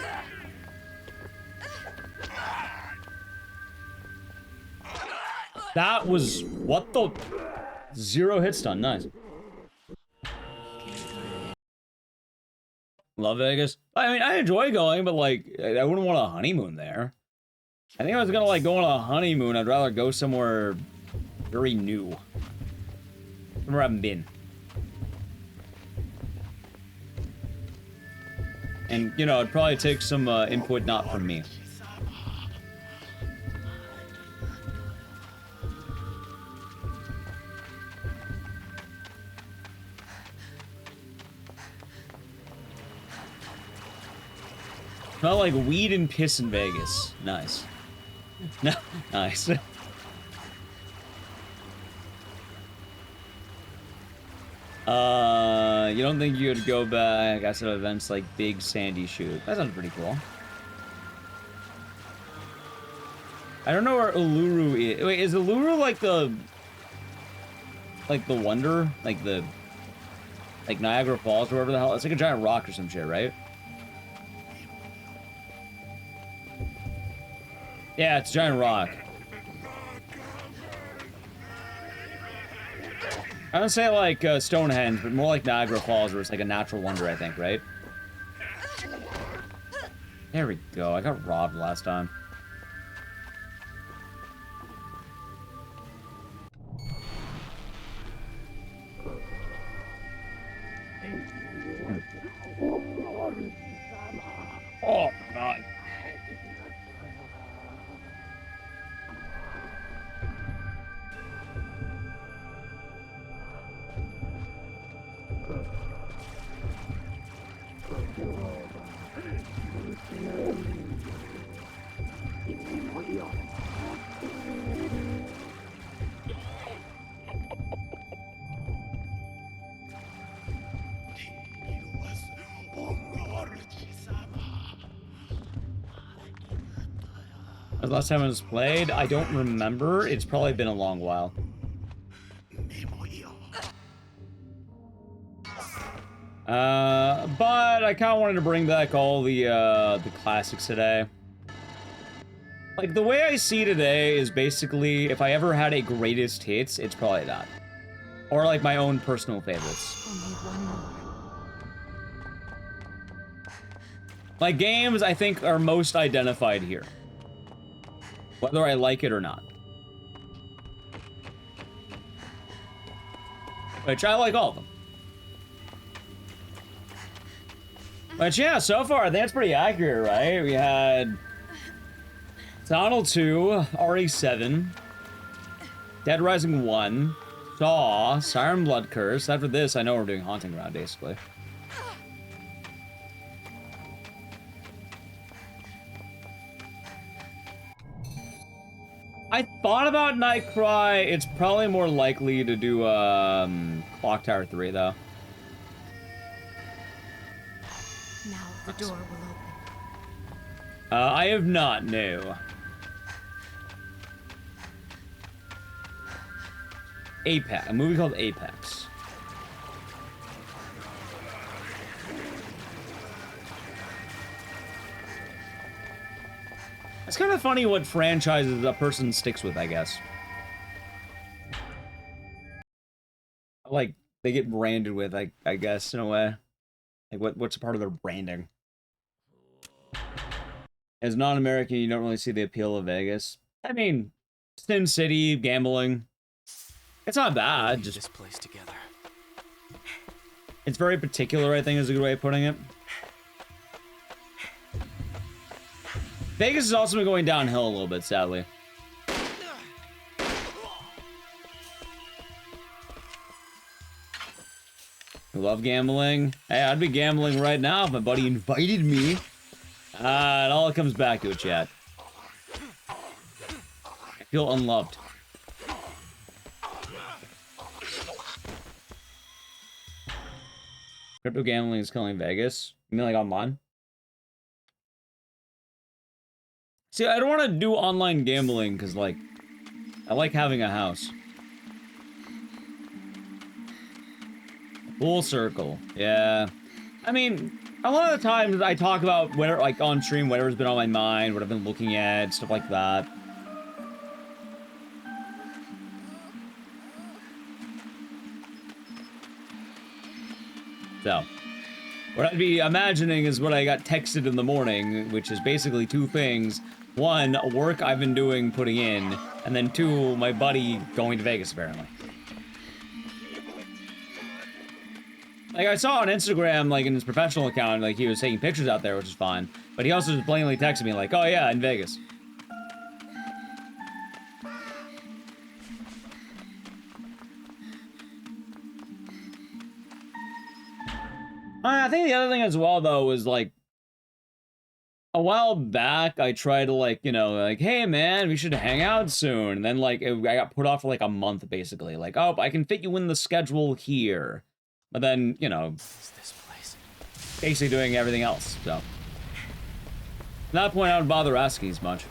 That was... What the... 0 hit stun. Nice. Love Vegas. I mean, I enjoy going, but, like, I wouldn't want a honeymoon there. I think if I was gonna, like, go on a honeymoon, I'd rather go somewhere very new. Somewhere I haven't been. And, you know, it'd probably take some input not from me. Smell like weed and piss in Vegas. Nice. Nice. You don't think you would go back at events like Big Sandy Shoot? That sounds pretty cool. I don't know where Uluru is. Wait, is Uluru like the wonder? Like Niagara Falls or whatever the hell? It's like a giant rock or some shit, right? Yeah, it's a giant rock. I don't say like Stonehenge, but more like Niagara Falls, where it's like a natural wonder, I think, right? There we go. I got robbed last time. Oh, God. The last time it was played, I don't remember. It's probably been a long while. But I kind of wanted to bring back all the classics today. Like, the way I see today is basically, if I ever had a greatest hits, it's probably that. Or, like, my own personal favorites. Only one more. Like, games, I think, are most identified here. Whether I like it or not. Which, I like all of them. But yeah, so far, I think that's pretty accurate, right? We had Donald 2, RE7, Dead Rising 1, Saw, Siren Blood Curse. After this, I know we're doing Haunting Ground, basically. I thought about Nightcry. It's probably more likely to do Clock Tower 3, though. Now the door will open. I have not, no. Apex, a movie called Apex. It's kind of funny what franchises a person sticks with, I guess. Like, they get branded with, I guess, in a way. Like, what's a part of their branding? As non-American, you don't really see the appeal of Vegas. I mean, Sin City, gambling. It's not bad. Just this place together. It's very particular, I think, is a good way of putting it. Vegas has also been going downhill a little bit, sadly. I love gambling. Hey, I'd be gambling right now if my buddy invited me. It all comes back to it, chat. I feel unloved. Crypto gambling is killing Vegas. You mean like online? See, I don't want to do online gambling because, like, I like having a house. Full circle. Yeah. I mean, a lot of the times I talk about whatever, like, on stream, whatever's been on my mind, what I've been looking at, stuff like that. So, what I'd be imagining is what I got texted in the morning, which is basically two things. One, work I've been doing, putting in, and then two, my buddy going to Vegas, apparently. Like, I saw on Instagram, like, in his professional account, like, he was taking pictures out there, which is fine. But he also just blatantly texted me, like, oh yeah, in Vegas. I think the other thing as well, though, was, like, a while back, I tried to, like, you know, like, hey, man, we should hang out soon. And then, like, I got put off for, like, a month, basically. Like, oh, I can fit you in the schedule here. But then, you know, This place. basically doing everything else, so. At that point, I don't bother asking as much.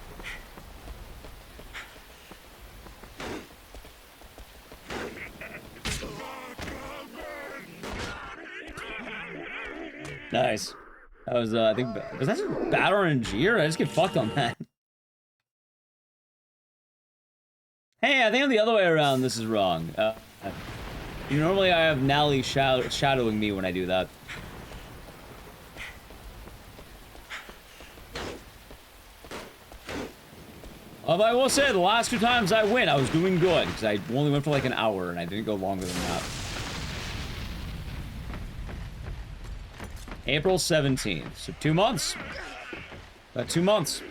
Nice. That was, I think, was that just bad RNG, or did I just get fucked on that? Hey, I think the other way around, this is wrong. Normally I have Nally shadowing me when I do that. Although I will say, the last two times I went, I was doing good, because I only went for like an hour, and I didn't go longer than that. April 17th, so 2 months. About 2 months.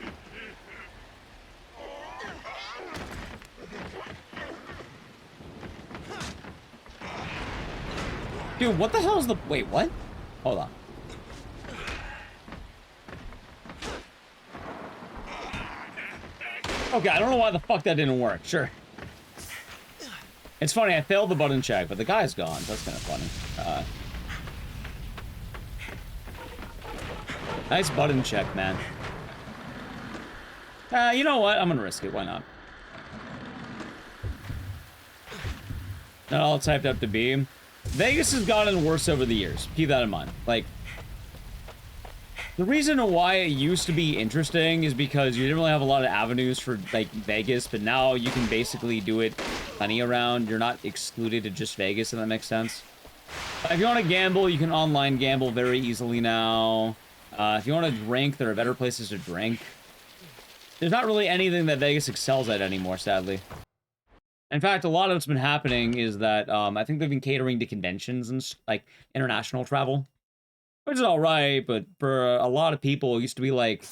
Dude, what the hell is the... Wait, what? Hold on. Okay, I don't know why the fuck that didn't work. Sure. It's funny, I failed the button check, but the guy's gone. That's kind of funny. Nice button check, man. You know what? I'm gonna risk it. Why not? Not all typed up to be. Vegas has gotten worse over the years. Keep that in mind. Like, The reason why it used to be interesting is because you didn't really have a lot of avenues for, like, Vegas, but now you can basically do it plenty around. You're not excluded to just Vegas, if that makes sense. If you want to gamble, you can online gamble very easily now. If you want to drink, there are better places to drink. There's not really anything that Vegas excels at anymore, sadly. In fact, a lot of what's been happening is that I think they've been catering to conventions and, like, international travel. Which is alright, but for a lot of people, it used to be, like,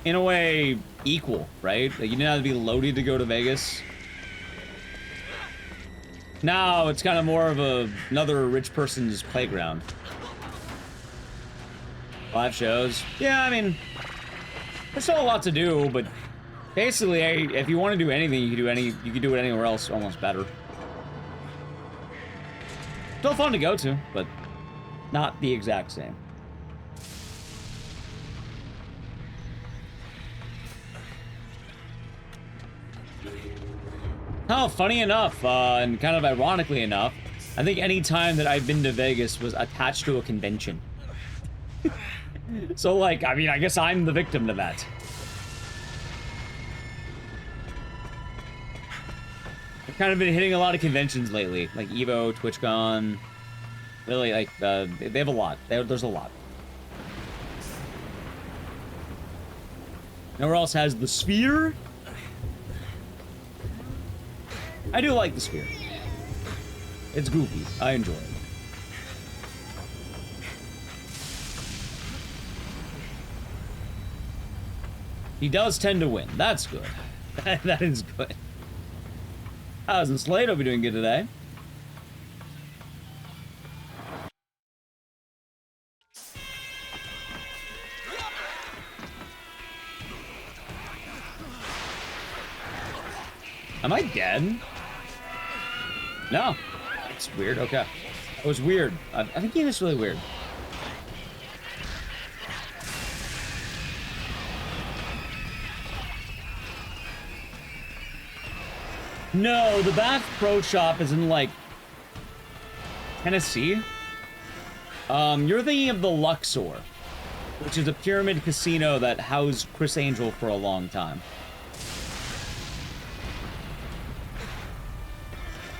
in a way, equal, right? Like, you didn't have to be loaded to go to Vegas. Now, it's kind of more of another rich person's playground. Live shows. Yeah, I mean, there's still a lot to do, but basically, if you want to do anything, you can do it anywhere else almost better. Still fun to go to, but not the exact same. Oh, funny enough, and kind of ironically enough, I think any time that I've been to Vegas was attached to a convention. So, like, I mean, I guess I'm the victim to that. I've kind of been hitting a lot of conventions lately, like Evo, TwitchCon. Really, like, they have a lot. There's a lot. Nowhere else has the Sphere. I do like the Sphere. It's goofy. I enjoy it. He does tend to win. That's good. That is good. How's Slade? Hope you're doing good today. Am I dead? No. It's weird. Okay. It was weird. I think he was really weird. No, the Bath Pro Shop is in, like, Tennessee. You're thinking of the Luxor, which is a pyramid casino that housed Chris Angel for a long time.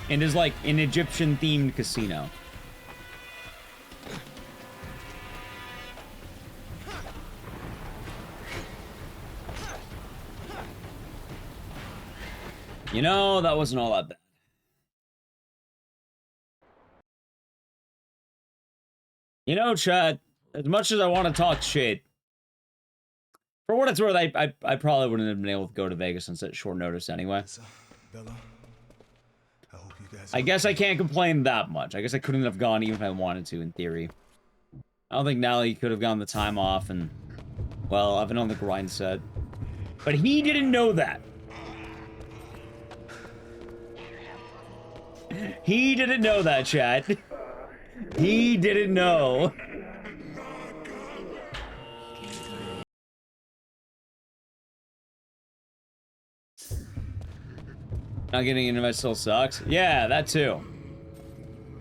And is, like, an Egyptian-themed casino. You know, that wasn't all that bad. You know, chat, as much as I want to talk shit, for what it's worth, I probably wouldn't have been able to go to Vegas on such short notice anyway. Bella, I hope you guys I guess I can't complain that much. I guess I couldn't have gone even if I wanted to, in theory. I don't think Nally could have gotten the time off, and, well, I've been on the grind set. But he didn't know that. He didn't know that, chat. He didn't know. Not getting into my still sucks. Yeah, that too.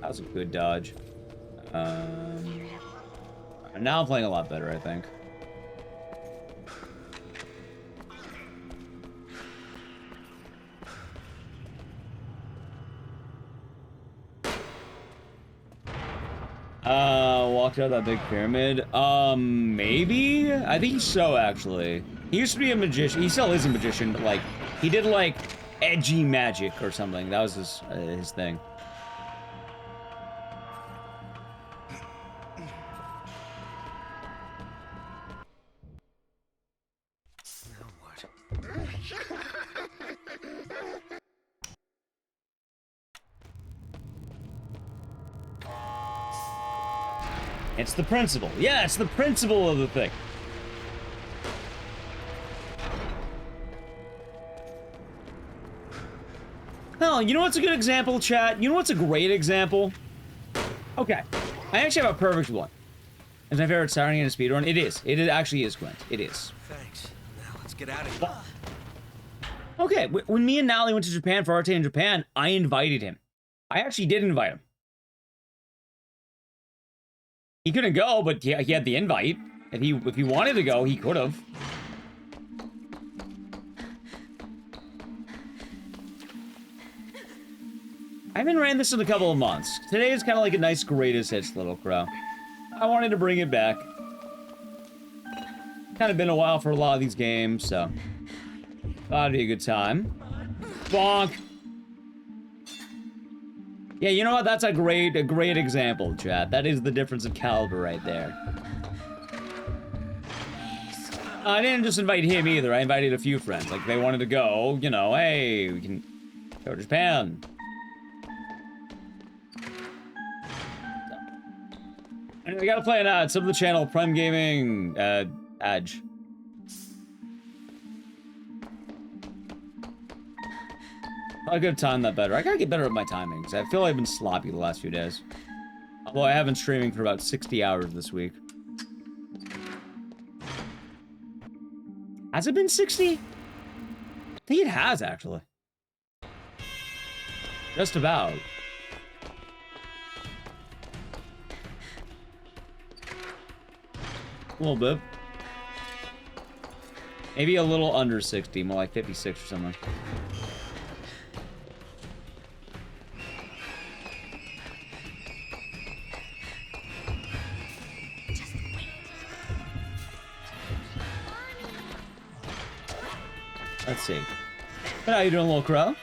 That was a good dodge. Now I'm playing a lot better, I think. Walked out that big pyramid. Maybe? I think so, actually. He used to be a magician. He still is a magician, but, like, he did, like, edgy magic or something. That was his thing. It's the principle. Yeah, it's the principle of the thing. Hell, you know what's a good example, chat? You know what's a great example? Okay. I actually have a perfect one. Is my favorite Siren in a speedrun? It is. It actually is, Gwent. It is. Thanks. Now let's get out of here. Okay, when me and Nally went to Japan for Arte in Japan, I invited him. I actually did invite him. He couldn't go, but he had the invite. If he wanted to go, he could have. I haven't ran this in a couple of months. Today is kind of like a nice greatest hits, Little Crow. I wanted to bring it back. Kind of been a while for a lot of these games, so thought it'd be a good time. Bonk. Yeah, you know what? That's a great example, chat. That is the difference in caliber right there. I didn't just invite him either. I invited a few friends. Like, they wanted to go, you know, hey, we can go to Japan. I gotta play an ad. Sub to the channel, Prime Gaming, Edge. I could have timed that better. I gotta get better at my timing, because I feel like I've been sloppy the last few days. Although I have been streaming for about 60 hours this week. Has it been 60? I think it has, actually. Just about. A little bit. Maybe a little under 60, more like 56 or something. Let's see. How you doing, Little Crow?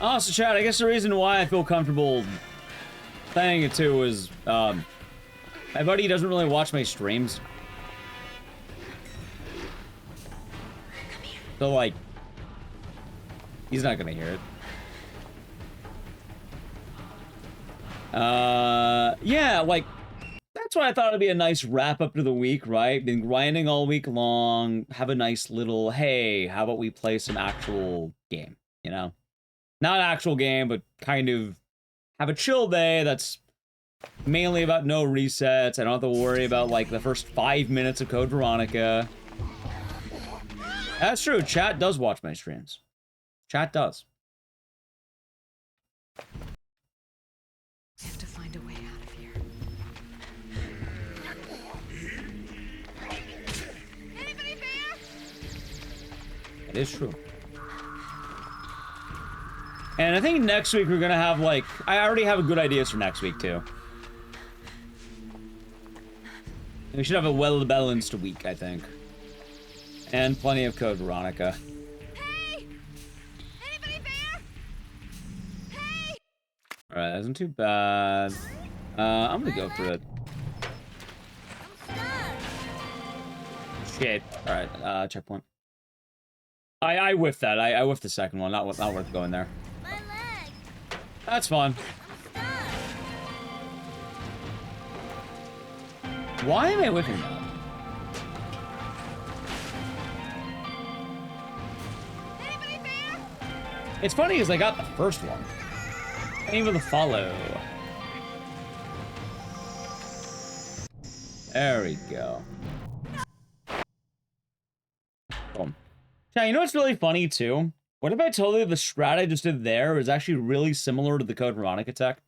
Oh, so chat, I guess the reason why I feel comfortable saying it too is, my buddy doesn't really watch my streams. So, like, he's not gonna hear it. Yeah, like, that's why I thought it'd be a nice wrap-up to the week, right? Been grinding all week long, have a nice little, hey, how about we play some actual game, you know? Not an actual game, but kind of have a chill day that's mainly about no resets. I don't have to worry about, like, the first 5 minutes of Code Veronica. That's true, chat does watch my streams. Chat does. I have to find a way out of here. Anybody there? It is true. And I think next week we're gonna have, like, I already have a good ideas for next week, too. We should have a well-balanced week, I think. And plenty of Code Veronica. Hey! Anybody there? Hey! Alright, that isn't too bad. I'm gonna go for it. Shit. Alright, checkpoint. I whiffed that. I whiffed the second one. Not worth going there. My leg! That's fun. Why am I whiffing that? Anybody there? It's funny because I got the first one. And even the follow. There we go. Boom. Yeah, you know what's really funny too? What if I told you the strat I just did there is actually really similar to the Code Veronica tech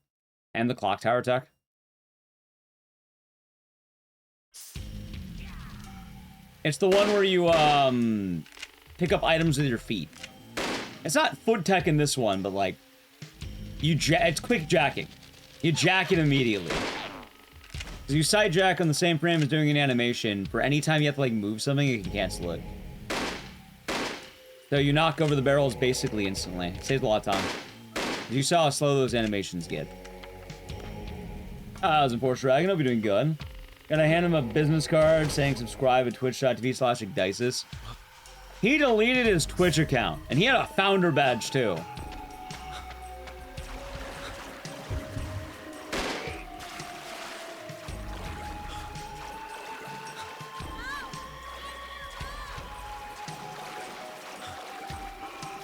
and the Clock Tower tech? It's the one where you pick up items with your feet. It's not foot tech in this one, but like it's quick jacking. You jack it immediately. Because you side jack on the same frame as doing an animation. For any time you have to like move something, you can cancel it. So you knock over the barrels basically instantly. It saves a lot of time. You saw how slow those animations get. I was in Porsche Dragon. Hope you're doing good. Gonna hand him a business card saying subscribe at twitch.tv/Igdices. He deleted his Twitch account, and he had a founder badge too.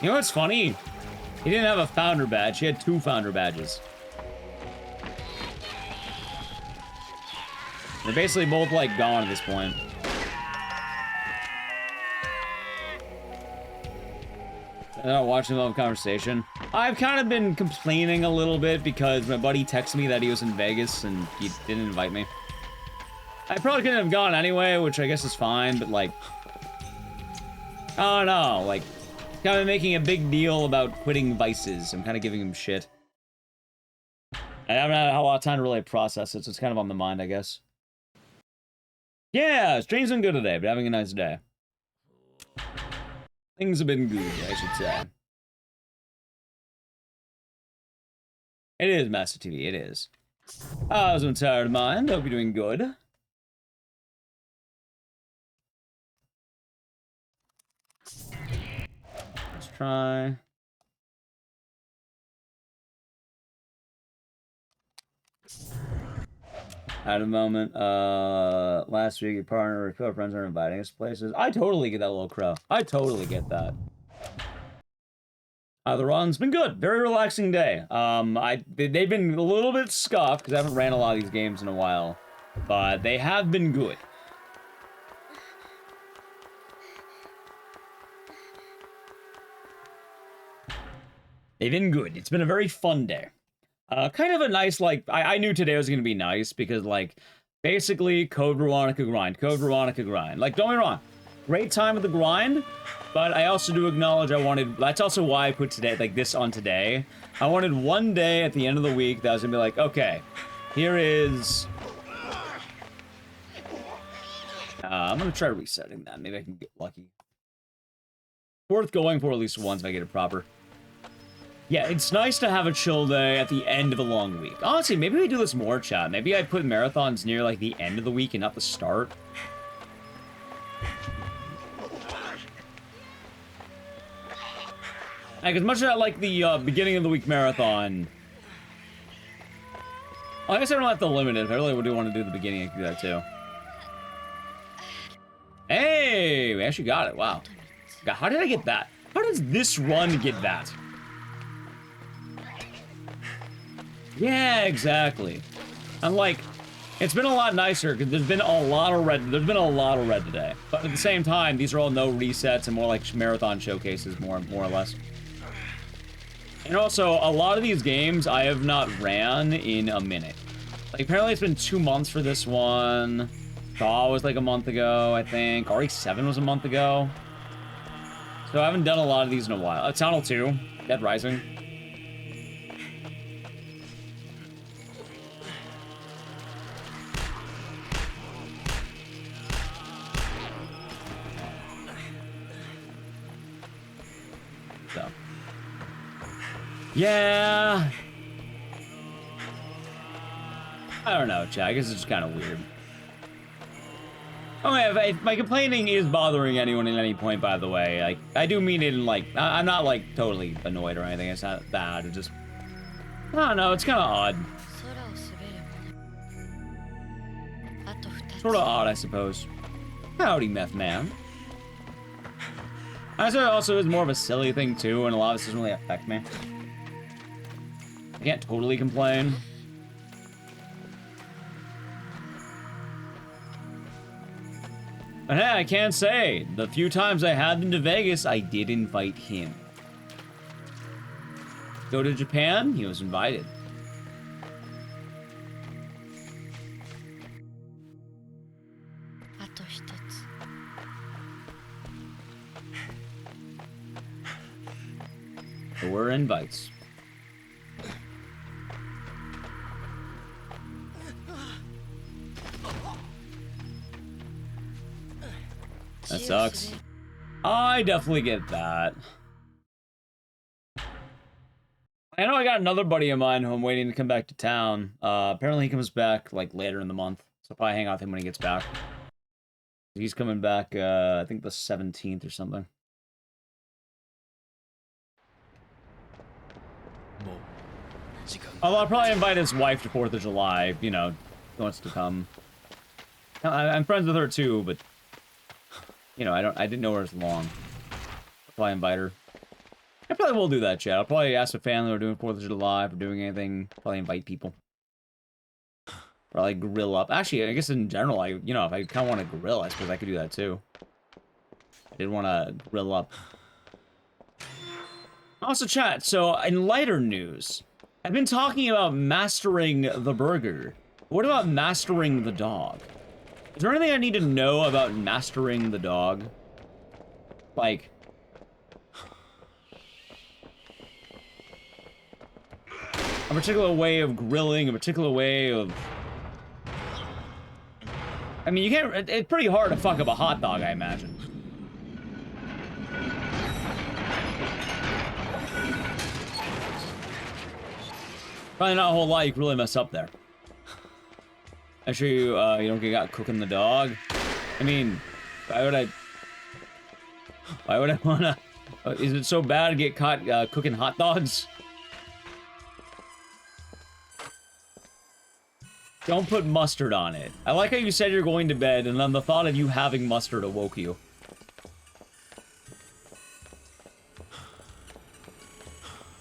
You know what's funny? He didn't have a founder badge, he had 2 founder badges. They're basically both, like, gone at this point. Not watching the conversation. I've kind of been complaining a little bit because my buddy texted me that he was in Vegas and he didn't invite me. I probably couldn't have gone anyway, which I guess is fine, but like, I don't know, like, kind of making a big deal about quitting vices. I'm kind of giving him shit. I haven't had a lot of time to really process it, so it's kind of on the mind, I guess. Yeah, stream's been good today, but having a nice day. Things have been good, I should say. It is Master TV, it is. How's an tired mind? Hope you're doing good. Let's try. At a moment, last week your partner or co-friends are inviting us places. I totally get that, little crow. I totally get that. The run's been good. Very relaxing day. They've been a little bit scuffed because I haven't ran a lot of these games in a while, but they have been good. They've been good. It's been a very fun day. Kind of a nice, like, I knew today was going to be nice because, like, basically, Code Veronica grind. Code Veronica grind. Like, don't get me wrong. Great time of the grind, but I also do acknowledge that's also why I put today, like, this on today. I wanted one day at the end of the week that I was going to be like, okay, here is... I'm going to try resetting that. Maybe I can get lucky. Worth going for at least once if I get it proper. Yeah, it's nice to have a chill day at the end of a long week. Honestly, maybe we do this more, chat. Maybe I put marathons near, like, the end of the week and not the start. Like, as much as I like the beginning of the week marathon... I guess I don't have to limit it. If I really do want to do the beginning, I can do that, too. Hey! We actually got it. Wow. God, how did I get that? How does this run get that? Yeah, exactly. I'm like, it's been a lot nicer because there's been a lot of red. There's been a lot of red today, but at the same time, these are all no resets and more like marathon showcases, more or less. And also, a lot of these games I have not ran in a minute. Like, apparently it's been 2 months for this one. Thaw was like a month ago, I think. RE7 was a month ago. So I haven't done a lot of these in a while. Tunnel 2, Dead Rising. So. Yeah. I don't know, chat. I guess it's just kind of weird. Oh, yeah, if my complaining is bothering anyone at any point, by the way, like, I do mean it in, like, I'm not, like, totally annoyed or anything. It's not bad. It's just, I don't know. It's kind of odd. Sort of odd, I suppose. Howdy, Meth Man. I say it also is more of a silly thing, too, and a lot of this doesn't really affect me. I can't totally complain. But hey, I can't say. The few times I have been to Vegas, I did invite him. Go to Japan? He was invited. There were invites. That sucks. I definitely get that. I know I got another buddy of mine who I'm waiting to come back to town. Apparently he comes back, like, later in the month. So I'll probably hang out with him when he gets back. He's coming back, I think the 17th or something. I'll probably invite his wife to 4th of July, you know, he wants to come. I'm friends with her too, but, you know, I didn't know her as long. I'll probably invite her. I probably will do that, chat. I'll probably ask the family we're doing 4th of July, if we're doing anything, probably invite people. Probably grill up. Actually, I guess in general, you know, if I kind of want to grill, I suppose I could do that too. I did want to grill up. Also, chat, so in lighter news, I've been talking about mastering the burger. What about mastering the dog? Is there anything I need to know about mastering the dog? Like... a particular way of grilling, a particular way of... I mean, you can't... It's pretty hard to fuck up a hot dog, I imagine. Probably not a whole lot you can really mess up there. I'm sure you don't get got cooking the dog. I mean, why would I wanna... is it so bad to get caught cooking hot dogs? Don't put mustard on it. I like how you said you're going to bed, and then the thought of you having mustard awoke you.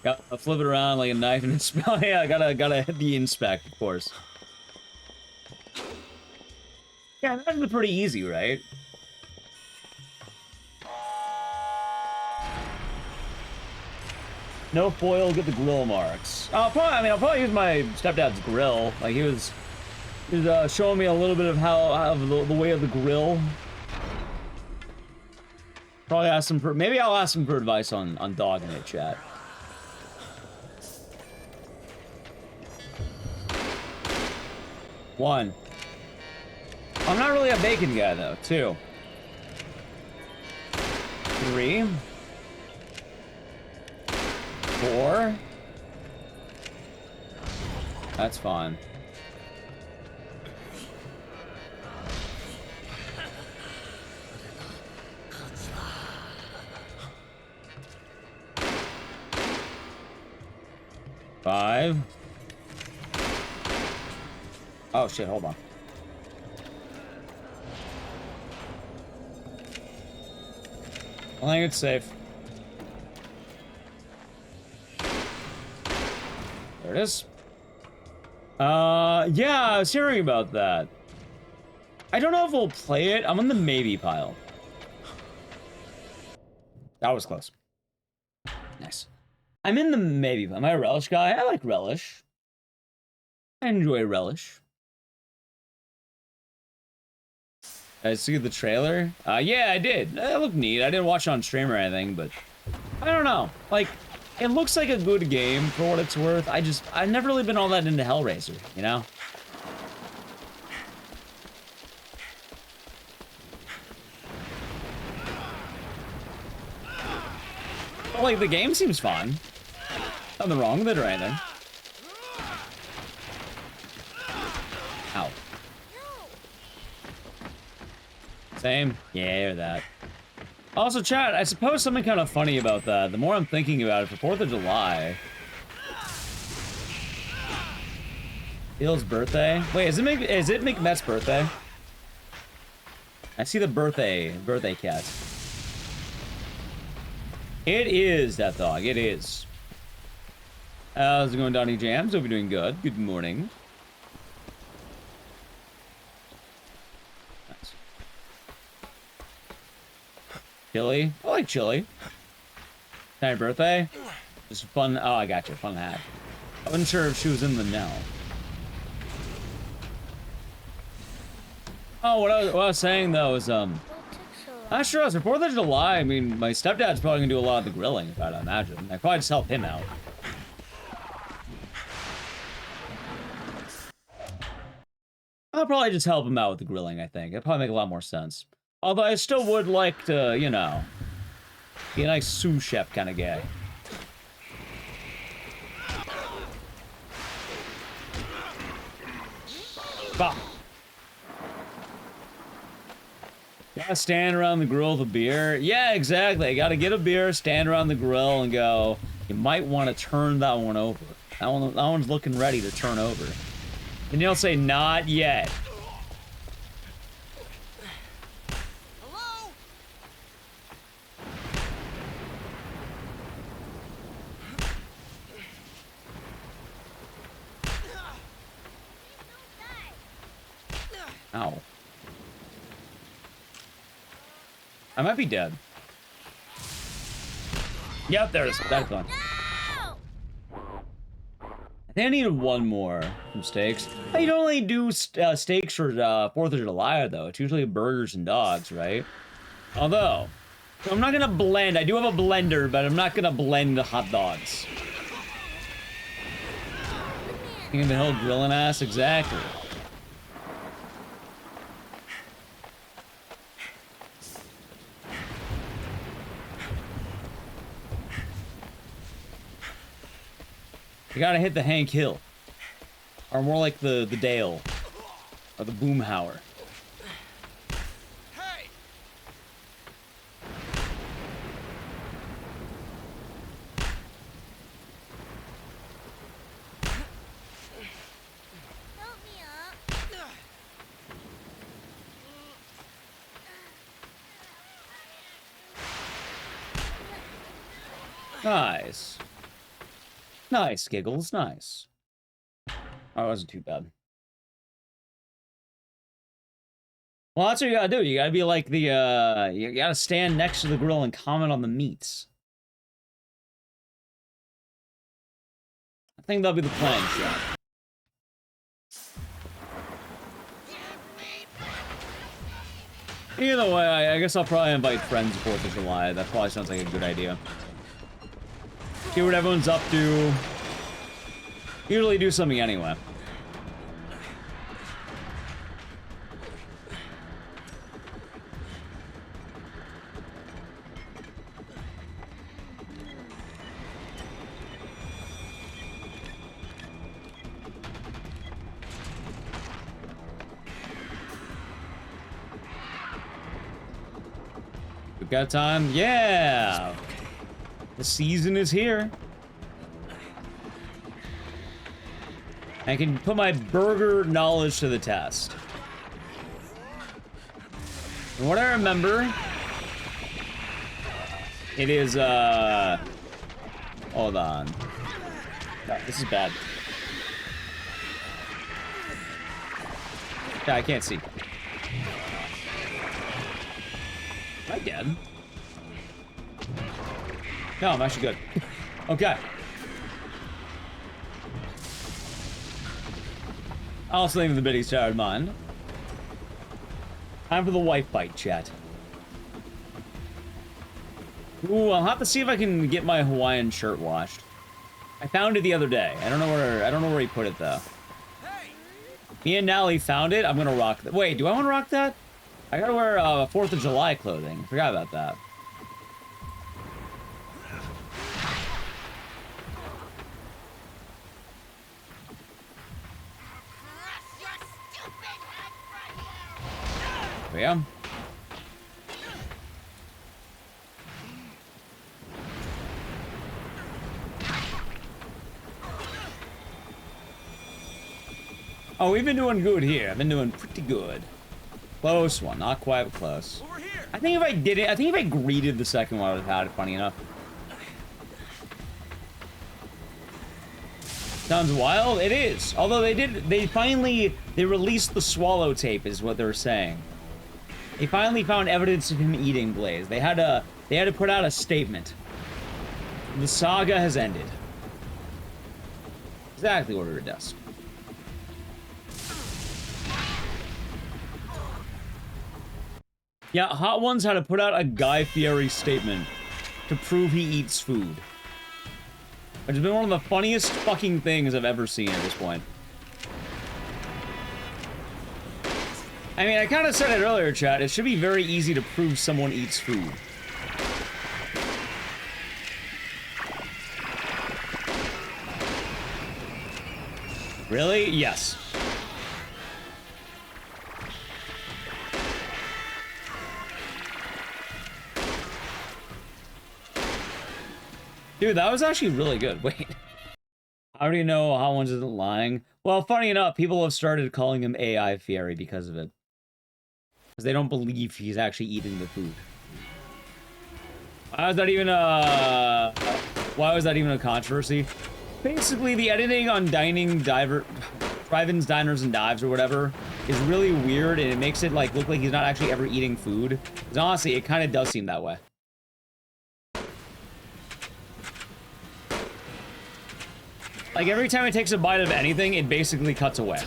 Gotta flip it around like a knife and inspect. Yeah, gotta hit the inspect, of course. Yeah, that's pretty easy, right? No foil, get the grill marks. I'll probably use my stepdad's grill. Like he was showing me a little bit of how the way of the grill. Probably ask him for, maybe I'll ask him for advice on dogging it, chat. One. I'm not really a bacon guy though. 2. 3. 4. That's fine. 5. Oh shit, hold on. I think it's safe. There it is. Yeah, I was hearing about that. I don't know if we'll play it. I'm on the maybe pile. That was close. Nice. I'm in the maybe pile. Am I a relish guy? I like relish. I enjoy relish. I see the trailer. Yeah, I did. It looked neat. I didn't watch it on stream or anything, but I don't know. Like, it looks like a good game for what it's worth. I've never really been all that into Hellraiser, you know? But, like, the game seems fun. Nothing wrong with it or anything. Ow. Same? Yeah, or that. Also, chat, I suppose something kind of funny about that. The more I'm thinking about it, for 4th of July... Bill's birthday? Wait, is it McMet's birthday? I see the birthday cat. It is, that dog. It is. How's it going, Donnie Jams? Hope you're doing good. Good morning. Nice. Chili? I like chili. Happy birthday? Just fun. Oh, I got you. Fun hat. I wasn't sure if she was in the know. Oh, what I was saying though is not sure. As for 4th of July, I mean, my stepdad's probably gonna do a lot of the grilling, if I'd imagine. I'd probably just help him out. I'll probably just help him out with the grilling, I think. It'd probably make a lot more sense. Although I still would like to, you know, be a nice sous chef kind of guy. Bah. Gotta stand around the grill with a beer. Yeah, exactly. Gotta get a beer, stand around the grill, and go, you might want to turn that one over. That one's looking ready to turn over. And you'll say, not yet. Hello? Ow. I might be dead. Yep, there's that one. I think I needed one more from steaks. You don't only do steaks for 4th of July, though. It's usually burgers and dogs, right? Although, I'm not gonna blend. I do have a blender, but I'm not gonna blend the hot dogs. King of the Hill grilling ass, exactly. You gotta hit the Hank Hill. Or more like the Dale. Or the Boomhauer. Hey! Help me up. Nice. Nice, Giggles, nice. Oh, it wasn't too bad. Well, that's what you gotta do. You gotta be like the, you gotta stand next to the grill and comment on the meats. I think that'll be the plan, shot. Either way, I guess I'll probably invite friends 4th of July. That probably sounds like a good idea. See what everyone's up to. Usually do something anyway. We've got time. Yeah! The season is here. I can put my burger knowledge to the test. From what I remember, it is, hold on. No, this is bad. Yeah, I can't see. Am I dead? No, I'm actually good. Okay. Also leaving the biddy star in mind. Time for the wife bite, chat. Ooh, I'll have to see if I can get my Hawaiian shirt washed. I found it the other day. I don't know where he put it though. Me and Nally found it. I'm gonna rock that. Wait, do I want to rock that? I gotta wear 4th of July clothing. Forgot about that. Yeah. Oh, we've been doing good here. I've been doing pretty good. Close one, not quite but close. I think if I did it, I think if I greeted the second one, I would have had it, funny enough. Sounds wild? It is. Although they finally released the swallow tape, is what they're saying. They finally found evidence of him eating Blaze. They had to put out a statement. The saga has ended. Exactly order a desk. Yeah, Hot Ones had to put out a Guy Fieri statement to prove he eats food. Which has been one of the funniest fucking things I've ever seen at this point. I mean, I kind of said it earlier, chat. It should be very easy to prove someone eats food. Really? Yes. Dude, that was actually really good. Wait. I already know Hot Ones isn't lying. Well, funny enough, people have started calling him AI Fieri because of it. Because they don't believe he's actually eating the food. Why was that even a... Why was that even a controversy? Basically, the editing on drive-ins, diners, and dives, or whatever, is really weird, and it makes it like look like he's not actually ever eating food. Because honestly, it kind of does seem that way. Like, every time it takes a bite of anything, it basically cuts away.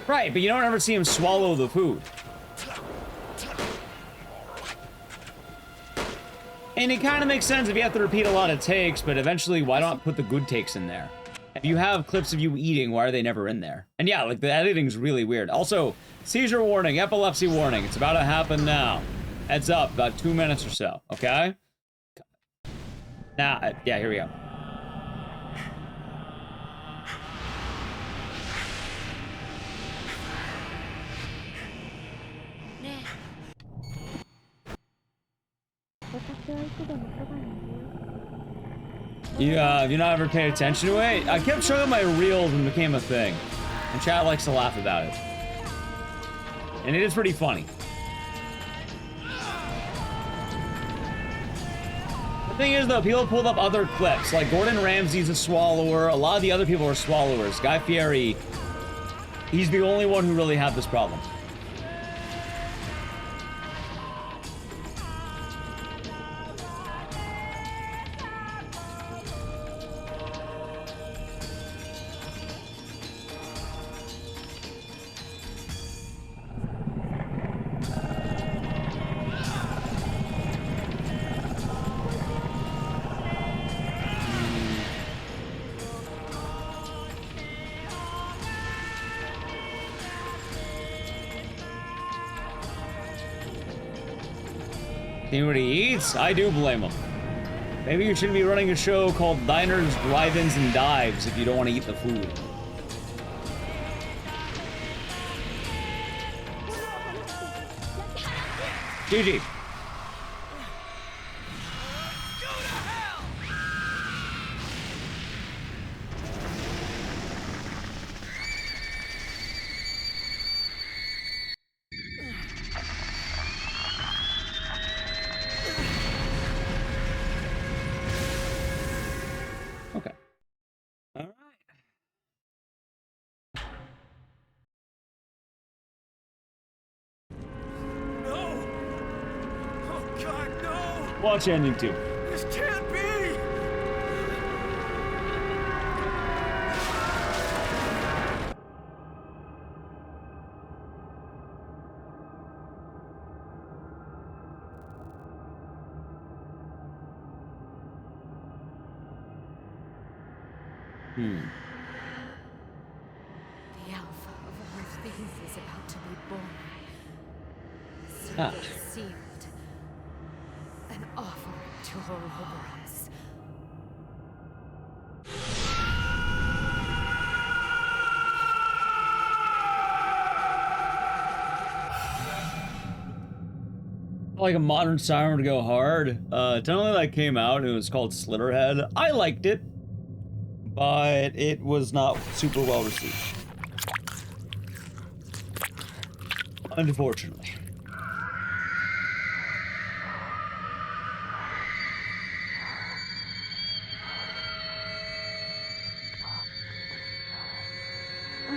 Right, but you don't ever see him swallow the food. And it kind of makes sense if you have to repeat a lot of takes, but eventually, why not put the good takes in there? If you have clips of you eating, why are they never in there? And yeah, like, the editing's really weird. Also, seizure warning, epilepsy warning. It's about to happen now. Heads up, about 2 minutes or so, okay? Now, yeah, here we go. Yeah, you not ever paid attention to it? I kept showing my reels and it became a thing. And chat likes to laugh about it. And it is pretty funny. The thing is, though, people pulled up other clips. Like, Gordon Ramsay's a swallower. A lot of the other people are swallowers. Guy Fieri, he's the only one who really had this problem. See what he eats? I do blame him. Maybe you shouldn't be running a show called Diners, Drive-Ins, and Dives if you don't want to eat the food. GG. Watch ending 2. This can't be! The alpha of all things is about to be born. Ah. Sealed. An offering to Ouroboros. Like a modern Siren to go hard. Definitely that came out and it was called Slitterhead. I liked it, but it was not super well received. Unfortunately.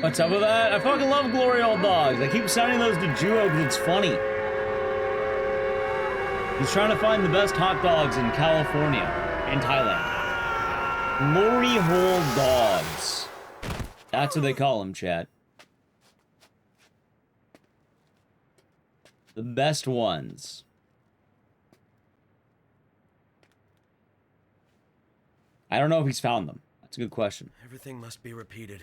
What's up with that? I fucking love Glory Old Dogs. I keep sending those to Juo because it's funny. He's trying to find the best hot dogs in California and Thailand. Glory Hole Dogs. That's what they call them, chat. The best ones. I don't know if he's found them. That's a good question. Everything must be repeated.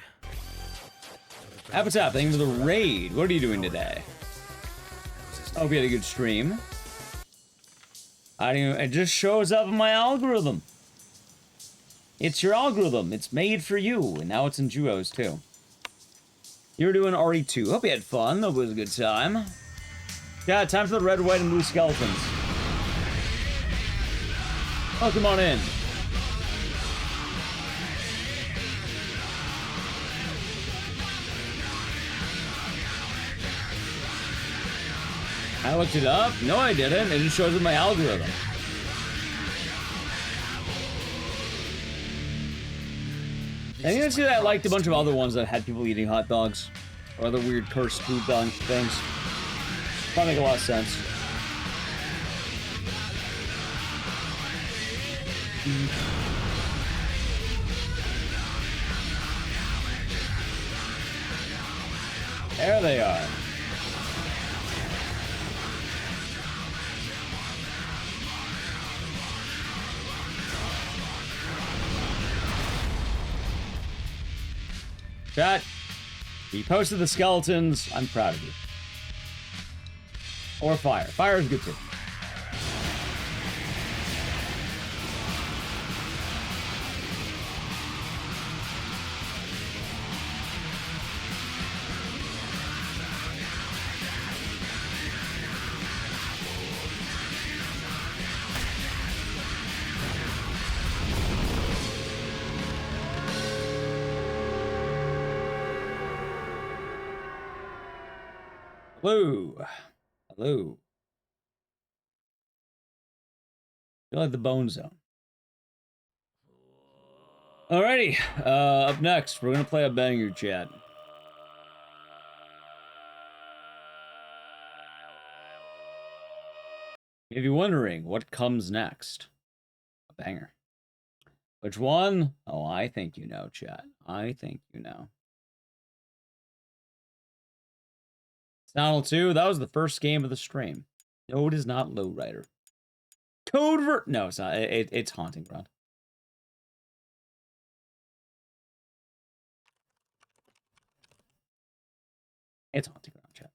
What's happening to the raid? What are you doing today? Hope you had a good stream. It just shows up in my algorithm. It's your algorithm. It's made for you. And now it's in Juo's too. You were doing RE2. Hope you had fun. Hope it was a good time. Yeah, time for the red, white, and blue skeletons. Oh, come on in. I looked it up. No, I didn't. It just shows up in my algorithm. I think that's because I liked a bunch of other ones that had people eating hot dogs. Or other weird cursed food things. Probably make a lot of sense. There they are. Chat, you posted the skeletons. I'm proud of you. Or fire. Fire is good too. Hello. Hello. Feel like the Bone Zone. Alrighty. Up next, we're gonna play a banger, chat. If you're wondering what comes next, a banger. Which one? Oh, I think you know, chat. I think you know. Channel 2, that was the first game of the stream. No, it is not Lowrider. No, it's not. It's Haunting Ground. It's Haunting Ground, chat.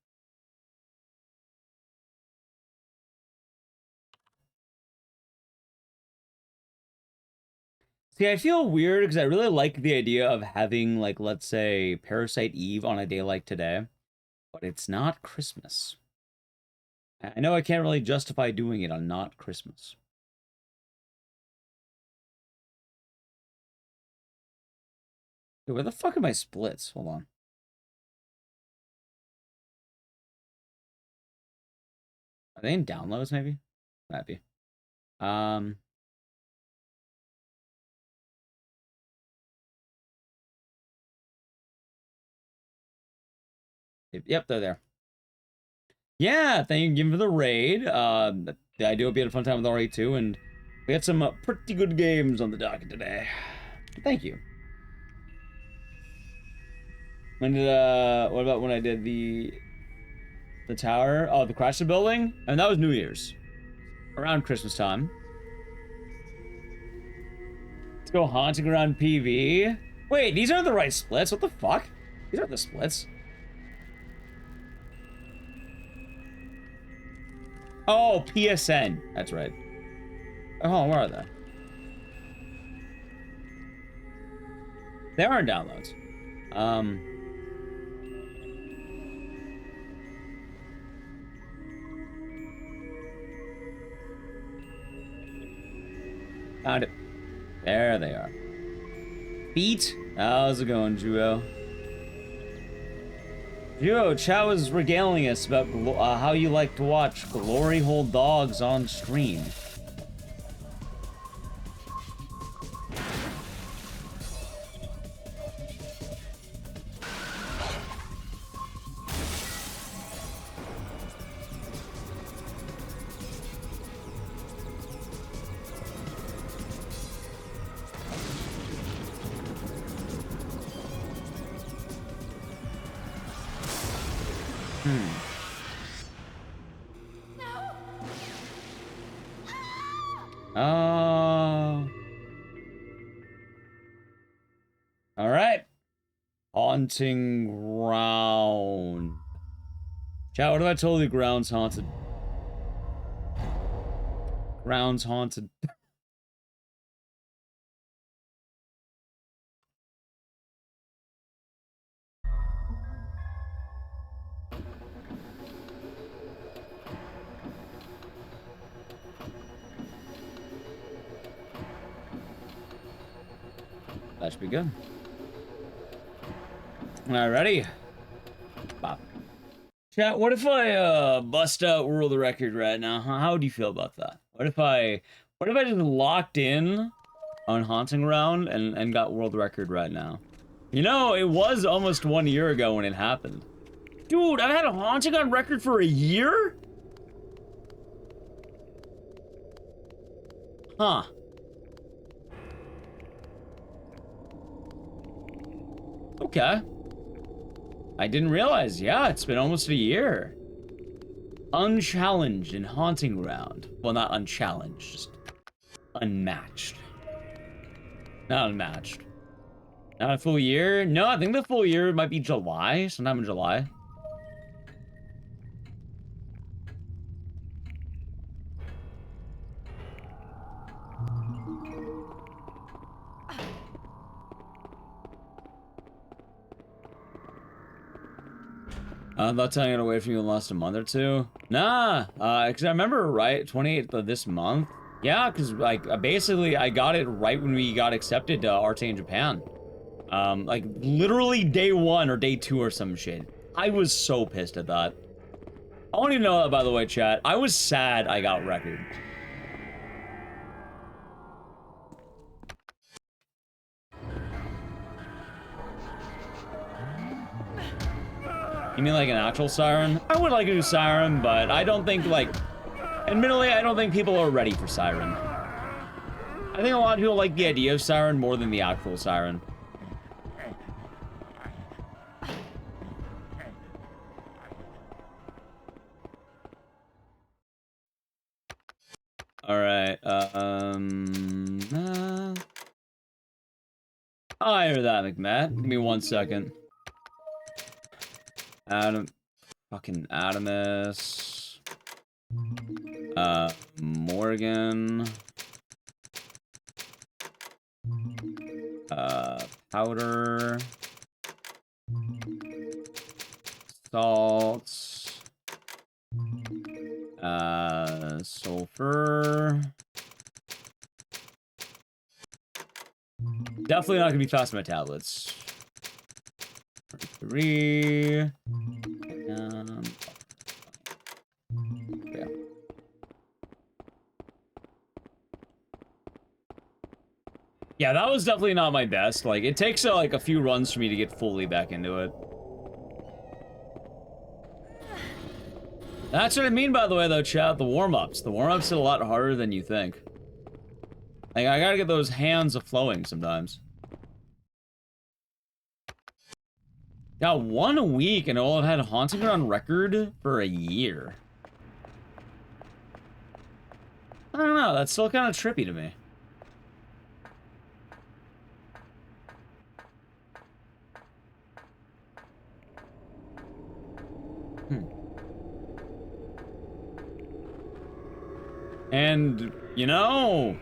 See, I feel weird because I really like the idea of having, like, let's say, Parasite Eve on a day like today. But it's not Christmas. I know I can't really justify doing it on not Christmas. Dude, where the fuck are my splits? Hold on. Are they in downloads, maybe? Might be. Yep, they're there. Yeah, thank you for the raid. The idea will be a fun time with RE 2, and we had some pretty good games on the docket today. Thank you. When did what about when I did the tower? Oh, the Chrysler Building, and that was New Year's, around Christmas time. Let's go Haunting Around PV. Wait, these aren't the right splits. What the fuck? These aren't the splits. Oh, PSN. That's right. Oh, where are they? They are in downloads. Found it. There they are. Feet. How's it going, Juo? Juo, Chow was regaling us about how you like to watch glory hole dogs on stream. Alright. Haunting Ground. Chat, what if I told you Ground's haunted? Ground's haunted. That should be good. Alrighty. Bop. Chat, what if I bust out world record right now? How do you feel about that? What if I just locked in on Haunting Ground and got world record right now? You know, it was almost 1 year ago when it happened. Dude, I've had a Haunting on record for a year? Huh. Okay. I didn't realize. Yeah, it's been almost a year. Unchallenged in Haunting Ground. Well, not unchallenged, just unmatched. Not unmatched. Not a full year? No, I think the full year might be July, sometime in July. I thought telling it away from you in the last month or two. Nah, because I remember, right, 28th of this month. Yeah, because, like, basically, I got it right when we got accepted to Arte in Japan. Like, literally day 1 or day 2 or some shit. I was so pissed at that. I want you to know that, by the way, chat. I was sad I got record. You mean like an actual Siren? I would like to do Siren, but I don't think, like... Admittedly, I don't think people are ready for Siren. I think a lot of people like the idea of Siren more than the actual Siren. Alright, I hear that, McMatt. Give me 1 second. Fucking Adamus. Morgan. Powder. Salts. Sulfur. Definitely not gonna be fast on my tablets. 3. Yeah. Yeah, that was definitely not my best. Like, it takes like a few runs for me to get fully back into it. That's what I mean, by the way, though, chat. The warm-ups. The warm-ups are a lot harder than you think. Like, I gotta get those hands a-flowing sometimes. Got 1 week, and I've had Haunting on record for a year. I don't know, that's still kind of trippy to me. And, you know,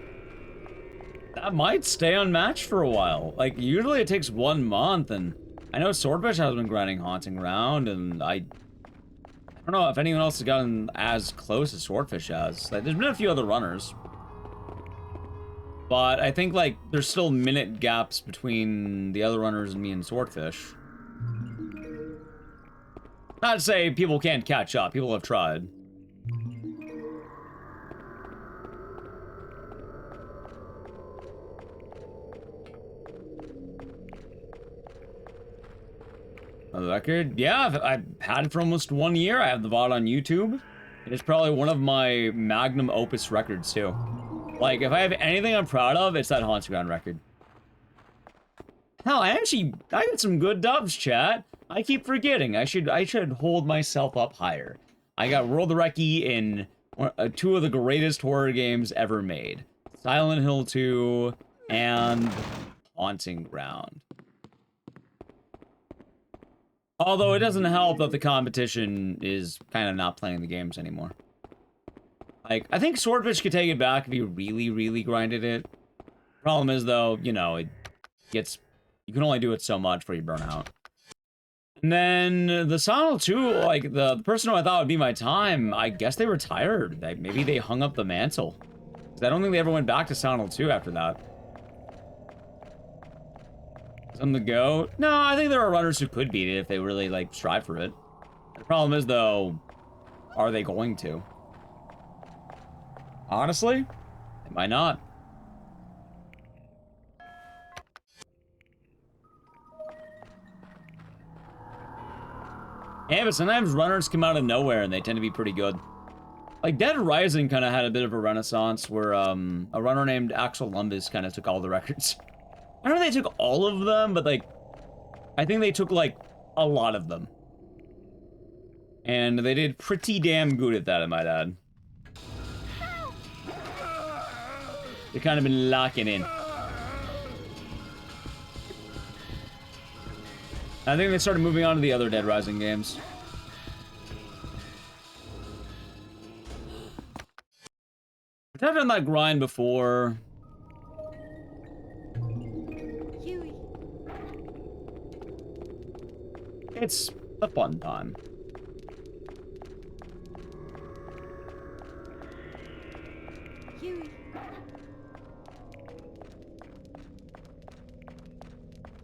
that might stay unmatched for a while. Like, usually it takes 1 month, and I know Swordfish has been grinding Haunting Ground, and I don't know if anyone else has gotten as close as Swordfish has. Like, there's been a few other runners. But I think, like, there's still minute gaps between the other runners and me and Swordfish. Not to say people can't catch up. People have tried. On the record, yeah, I've had it for almost 1 year. I have the VOD on YouTube. It is probably one of my magnum opus records, too. Like, if I have anything I'm proud of, it's that Haunting Ground record. Hell, I got some good dubs, chat. I keep forgetting. I should hold myself up higher. I got World of Recce in 2 of the greatest horror games ever made. Silent Hill 2 and Haunting Ground. Although it doesn't help that the competition is kind of not playing the games anymore. Like, I think Swordfish could take it back if he really, really grinded it. Problem is, though, you know, it gets... You can only do it so much before you burn out. And then the Silent 2, like, the person who I thought would be my time, I guess they retired. Maybe they hung up the mantle. 'Cause I don't think they ever went back to Silent 2 after that. On the go? No, I think there are runners who could beat it if they really, like, strive for it. The problem is, though, are they going to? Honestly, they might not. Yeah, but sometimes runners come out of nowhere and they tend to be pretty good. Like, Dead Rising kind of had a bit of a renaissance where, a runner named Axel Lumbus kind of took all the records. I don't know if they took all of them, but, like, I think they took, like, a lot of them. And they did pretty damn good at that, I might add. They've kind of been locking in. I think they started moving on to the other Dead Rising games. I've done that grind before. Huey. It's a fun time. Huey.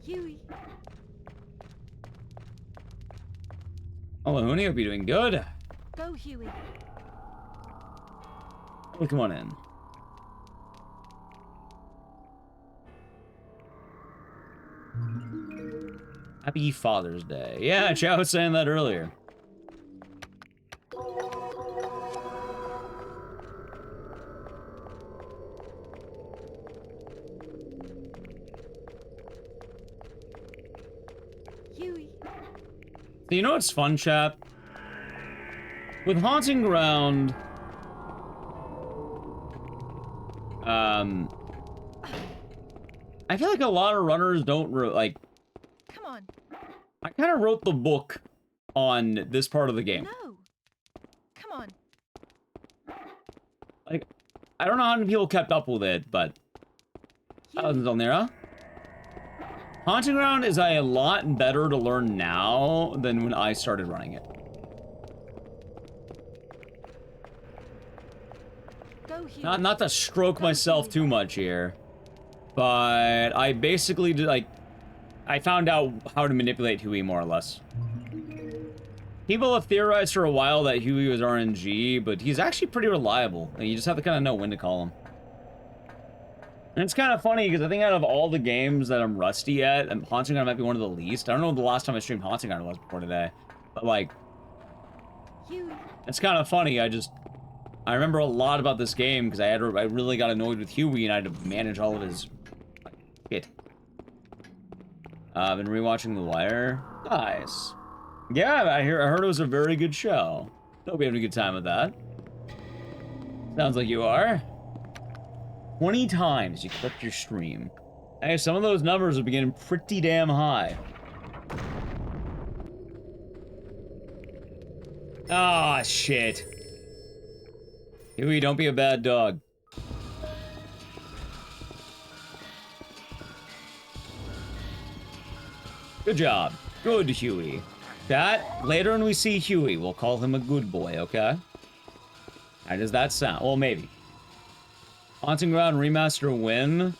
Huey. Oh, Looney, hope you're doing good. Go, Huey. Oh, come on in. Happy Father's Day. Yeah, Chow was saying that earlier. Huey. So you know what's fun, chat? With Haunting Ground, I feel like a lot of runners don't like. Come on. I kind of wrote the book on this part of the game. No. Come on. Like, I don't know how many people kept up with it, but thousands on there, huh? Haunting Ground is a lot better to learn now than when I started running it. Go, Huey. Not to stroke myself too much here, but I basically did, like, I found out how to manipulate Huey more or less. People have theorized for a while that Huey was RNG, but he's actually pretty reliable. Like, you just have to kind of know when to call him. And it's kind of funny because I think out of all the games that I'm rusty at, Haunting Ground might be one of the least. I don't know when the last time I streamed Haunting Ground was before today, but like, Huey. it's kind of funny. I remember a lot about this game because I really got annoyed with Huey and I had to manage all of his shit. I've been rewatching The Wire. Nice. Yeah, I heard it was a very good show. Hope you're having a good time with that. Sounds like you are. 20 times you clicked your stream. Hey, some of those numbers are getting pretty damn high. Ah, shit. Huey, don't be a bad dog. Good job. Good, Huey. That, later when we see Huey, we'll call him a good boy, okay? How does that sound? Well, maybe. Haunting Ground Remaster win.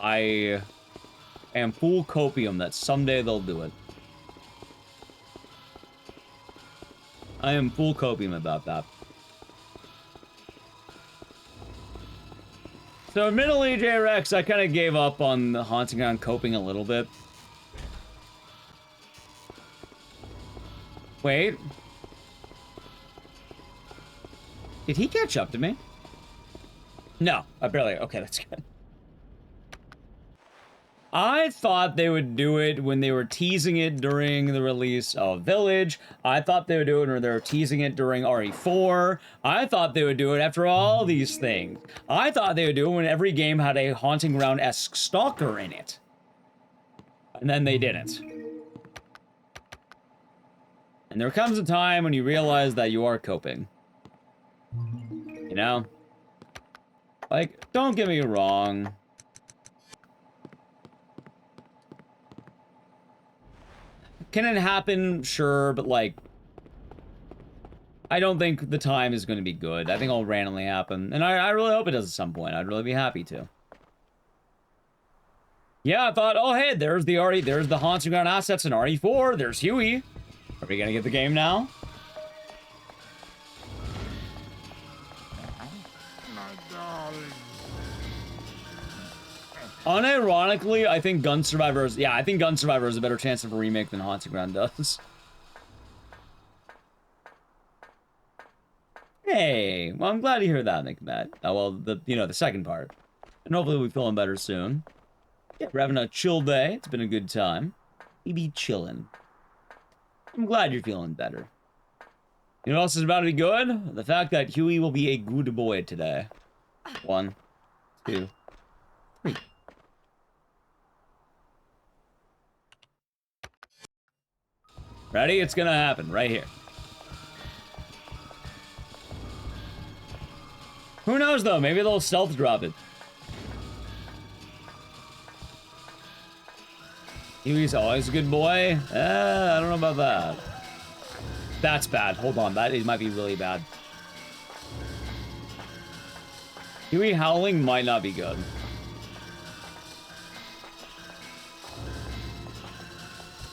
I am full copium that someday they'll do it. I am full copium about that. So admittedly, J-Rex, I kind of gave up on the Haunting Ground coping a little bit. Wait. Did he catch up to me? No, I barely. Okay, that's good. I thought they would do it when they were teasing it during the release of Village. I thought they would do it when they were teasing it during RE4. I thought they would do it after all these things. I thought they would do it when every game had a Haunting Ground-esque stalker in it. And then they didn't. And there comes a time when you realize that you are coping. You know? Like, don't get me wrong. Can it happen? Sure, but like, I don't think the time is going to be good. I think it'll randomly happen. And I really hope it does at some point. I'd really be happy to. Yeah, I thought, oh hey, there's the Haunting Ground assets in RE4. There's Huey. Are we gonna get the game now? Unironically, I think Gun Survivor is... Yeah, I think Gun Survivor has a better chance of a remake than Haunting Ground does. Hey, well, I'm glad to hear that, Matt. Oh, well, the second part. And hopefully we'll be feeling better soon. Yeah, we're having a chill day. It's been a good time. he be chilling. I'm glad you're feeling better. You know what else is about to be good? The fact that Huey will be a good boy today. 1, 2, 3. Ready? It's gonna happen right here. Who knows though? Maybe they'll stealth drop it. Huey's always a good boy. I don't know about that. That's bad. Hold on. That might be really bad. Huey howling might not be good.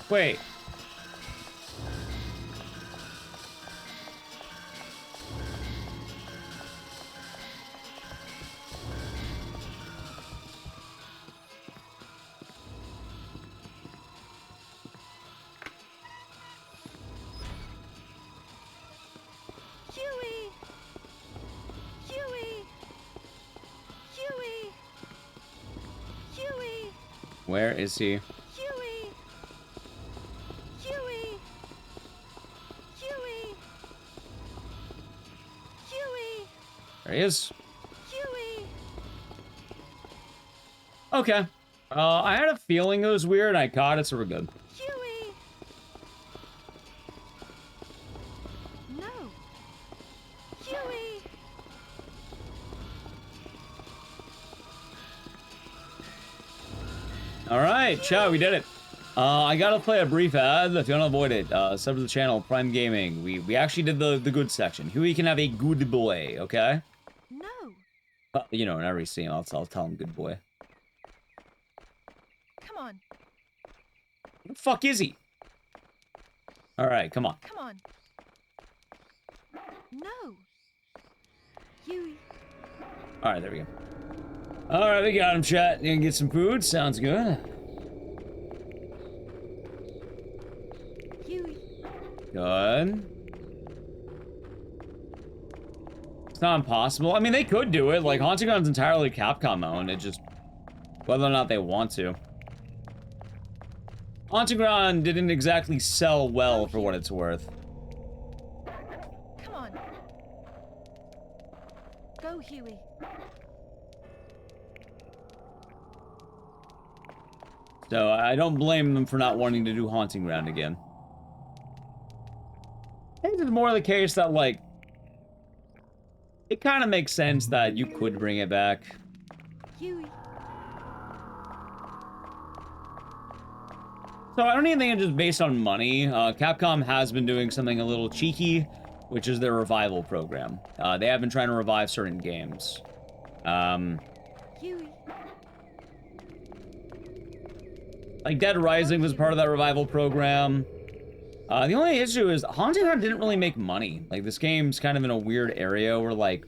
Wait. Huey! Huey! Huey! Huey! Where is he? Huey! Huey! Huey! Huey! There he is. Huey! Okay. I had a feeling it was weird. I caught it, so we're good. Huey! No! Huey! Alright, chat, we did it. I gotta play a brief ad if you wanna avoid it. Sub to the channel, Prime Gaming. We actually did the good section. Huey can have a good boy, okay? No! You know, in every scene, I'll tell him good boy. Come on. Where the fuck is he? Alright, come on. Come on. No! Huey! Alright, there we go. Alright, we got him, chat. You can get some food? Sounds good. Huey! Good. It's not impossible. I mean, they could do it. Like, Haunting Ground's entirely Capcom owned. It just... whether or not they want to. Haunting Ground didn't exactly sell well for what it's worth. Come on. Go, Huey. So, I don't blame them for not wanting to do Haunting Ground again. I think it's more the case that, like... it kind of makes sense that you could bring it back. Huey. So I don't even think it's just based on money. Capcom has been doing something a little cheeky, which is their revival program. They have been trying to revive certain games. Huey. Like Dead Rising was part of that revival program. The only issue is Haunting Ground didn't really make money. Like, this game's kind of in a weird area where, like,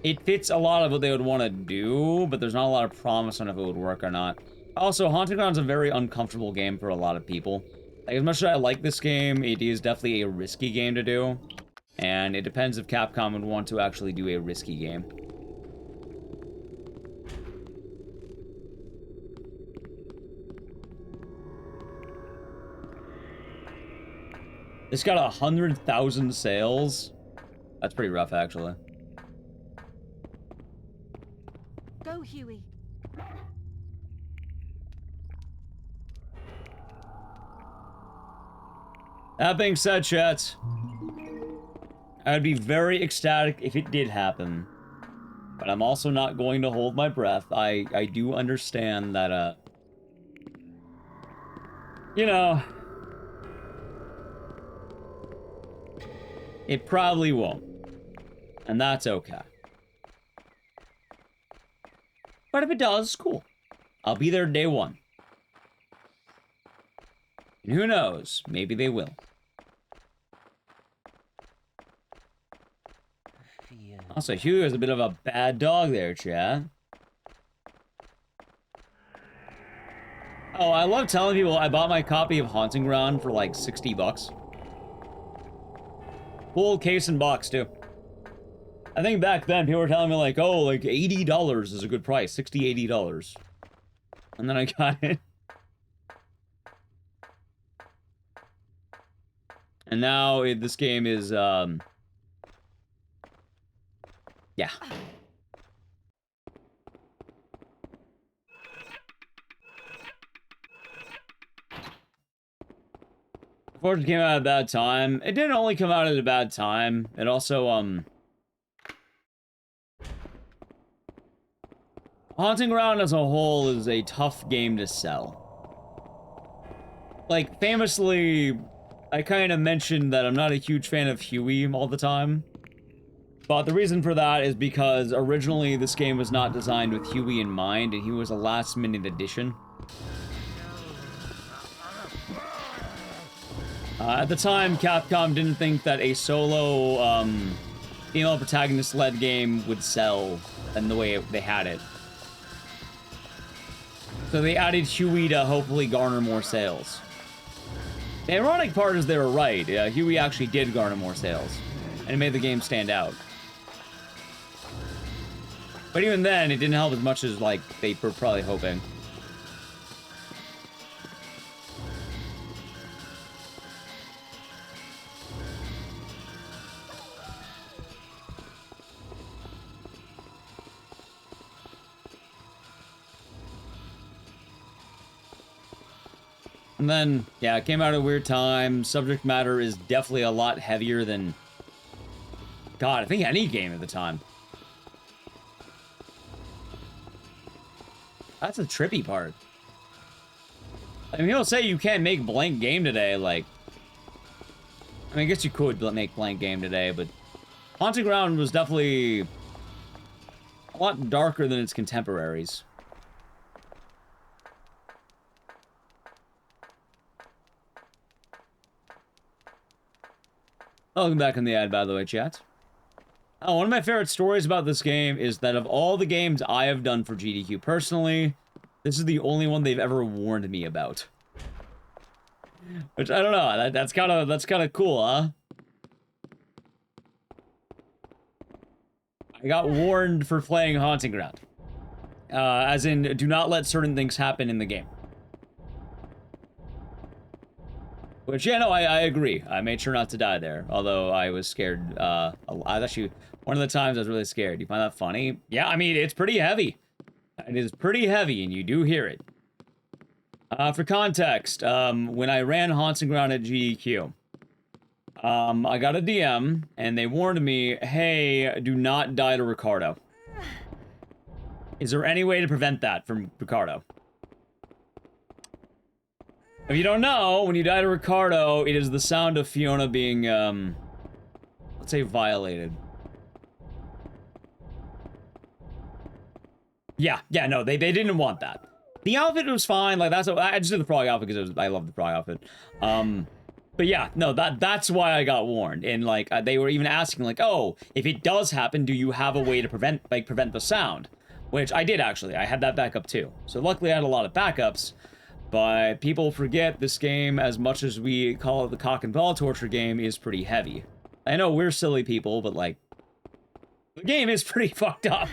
it fits a lot of what they would want to do, but there's not a lot of promise on if it would work or not. Also, Haunting Ground's a very uncomfortable game for a lot of people. Like, as much as I like this game, it is definitely a risky game to do. And it depends if Capcom would want to actually do a risky game. It's got 100,000 sales. That's pretty rough, actually. Go, Huey. That being said, chat, I'd be very ecstatic if it did happen. But I'm also not going to hold my breath. I do understand that, you know, it probably won't. And that's okay. But if it does, cool. I'll be there day one. And who knows, maybe they will. Also, Huey is a bit of a bad dog there, chat. Oh, I love telling people I bought my copy of Haunting Ground for like 60 bucks. Full case and box, too. I think back then, people were telling me like, oh, like $80 is a good price. $60, $80. And then I got it. And now this game is, yeah. Unfortunately, it came out at a bad time. It didn't only come out at a bad time. It also, Haunting Ground as a whole is a tough game to sell. Like, famously, I kind of mentioned that I'm not a huge fan of Huey all the time. But the reason for that is because originally this game was not designed with Huey in mind, and he was a last-minute addition. At the time, Capcom didn't think that a solo, female protagonist-led game would sell in the way they had it. So they added Huey to hopefully garner more sales. The ironic part is they were right. Huey actually did garner more sales, and it made the game stand out. But even then, it didn't help as much as, like, they were probably hoping. And then, yeah, it came out at a weird time. Subject matter is definitely a lot heavier than, God, I think any game at the time. That's a trippy part. I mean, people say you can't make blank game today, like... I mean, I guess you could make blank game today, but... Haunting Ground was definitely... a lot darker than its contemporaries. Welcome back in the ad, by the way, chat. Oh, one of my favorite stories about this game is that of all the games I have done for GDQ personally, this is the only one they've ever warned me about. Which, I don't know, that's kind of cool, huh? I got warned for playing Haunting Ground. As in, do not let certain things happen in the game. Which, yeah, no, I agree. I made sure not to die there, although I was scared. I was actually, one of the times I was really scared. You find that funny? Yeah, I mean, it's pretty heavy. It is pretty heavy, and you do hear it. For context, when I ran Haunting Ground at GDQ, I got a DM, and they warned me, hey, do not die to Ricardo. Is there any way to prevent that from Ricardo? If you don't know, when you die to Ricardo, it is the sound of Fiona being, let's say violated. Yeah, no, they didn't want that. The outfit was fine, like, I just did the frog outfit because I love the frog outfit. But yeah, no, that's why I got warned, and, like, they were even asking, like, oh, if it does happen, do you have a way to prevent the sound? Which I did, actually. I had that backup, too. So luckily I had a lot of backups. But people forget this game, as much as we call it the cock and ball torture game, is pretty heavy. I know we're silly people, but, like, the game is pretty fucked up.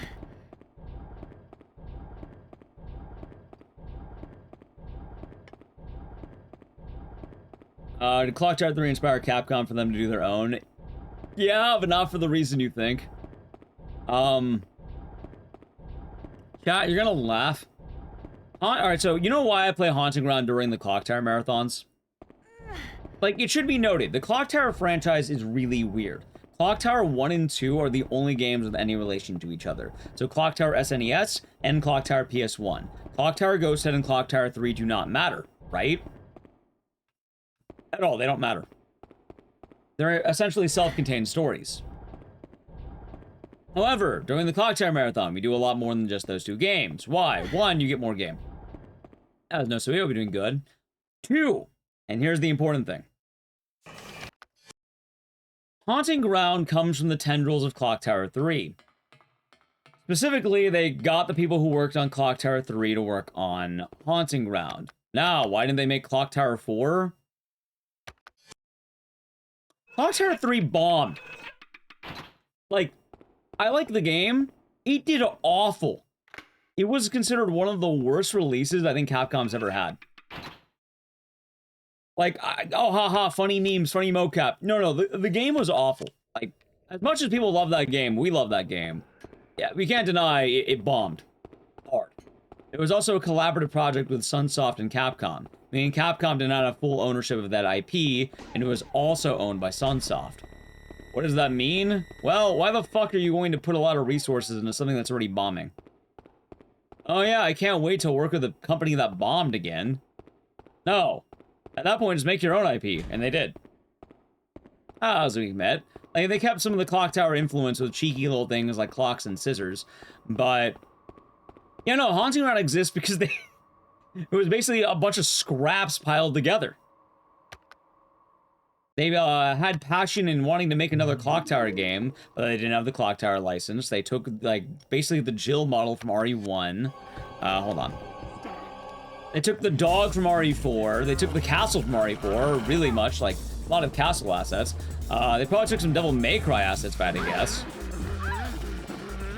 Did Clock Tower 3 inspire Capcom for them to do their own? Yeah, but not for the reason you think. Chat, you're gonna laugh. Alright, so you know why I play Haunting Ground during the Clock Tower marathons? Like, it should be noted, the Clock Tower franchise is really weird. Clock Tower 1 and 2 are the only games with any relation to each other. So Clock Tower SNES and Clock Tower PS1. Clock Tower Ghost Head and Clock Tower 3 do not matter, right? At all, they don't matter. They're essentially self-contained stories. However, during the Clock Tower marathon, we do a lot more than just those two games. Why? 1, you get more game. No, so we'll be doing good. 2, and here's the important thing. Haunting Ground comes from the tendrils of Clock Tower 3. Specifically, they got the people who worked on Clock Tower 3 to work on Haunting Ground. Now, why didn't they make Clock Tower 4? Clock Tower 3 bombed. Like, I like the game. It did awful. It was considered one of the worst releases I think Capcom's ever had. Like, oh, haha, funny memes, funny mocap. No, the game was awful. Like, as much as people love that game, we love that game. Yeah, we can't deny it bombed hard. It was also a collaborative project with Sunsoft and Capcom. Meaning Capcom did not have full ownership of that IP, and it was also owned by Sunsoft. What does that mean? Well, why the fuck are you going to put a lot of resources into something that's already bombing? Oh yeah, I can't wait to work with a company that bombed again. No. At that point, just make your own IP, and they did. As we met. Like, they kept some of the Clock Tower influence with cheeky little things like clocks and scissors, but... Yeah, no, Haunting Ground exists because they... It was basically a bunch of scraps piled together. They had passion in wanting to make another Clock Tower game, but they didn't have the Clock Tower license. They took, like, basically the Jill model from RE1. Hold on. They took the dog from RE4. They took the castle from RE4, really much, like, a lot of castle assets. They probably took some Devil May Cry assets, if I had to guess.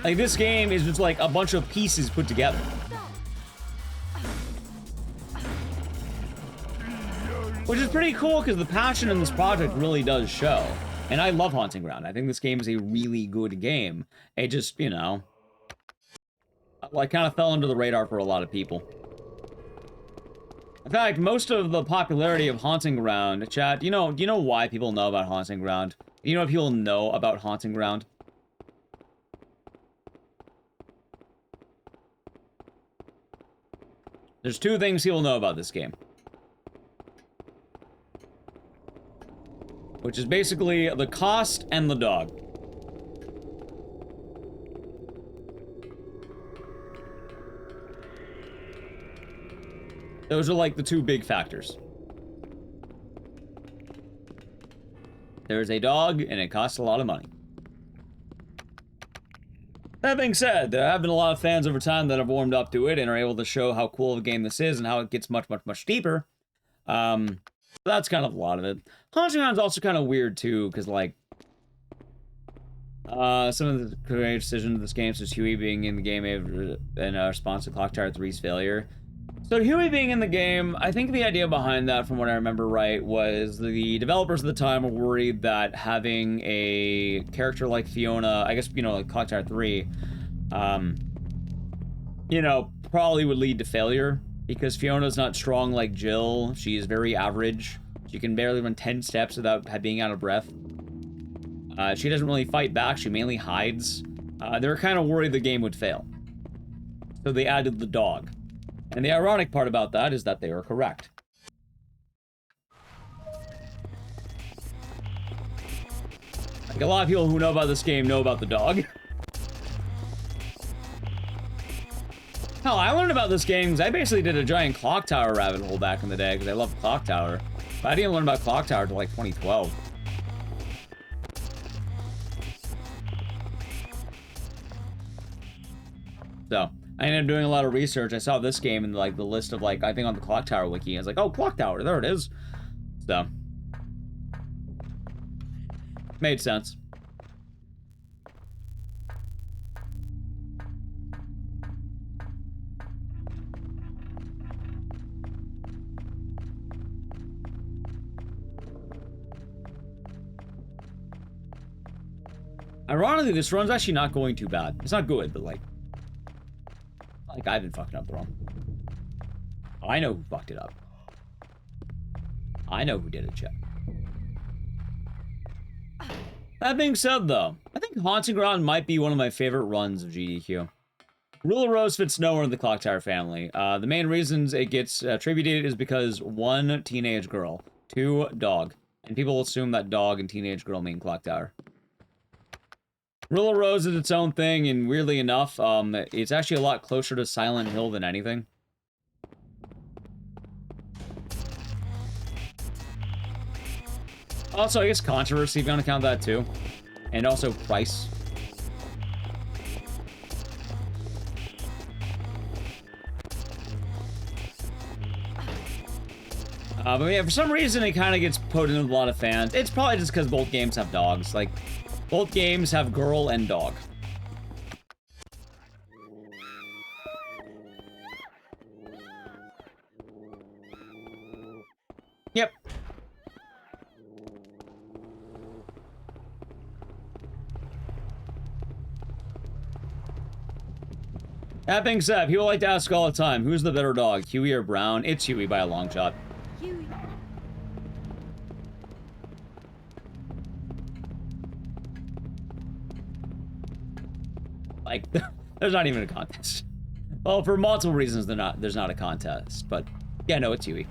Like, this game is just, like, a bunch of pieces put together. Which is pretty cool, because the passion in this project really does show. And I love Haunting Ground. I think this game is a really good game. It just, you know... like, kind of fell under the radar for a lot of people. In fact, most of the popularity of Haunting Ground... Chat, do you know why people know about Haunting Ground? Do you know if people know about Haunting Ground? There's two things people know about this game. Which is basically the cost and the dog. Those are like the two big factors. There's a dog, and it costs a lot of money. That being said, there have been a lot of fans over time that have warmed up to it and are able to show how cool of a game this is and how it gets much, much, much deeper. That's kind of a lot of it. Haunting Ground is also kind of weird, too, because, like, some of the creative decisions of this game, such as Huey being in the game in response to Clock Tower 3's failure. So Huey being in the game, I think the idea behind that, from what I remember right, was the developers at the time were worried that having a character like Fiona, I guess, you know, like Clock Tower 3, you know, probably would lead to failure. Because Fiona's not strong like Jill. She is very average. She can barely run 10 steps without being out of breath. She doesn't really fight back. She mainly hides. They were kind of worried the game would fail. So they added the dog. And the ironic part about that is that they were correct. Like, a lot of people who know about this game know about the dog. Hell, I learned about this game because I basically did a giant Clock Tower rabbit hole back in the day because I loved Clock Tower. But I didn't learn about Clock Tower until like 2012. So, I ended up doing a lot of research. I saw this game in like the list of like, I think on the Clock Tower wiki. I was like, oh, Clock Tower, there it is. So, made sense. Ironically, this run's actually not going too bad. It's not good, but like I've been fucking up the run. I know who fucked it up. I know who did it, chat. That being said, though, I think Haunting Ground might be one of my favorite runs of GDQ. Rule of Rose fits nowhere in the Clock Tower family. The main reasons it gets attributed is because 1, teenage girl, 2, dog. And people assume that dog and teenage girl mean Clock Tower. Rule of Rose is its own thing, and weirdly enough, it's actually a lot closer to Silent Hill than anything. Also, I guess controversy, if you want to count that too. And also price. But yeah, for some reason, it kind of gets put in with a lot of fans. It's probably just because both games have dogs. Like, both games have girl and dog. Yep. That being said, people like to ask all the time, who's the better dog, Huey or Brown? It's Huey by a long shot. Huey. Like, there's not even a contest. Well, for multiple reasons, there's not a contest. But, yeah, no, it's Huey.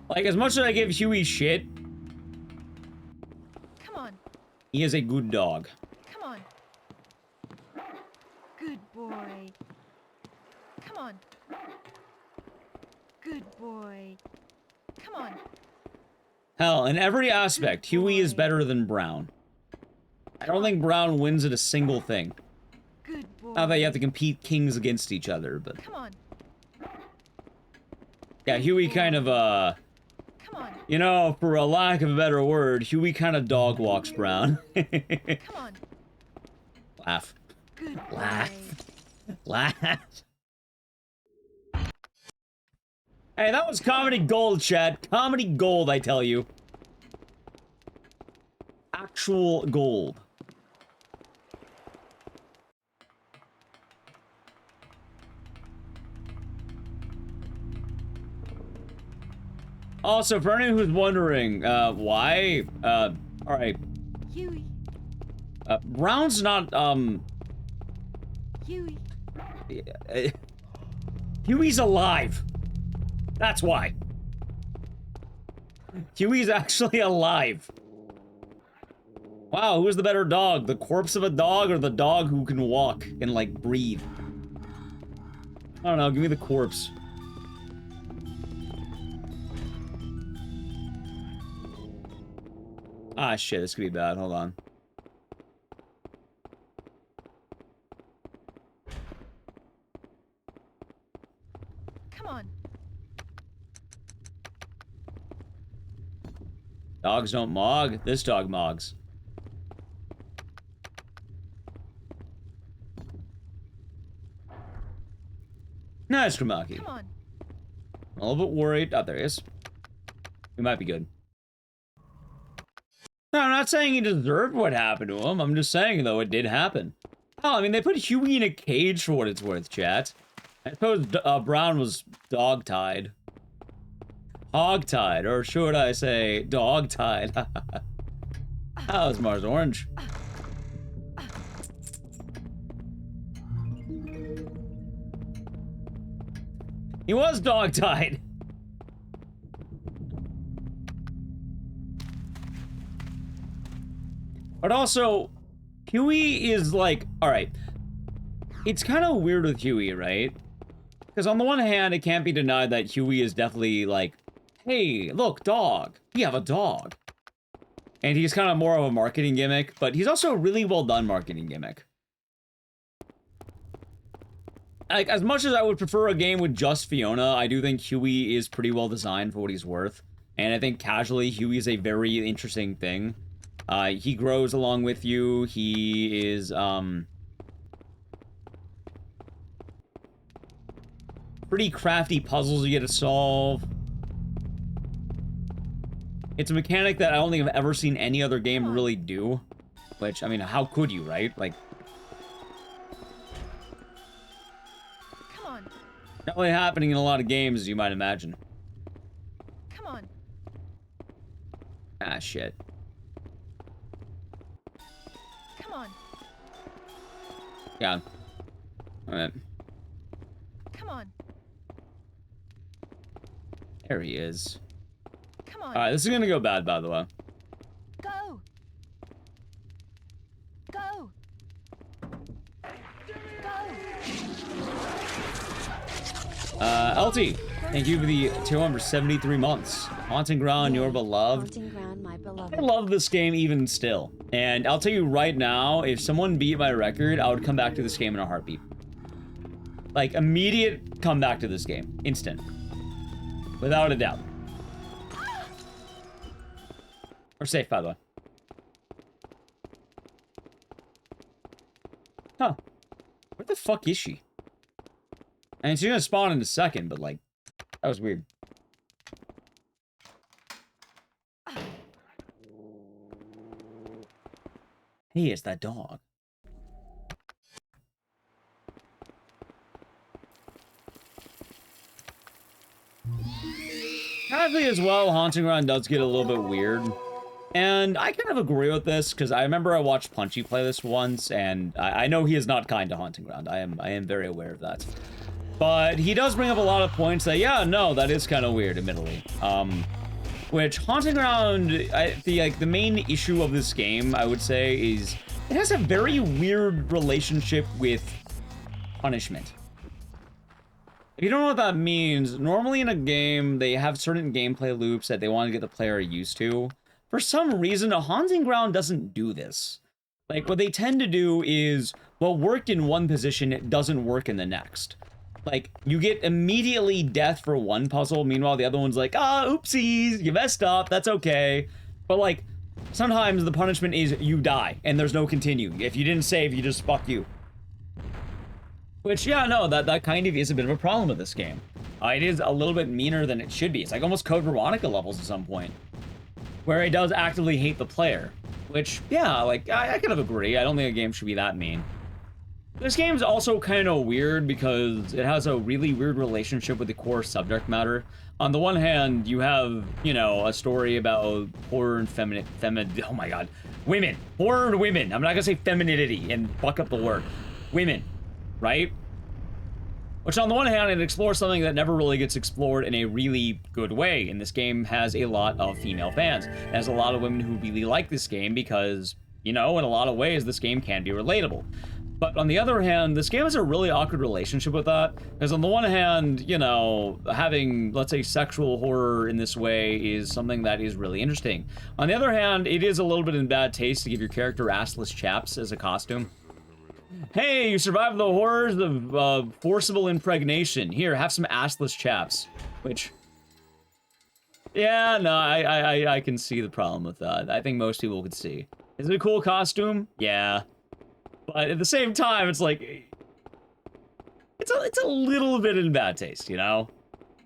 Like, as much as I give Huey shit, Come on. he is a good dog. Come on. Good boy. Come on. Good boy. Come on. Hell, in every aspect, Huey is better than Brown. I don't think Brown wins at a single thing. Good boy. Not that you have to compete kings against each other, but... Come on. Yeah, Huey kind of, Come on. you know, for a lack of a better word, Huey kind of dog walks Brown. Come on. Laugh. Good boy. Laugh. Laugh. Hey, that was comedy gold, chat. Comedy gold, I tell you. Actual gold. Also, for anyone who's wondering, why, alright. Huey. Brown's not, Huey. Huey's alive. That's why. Huey's actually alive. Wow, who's the better dog? The corpse of a dog or the dog who can walk and, like, breathe? I don't know, give me the corpse. Ah, shit, this could be bad. Hold on. Come on. Dogs don't mog. This dog mogs. Nice, Kramaki. Come on. I'm a little bit worried. Oh, there he is. We might be good. No, I'm not saying he deserved what happened to him. I'm just saying, though, it did happen. Oh, I mean, they put Huey in a cage for what it's worth, chat. I suppose Brown was dog-tied. Hog-tied, or should I say dog-tied. That was Mars Orange. He was dog-tied. But also, Huey is like, alright. It's kind of weird with Huey, right? Because on the one hand, it can't be denied that Huey is definitely like, hey, look, dog. We have a dog. And he's kind of more of a marketing gimmick, but he's also a really well done marketing gimmick. Like, as much as I would prefer a game with just Fiona, I do think Huey is pretty well designed for what he's worth. And I think casually, Huey is a very interesting thing. He grows along with you. He is, pretty crafty puzzles you get to solve. It's a mechanic that I don't think I've ever seen any other game really do. Which, I mean, how could you, right? Like... Come on. Not really happening in a lot of games, as you might imagine. Come on. Ah, shit. Come on. Yeah. Alright. Come on. There he is. Come on. Alright, this is gonna go bad, by the way. Go. Go. LT, thank you for the 273 months. Haunting Ground, your beloved. Haunting Ground, my beloved. I love this game even still. And I'll tell you right now, if someone beat my record, I would come back to this game in a heartbeat. Like, immediate comeback to this game. Instant. Without a doubt. We're safe, by the way. Huh. Where the fuck is she? I mean, she's gonna spawn in a second, but, like, that was weird. Hey, it's that dog. thematically as well, Haunting Ground does get a little bit weird. And I kind of agree with this, because I remember I watched Punchy play this once, and I know he is not kind to Haunting Ground. I am very aware of that. But he does bring up a lot of points that, yeah, no, that is kind of weird, admittedly. Which, Haunting Ground, the main issue of this game, I would say, is it has a very weird relationship with punishment. If you don't know what that means, normally in a game, they have certain gameplay loops that they want to get the player used to. For some reason, a Haunting Ground doesn't do this. Like, what they tend to do is, what worked in one position, it doesn't work in the next. Like, you get immediately death for one puzzle, meanwhile the other one's like, oopsies, you messed up, that's okay. But like, sometimes the punishment is you die, and there's no continue. If you didn't save, you just fuck you. Which, yeah, no, that kind of is a bit of a problem with this game. It is a little bit meaner than it should be. It's like almost Code Veronica levels at some point, where it does actively hate the player. Which, yeah, like, I kind of agree. I don't think a game should be that mean. This game's also kind of weird because it has a really weird relationship with the core subject matter. On the one hand, you have, you know, a story about horror and oh my god, women. Horror and women. I'm not gonna say femininity and fuck up the word. Women, right? Which on the one hand, it explores something that never really gets explored in a really good way. And this game has a lot of female fans. It has a lot of women who really like this game because, you know, in a lot of ways, this game can be relatable. But on the other hand, this game has a really awkward relationship with that. Because on the one hand, you know, having, let's say, sexual horror in this way is something that is really interesting. On the other hand, it is a little bit in bad taste to give your character assless chaps as a costume. Hey, you survived the horrors of forcible impregnation. Here, have some assless chaps. Which, yeah, no, I can see the problem with that. I think most people could see. Is it a cool costume? Yeah. But at the same time, it's like, it's a little bit in bad taste, you know?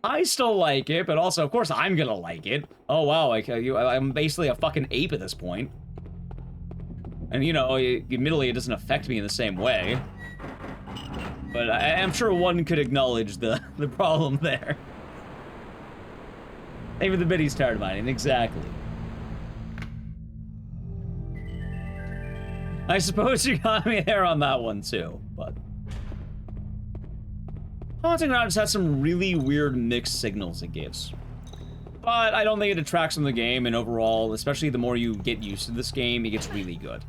I still like it, but also, of course, I'm gonna like it. Oh, wow, I'm basically a fucking ape at this point. And, you know, admittedly, it doesn't affect me in the same way. But I'm sure one could acknowledge the problem there. Maybe the biddy's tired of mining, exactly. I suppose you got me there on that one, too, but... Haunting Ground just has some really weird mixed signals it gives. But I don't think it detracts from the game, and overall, especially the more you get used to this game, it gets really good.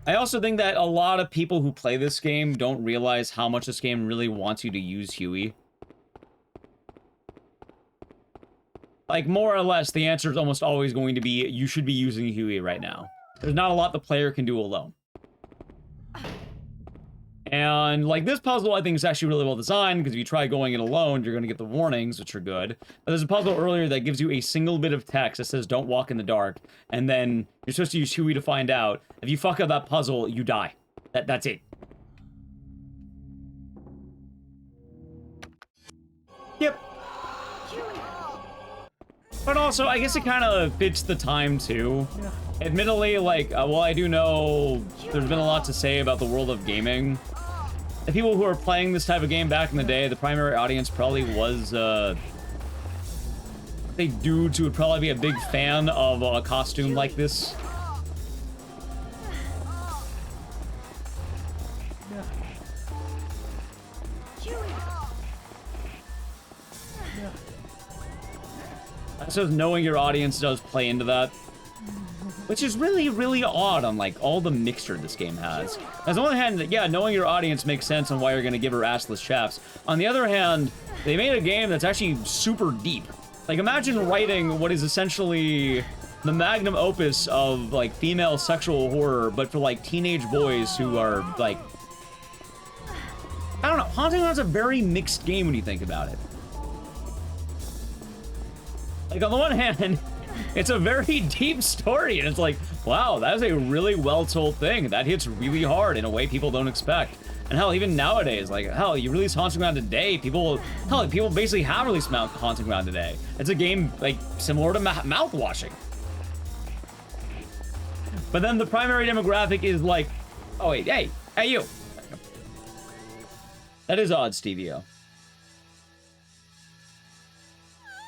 I also think that a lot of people who play this game don't realize how much this game really wants you to use Huey. Like, more or less, the answer is almost always going to be, you should be using Huey right now. There's not a lot the player can do alone. And, like, this puzzle, I think, is actually really well designed, because if you try going it alone, you're going to get the warnings, which are good. But there's a puzzle earlier that gives you a single bit of text that says, don't walk in the dark, and then you're supposed to use Huey to find out. If you fuck up that puzzle, you die. That's it. Yep. But also, I guess it kind of fits the time, too. Admittedly, like, well, I do know there's been a lot to say about the world of gaming. The people who are playing this type of game back in the day, the primary audience probably was, a dudes who would probably be a big fan of a costume like this. I suppose knowing your audience does play into that. Which is really, really odd on, like, all the mixture this game has. On the one hand, yeah, knowing your audience makes sense on why you're gonna give her assless chaps. On the other hand, they made a game that's actually super deep. Like, imagine writing what is essentially the magnum opus of, like, female sexual horror, but for, like, teenage boys who are, like... I don't know, Haunting Ground's a very mixed game when you think about it. Like, on the one hand... It's a very deep story, and it's like, wow, that is a really well-told thing. That hits really hard in a way people don't expect. And hell, even nowadays, like, hell, you release Haunting Ground today, people basically have released Haunting Ground today. It's a game, like, similar to mouthwashing. But then the primary demographic is like, oh wait, hey, you. That is odd, Stevie-O.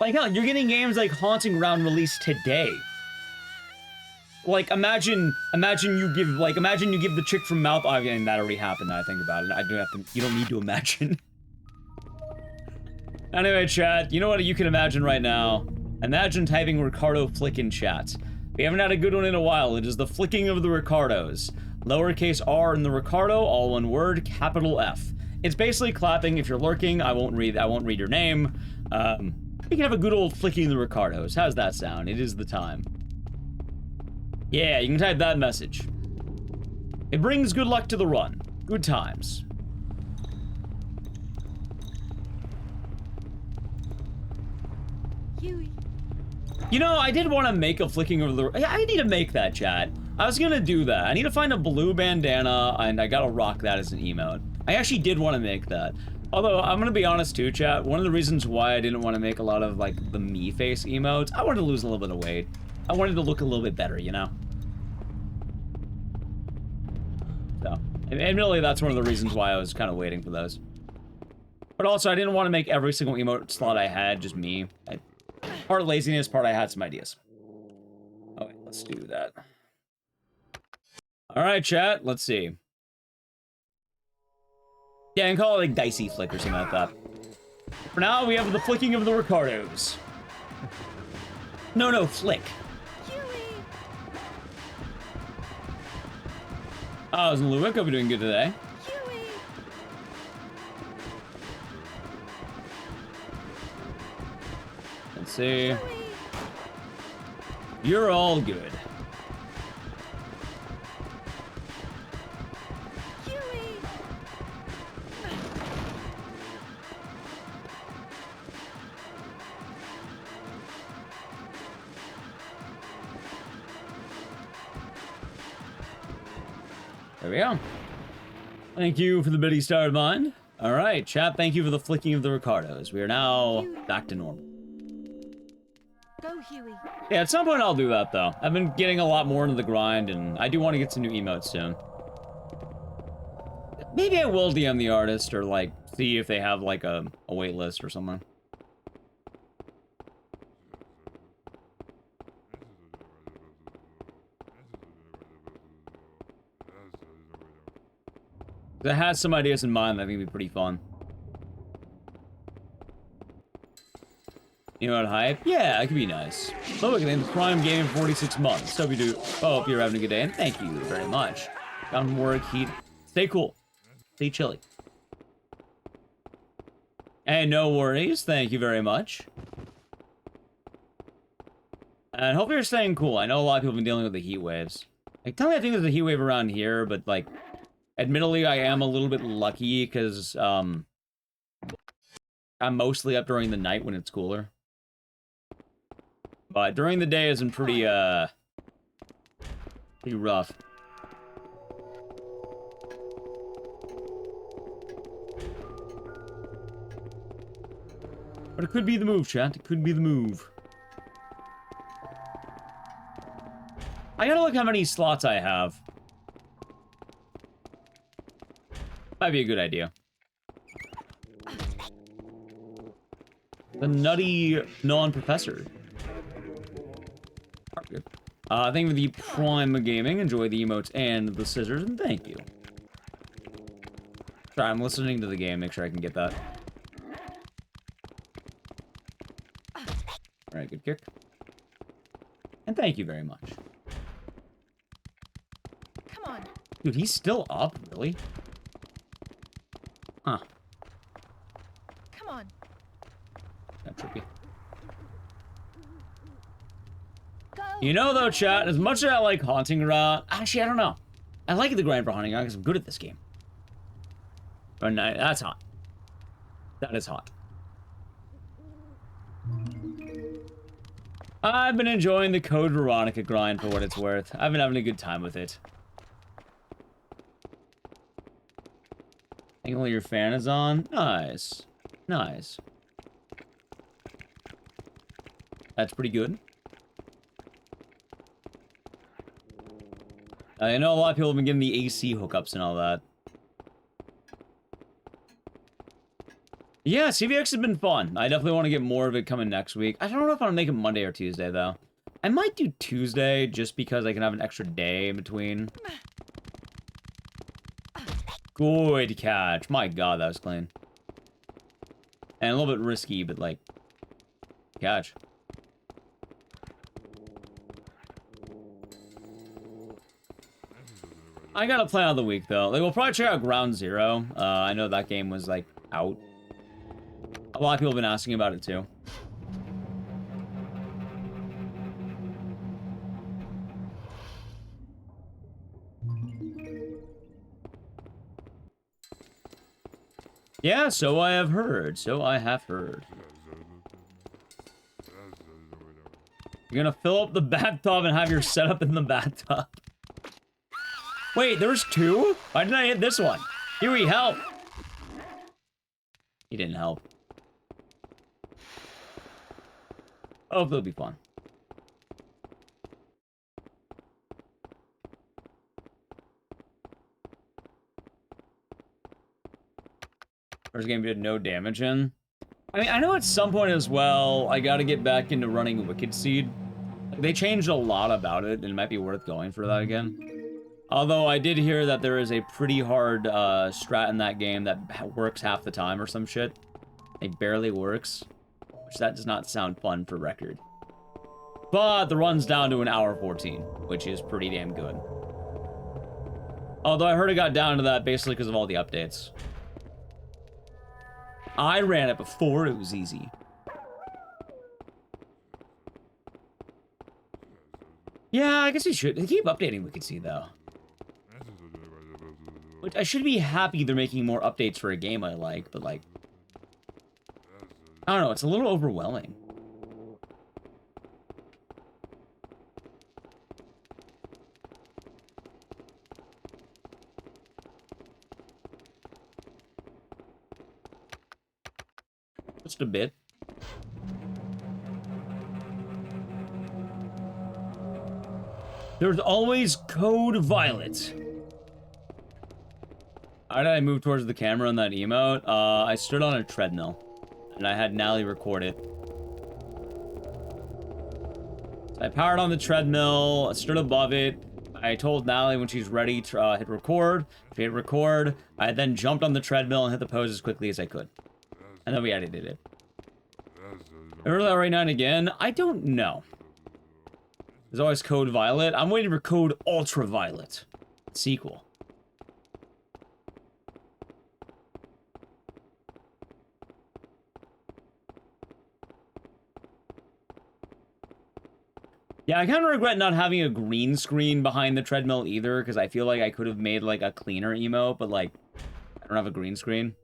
Like, hell, you're getting games like Haunting Ground released today. Like, imagine you give the chick from Mouth. I mean, that already happened. Now I think about it. I don't have to. You don't need to imagine. Anyway, chat. You know what you can imagine right now? Imagine typing Ricardo flick in chat. We haven't had a good one in a while. It is the flicking of the Ricardos. Lowercase r in the Ricardo, all one word, capital F. It's basically clapping. If you're lurking, I won't read your name. We can have a good old flicking the Ricardos. How's that sound? It is the time. Yeah, you can type that message. It brings good luck to the run. Good times. Huey. You know, I did want to make a flicking over the... I need to make that, chat. I was gonna do that. I need to find a blue bandana, and I gotta rock that as an emote. I actually did want to make that. Although, I'm gonna be honest too, chat. One of the reasons why I didn't want to make a lot of, like, the me face emotes, I wanted to lose a little bit of weight. I wanted to look a little bit better, you know? So, admittedly, that's one of the reasons why I was kind of waiting for those. But also, I didn't want to make every single emote slot I had just me. Part laziness, part I had some ideas. Okay, let's do that. Alright, chat, let's see. Yeah, and call it like Dicey Flick or something like that. For now, we have the flicking of the Ricardos. No, flick. Oh, I was in Luwick. Hope you're doing good today. Let's see. You're all good. There we go. Thank you for the bitty star of mine. Alright, chat, thank you for the flicking of the Ricardos. We are now back to normal. Go, Huey. Yeah, at some point I'll do that, though. I've been getting a lot more into the grind, and I do want to get some new emotes soon. Maybe I will DM the artist, or, like, see if they have, like, a wait list or something. It has some ideas in mind that I think would be pretty fun. You know what, hype? Yeah, it could be nice. So look at the Prime game for 46 months. Hope you do. Oh, hope you're having a good day, and thank you very much. Got from work, heat. Stay cool. Stay chilly. And no worries. Thank you very much. And hope you're staying cool. I know a lot of people have been dealing with the heat waves. Like, tell me I think there's a heat wave around here, but, like, admittedly, I am a little bit lucky because, I'm mostly up during the night when it's cooler. But during the day isn't pretty rough. But it could be the move, chat. It could be the move. I gotta look how many slots I have. Might be a good idea. The nutty non-professor. Good. Thank you for the Prime Gaming. Enjoy the emotes and the scissors, and thank you. Sorry, I'm listening to the game. Make sure I can get that. Alright, good kick. And thank you very much. Come on. Dude, he's still up? Really? Huh. Come on. That's trippy. You know, though, chat, as much as I like Haunting Ground... Actually, I don't know. I like the grind for Haunting Ground because I'm good at this game. But no, that's hot. That is hot. I've been enjoying the Code Veronica grind for what it's worth. I've been having a good time with it. I think only your fan is on. Nice. Nice. That's pretty good. I know a lot of people have been getting the AC hookups and all that. Yeah, CVX has been fun. I definitely want to get more of it coming next week. I don't know if I'll make it Monday or Tuesday, though. I might do Tuesday just because I can have an extra day in between. Good catch. My god, that was clean. And a little bit risky, but, like, catch. I got a plan of the week, though. Like, we'll probably check out Ground Zero. I know that game was, like, out. A lot of people have been asking about it, too. Yeah, so I have heard. So I have heard. You're gonna fill up the bathtub and have your setup in the bathtub. Wait, there's two? Why did I hit this one? Huey, help! He didn't help. Oh, it'll be fun. First game did no damage in. I mean, I know at some point as well, I gotta get back into running Wicked Seed. They changed a lot about it, and it might be worth going for that again. Although I did hear that there is a pretty hard strat in that game that works half the time or some shit. It barely works. Which that does not sound fun for record. But the run's down to 1 hour 14, which is pretty damn good. Although I heard it got down to that basically because of all the updates. I ran it before it was easy. Yeah, I guess we should. They keep updating Wicked Seed, though. Which I should be happy they're making more updates for a game I like, but like... I don't know, it's a little overwhelming. Just a bit. There's always Code Violet. How did I move towards the camera on that emote? I stood on a treadmill. And I had Nally record it. So I powered on the treadmill, I stood above it. I told Nally when she's ready to hit record. She hit record. I then jumped on the treadmill and hit the pose as quickly as I could. And then we edited it. Remember that right now and again? I don't know. There's always Code Violet. I'm waiting for Code Ultraviolet. Sequel. Yeah, I kind of regret not having a green screen behind the treadmill either, because I feel like I could have made, like, a cleaner emote, but, like, I don't have a green screen.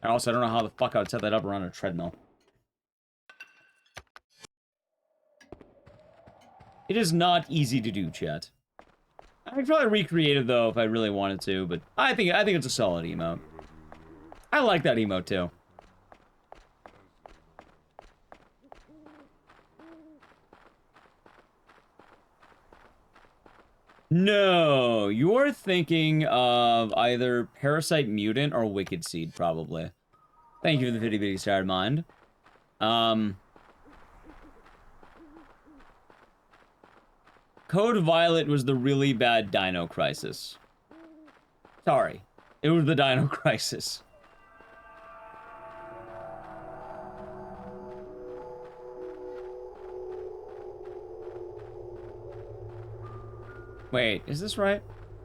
And also, I don't know how the fuck I would set that up around a treadmill. It is not easy to do, chat. I could probably recreate it, though, if I really wanted to, but I think it's a solid emote. I like that emote, too. No, you're thinking of either Parasite Mutant or Wicked Seed, probably. Thank you for the bitty starred mind. Code Violet was the really bad Dino Crisis. Sorry, it was the Dino Crisis. Wait, is this right?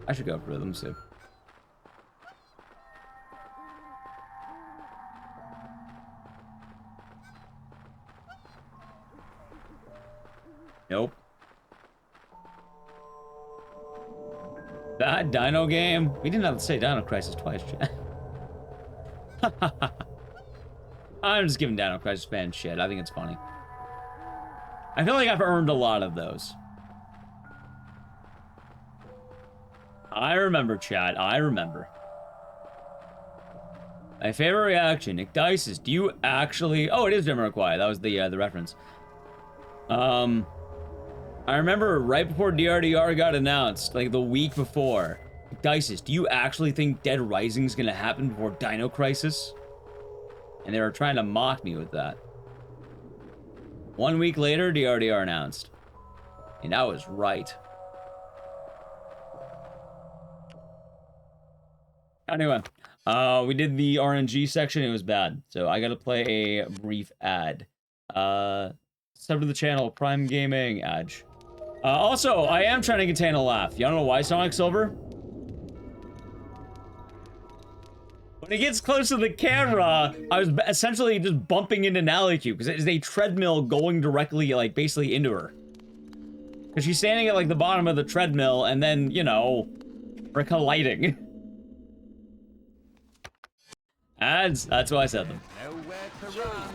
I should go for them too. Nope. That Dino game? We didn't have to say Dino Crisis twice, chat. I'm just giving Dino Crisis fans shit. I think it's funny. I feel like I've earned a lot of those. I remember, chat. I remember. My favorite reaction, Nick Dice, is, do you actually... Oh, it is Jamiroquai. That was the reference. I remember right before DRDR got announced, like the week before, Dices, do you actually think Dead Rising's gonna happen before Dino Crisis? And they were trying to mock me with that. 1 week later, DRDR announced. And I was right. Anyway, we did the RNG section. It was bad. So I gotta play a brief ad. Sub to the channel, Prime Gaming, Edge. Also, I am trying to contain a laugh. Y'all know why, Sonic Silver? When it gets close to the camera, I was essentially just bumping into Naliku because it is a treadmill going directly, like, basically into her. Because she's standing at, like, the bottom of the treadmill and then, you know, we're colliding. Ads, that's why I said them. Nowhere to run.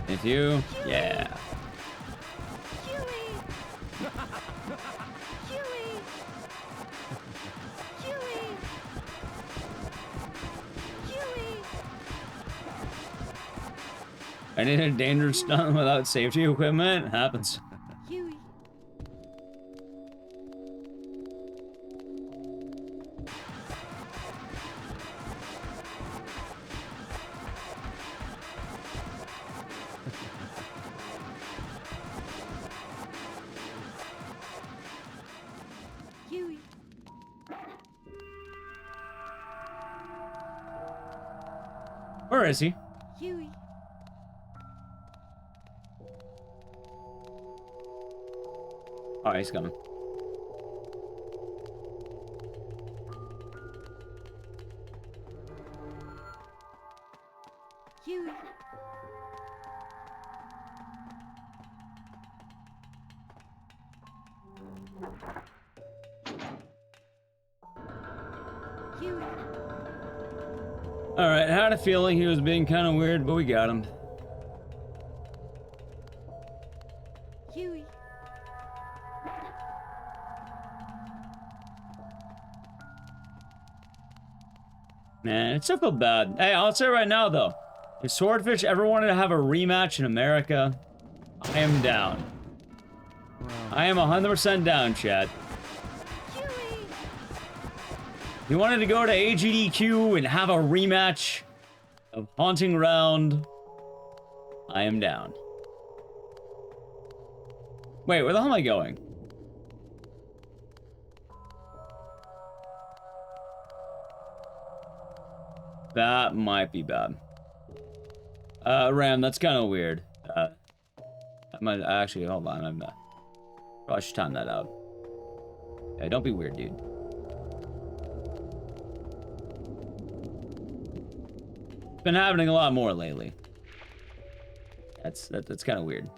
If you, yeah. I did a dangerous stunt without safety equipment. Happens. Where is he? Huey. Oh, he's coming. Huey. Huey. Alright, had a feeling he was being kind of weird, but we got him. Huey. Man, it still feel bad. Hey, I'll say right now, though. If Swordfish ever wanted to have a rematch in America, I am down. I am 100% down, Chad. If you wanted to go to AGDQ and have a rematch of Haunting Ground, I am down. Wait, where the hell am I going? That might be bad. Ram, that's kind of weird. I might actually, hold on, I'm probably should time that out. Yeah, don't be weird, dude. It's been happening a lot more lately. That's kind of weird.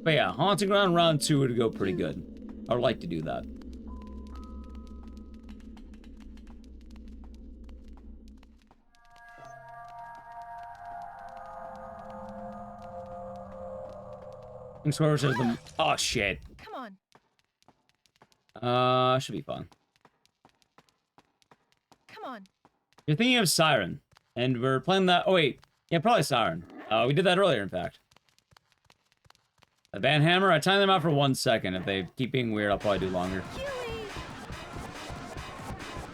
But yeah, Haunting Ground round 2 would go pretty good. I would like to do that. Swerve says the. Oh shit. Come on. Should be fun. Come on. You're thinking of Siren, and we're playing that. Oh wait, yeah, probably Siren. We did that earlier, in fact. The Van Hammer. I timed them out for 1 second. If they keep being weird, I'll probably do longer.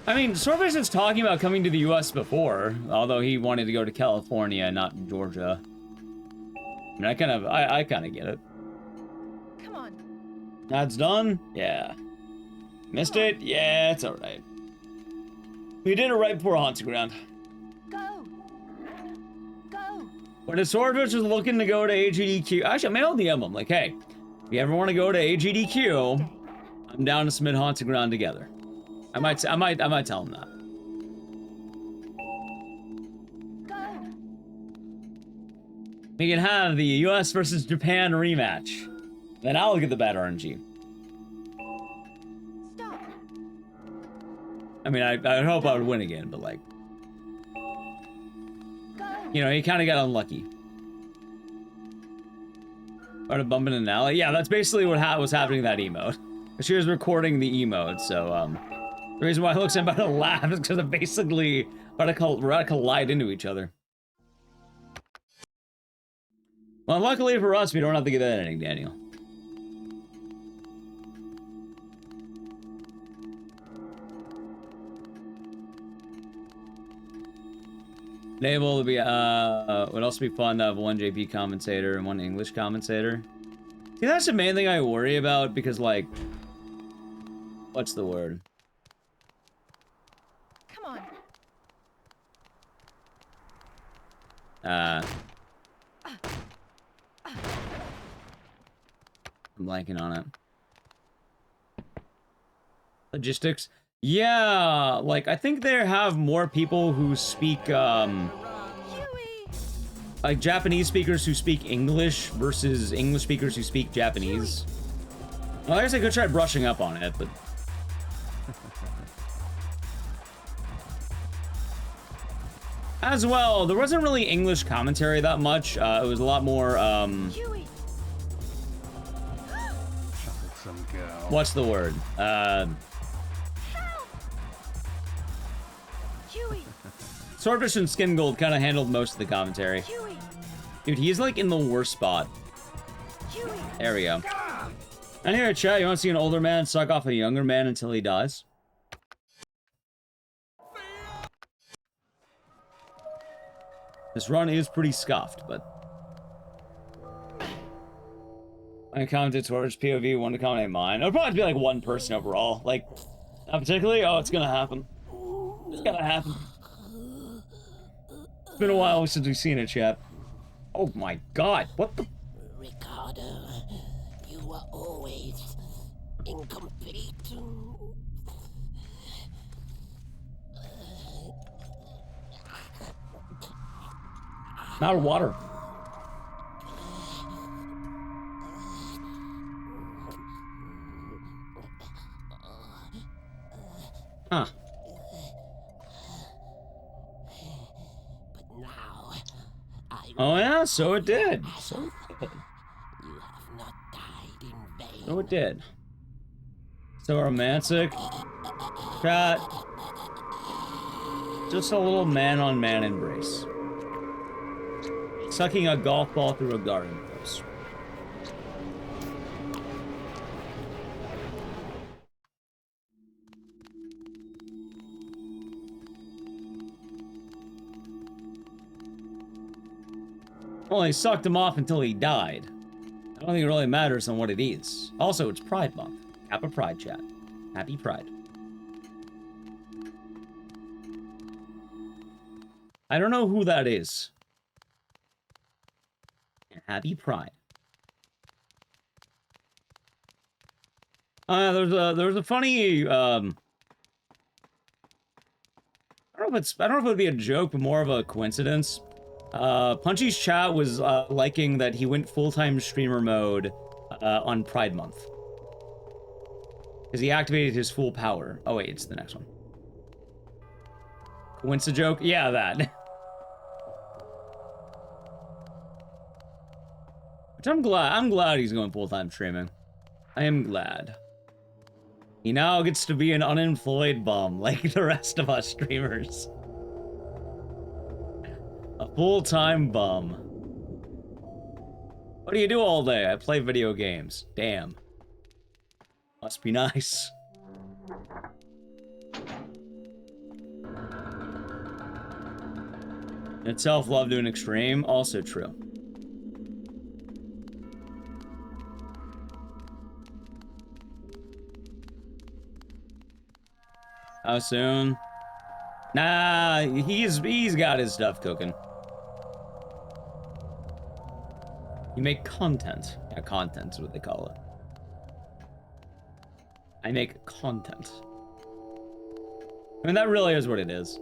I mean, Swordfish is talking about coming to the U.S. before, although he wanted to go to California, not Georgia. I mean, I kind of get it. Come on. That's done? Yeah. Missed it? Yeah, it's alright. We did it right before Haunting Ground. Go. Go. When a Swordfish is looking to go to AGDQ, actually, I mailed the emblem. Like, hey, if you ever want to go to AGDQ, I'm down to submit Haunting Ground together. I might tell him that. Go. We can have the US versus Japan rematch. Then I'll get the bad RNG. Stop. I mean, I hope I would win again, but like. Go. You know, he kind of got unlucky. Started bumping in an alley. Yeah, that's basically what was happening in that emote. She was recording the emote, so, the reason why it looks about to laugh is because they're basically about to collide into each other. Well, luckily for us, we don't have to get that ending, Daniel. Able to be, would also be fun to have one JP commentator and one English commentator. See, that's the main thing I worry about, because, like, what's the word? Come on. I'm blanking on it. Logistics? Yeah, like, I think they have more people who speak, like, Japanese speakers who speak English versus English speakers who speak Japanese. Well, I guess I could try brushing up on it, but... As well, there wasn't really English commentary that much. It was a lot more, what's the word? Swordfish and Skin Gold kind of handled most of the commentary. Dude, he's like in the worst spot. There we go. And here, chat, you want to see an older man suck off a younger man until he dies? This run is pretty scuffed, but... I commented towards POV, one to comment mine. It'll probably be like one person overall. Like, not particularly. Oh, it's gonna happen. It's gonna happen. It's been a while since we've seen it, chat. Oh my god, what the... Ricardo, you were always incomplete. Out of water. Huh. But now, Oh yeah, so it did. So it did. You have not died in vain. So it did. So romantic. Chat. Just a little man-on-man embrace. Sucking a golf ball through a garden post. Well, he sucked him off until he died. I don't think it really matters on what it is. Also, it's Pride Month. Kappa Pride, chat. Happy Pride. I don't know who that is. Happy Pride. There's a funny, I don't know if it would be a joke, but more of a coincidence. Punchy's chat was liking that he went full-time streamer mode on Pride Month. Because he activated his full power. Oh wait, it's the next one. Coincidence joke? Yeah, that. Which I'm glad he's going full-time streaming. I am glad. He now gets to be an unemployed bum like the rest of us streamers. A full-time bum. What do you do all day? I play video games. Damn. Must be nice. In itself, love to an extreme. Also true. How soon? Nah, he's got his stuff cooking. You make content. Yeah, content is what they call it. I make content. I mean, that really is what it is.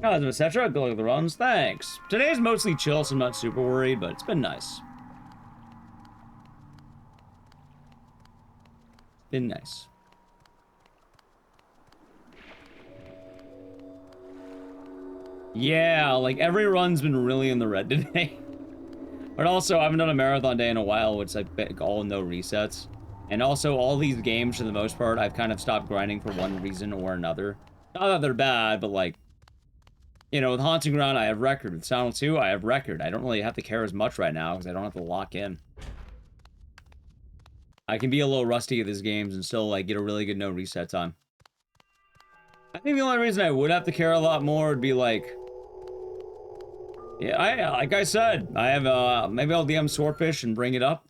Guys, etc. Good luck with the runs. Thanks. Today's mostly chill, so I'm not super worried, but it's been nice. Been nice. Yeah, like every run's been really in the red today. But also, I haven't done a marathon day in a while, which like all no resets. And also, all these games, for the most part, I've kind of stopped grinding for one reason or another. Not that they're bad, but like, you know, with Haunting Ground, I have record. With Silent 2, I have record. I don't really have to care as much right now, because I don't have to lock in. I can be a little rusty at these games and still, like, get a really good no reset time. I think the only reason I would have to care a lot more would be, like... Yeah, like I said, I have, maybe I'll DM Swordfish and bring it up.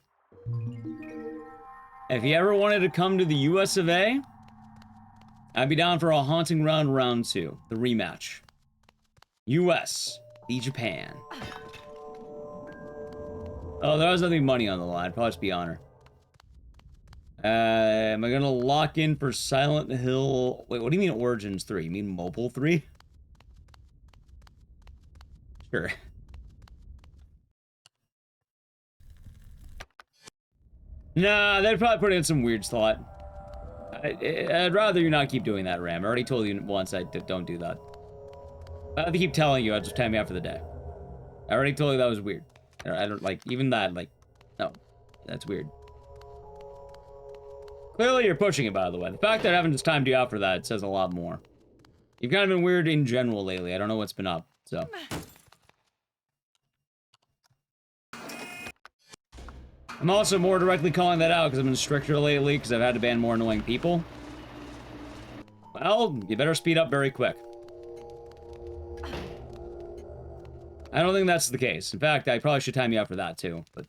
If you ever wanted to come to the US of A, I'd be down for a Haunting Ground Round 2, the rematch. US, v Japan. Oh, there was nothing money on the line, probably just be honor. Am I gonna lock in for Silent Hill? Wait, what do you mean Origins 3? You mean Mobile 3? Sure. Nah, they'd probably put in some weird thought. I'd rather you not keep doing that, Ram. I already told you once I don't do that. I have to keep telling you, I'll just time me out for the day. I already told you that was weird. I don't, like, even that, like, no. That's weird. Clearly you're pushing it, by the way. The fact that I haven't just timed you out for that says a lot more. You've kind of been weird in general lately. I don't know what's been up, so. I'm also more directly calling that out because I've been stricter lately because I've had to ban more annoying people. Well, you better speed up very quick. I don't think that's the case. In fact, I probably should time you out for that too, but...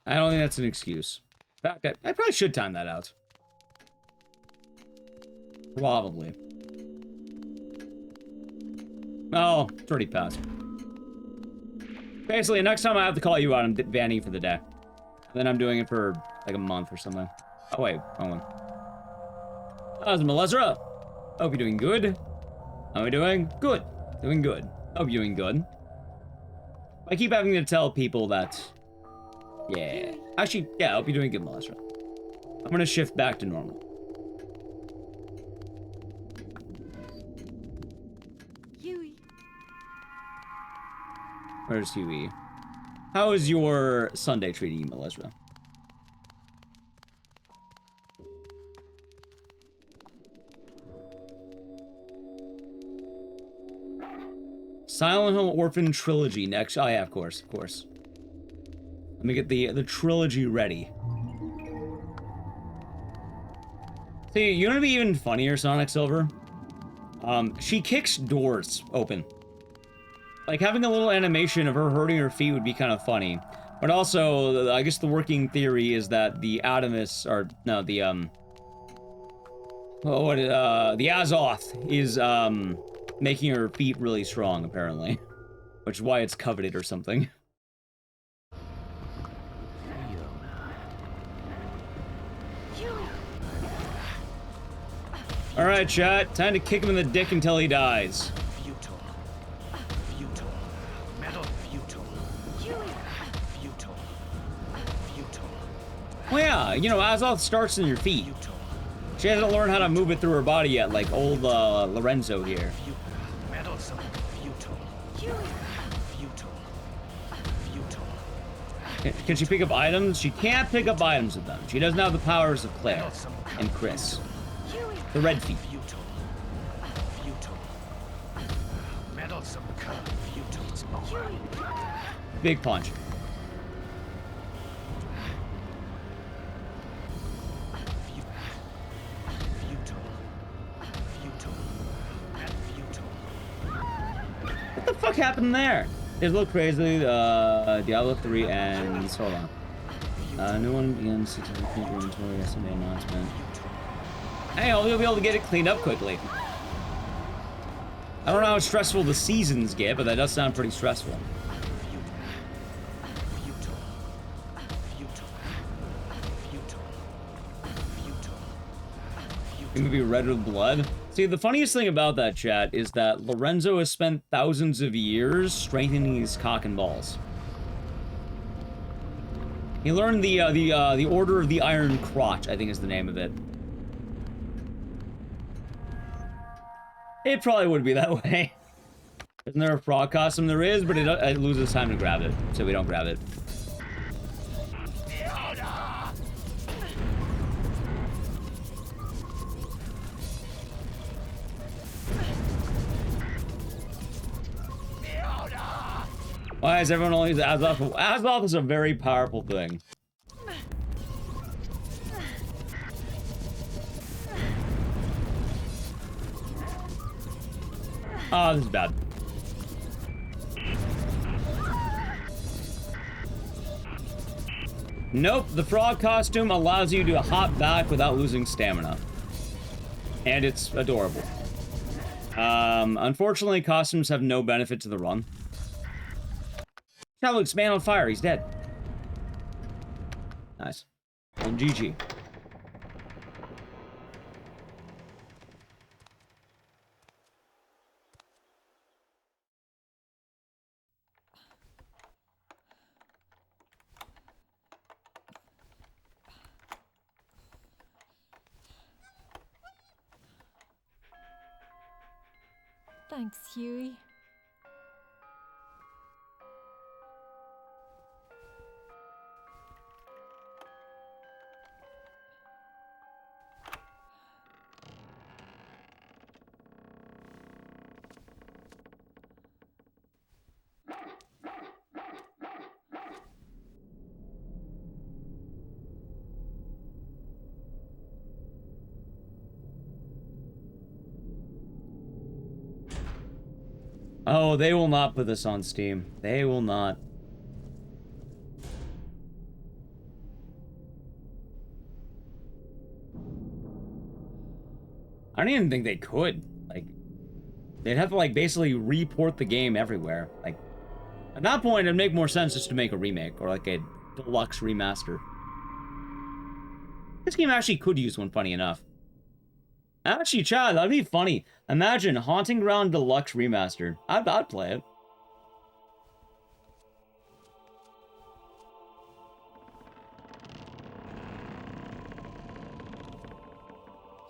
I don't think that's an excuse. In fact, I probably should time that out. Probably. Oh, it's already passed. Basically, next time I have to call you out, I'm banning you for the day. And then I'm doing it for, like, a month or something. Oh, wait. Wrong one. How's Melezra? Hope you're doing good. How are we doing? Good. Doing good. Hope you're doing good. I keep having to tell people that... Yeah. Actually, yeah, I hope you're doing good, Melezra. I'm gonna shift back to normal. Where's Huey? How is your Sunday treating you, Melezra? Silent Hill Orphan Trilogy next. Oh yeah, of course, of course. Let me get the trilogy ready. See, you know what'd be even funnier, Sonic Silver? She kicks doors open. Like, having a little animation of her hurting her feet would be kind of funny. But also, I guess the working theory is that the Adamus, or, no, the Azoth is, making her feet really strong, apparently. Which is why it's coveted or something. Alright, chat. Time to kick him in the dick until he dies. Well, yeah, you know, Azoth starts in your feet. She hasn't learned how to move it through her body yet, like old Lorenzo here. Can she pick up items? She can't pick up items with them. She doesn't have the powers of Claire and Chris. The red feet. Big punch. What the fuck happened there? It looked crazy. Diablo 3 ends. Hold on. New one begins to clean inventory. Yesterday announcement. Hey, I'll be able to get it cleaned up quickly. I don't know how stressful the seasons get, but that does sound pretty stressful. It would be red with blood. See, the funniest thing about that, chat, is that Lorenzo has spent thousands of years strengthening his cock and balls. He learned the Order of the Iron Crotch, I think is the name of it. It probably would be that way. Isn't there a frog costume? There is, but it loses time to grab it, so we don't grab it. Why is everyone only use Azoth? Azoth is a very powerful thing. Oh, this is bad. Nope, the frog costume allows you to hop back without losing stamina. And it's adorable. Unfortunately, costumes have no benefit to the run. That looks man on fire, he's dead. Nice. And GG. Thanks, Huey. Oh, they will not put this on Steam. They will not. I don't even think they could. Like, they'd have to, like, basically report the game everywhere. Like, at that point, it'd make more sense just to make a remake or, like, a deluxe remaster. This game actually could use one, funny enough. Actually, Chad, that'd be funny. Imagine Haunting Ground Deluxe Remastered. I'd play it.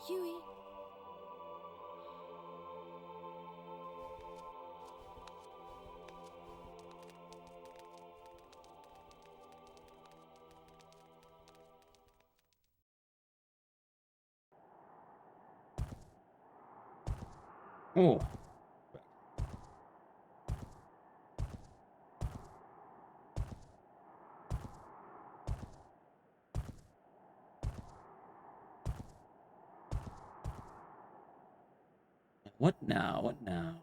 Huey. Oh. What now? What now?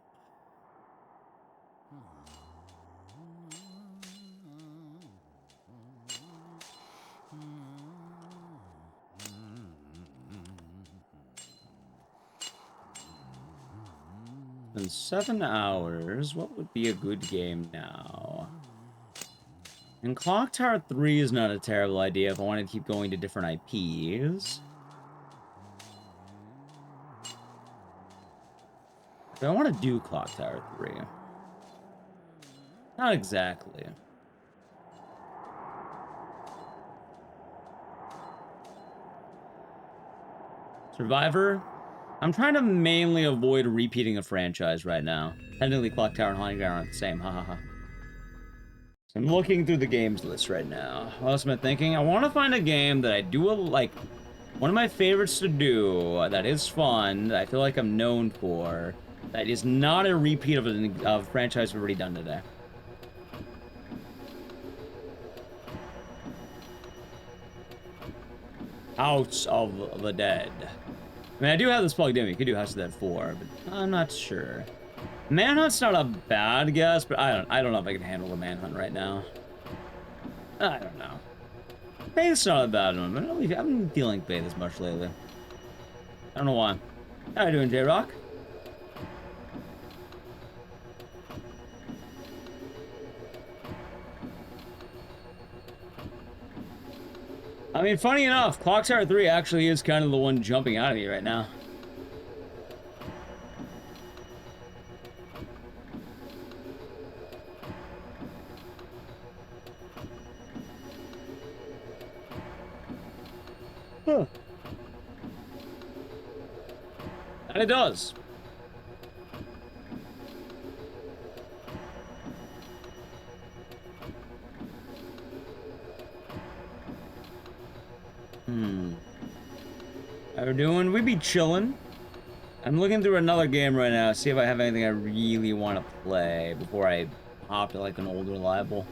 In 7 hours, what would be a good game now? And Clock Tower 3 is not a terrible idea if I want to keep going to different IPs. Do I want to do Clock Tower 3? Not exactly. Survivor? I'm trying to mainly avoid repeating a franchise right now. Technically, Clock Tower and Haunting Ground aren't the same, hahaha. So I'm looking through the games list right now. What else am I thinking? I want to find a game that I do like. One of my favorites to do, that is fun, that I feel like I'm known for, that is not a repeat of a franchise we've already done today. House of the Dead. I mean, I do have this plugged in. We could do House of the Dead 4, but I'm not sure. Manhunt's not a bad guess, but I don't know if I can handle the Manhunt right now. I don't know. Faith's not a bad one, but I haven't been feeling Faith as much lately. I don't know why. How you doing, J-Rock? I mean, funny enough, Clock Tower 3 actually is kind of the one jumping out at me right now. Huh. And it does. How we doing? We be chilling. I'm looking through another game right now, see if I have anything I really want to play before I hop to like an old reliable.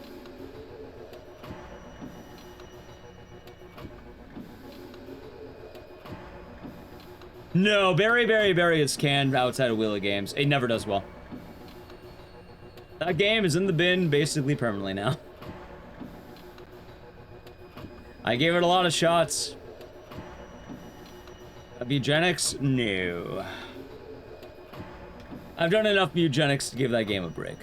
No, Berry is canned outside of Wheel of Games. It never does well. That game is in the bin basically permanently now. I gave it a lot of shots. Eugenics? No. I've done enough eugenics to give that game a break.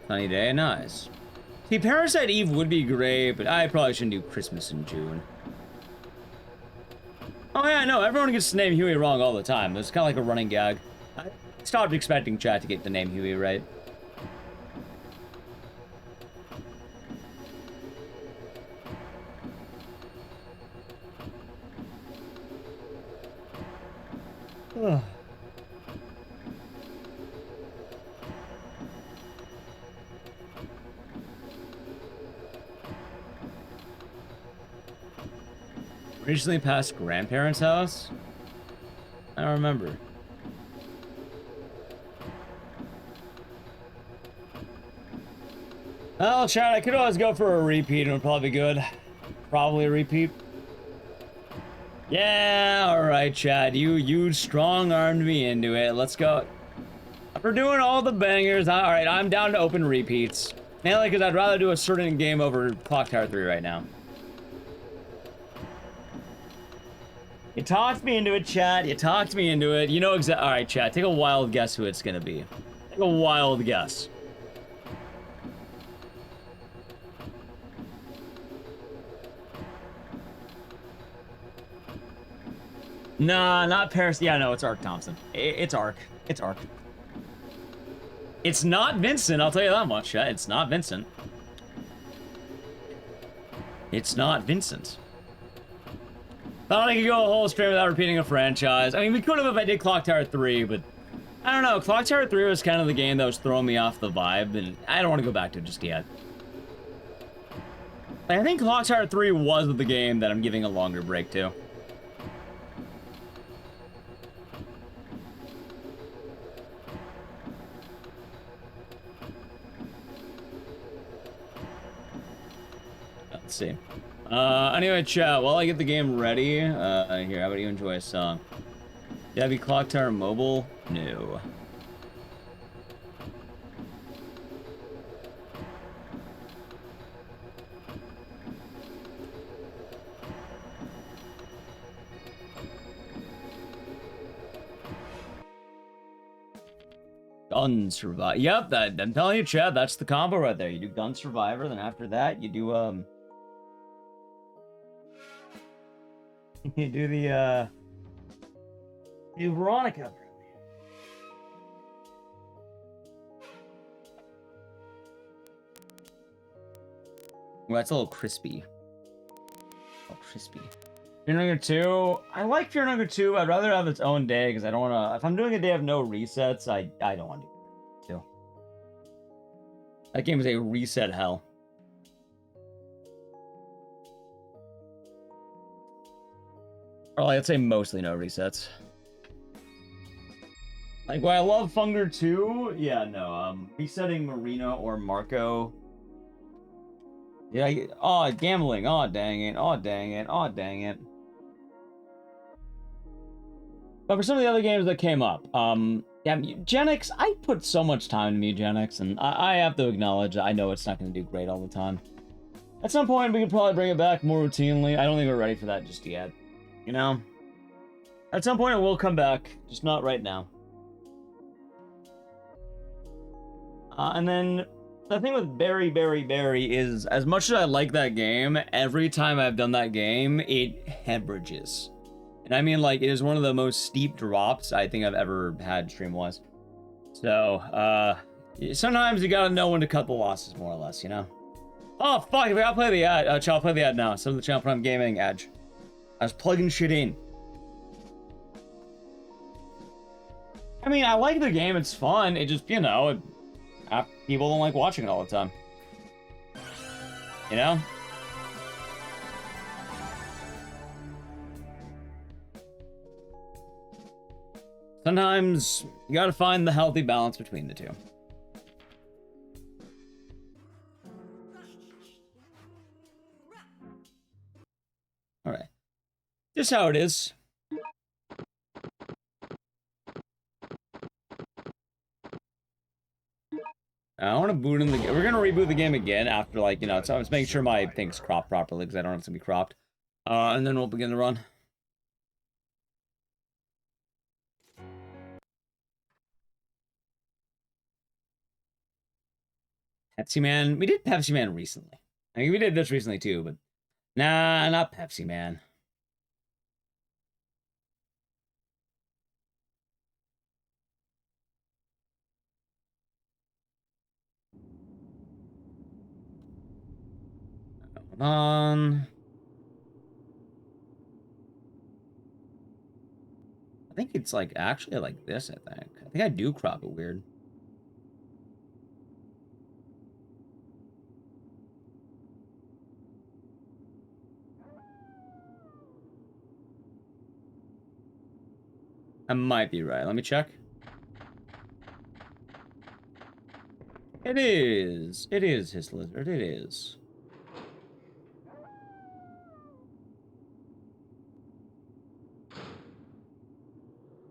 Sunny day, nice. See, Parasite Eve would be great, but I probably shouldn't do Christmas in June. Oh yeah, no, everyone gets the name Huey wrong all the time. It's kind of like a running gag. I stopped expecting chat to get the name Huey right. Ugh. Recently passed grandparents' house? I don't remember. Well, chat, I could always go for a repeat and it would probably be good. Probably a repeat. Yeah, alright, Chad. You strong-armed me into it. Let's go. We're doing all the bangers. Alright, I'm down to open repeats. Mainly because I'd rather do a certain game over Clock Tower 3 right now. You talked me into it, chat. You talked me into it. You know exactly. All right, chat. Take a wild guess who it's gonna be. Take a wild guess. Nah, not Paris. Yeah, no, it's Ark Thompson. It's Ark. It's Ark. It's not Vincent. I'll tell you that much, chat. It's not Vincent. It's not Vincent. Thought I could go a whole stream without repeating a franchise. I mean, we could have if I did Clock Tower 3, but I don't know. Clock Tower 3 was kind of the game that was throwing me off the vibe, and I don't want to go back to it just yet. I think Clock Tower 3 was the game that I'm giving a longer break to. Let's see. Anyway, chat, while I get the game ready, here, how about you enjoy a song? Debbie Clock Tower Mobile? No. Gun Survivor. Yep, I'm telling you, chat, that's the combo right there. You do Gun Survivor, then after that, you do, you do the, Veronica. Well, that's a little crispy. Oh, crispy. Fear Number 2. I like Fear Number 2. I'd rather have its own day because I don't want to. If I'm doing a day of no resets, I don't want to do it. That game is a reset hell. Or like, I'd say mostly no resets. Like, while I love Funger 2, yeah, no, resetting Marina or Marco. Yeah, oh, gambling, oh, dang it, oh, dang it, oh, dang it. But for some of the other games that came up, yeah, Eugenics, I put so much time into Eugenics, and I have to acknowledge, I know it's not going to do great all the time. At some point, we could probably bring it back more routinely. I don't think we're ready for that just yet. You know? At some point, it will come back, just not right now. And then, The thing with Berry Berry Berry is, as much as I like that game, every time I've done that game, it hemorrhages. And I mean, like, it is one of the most steep drops I think I've ever had stream-wise. So, sometimes you gotta know when to cut the losses, more or less, you know? Oh, fuck, we gotta play the ad. Channel, play the ad now. Some of the Channel Prime Gaming ad. I was plugging shit in. I mean, I like the game, it's fun. It just, you know, people don't like watching it all the time. You know? Sometimes you gotta find the healthy balance between the two. Alright. Just how it is. I want to boot in the game. We're gonna reboot the game again after, like, you know, so I was making sure my thing's cropped properly because I don't have to be cropped. And then we'll begin the run. Pepsi Man. We did Pepsi Man recently. I mean, we did this recently too, but nah, not Pepsi Man. Hold on. I think it's like actually like this, I think I do crop it weird. I might be right. Let me check. It is. It is his lizard. It is.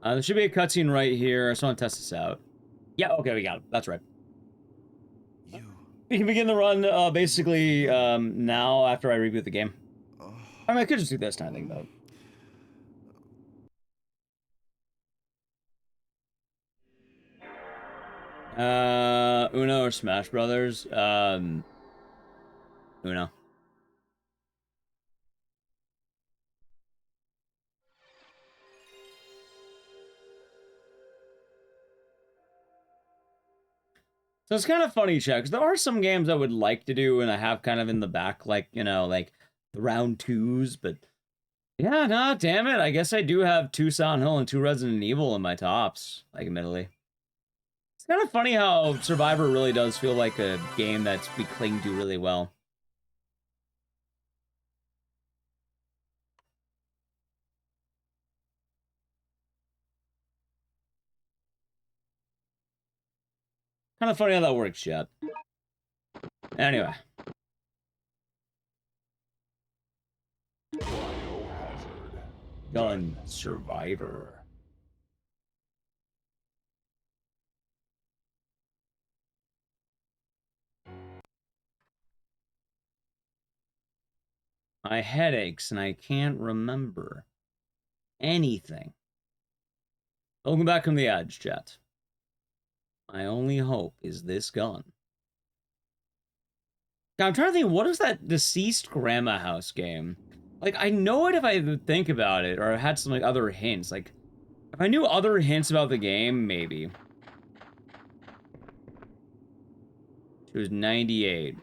There should be a cutscene right here. I just want to test this out. Yeah, okay, we got it. That's right. We can begin the run, basically, now after I reboot the game. I mean, I could just do this time, I think, though. Uno or Smash Brothers? Uno. So it's kind of funny, Chuck, because there are some games I would like to do and I have kind of in the back, like, you know, like the round twos, but yeah, nah, damn it. I guess I do have 2 Silent Hill and 2 Resident Evil in my tops, like, admittedly. It's kind of funny how Survivor really does feel like a game that we cling to really well. Kind of funny how that works, chat. Anyway. Gun Survivor. My headaches and I can't remember anything. Welcome back from the edge, chat. My only hope is this gun. Now, I'm trying to think, what is that Deceased Grandma House game? Like, I know it if I think about it, or I had some, like, other hints. Like, if I knew other hints about the game, maybe. She was 98.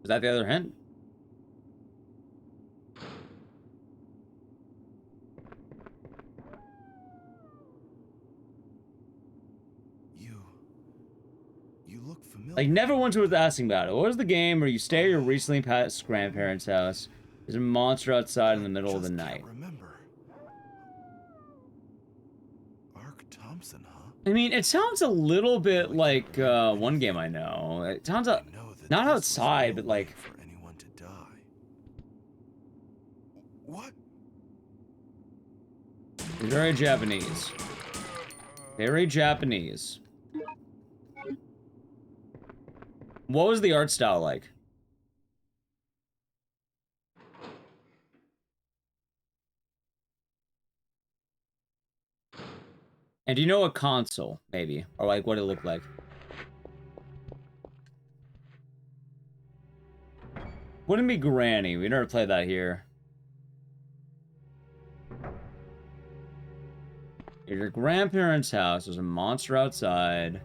Was that the other hint? You look familiar. Like, never once was asking about it. What was the game where you stay at your recently passed grandparents' house? There's a monster outside in the middle of the night. Remember. Ark Thompson, huh? I mean, it sounds a little bit like one game I know. It sounds not outside, but like. For anyone to die. What? Very Japanese. Very Japanese. What was the art style like? And do you know a console, maybe? Or like what it looked like? Wouldn't be Granny. We never played that here. At your grandparents' house, there's a monster outside.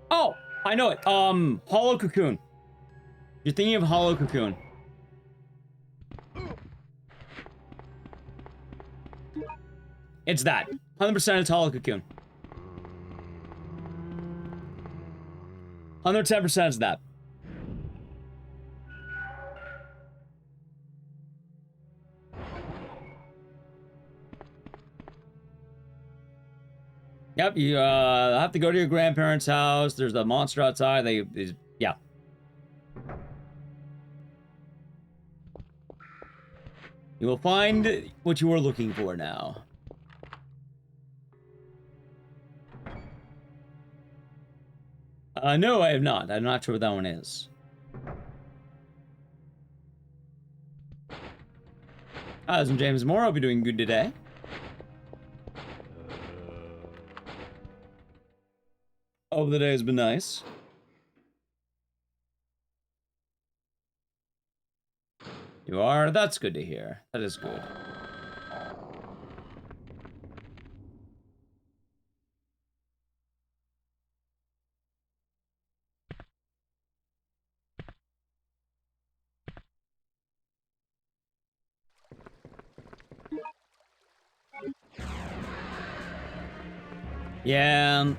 Oh, I know it. Hollow Cocoon. You're thinking of Hollow Cocoon. It's that. 100% it's Hollow Cocoon. 110% is that. Yep, you have to go to your grandparents' house. There's the monster outside. Yeah. You will find what you are looking for now. No, I have not. I'm not sure what that one is. Hi, I'm James Moore. Hope you're doing good today. Hope the day has been nice. You are? That's good to hear. That is good. Yeah.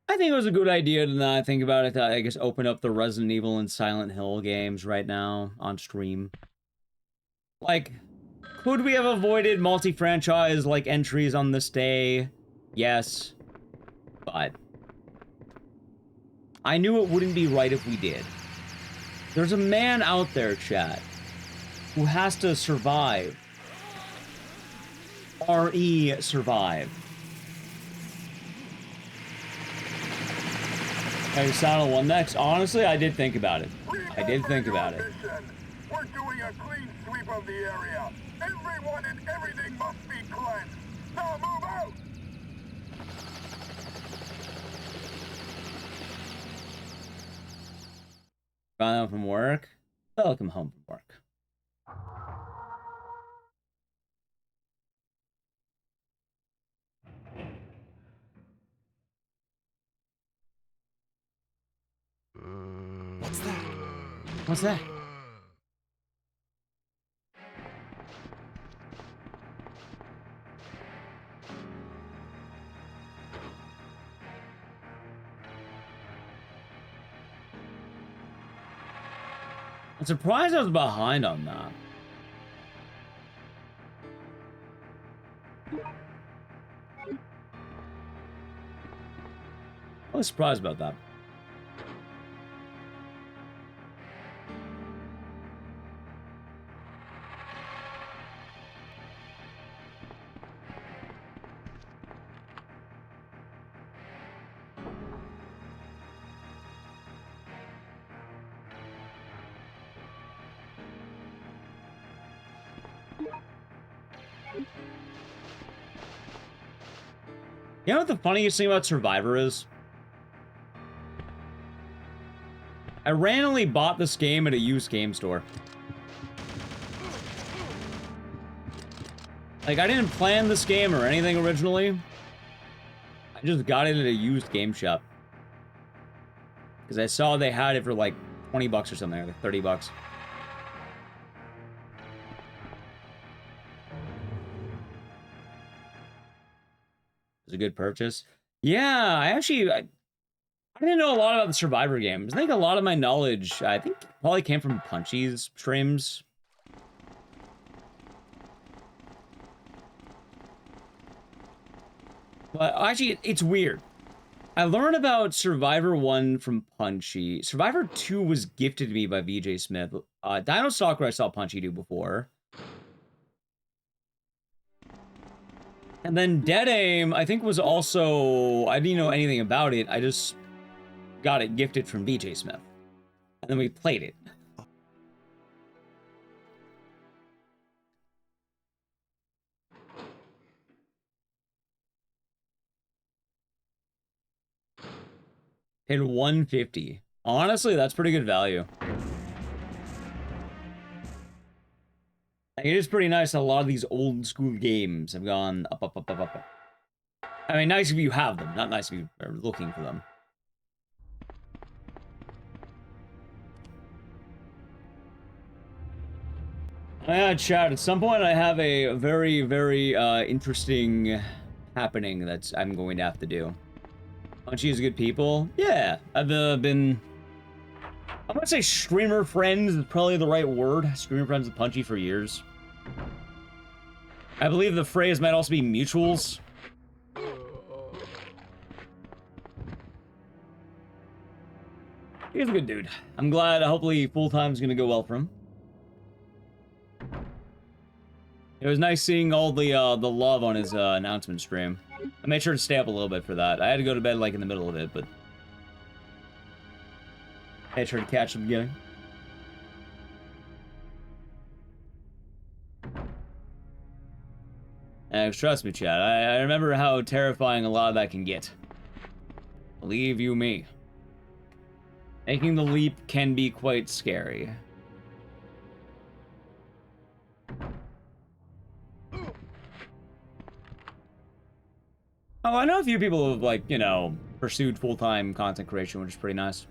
I think it was a good idea to not think about it. I guess open up the Resident Evil and Silent Hill games right now on stream. Like, could we have avoided multi-franchise, like, entries on this day? Yes. But I knew it wouldn't be right if we did. There's a man out there, chat, who has to survive. R.E. survive. Hey, Silent One next. Honestly, I did think about it. I did think about it. We're doing a clean sweep of the area. Everyone and everything must be cleansed. Now move out! Found out from work? Welcome home from work. What's that? What's that? I'm surprised I was behind on that. I was surprised about that. You know what the funniest thing about Survivor is? I randomly bought this game at a used game store. Like, I didn't plan this game or anything originally. I just got it at a used game shop. Because I saw they had it for like 20 bucks or something, or like 30 bucks. It was a good purchase. Yeah, I didn't know a lot about the Survivor games. I think a lot of my knowledge, I think, probably came from Punchy's streams. But actually, it's weird. I learned about Survivor 1 from Punchy. Survivor 2 was gifted to me by VJ Smith. Dino Stalker I saw Punchy do before. And then Dead Aim, I think, was also... I didn't know anything about it. I just got it gifted from VJ Smith. And then we played it. Paid $150. Honestly, that's pretty good value. Like, it is pretty nice that a lot of these old school games have gone up, up, up, up, up. I mean, nice if you have them, not nice if you are looking for them. Chat, at some point I have a very, very interesting happening that I'm going to have to do. Punchy is good people? Yeah, I've been... I'm gonna say streamer friends is probably the right word. Streamer friends with Punchy for years. I believe the phrase might also be mutuals. He's a good dude. I'm glad, hopefully full-time's gonna go well for him. It was nice seeing all the love on his announcement stream. I made sure to stay up a little bit for that. I had to go to bed like in the middle of it, but I made sure to catch the beginning. And trust me, Chad, I remember how terrifying a lot of that can get. Believe you me. Making the leap can be quite scary. Oh, I know a few people who have, like, you know, pursued full-time content creation, which is pretty nice.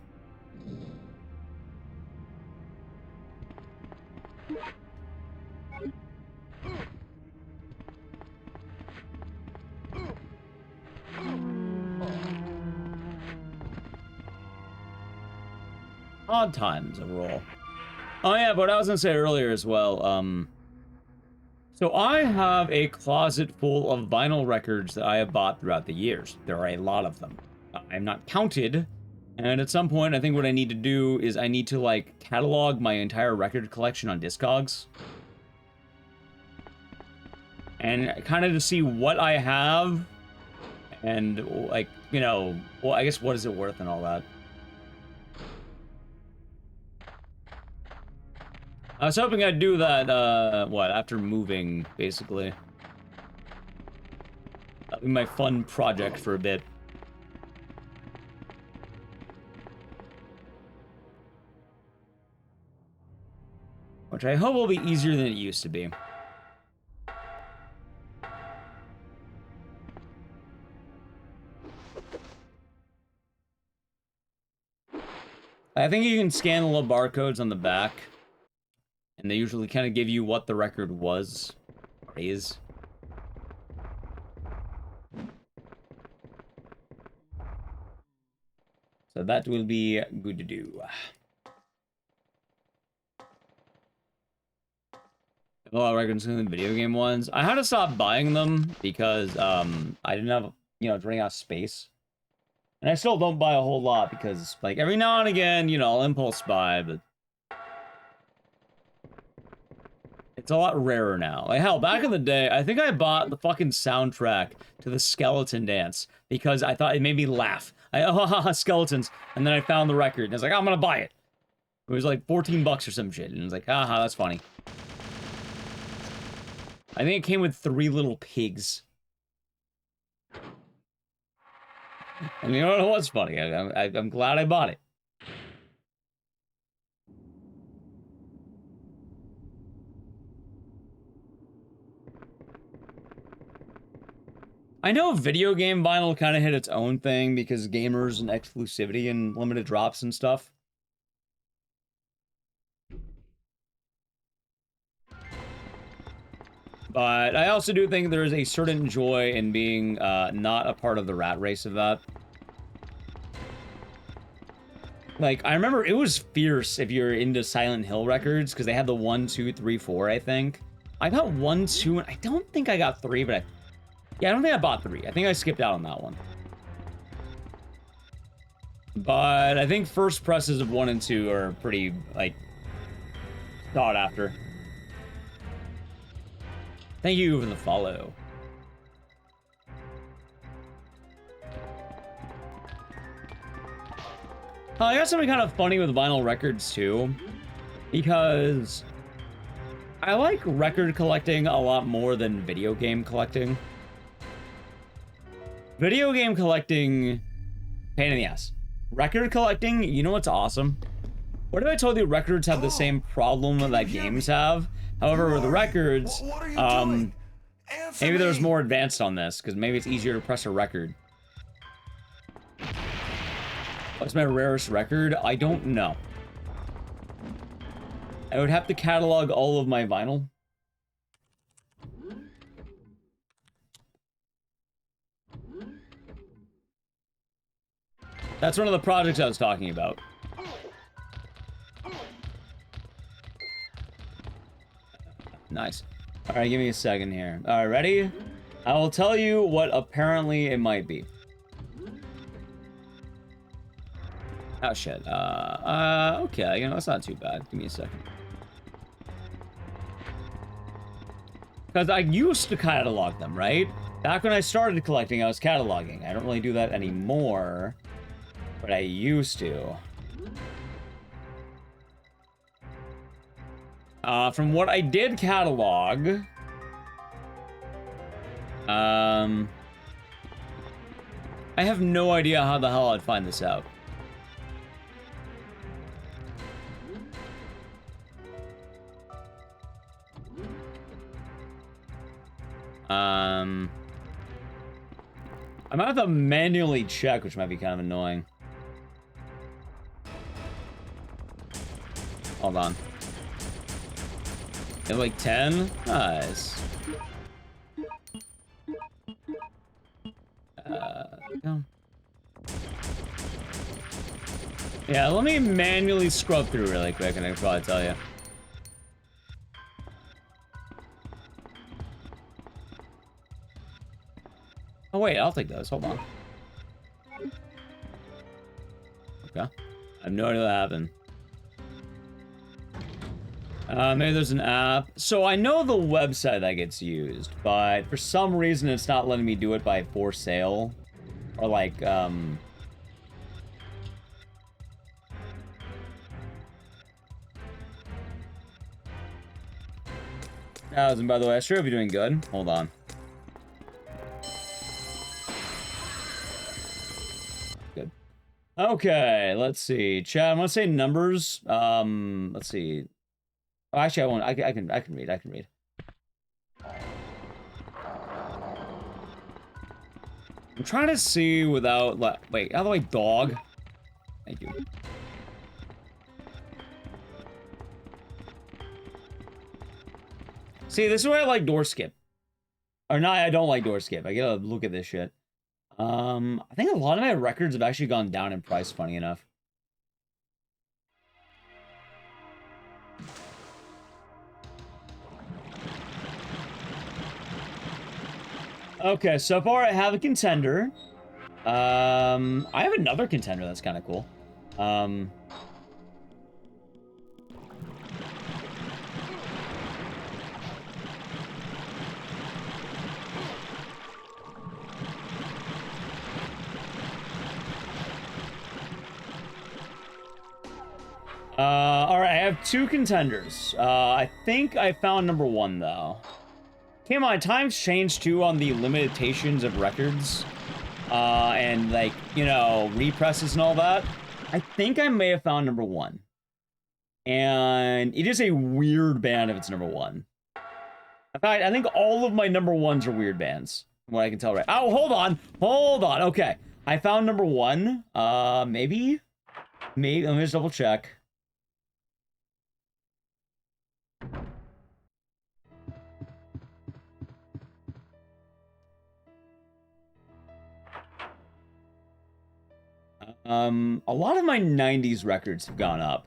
Odd times overall. Oh yeah, but I was gonna say earlier as well, so I have a closet full of vinyl records that I have bought throughout the years. There are a lot of them. I'm not counted, and at some point I think what I need to do is I need to, like, catalog my entire record collection on Discogs. And kind of to see what I have, and, like, you know, well, I guess what is it worth and all that. I was hoping I'd do that, after moving, basically. That'll be my fun project for a bit. Which I hope will be easier than it used to be. I think you can scan the little barcodes on the back. And they usually kind of give you what the record was, or is. So that will be good to do. A lot of records in the video game ones. I had to stop buying them because I didn't have, you know, running out of space. And I still don't buy a whole lot because, like, every now and again, you know, I'll impulse buy, but it's a lot rarer now. Like, hell, back in the day, I think I bought the fucking soundtrack to the Skeleton Dance because I thought it made me laugh. Skeletons. And then I found the record, and I was like, I'm gonna buy it. It was like 14 bucks or some shit, and I was like, haha, that's funny. I think it came with 3 little pigs. And you know what's funny? I'm glad I bought it. I know video game vinyl kind of hit its own thing because gamers and exclusivity and limited drops and stuff. But I also do think there is a certain joy in being not a part of the rat race of that. Like, I remember it was fierce if you're into Silent Hill records because they had the 1, 2, 3, 4, I think. I got 1, 2, and I don't think I got 3, but yeah, I don't think I bought 3. I think I skipped out on that one. But I think first presses of 1 and 2 are pretty, like, sought after. Thank you for the follow. I got something kind of funny with vinyl records, too. Because I like record collecting a lot more than video game collecting. Video game collecting, pain in the ass. Record collecting, you know what's awesome? What if I told you records have the same problem that games have? However, with the records, maybe there's more advanced on this, because maybe it's easier to press a record. What's my rarest record? I don't know. I would have to catalog all of my vinyl. That's one of the projects I was talking about. Nice. All right, give me a second here. All right, ready? I will tell you what apparently it might be. Oh, shit. Okay, you know, that's not too bad. Give me a second. Because I used to catalog them, right? Back when I started collecting, I was cataloging. I don't really do that anymore, but I used to. From what I did catalog, I have no idea how the hell I'd find this out. I might have to manually check, which might be kind of annoying. Hold on. They're like 10? Nice. Yeah, let me manually scrub through really quick and I can probably tell you. Oh wait, I'll take those. Hold on. Okay. I have no idea what happened. Maybe there's an app. So I know the website that gets used, but for some reason it's not letting me do it by for sale. Or like, and by the way, I sure hope you're doing good. Hold on. Good. Okay, let's see. Chat, I'm gonna say numbers. Let's see. Oh, actually, I won't. I can read. I can read. I'm trying to see without. Wait, out of the way, dog. Thank you. See, this is why I like door skip. Or not, I don't like door skip. I gotta look at this shit. I think a lot of my records have actually gone down in price, funny enough. Okay, so far I have a contender. I have another contender that's kind of cool. Alright, I have two contenders. I think I found number one, though. Keep in mind, times changed, too, on the limitations of records. And, like, you know, represses and all that. I think I may have found number one. And it is a weird band if it's number one. In fact, I think all of my number ones are weird bands. From what I can tell right. Oh, hold on. Hold on. Okay. I found number one. Maybe? Maybe. Let me just double check. A lot of my 90s records have gone up.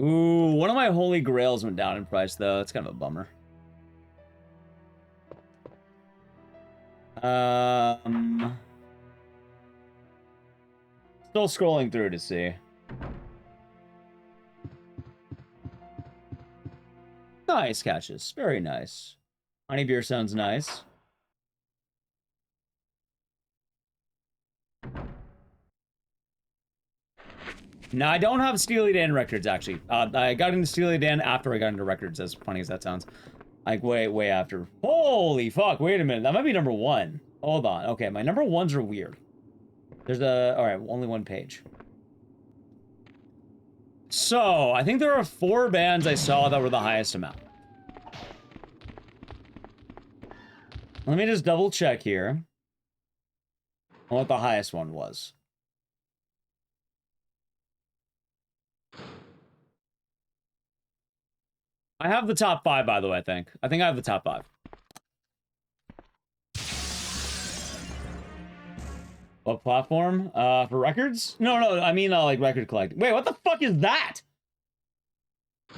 Ooh, one of my holy grails went down in price, though. That's kind of a bummer. Still scrolling through to see. Nice catches. Very nice. Honey beer sounds nice. No, I don't have Steely Dan records, actually. I got into Steely Dan after I got into records, as funny as that sounds. Like, way after. Holy fuck, wait a minute. That might be number one. Hold on. Okay, my number ones are weird. There's a... Alright, only one page. So, I think there are 4 bands I saw that were the highest amount. Let me just double check here on what the highest one was. I have the top 5, by the way, I think. I think I have the top 5. What platform? For records? No, I mean, like, record collecting. Wait, what the fuck is that?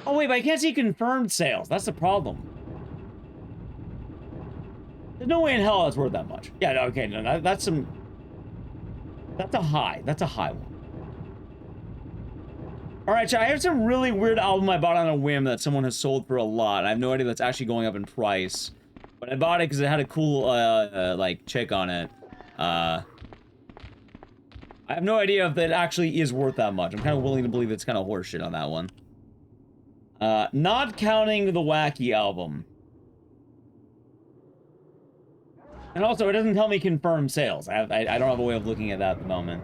Oh, wait, but I can't see confirmed sales. That's the problem. There's no way in hell that's worth that much. Yeah, no, okay, no, that's some... That's a high. That's a high one. Alright, chat, I have some really weird album I bought on a whim that someone has sold for a lot. I have no idea that's actually going up in price. But I bought it because it had a cool, like, chick on it. I have no idea if it actually is worth that much. I'm kind of willing to believe it's kind of horseshit on that one. Not counting the Wacky album. And also, it doesn't tell me confirmed sales. I don't have a way of looking at that at the moment.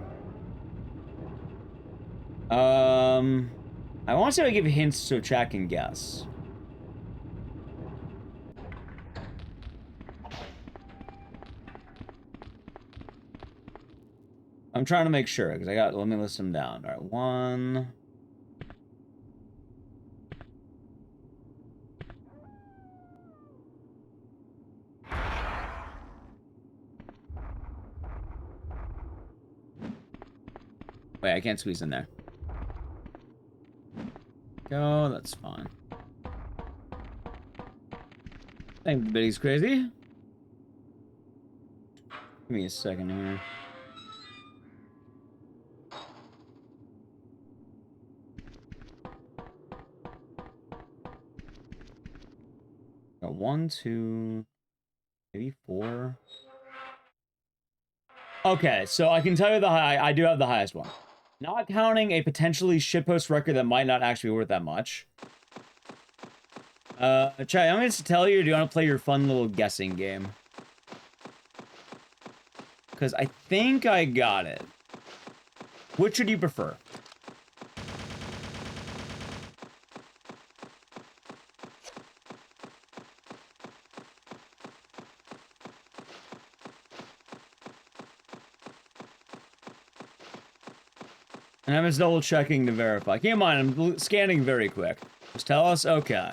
I want to see if I give hints so chat can guess. I'm trying to make sure, because let me list them down. All right, 1... Wait, I can't squeeze in there. Go, that's fine. I think the biddy's crazy. Give me a second here. Got 1, 2, maybe 4. Okay, so I can tell you the high. I do have the highest one. Not counting a potentially shitpost record that might not actually be worth that much. Chai, I'm going to tell you, or do you want to play your fun little guessing game? Because I think I got it. Which would you prefer? And I'm just double checking to verify. Keep in mind, I'm scanning very quick. Just tell us, okay.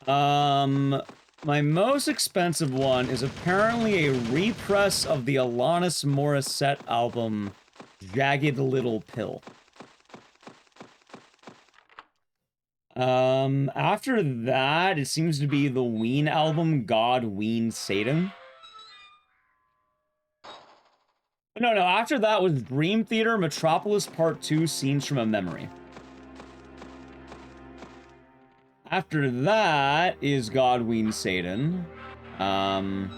My most expensive one is apparently a repress of the Alanis Morissette album, Jagged Little Pill. After that, it seems to be the Ween album, God, Ween, Satan. No, after that was Dream Theater, Metropolis Part 2, Scenes from a Memory. After that is God, Ween, Satan. I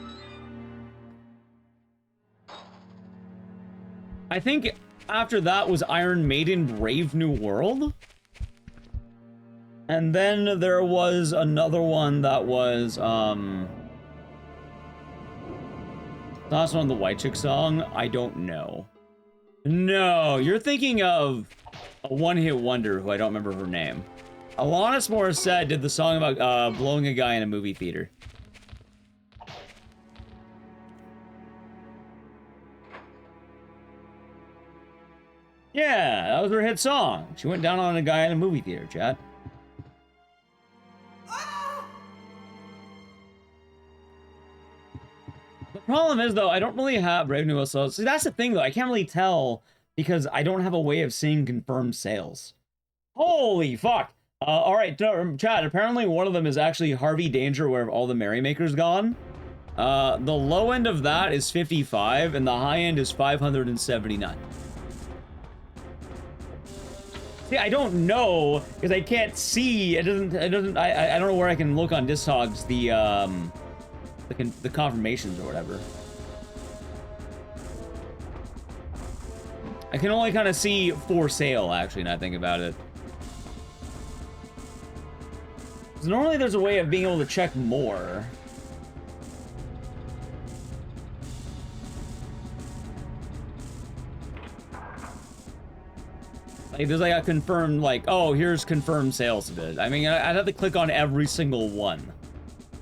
think after that was Iron Maiden, Brave New World. And then there was another one that was, last one, the White Chick song? I don't know. No, you're thinking of a one-hit wonder who I don't remember her name. Alanis Morissette did the song about blowing a guy in a movie theater. Yeah, that was her hit song. She went down on a guy in a movie theater, chat. The problem is, though, I don't really have Brave New World sales. See, that's the thing, though. I can't really tell because I don't have a way of seeing confirmed sales. Holy fuck! Alright, chat, apparently one of them is actually Harvey Danger, Where Have All the Merrymakers Gone? The low end of that is 55, and the high end is 579. See, I don't know, because I can't see, I don't know where I can look on Discogs, the confirmations or whatever. I can only kind of see for sale, actually, now I think about it. Normally there's a way of being able to check more. Like, there's like a confirmed, like, oh, here's confirmed sales of it. I mean, I'd have to click on every single one.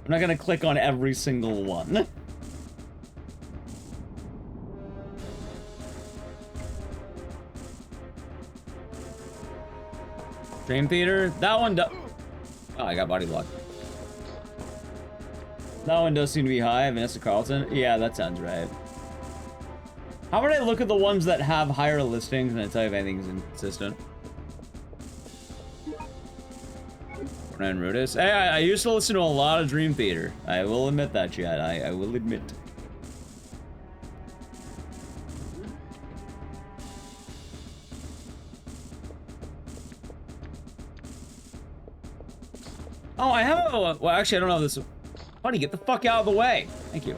I'm not gonna click on every single one. Dream Theater? That one does... Oh, I got body block. That one does seem to be high. Vanessa Carlton? Yeah, that sounds right. How about I look at the ones that have higher listings and I tell you if anything's inconsistent? Ryan Rudis. Hey, I used to listen to a lot of Dream Theater. I will admit that, Chad. I will admit. Oh, I have a... Well, actually, I don't know this... Buddy, get the fuck out of the way. Thank you.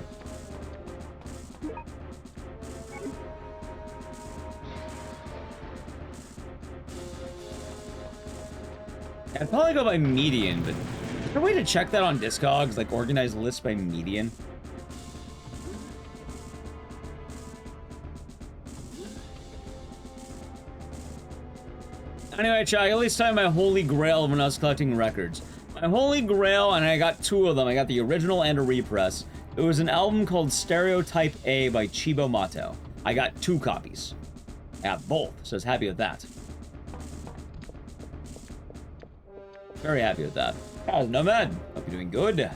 I'd probably go by median, but... Is there a way to check that on Discogs? Like, organize lists by median? Anyway, Chuck, at least time my holy grail when I was collecting records. My holy grail, and I got two of them. I got the original and a repress. It was an album called Stereotype A by Chibo Mato. I got 2 copies. I got both, so I was happy with that. Very happy with that. How's Nomad? Hope you're doing good.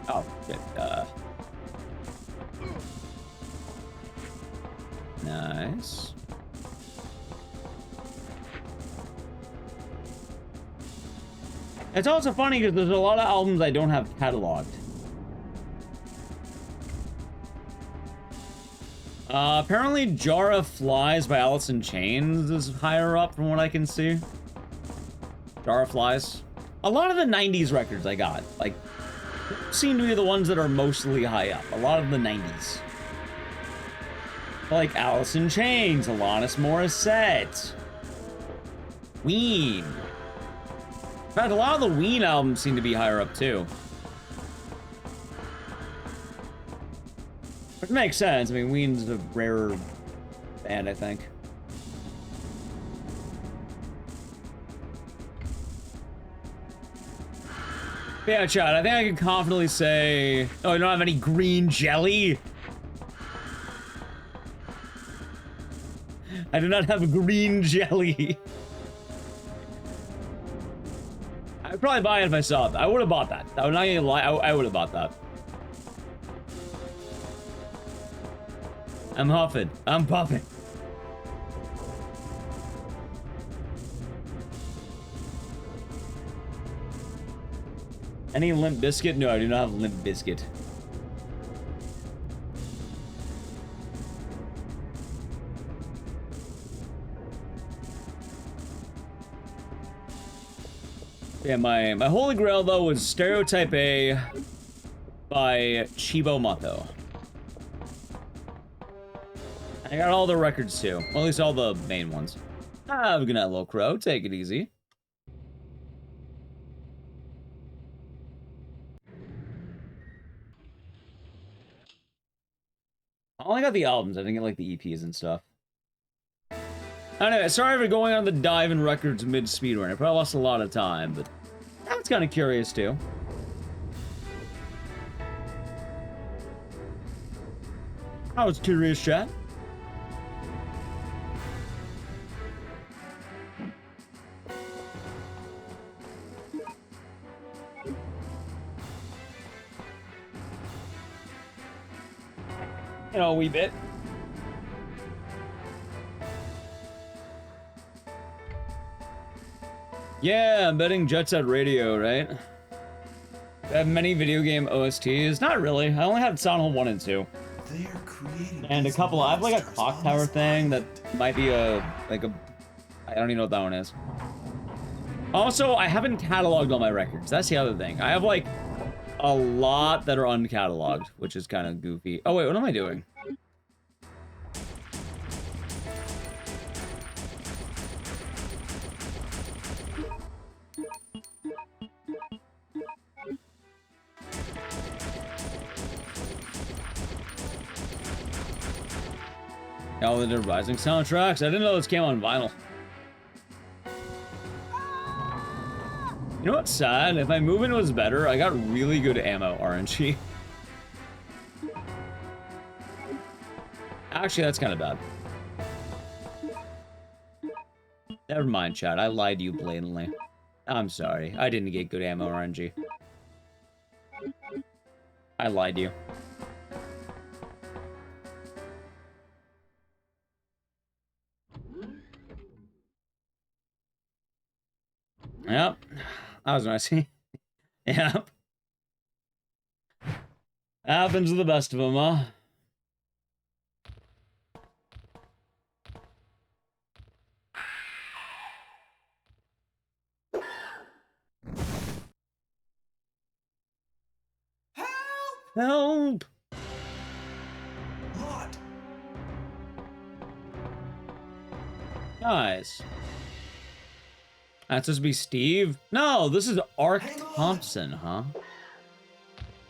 Oh, shit. Nice. It's also funny because there's a lot of albums I don't have cataloged. Apparently Jar of Flies by Alice in Chains is higher up from what I can see. Jar of Flies. A lot of the 90s records I got, like, seem to be the ones that are mostly high up. A lot of the 90s. Like Alice in Chains, Alanis Morissette, Ween. In fact, a lot of the Ween albums seem to be higher up too. Which makes sense. I mean, Ween's a rarer band, I think. But yeah, Chad, I think I can confidently say... Oh, you don't have any green jelly? I do not have a green jelly. I'd probably buy it if I saw it. I would have bought that. I'm not gonna lie, I would have bought that. I'm huffing. I'm puffing. Any Limp Biscuit? No, I do not have Limp Biscuit. Yeah, my holy grail, though, was Stereotype A by Chibo Mato. I got all the records, too. Well, at least all the main ones. Have a good night, little crow. Take it easy. I only got the albums. I didn't get, like, the EPs and stuff. Anyway, sorry for going on the dive in records mid-speedrun. I probably lost a lot of time, but I was kind of curious, too. I was curious, chat. You know, a wee bit. Yeah, I'm betting Jet Set Radio, right? I have many video game OSTs. Not really. I only have Silent Hill 1 and 2. They are creating And a couple. I have like a clock tower thing that might be a like a. I don't even know what that one is. Also, I haven't cataloged all my records. That's the other thing. I have like a lot that are uncatalogued, which is kind of goofy. Oh wait, what am I doing? Oh, the Dead Rising soundtracks. I didn't know this came on vinyl. You know what's sad? If my movement was better, I got really good ammo RNG. Actually, that's kind of bad. Never mind, chat. I lied to you blatantly. I'm sorry. I didn't get good ammo RNG. I lied to you. Yep. That was nice. Yep. Happens to the best of them, huh? Help! What? Guys. That's supposed to be Steve? No, this is Ark Thompson, huh?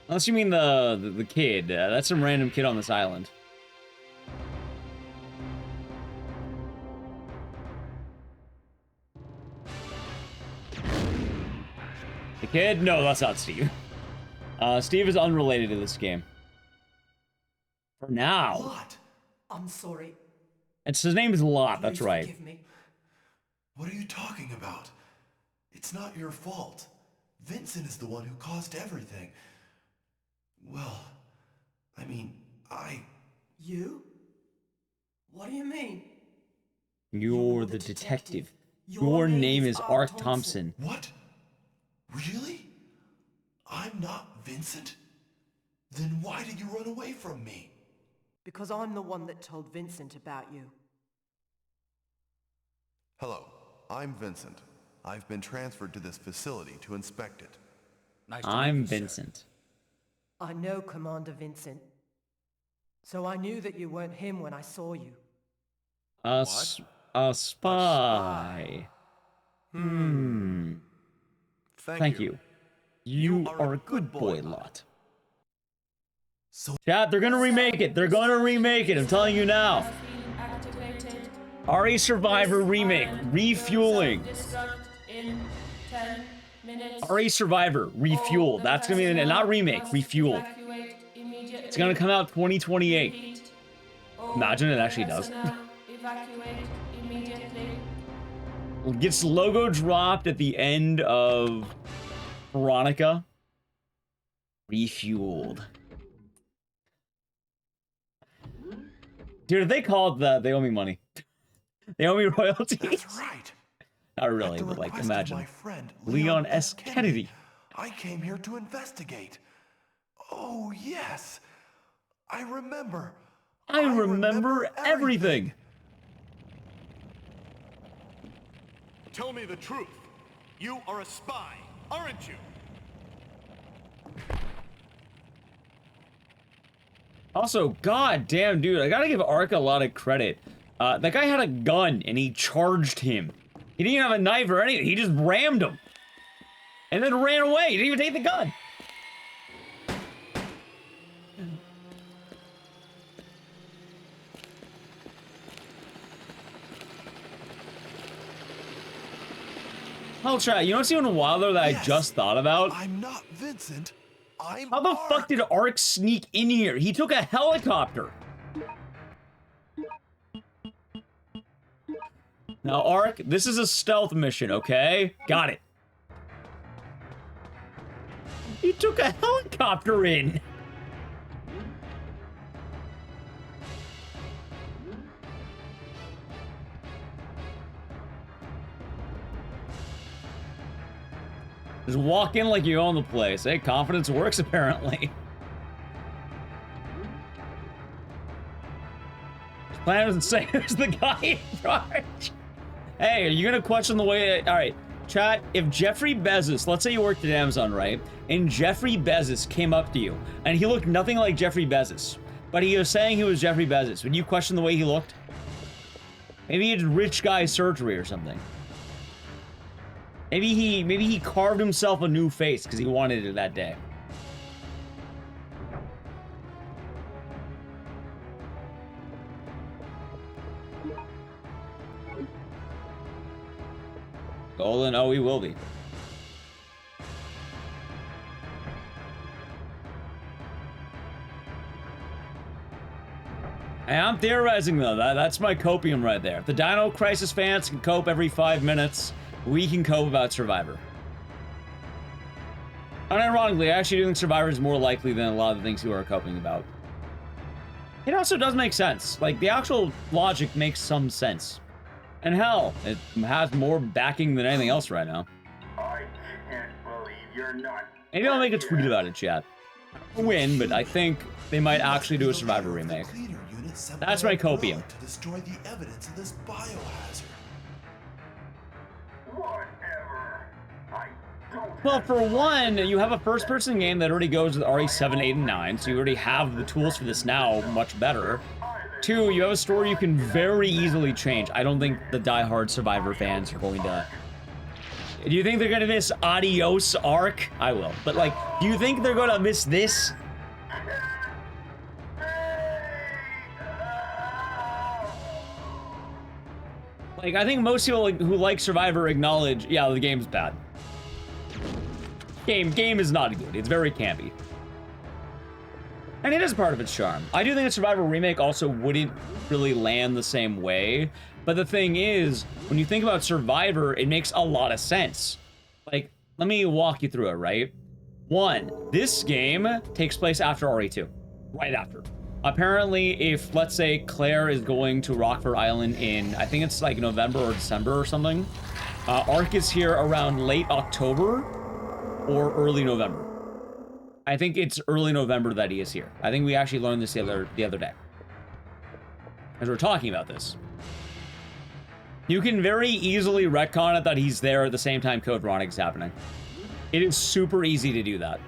Unless you mean the kid. That's some random kid on this island. The kid? No, that's not Steve. Steve is unrelated to this game. For now. Lot. I'm sorry. His name is Lot, that's Please right. forgive me. What are you talking about? It's not your fault. Vincent is the one who caused everything. Well, I mean, You? What do you mean? You're the detective. Your name is Ark Thompson. What? Really? I'm not Vincent? Then why did you run away from me? Because I'm the one that told Vincent about you. Hello, I'm Vincent. I've been transferred to this facility to inspect it. I'm Vincent. I know Commander Vincent. So I knew that you weren't him when I saw you. A spy. Thank you. You are a good boy, Lot. Chat, they're gonna remake it. They're gonna remake it. I'm telling you now. RE Survivor remake. Refueling. RE Survivor. Refueled. That's gonna be not remake. Refueled. It's gonna come out 2028. Imagine it actually does. Gets logo dropped at the end of Veronica. Refueled. Dude, if they call it that, they owe me money. They owe me royalties. That's right. Not really, but like, imagine. My friend, Leon S. Kennedy. I came here to investigate. Oh, yes. I remember. I remember everything. Tell me the truth. You are a spy, aren't you? Also, goddamn, dude, I gotta give Ark a lot of credit. That guy had a gun, and he charged him. He didn't even have a knife or anything. He just rammed him. And then ran away. He didn't even take the gun. Hell, chat, you know what's even wilder that I just thought about? I'm not Vincent. How the fuck did Ark sneak in here? He took a helicopter. Now, Ark, this is a stealth mission, okay? Got it. He took a helicopter in. Just walk in like you own the place. Hey, confidence works, apparently. Plan doesn't say who's the guy in charge. Hey, are you gonna question the way... Alright, chat, if Jeffrey Bezos, let's say you worked at Amazon, right? And Jeffrey Bezos came up to you, and he looked nothing like Jeffrey Bezos, but he was saying he was Jeffrey Bezos. Would you question the way he looked? Maybe he did rich guy surgery or something. Maybe he carved himself a new face because he wanted it that day. Golden, oh, he will be. Hey, I'm theorizing though. That's my copium right there. If the Dino Crisis fans can cope every 5 minutes, we can cope about Survivor. Unironically, I actually do think Survivor is more likely than a lot of the things people are coping about. It also does make sense. Like, the actual logic makes some sense. And hell, it has more backing than anything else right now. I can't believe you're not. Maybe I'll make a tweet about it, chat. I don't win, but I think they might actually do a Survivor remake. That's my copium. To destroy the evidence of this biohazard. Whatever. I don't. Well, for one, you have a first-person game that already goes with RE7, 8, and 9, so you already have the tools for this now much better. 2, you have a story you can very easily change. I don't think the die-hard Survivor fans are going to... Do you think they're gonna miss Adios Arc? I will. But, like, do you think they're gonna miss this? Like, I think most people who like Survivor acknowledge, yeah, the game's bad. Game is not good. It's very campy. And it is part of its charm. I do think a Survivor remake also wouldn't really land the same way. But the thing is, when you think about Survivor, it makes a lot of sense. Like, let me walk you through it, right? 1, this game takes place after RE2. Right after. Apparently, if, let's say, Claire is going to Rockford Island in, I think it's like November or December or something, Ark is here around late October or early November. I think it's early November that he is here. I think we actually learned this the other day. As we're talking about this. You can very easily retcon it that he's there at the same time Code Veronic's happening. It is super easy to do that.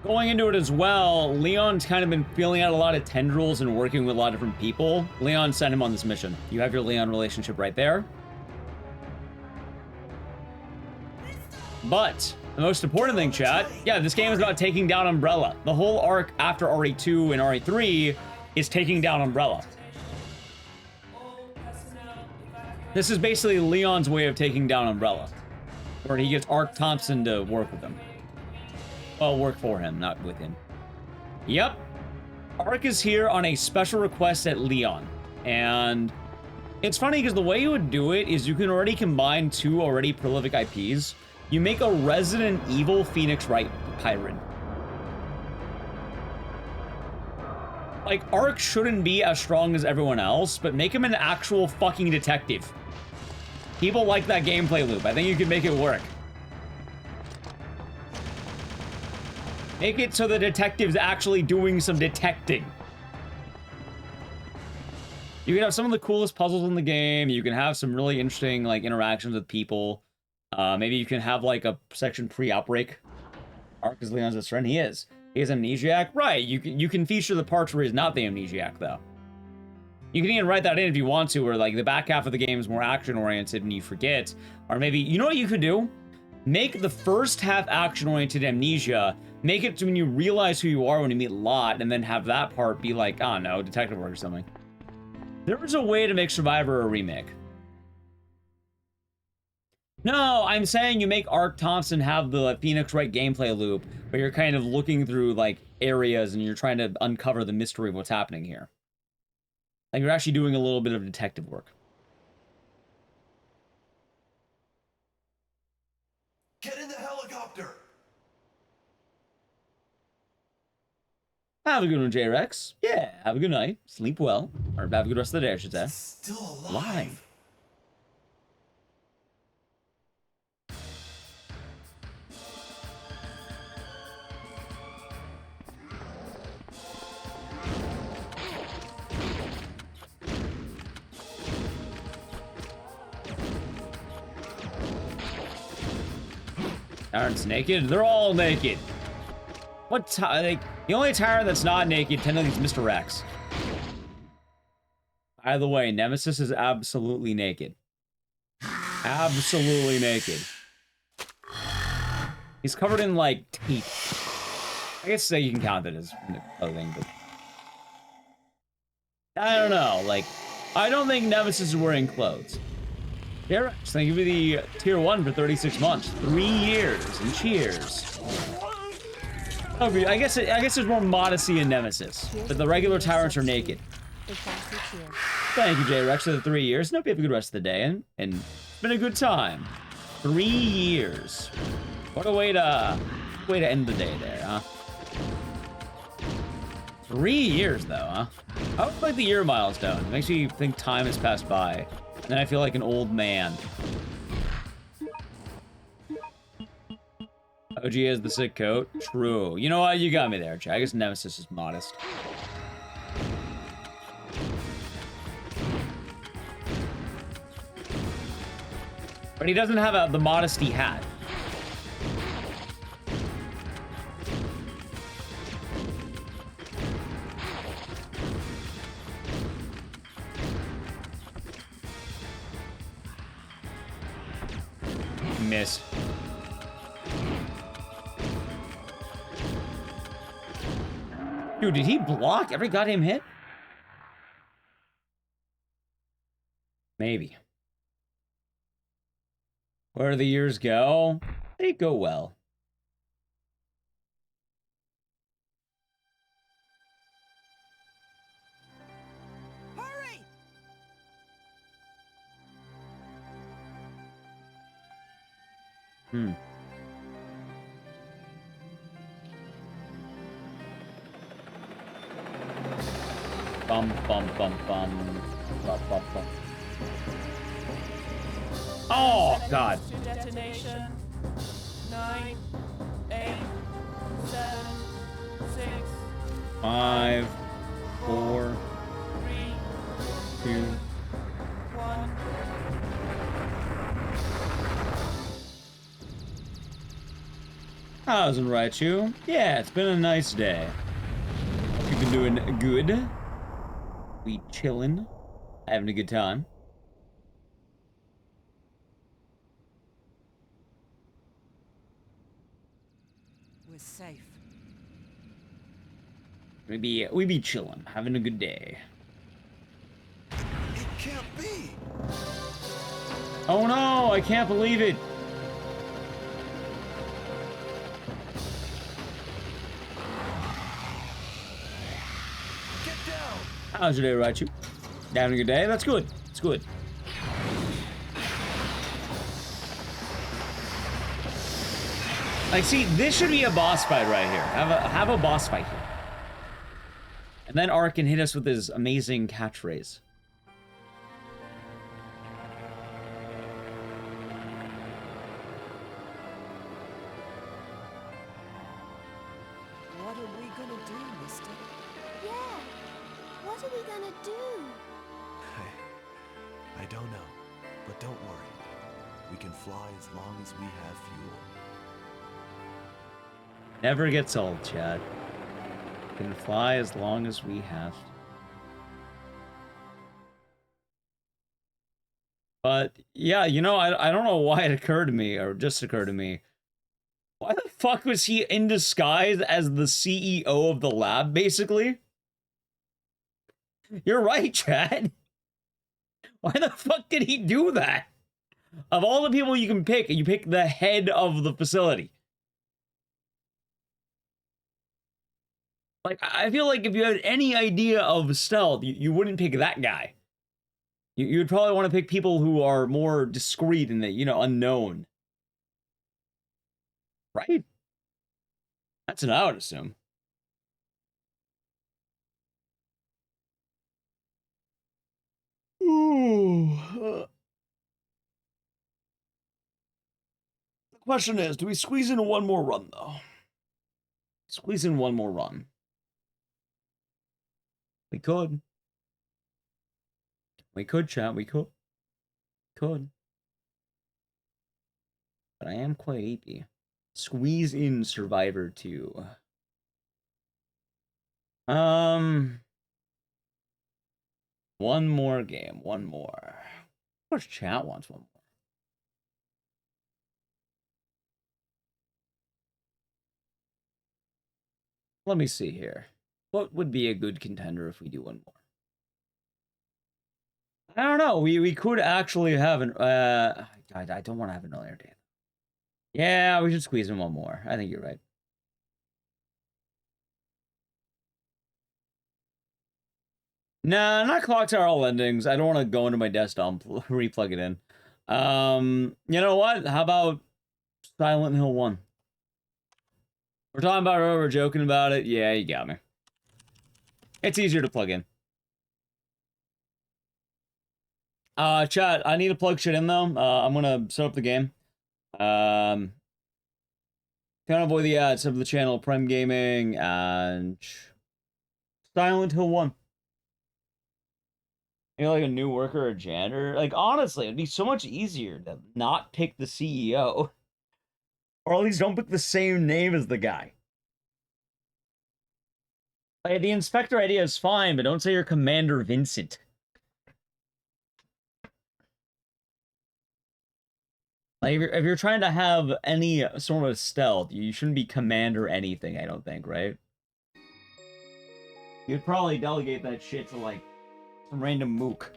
Going into it as well, Leon's kind of been feeling out a lot of tendrils and working with a lot of different people. Leon sent him on this mission. You have your Leon relationship right there. But the most important thing, chat, yeah, this game is about taking down Umbrella. The whole arc after RE2 and RE3 is taking down Umbrella. This is basically Leon's way of taking down Umbrella, where he gets Ark Thompson to work with him. Well, work for him, not with him. Yep. Ark is here on a special request at Leon. And it's funny because the way you would do it is you can already combine 2 already prolific IPs. You make a Resident Evil Phoenix Wright Pirate. Like, Ark shouldn't be as strong as everyone else, but make him an actual fucking detective. People like that gameplay loop. I think you can make it work. Make it so the detective's actually doing some detecting. You can have some of the coolest puzzles in the game. You can have some really interesting, like, interactions with people. Maybe you can have, like, a section pre-outbreak. Ark is Leon's best friend. He is. He is amnesiac. Right. You can feature the parts where he's not the amnesiac, though. You can even write that in if you want to, where, like, the back half of the game is more action-oriented and you forget. Or maybe, you know what you could do? Make the first half action-oriented amnesia. Make it to when you realize who you are when you meet Lot, and then have that part be like, I don't know, detective work or something. There is a way to make Survivor a remake. No, I'm saying you make Ark Thompson have the Phoenix Wright gameplay loop, where you're kind of looking through, like, areas and you're trying to uncover the mystery of what's happening here. Like, you're actually doing a little bit of detective work. Get in the helicopter! Have a good one, J-Rex. Yeah, have a good night. Sleep well. Or have a good rest of the day, I should say. Still alive. Tyrant's naked? They're all naked. What like, the only tyrant that's not naked technically is Mr. Rex. By the way, Nemesis is absolutely naked. Absolutely naked. He's covered in, like, teeth. I guess you can count that as clothing, but... I don't know, like... I don't think Nemesis is wearing clothes. Yeah, thank you for the tier 1 for 36 months. 3 years, and cheers. Okay, I guess there's more modesty in Nemesis, but the regular tyrants are naked. Thank you, J-Rex, for the 3 years. Hope you have a good rest of the day, and it's been a good time. 3 years. What a way to end the day there, huh? 3 years, though, huh? I would like the year milestone. It makes me think time has passed by. And then I feel like an old man. OG has the sick coat. True. You know what? You got me there, Chad. I guess Nemesis is modest. But he doesn't have the modesty hat. Miss. Dude, did he block every goddamn hit? Maybe. Where do the years go? They go well. Hurry! Bum, bum, bum, bum. Bum, bum, bum. Oh, God. To detonation. 9, 8, 7, 6, 5, 4, 3, 2. 1. How's it, Raichu? Yeah, it's been a nice day. Hope you've been doing good. We chillin', having a good time. We're safe. We be chillin', having a good day. It can't be. Oh no, I can't believe it. Get down. How's your day, Raichu? Having a good day? That's good. It's good. Like, see, this should be a boss fight right here. Have a boss fight here. And then Ark can hit us with his amazing catchphrase. What are we gonna do, mister? Yeah. What are we gonna do? I don't know, but don't worry. We can fly as long as we have fuel. Never gets old, Chad. Can fly as long as we have. But yeah, you know, I don't know why it occurred to me, or just occurred to me. Why the fuck was he in disguise as the CEO of the lab, basically? You're right, Chad. Why the fuck did he do that? Of all the people you can pick, you pick the head of the facility. Like, I feel like if you had any idea of stealth, you wouldn't pick that guy. You would probably want to pick people who are more discreet and, you know, unknown. Right? That's what I would assume. Ooh. The question is, do we squeeze in one more run, though? Squeeze in one more run. We could. We could, chat. We could. Could. But I am quite AP. Squeeze in Survivor 2. One more game. One more. Of course, chat wants one more. Let me see here. What would be a good contender if we do one more? I don't know. We could actually have an I don't want to have an earlier date. Yeah, we should squeeze in one more. I think you're right. Nah, not Clock Tower all endings. I don't want to go into my desktop, replug it in. You know what? How about Silent Hill 1? We're talking about it, we're joking about it. Yeah, you got me. It's easier to plug in. Chat, I need to plug shit in though. I'm gonna set up the game. Can't avoid the ads. Set up the channel, Prime Gaming, and Silent Hill 1. You know, like a new worker or janitor? Like, honestly, it'd be so much easier to not pick the CEO. Or at least don't pick the same name as the guy. Like, the inspector idea is fine, but don't say you're Commander Vincent. Like, if you're trying to have any sort of stealth, you shouldn't be Commander anything, I don't think, right? You'd probably delegate that shit to, like, some random mook.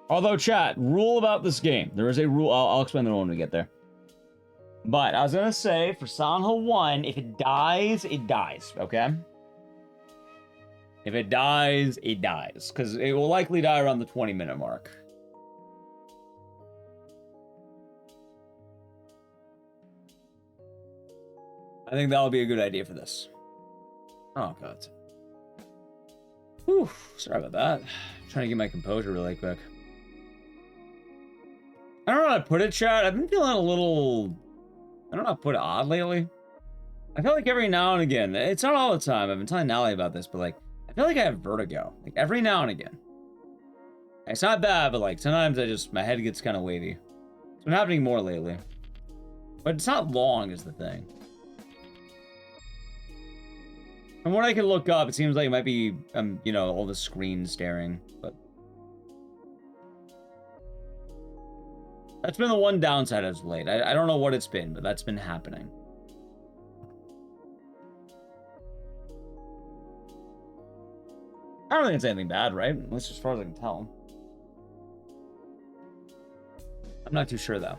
Although, chat, rule about this game. There is a rule. I'll explain the rule when we get there. But I was going to say, for Silent Hill 1, if it dies, okay? If it dies, it dies. Because it will likely die around the 20-minute mark. I think that'll be a good idea for this. Oh, God. Whew, sorry about that. I'm trying to get my composure really quick. I don't know how to put it, chat. I've been feeling a little... I don't know how to put it odd lately. I feel like every now and again, it's not all the time, I've been telling Natalie about this, but like, I feel like I have vertigo. Like, every now and again. It's not bad, but like, sometimes my head gets kind of wavy. It's been happening more lately. But it's not long is the thing. From what I can look up, it seems like it might be, you know, all the screen staring, but... That's been the one downside as of late. I don't know what it's been, but that's been happening. I don't think it's anything bad, right? At least as far as I can tell. I'm not too sure, though.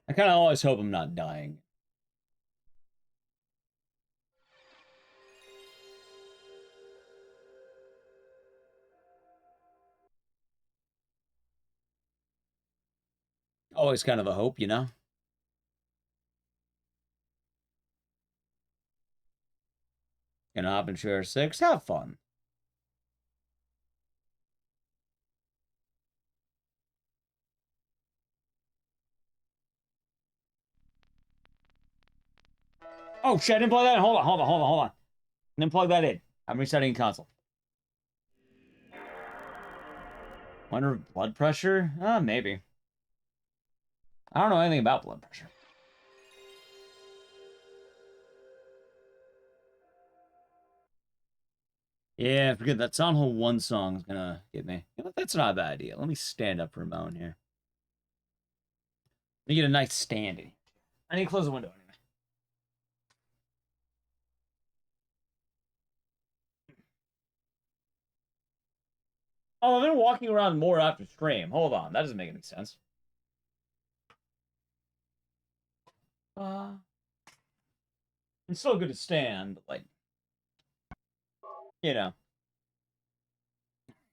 I kind of always hope I'm not dying. Always kind of a hope, you know? Gonna hop in share 6. Have fun. Oh, shit, I didn't plug that in. Hold on. I didn't plug that in. I'm resetting console. Wonder if blood pressure? Maybe. I don't know anything about blood pressure. Yeah, forget that. Silent Hill 1 song is gonna get me. You know, that's not a bad idea. Let me stand up for a moment here. Let me get a nice standing. I need to close the window anyway. Oh, I've been walking around more after stream. Hold on, that doesn't make any sense. It's still good to stand, but like, you know.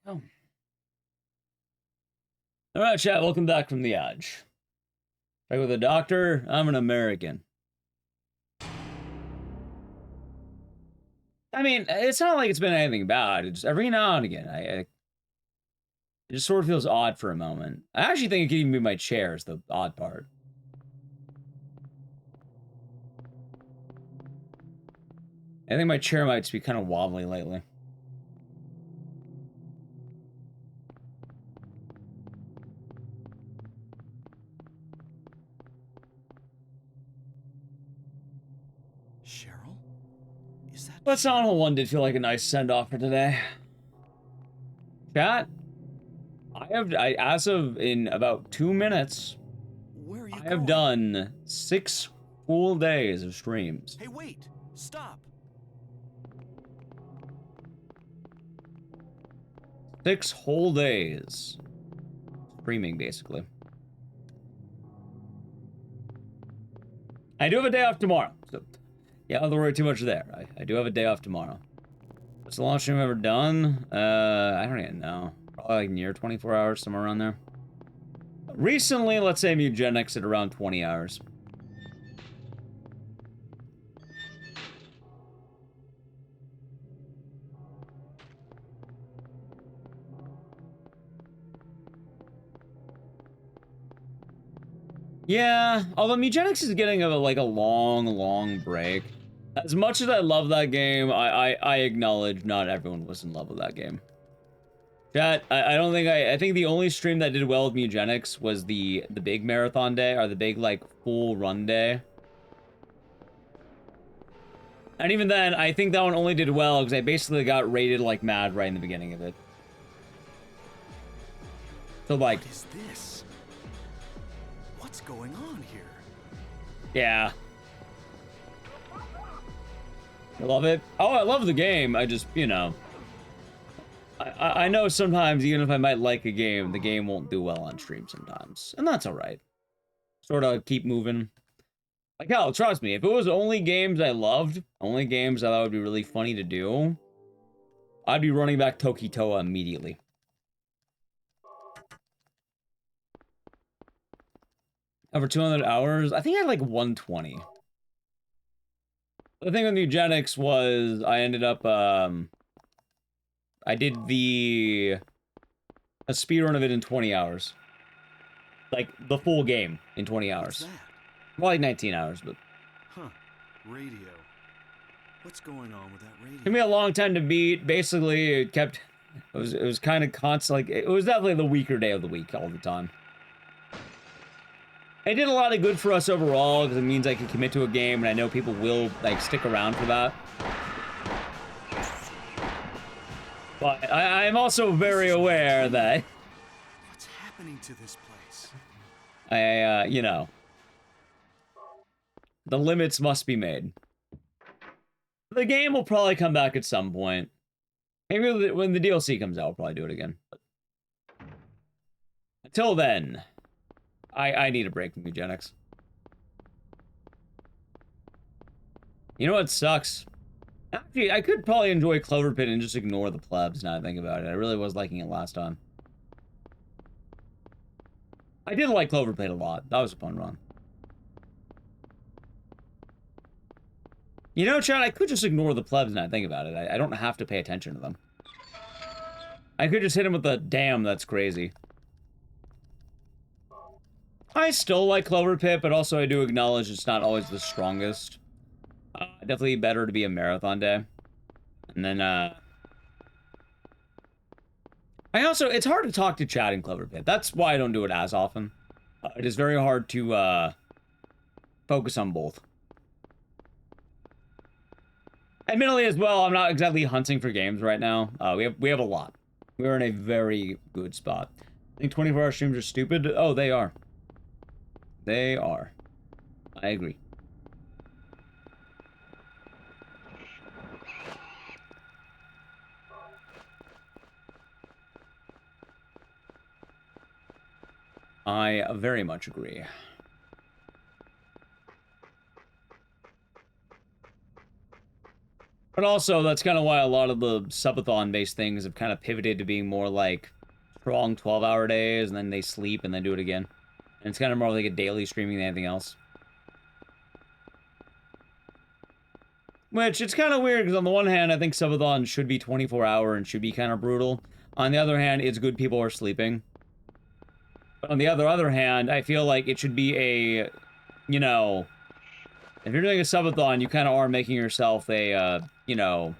Oh. All right, chat. Welcome back from the Edge. Back with the doctor. I'm an American. I mean, it's not like it's been anything bad. It's just every now and again, it just sort of feels odd for a moment. I actually think it could even be my chair is the odd part. I think my chair might just be kind of wobbly lately. Cheryl? Is that But Silent 1 did feel like a nice send-off for today. Chat, as of in about 2 minutes, Where are you I have done 6 full days of streams. Hey, wait! Stop! 6 whole days. Streaming, basically. I do have a day off tomorrow, so yeah, I don't have to worry too much there. I do have a day off tomorrow. What's the longest stream I've ever done? I don't even know. Probably like near 24 hours, somewhere around there. Recently, let's say Mugenics at around 20 hours. Yeah, although Mugenics is getting like a long break. As much as I love that game, I acknowledge not everyone was in love with that game. Chat, I don't think I think the only stream that did well with Mugenics was the big marathon day, or the big like full run day. And even then, I think that one only did well because I basically got rated like mad right in the beginning of it. So like, What is this? What's going on here? yeah. I love it. Oh, I love the game. I just, you know, I know sometimes even if I might like a game, the game won't do well on stream sometimes. And that's alright. Sort of keep moving. Like, hell, trust me, if it was only games I loved, only games I thought would be really funny to do, I'd be running back Tokitoa immediately. Over 200 hours? I think I had like 120. The thing with Eugenics was I ended up, I did a speedrun of it in 20 hours. Like, the full game in 20 hours. Well, like 19 hours, but... Huh. Radio. What's going on with that radio? Took me a long time to beat. Basically, it was kind of constant, like, it was definitely the weaker day of the week all the time. It did a lot of good for us overall, because it means I can commit to a game, and I know people will, like, stick around for that. But I'm also very aware that... What's happening to this place? you know... The limits must be made. The game will probably come back at some point. Maybe when the DLC comes out, I'll probably do it again. But until then... I need a break from Eugenics. You know what sucks? Actually, I could probably enjoy Clover Pit and just ignore the plebs now I think about it. I really was liking it last time. I did like Clover Pit a lot. That was a fun run. You know, Chad, I could just ignore the plebs now I think about it. I don't have to pay attention to them. I could just hit him with the damn, that's crazy. I still like Clover Pit, but also I do acknowledge it's not always the strongest. Definitely better to be a marathon day. And then, it's hard to talk to chat in Clover Pit. That's why I don't do it as often. It is very hard to, focus on both. Admittedly as well, I'm not exactly hunting for games right now. We have a lot. We're in a very good spot. I think 24-hour streams are stupid. Oh, they are. They are. I agree. I very much agree. But also, that's kind of why a lot of the subathon-based things have kind of pivoted to being more like strong 12-hour days, and then they sleep and then do it again. And it's kind of more like a daily streaming than anything else. Which, it's kind of weird, because on the one hand, I think subathon should be 24-hour and should be kind of brutal. On the other hand, it's good people are sleeping. But on the other hand, I feel like it should be a, you know... If you're doing a subathon, you kind of are making yourself a, you know...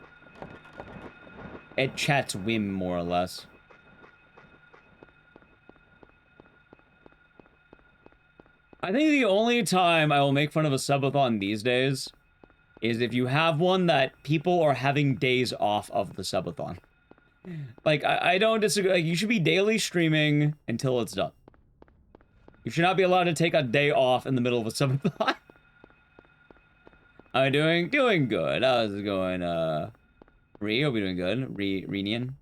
at chat's whim, more or less. I think the only time I will make fun of a subathon these days is if you have one that people are having days off of the subathon. Like, I don't disagree. Like, you should be daily streaming until it's done. You should not be allowed to take a day off in the middle of a subathon. I'm doing good. How's it going, Ree? Hope you're doing good. Renian?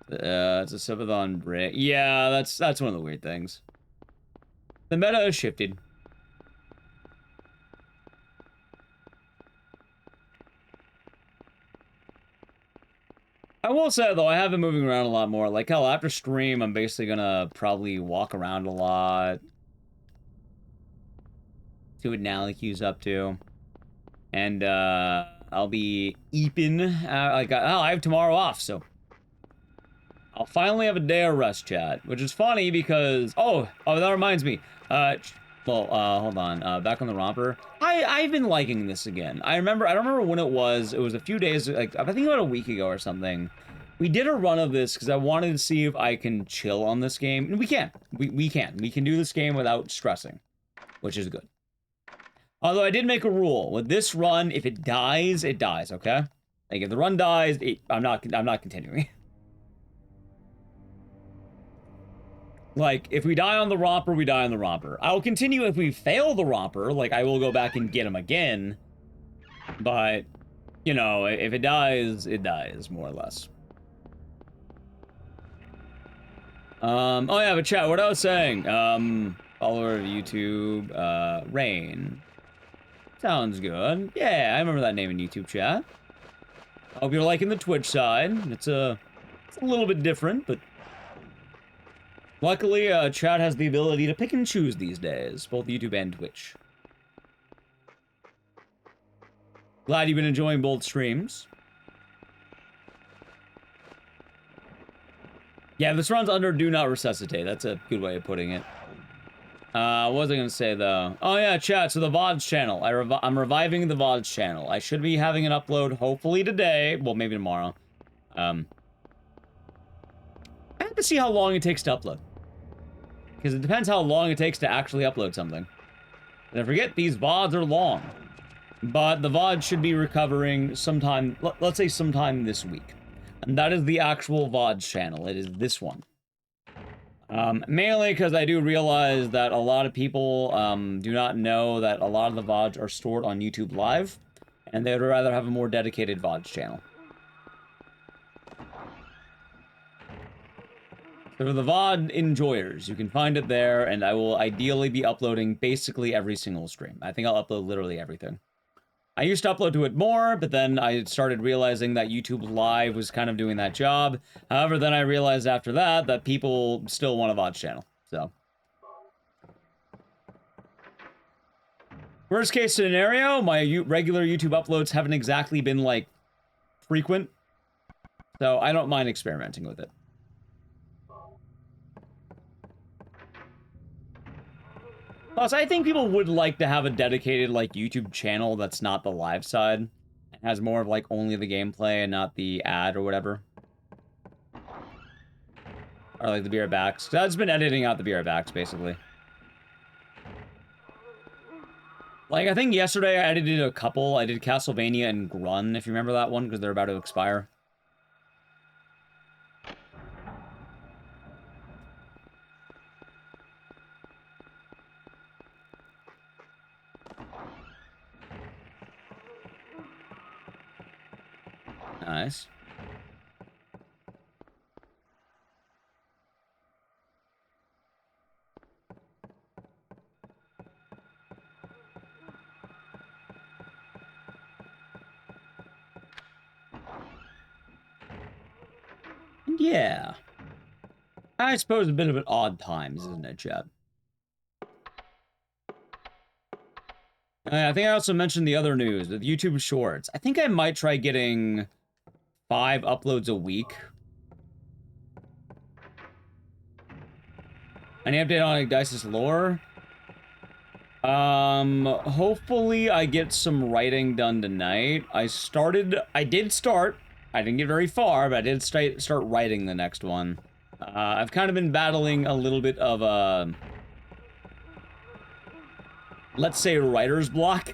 It's a subathon break. Yeah, that's one of the weird things. The meta has shifted. I will say, though, I have been moving around a lot more. Like, hell, after stream, I'm basically gonna probably walk around a lot. See what Nalicu's up to. And, I'll be eeping. I have tomorrow off, so I'll finally have a day of rest, chat. Which is funny because... Oh, that reminds me. Hold on. Back on the romper. I've been liking this again. I don't remember when it was. It was a few days, like, I think about a week ago or something. We did a run of this because I wanted to see if I can chill on this game. And we can. We can. We can do this game without stressing, which is good. Although I did make a rule. With this run, if it dies, it dies, okay? Like, if the run dies, I'm not continuing. Like, if we die on the romper, we die on the romper. I will continue if we fail the romper. Like, I will go back and get him again. But, you know, if it dies, more or less. Oh yeah, but chat, what I was saying. Follower of YouTube, Rain. Sounds good. Yeah, I remember that name in YouTube chat. I hope you're liking the Twitch side. It's a little bit different, but... Luckily, chat has the ability to pick and choose these days, both YouTube and Twitch. Glad you've been enjoying both streams. Yeah, this runs under Do Not Resuscitate. That's a good way of putting it. What was I gonna say, though? Oh, yeah, chat, so the VODs channel. I'm reviving the VODs channel. I should be having an upload, hopefully today. Well, maybe tomorrow. I have to see how long it takes to upload. Because it depends how long it takes to actually upload something. And I forget, these VODs are long. But the VOD should be recovering sometime, let's say sometime this week. And that is the actual VODs channel. It is this one. Mainly because I do realize that a lot of people do not know that a lot of the VODs are stored on YouTube Live. And they would rather have a more dedicated VODs channel. So for the VOD enjoyers, you can find it there, and I will ideally be uploading basically every single stream. I think I'll upload literally everything. I used to upload to it more, but then I started realizing that YouTube Live was kind of doing that job. However, then I realized after that people still want a VOD channel, so. Worst case scenario, my regular YouTube uploads haven't exactly been, like, frequent. So I don't mind experimenting with it. Plus, I think people would like to have a dedicated, like, YouTube channel that's not the live side. It has more of, like, only the gameplay and not the ad or whatever. Or, like, the beer backs. So I've just been editing out the beer backs, basically. Like, I think yesterday I edited a couple. I did Castlevania and Grun, if you remember that one, because they're about to expire. Nice. Yeah. I suppose a bit of an odd times, isn't it, Chad? I think I also mentioned the other news with YouTube Shorts. I think I might try getting 5 uploads a week. Any update on Igdice's lore? Hopefully I get some writing done tonight. I didn't get very far, but I did start writing the next one. I've kind of been battling a little bit of, let's say, writer's block.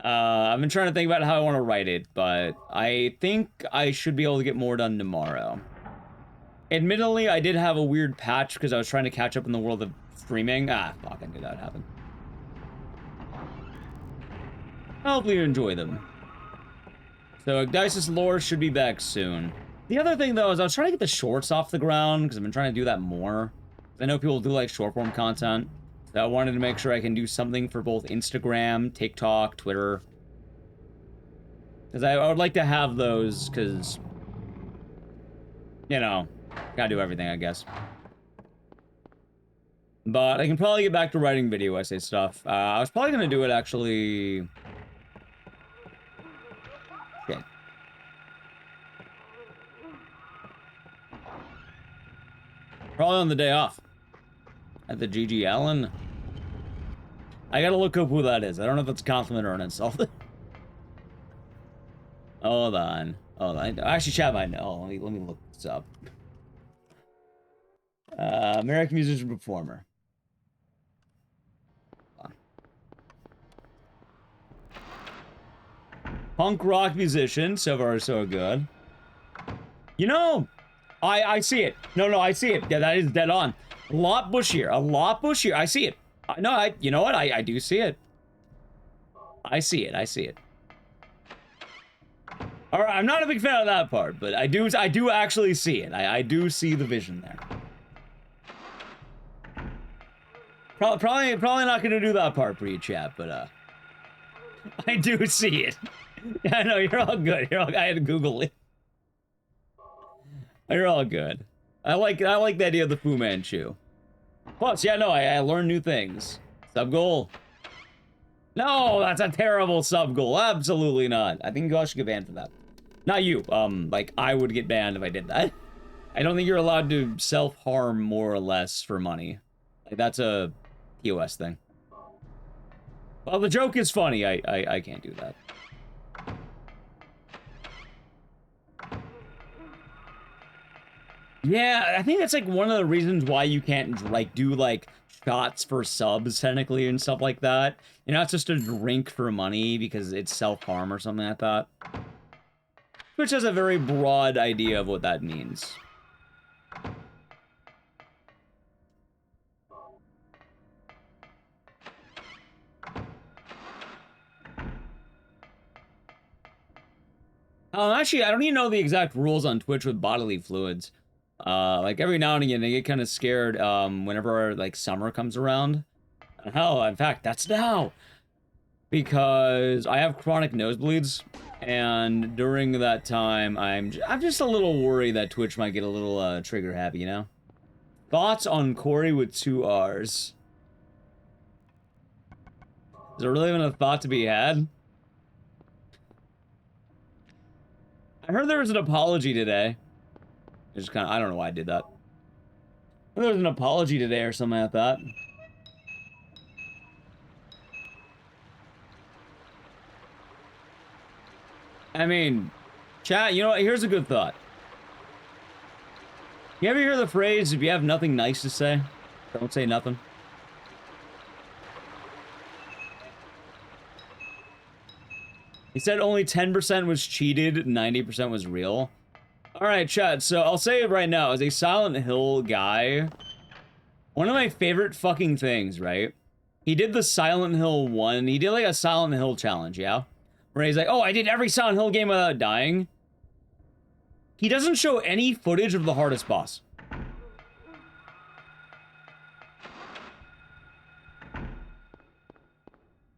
I've been trying to think about how I want to write it, but I think I should be able to get more done tomorrow. Admittedly, I did have a weird patch because I was trying to catch up in the world of streaming. Ah, fuck, I knew that would happen. Hopefully you enjoy them. So, Dice's lore should be back soon. The other thing, though, is I was trying to get the shorts off the ground, because I've been trying to do that more. I know people do like short-form content. So I wanted to make sure I can do something for both Instagram, TikTok, Twitter. Because I would like to have those, because, you know, gotta do everything, I guess. But I can probably get back to writing video essay stuff. I was probably going to do it, actually... Okay. Probably on the day off. At the GG Allen. I gotta look up who that is. I don't know if it's a compliment or an insult. Hold on. Hold on. Actually, chat might know. Let me look this up. American musician performer. Punk rock musician. So far, so good. You know, I see it. No, I see it. Yeah, that is dead on. A lot bushier. A lot bushier. I see it. No, you know what? I do see it. I see it. I see it. All right, I'm not a big fan of that part, but I do actually see it. I do see the vision there. Probably not gonna do that part for you, chat, but I do see it. Yeah, I know you're all good. I had to Google it. You're all good. I like the idea of the Fu Manchu. Plus, yeah, no, I learned new things. Sub goal. No, that's a terrible sub goal. Absolutely not. I think you all should get banned for that. Not you. Like, I would get banned if I did that. I don't think you're allowed to self-harm more or less for money. Like, that's a TOS thing. Well, the joke is funny. I can't do that. Yeah, I think that's like one of the reasons why you can't like do like shots for subs technically and stuff like that. You're not just a drink for money because it's self-harm or something like that. Which has a very broad idea of what that means. Actually, I don't even know the exact rules on Twitch with bodily fluids. Like every now and again, I get kind of scared whenever like summer comes around. Hell, in fact, that's now because I have chronic nosebleeds, and during that time, I'm just a little worried that Twitch might get a little trigger happy, you know. Thoughts on Corey with 2 R's? Is there really even a thought to be had? I heard there was an apology today. It's kind of, I don't know why I did that. There was an apology today or something like that. I mean, chat, you know what? Here's a good thought. You ever hear the phrase, if you have nothing nice to say, don't say nothing? He said only 10% was cheated, 90% was real. Alright, chat, so I'll say it right now. As a Silent Hill guy, one of my favorite fucking things, right? He did the Silent Hill 1. He did like a Silent Hill challenge, yeah? Where he's like, oh, I did every Silent Hill game without dying. He doesn't show any footage of the hardest boss.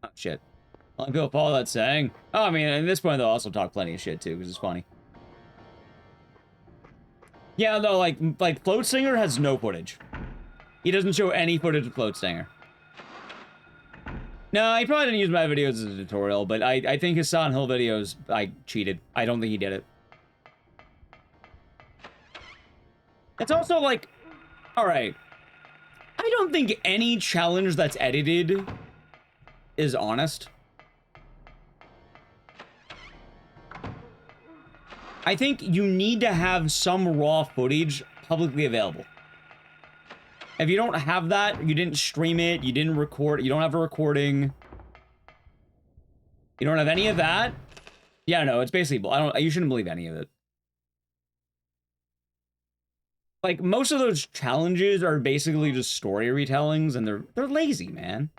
Oh, shit. A lot of people follow that saying. Oh, I mean, at this point, they'll also talk plenty of shit, too, because it's funny. Yeah, no, like Float Singer has no footage. He doesn't show any footage of Float Singer. No, he probably didn't use my videos as a tutorial, but I think his Silent Hill videos, I cheated. I don't think he did it. It's also like, alright. I don't think any challenge that's edited is honest. I think you need to have some raw footage publicly available. If you don't have that, you didn't stream it, you didn't record, you don't have a recording, you don't have any of that, yeah, no, it's basically, you shouldn't believe any of it. Like, most of those challenges are basically just story retellings, and they're lazy, man.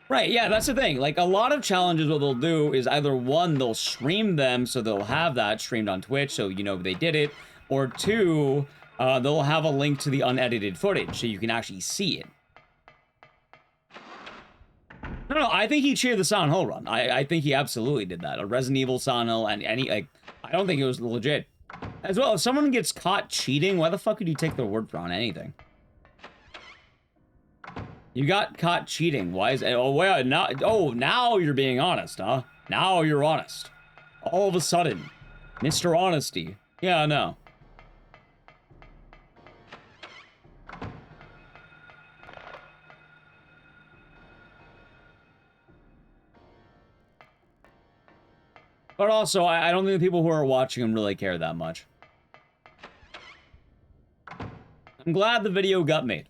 Right, yeah, that's the thing. Like, a lot of challenges, what they'll do is either, one, they'll stream them, so they'll have that streamed on Twitch, so you know they did it, or two, they'll have a link to the unedited footage, so you can actually see it. No, I think he cheered the Silent Hill run. I think he absolutely did that. A Resident Evil, Silent Hill, and any, like, I don't think it was legit. As well, if someone gets caught cheating, why the fuck would you take their word for on anything? You got caught cheating. Why is it? Oh, well, now you're being honest, huh? Now you're honest. All of a sudden. Mr. Honesty. Yeah, no. But also, I don't think the people who are watching him really care that much. I'm glad the video got made.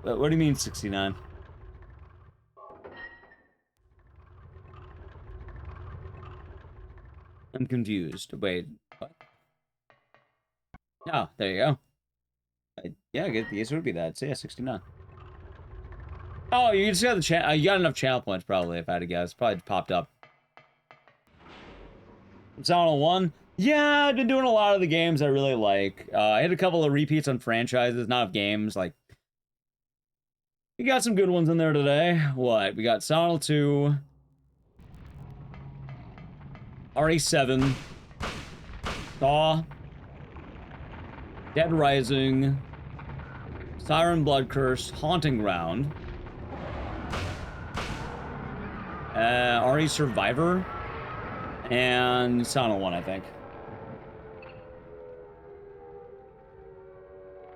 What do you mean 69? I'm confused. Wait, what? Oh, there you go. Yeah, I guess it would be that. So yeah, 69. Oh, you just got the channel. You got enough channel points, probably, if I had to guess. Probably popped up. Silent Hill 1. Yeah, I've been doing a lot of the games I really like. I had a couple of repeats on franchises, not of games. Like, we got some good ones in there today. What? We got Silent Hill 2. RE7. Saw. Dead Rising. Siren Blood Curse. Haunting Ground. RE Survivor. And Silent Hill 1, I think.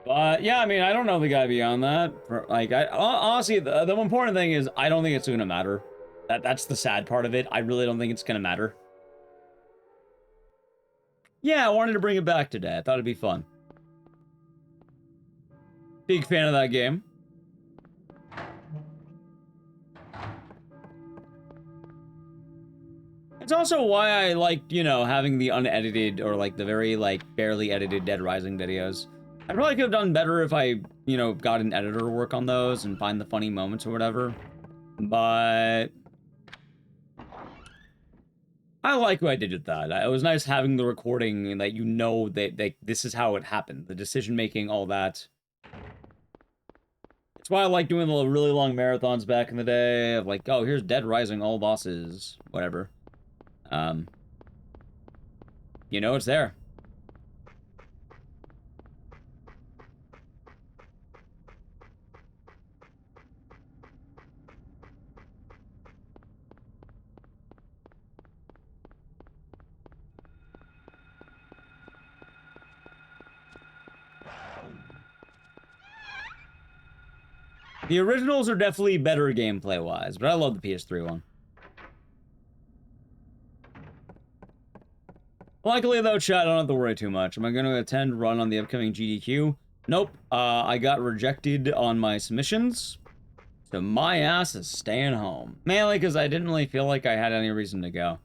But yeah, I mean, I don't know the guy beyond that. Like, honestly, the important thing is I don't think it's gonna matter. That's the sad part of it. I really don't think it's gonna matter. Yeah, I wanted to bring it back today. I thought it'd be fun. Big fan of that game. It's also why I liked, you know, having the unedited or like the very like barely edited Dead Rising videos. I probably could have done better if I, you know, got an editor to work on those and find the funny moments or whatever. But I like what I did with that. It was nice having the recording and that you know that this is how it happened. The decision making, all that. It's why I like doing the really long marathons back in the day of like, oh, here's Dead Rising, all bosses, whatever. You know it's there. The originals are definitely better gameplay-wise, but I love the PS3 one. Luckily, though, chat, I don't have to worry too much. Am I going to attend run on the upcoming GDQ? Nope. I got rejected on my submissions, so my ass is staying home. Mainly because I didn't really feel like I had any reason to go.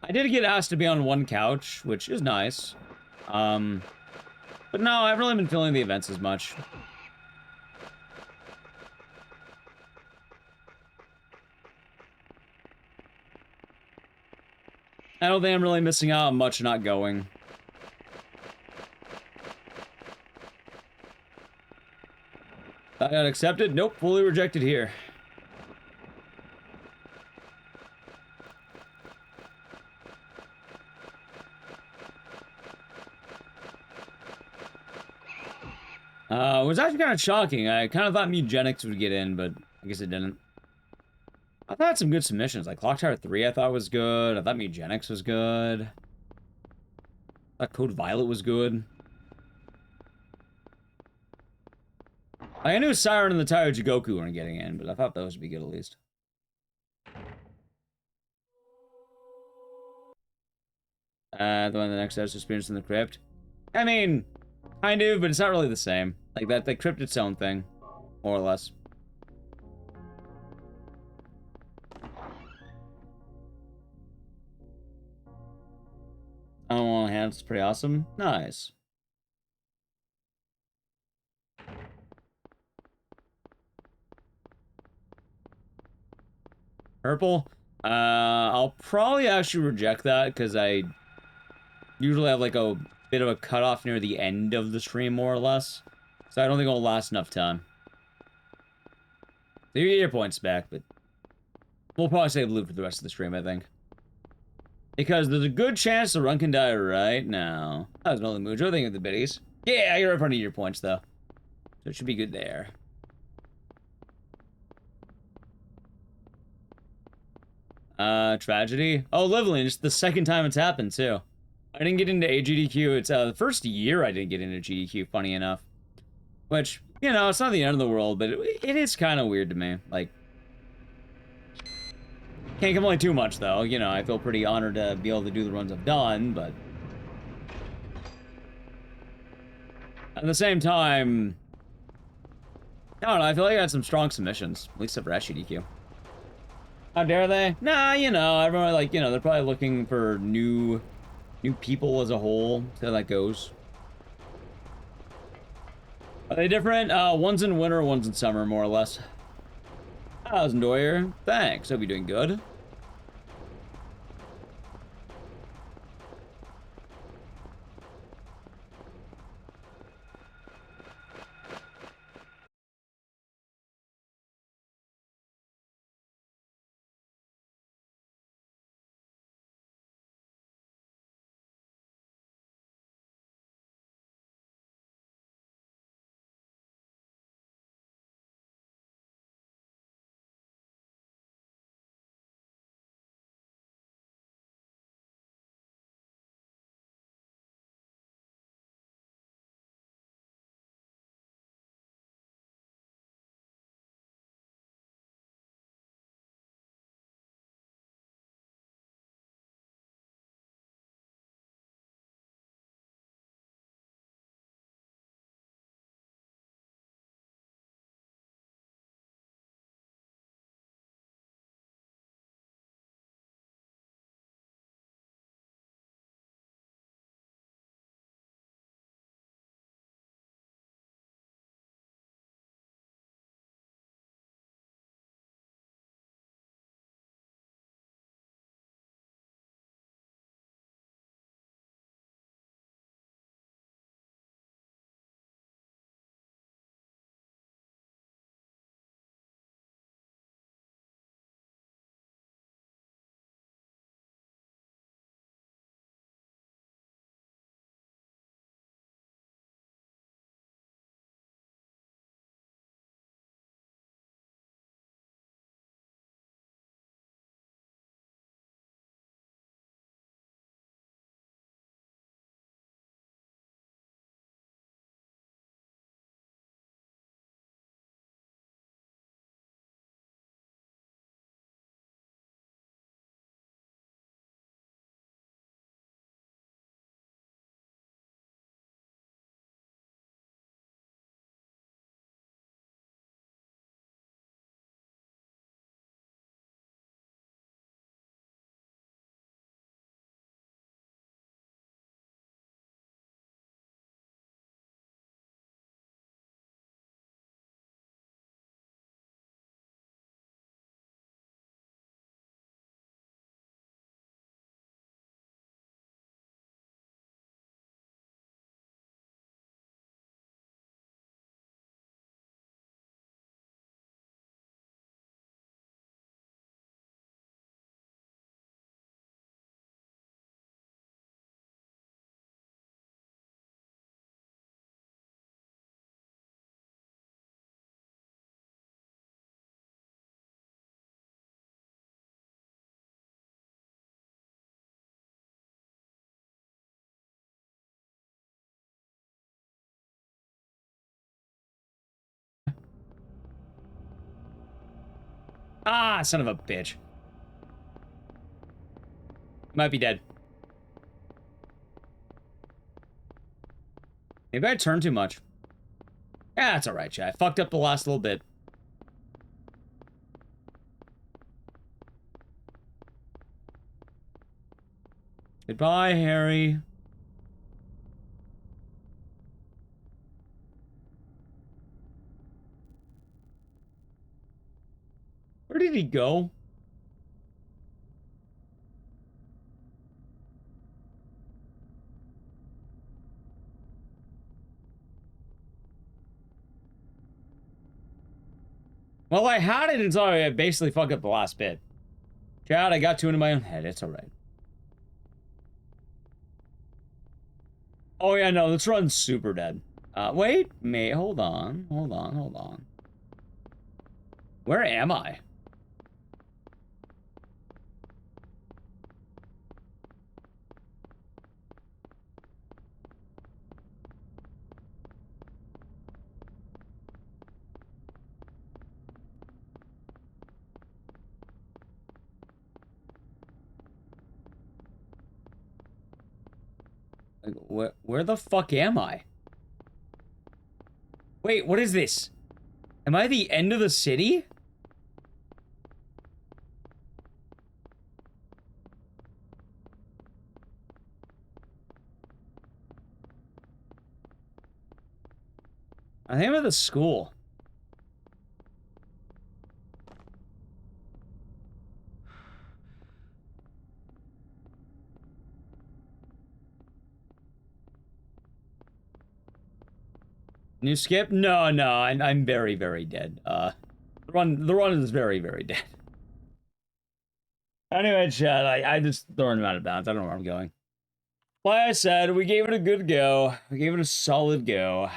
I did get asked to be on one couch, which is nice. But no, I haven't really been feeling the events as much. I don't think I'm really missing out on much not going. I got accepted? Nope, fully rejected here. It was actually kind of shocking. I kind of thought Mugenics would get in, but I guess it didn't. I thought I had some good submissions. Like Clock Tower 3 I thought was good. I thought Mugenics was good. I thought Code Violet was good. I knew Siren and the Taio Jigoku weren't getting in, but I thought those would be good at least. The one the next house experience in the crypt. I mean, kind of, but it's not really the same. Like that, the crypt its own thing, more or less. Oh, hands pretty awesome. Nice. Purple. I'll probably actually reject that because I usually have like a bit of a cutoff near the end of the stream, more or less. So I don't think it'll last enough time. So you get your points back, but we'll probably stay blue for the rest of the stream, I think. Because there's a good chance the run can die right now. That was Melon Mujo, thank you for the biddies. Yeah, you're in front of your points, though. So it should be good there. Tragedy. Oh, Liveling, it's the second time it's happened, too. I didn't get into AGDQ. It's, the first year I didn't get into GDQ, funny enough. Which, you know, it's not the end of the world, but it is kind of weird to me. Like, can't complain too much, though. You know, I feel pretty honored to be able to do the runs I've done, but... At the same time... I don't know, I feel like I had some strong submissions. At least for SGDQ. How dare they? Nah, you know, everyone, like, you know, they're probably looking for new people as a whole. See how that goes. Are they different? One's in winter, one's in summer, more or less. 1,000 Doyer. Thanks. Hope you're doing good. Ah, son of a bitch. Might be dead. Maybe I turned too much. Yeah, that's alright, chat. I fucked up the last little bit. Goodbye, Harry. Where did he go? Well, I had it until I basically fucked up the last bit. Chad, I got too into my own head. It's alright. Oh, yeah, no, this run's super dead. Wait, hold on. Where am I? Like, where the fuck am I? Wait, what is this? Am I the end of the city? I think I'm at the school. New skip? No, I'm very, very dead. The run is very, very dead. Anyway, chat, I just throwing him out of bounds. I don't know where I'm going. Like I said, we gave it a good go. We gave it a solid go.